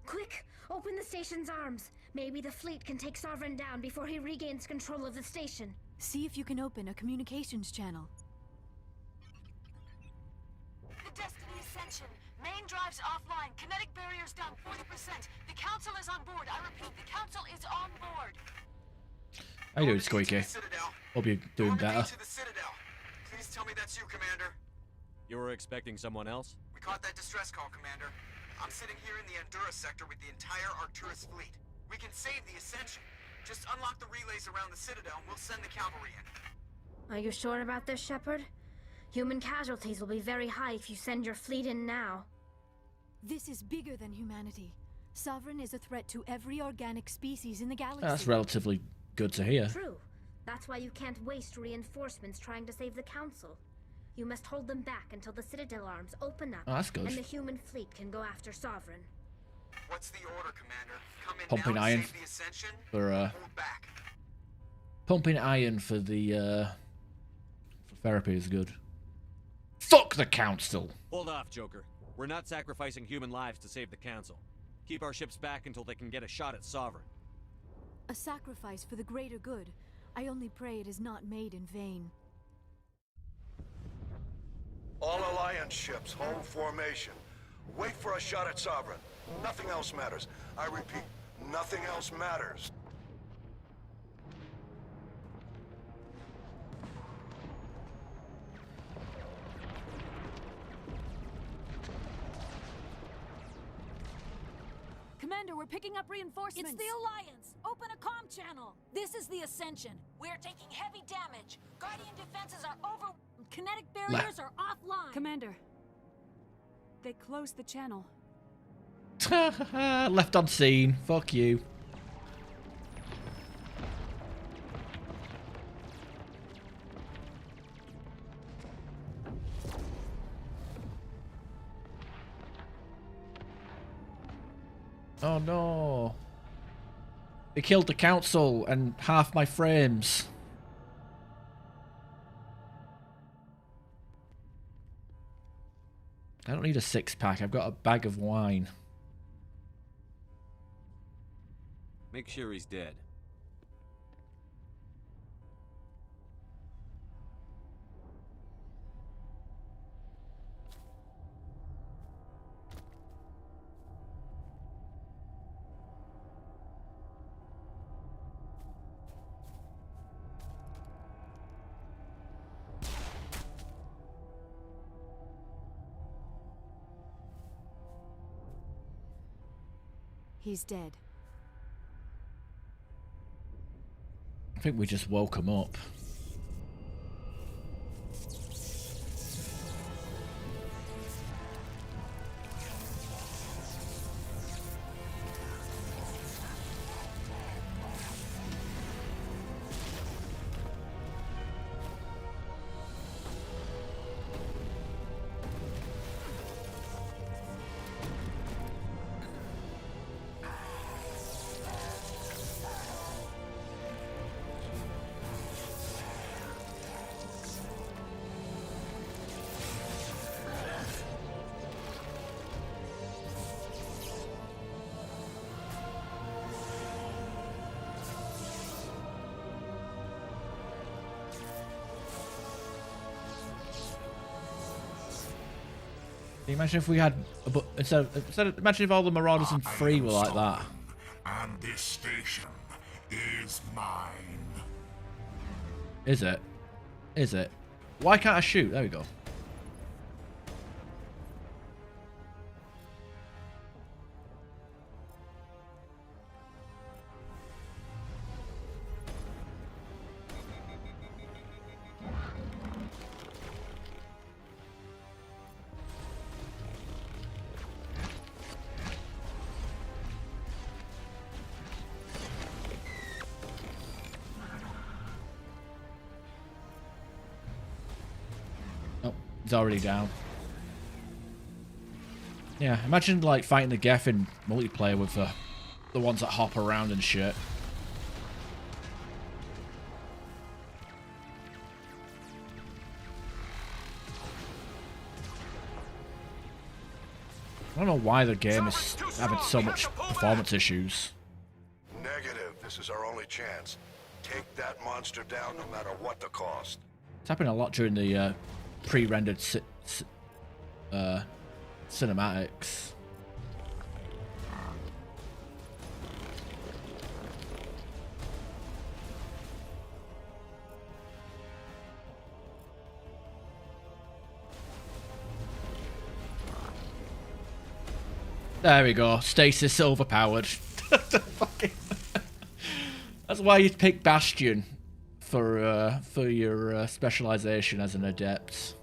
Speaker 25: Quick! Open the station's arms. Maybe the fleet can take Sovereign down before he regains control of the station.
Speaker 5: See if you can open a communications channel.
Speaker 11: The Destiny Ascension. Main drives offline. Kinetic barriers down 40%. The Council is on board. I repeat, the Council is on board.
Speaker 1: How you doing, Squeaky? Hope you're doing better.
Speaker 4: To the Citadel. Please tell me that's you, Commander.
Speaker 6: You were expecting someone else?
Speaker 4: We caught that distress call, Commander. I'm sitting here in the Endura sector with the entire Arcturus fleet. We can save the Ascension. Just unlock the relays around the Citadel and we'll send the cavalry in.
Speaker 25: Are you sure about this, Shepard? Human casualties will be very high if you send your fleet in now.
Speaker 5: This is bigger than humanity. Sovereign is a threat to every organic species in the galaxy.
Speaker 1: That's relatively good to hear.
Speaker 25: True. That's why you can't waste reinforcements trying to save the Council. You must hold them back until the Citadel arms open up,
Speaker 1: oh, that's good.
Speaker 25: And the human fleet can go after Sovereign.
Speaker 4: What's the order, Commander? Come in
Speaker 1: pumping
Speaker 4: now
Speaker 1: iron
Speaker 4: save the Ascension,
Speaker 1: for
Speaker 4: hold back.
Speaker 1: Pumping iron for the for therapy is good. Fuck the Council.
Speaker 6: Hold off, Joker. We're not sacrificing human lives to save the Council. Keep our ships back until they can get a shot at Sovereign.
Speaker 5: A sacrifice for the greater good. I only pray it is not made in vain.
Speaker 16: All Alliance ships, hold formation. Wait for a shot at Sovereign. Nothing else matters. I repeat, nothing else matters.
Speaker 11: Commander, we're picking up reinforcements.
Speaker 13: It's the Alliance! Open a comm channel! This is the Ascension. We're taking heavy damage. Guardian defenses are over... Kinetic barriers are offline.
Speaker 11: Commander, they closed the channel.
Speaker 1: Left on scene. Fuck you. Oh no. They killed the council and half my frames. I don't need a 6-pack. I've got a bag of wine.
Speaker 6: Make sure he's dead.
Speaker 5: He's dead.
Speaker 1: I think we just woke him up. Can you imagine if we had imagine if all the Marauders in 3 were like that.
Speaker 9: And this station is mine.
Speaker 1: Is it? Is it? Why can't I shoot? There we go. He's already down. Yeah, imagine like fighting the Geth in multiplayer with the ones that hop around and shit. I don't know why the game is having so much performance issues.
Speaker 16: Negative. This is our only chance. Take that monster down no matter what the cost.
Speaker 1: It's happening a lot during the pre-rendered cinematics. There we go. Stasis overpowered. That's why you pick Bastion for your specialization as an adept.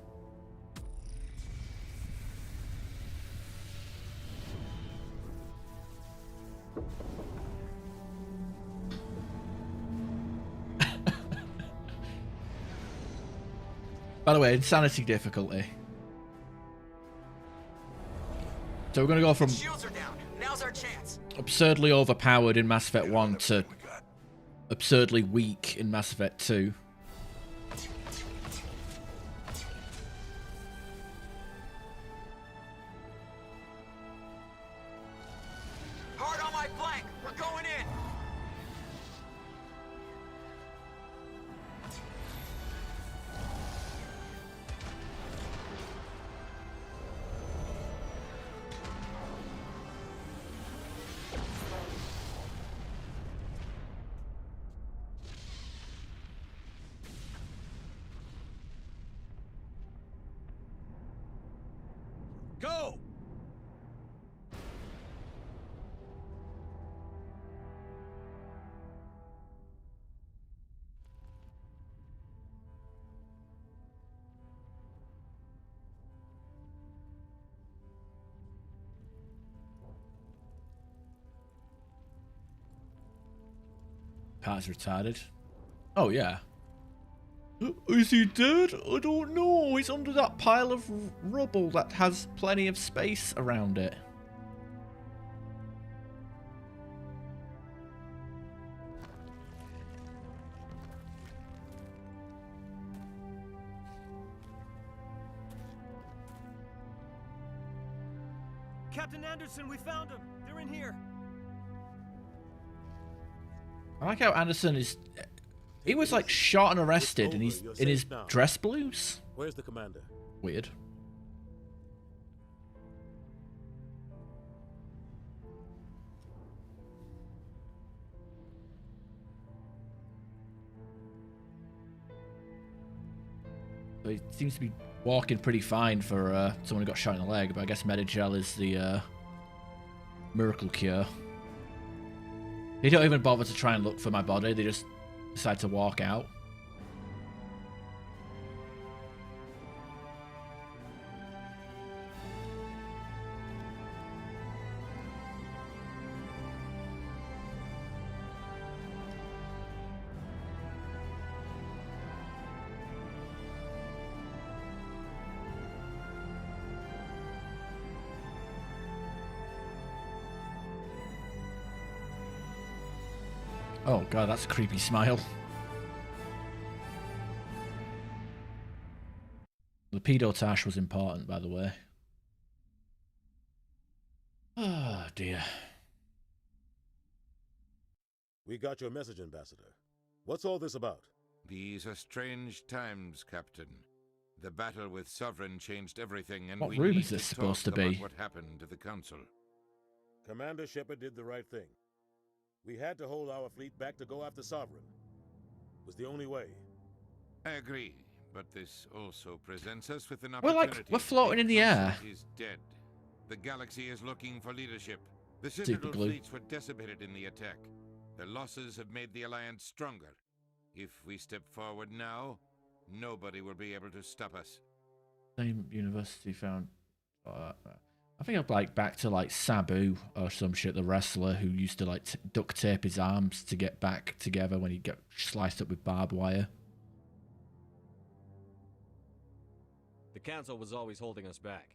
Speaker 1: By the way, insanity difficulty. So we're going to go from
Speaker 4: Shields are down. Now's our chance.
Speaker 1: absurdly overpowered in Mass Effect 1 to absurdly weak in Mass Effect 2.
Speaker 4: Hard on my flank. We're going in.
Speaker 15: Go!
Speaker 1: Pat's retarded. Oh, yeah. Is he dead? I don't know. He's under that pile of rubble that has plenty of space around it.
Speaker 22: Captain Anderson, we found them. They're in here.
Speaker 1: I like how Anderson is... He was like shot and arrested and he's in his dress blues.
Speaker 24: Where's the commander?
Speaker 1: Weird. So he seems to be walking pretty fine for someone who got shot in the leg, but I guess Medigel is the miracle cure. They don't even bother to try and look for my body, they just decide to walk out. Oh god, that's a creepy smile. The pedo tash was important, by the way. Oh dear.
Speaker 24: We got your message, Ambassador. What's all this about?
Speaker 17: These are strange times, Captain. The battle with Sovereign changed everything, and
Speaker 1: What
Speaker 17: we
Speaker 1: room
Speaker 17: need
Speaker 1: is this
Speaker 17: to
Speaker 1: supposed
Speaker 17: talk
Speaker 1: to be?
Speaker 17: about what happened to the Council.
Speaker 24: Commander Shepard did the right thing. We had to hold our fleet back to go after Sovereign. It was the only way.
Speaker 17: I agree, but this also presents us with an
Speaker 1: We're
Speaker 17: opportunity.
Speaker 1: we're floating in the air.
Speaker 17: Council is dead. The galaxy is looking for leadership. The
Speaker 1: Super
Speaker 17: Citadel
Speaker 1: glue.
Speaker 17: fleets were decimated in the attack. Their losses have made the Alliance stronger. If we step forward now, nobody will be able to stop us.
Speaker 1: Same university found... I think I'd like back to like Sabu or some shit, the wrestler who used to like duct tape his arms to get back together when he'd get sliced up with barbed wire.
Speaker 6: The Council was always holding us back.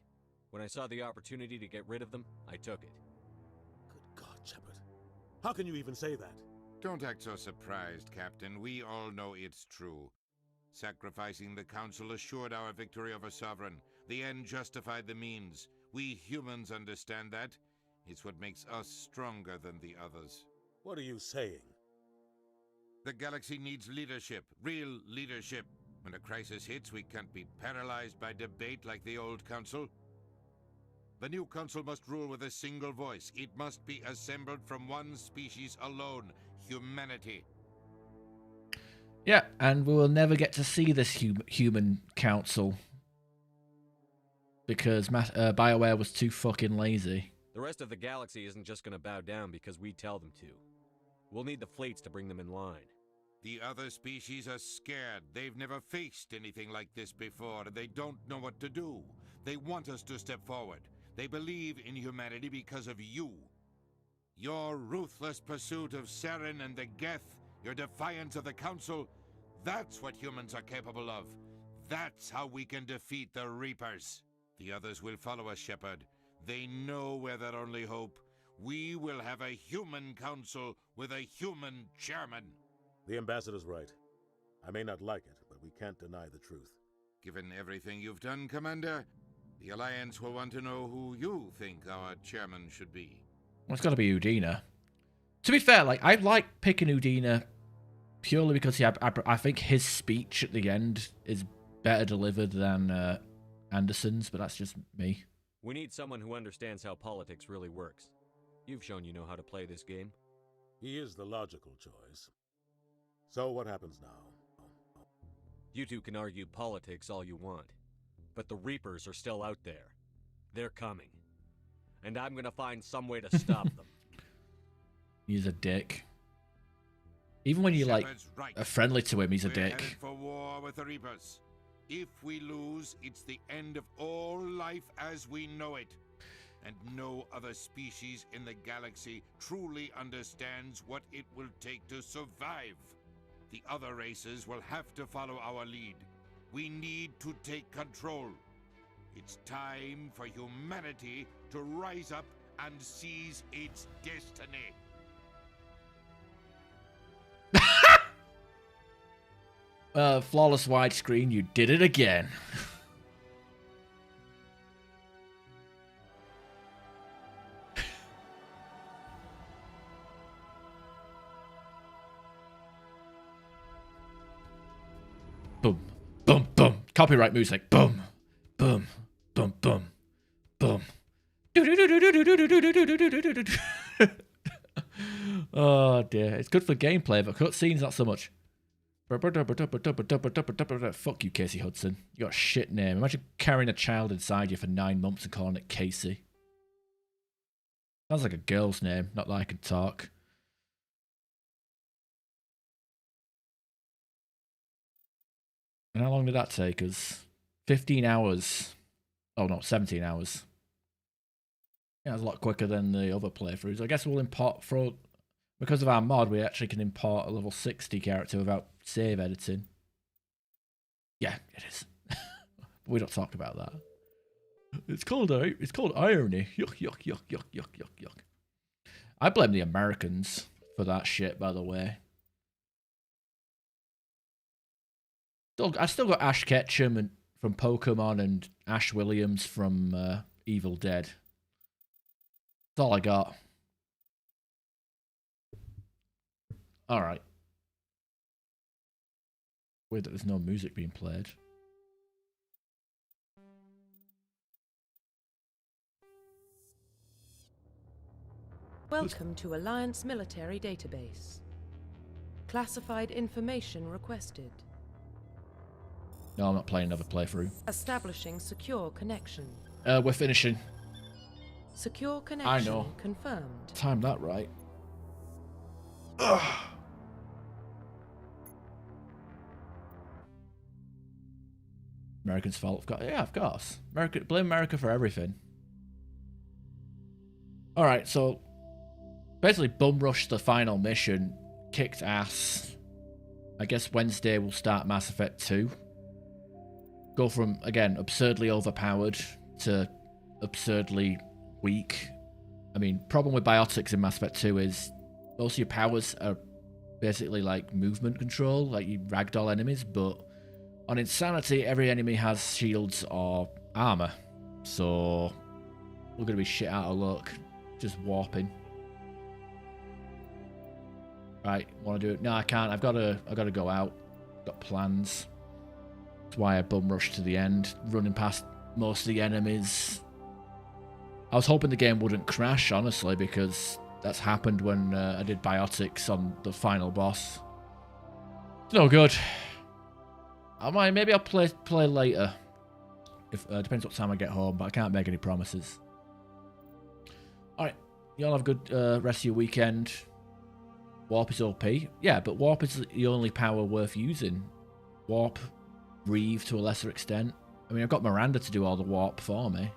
Speaker 6: When I saw the opportunity to get rid of them, I took it.
Speaker 24: Good God, Shepard. How can you even say that?
Speaker 17: Don't act so surprised, Captain. We all know it's true. Sacrificing the Council assured our victory over Sovereign. The end justified the means. We humans understand that. It's what makes us stronger than the others.
Speaker 24: What are you saying?
Speaker 17: The galaxy needs leadership, real leadership. When a crisis hits, we can't be paralyzed by debate like the old Council. The new Council must rule with a single voice. It must be assembled from one species alone, humanity.
Speaker 1: Yeah, and we will never get to see this human council. Because BioWare was too fucking lazy.
Speaker 6: The rest of the galaxy isn't just gonna bow down because we tell them to. We'll need the fleets to bring them in line.
Speaker 17: The other species are scared. They've never faced anything like this before, and they don't know what to do. They want us to step forward. They believe in humanity because of you. Your ruthless pursuit of Saren and the Geth, your defiance of the Council, that's what humans are capable of. That's how we can defeat the Reapers. The others will follow us, Shepard. They know we're their only hope. We will have a human council with a human chairman.
Speaker 24: The Ambassador's right. I may not like it, but we can't deny the truth.
Speaker 17: Given everything you've done, Commander, the Alliance will want to know who you think our chairman should be.
Speaker 1: Well, it's got to be Udina. To be fair, like I like picking Udina purely because I think his speech at the end is better delivered than Anderson's, but that's just me.
Speaker 6: We need someone who understands how politics really works. You've shown you know how to play this game.
Speaker 24: He is the logical choice. So what happens now?
Speaker 6: You two can argue politics all you want, but the Reapers are still out there. They're coming. And I'm gonna find some way to stop them.
Speaker 1: He's a dick. Even when you are friendly to him, he's a dick.
Speaker 17: We're headed for war with the Reapers. If we lose, it's the end of all life as we know it. and no other species in the galaxy truly understands what it will take to survive. The other races will have to follow our lead. We need to take control. It's time for humanity to rise up and seize its destiny.
Speaker 1: Flawless widescreen, you did it again. Boom, boom, boom. Copyright music. Boom, boom, boom, boom, boom. Oh dear, it's good for gameplay, but cutscenes not so much. Fuck you, Casey Hudson. You got a shit name. Imagine carrying a child inside you for 9 months and calling it Casey. Sounds like a girl's name, not that I can talk. And how long did that take us? 15 hours. Oh no, 17 hours. Yeah, it was a lot quicker than the other playthroughs. I guess we'll import because of our mod, we actually can import a level 60 character without save editing. Yeah, it is. We don't talk about that. It's called irony. Yuck, yuck, yuck, yuck, yuck, yuck, yuck. I blame the Americans for that shit, by the way. I still got Ash Ketchum from Pokemon and Ash Williams from Evil Dead. That's all I got. Alright. Weird that there's no music being played.
Speaker 18: Welcome to Alliance Military Database. Classified information requested.
Speaker 1: No, I'm not playing another playthrough.
Speaker 18: Establishing secure connection.
Speaker 1: We're finishing.
Speaker 18: Secure connection
Speaker 1: I know.
Speaker 18: Confirmed.
Speaker 1: Timed that right. Ugh. Americans' fault. Yeah, of course. Blame America for everything. Alright, so basically bum rushed the final mission, kicked ass. I guess Wednesday we'll start Mass Effect 2. Go from, again, absurdly overpowered to absurdly weak. I mean, problem with biotics in Mass Effect 2 is most of your powers are basically like movement control, like you ragdoll enemies, but on Insanity, every enemy has shields or armor. So we're going to be shit out of luck. Just warping. Right, want to do it? No, I can't. I've got to go out. Got plans. That's why I bum rushed to the end, running past most of the enemies. I was hoping the game wouldn't crash, honestly, because that's happened when I did biotics on the final boss. It's no good. Maybe I'll play later. If depends what time I get home, but I can't make any promises. Alright, y'all have a good rest of your weekend. Warp is OP. Yeah, but Warp is the only power worth using. Warp, Reeve to a lesser extent. I mean, I've got Miranda to do all the warp for me.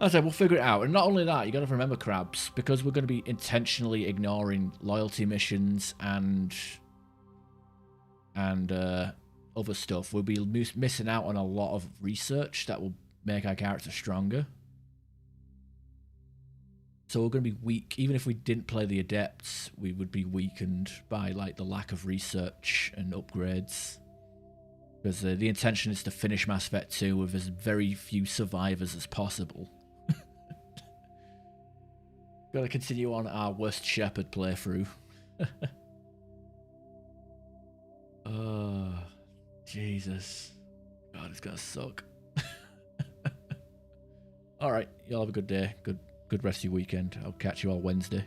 Speaker 1: Like I said, we'll figure it out. And not only that, you got to remember, Crabs, because we're going to be intentionally ignoring loyalty missions and other stuff. We'll be missing out on a lot of research that will make our character stronger. So we're going to be weak. Even if we didn't play the Adepts, we would be weakened by like the lack of research and upgrades. Because the intention is to finish Mass Effect 2 with as very few survivors as possible. Got to continue on our worst Shepard playthrough. Oh, Jesus. God, it's going to suck. Alright, y'all have a good day. Good rest of your weekend. I'll catch you all Wednesday.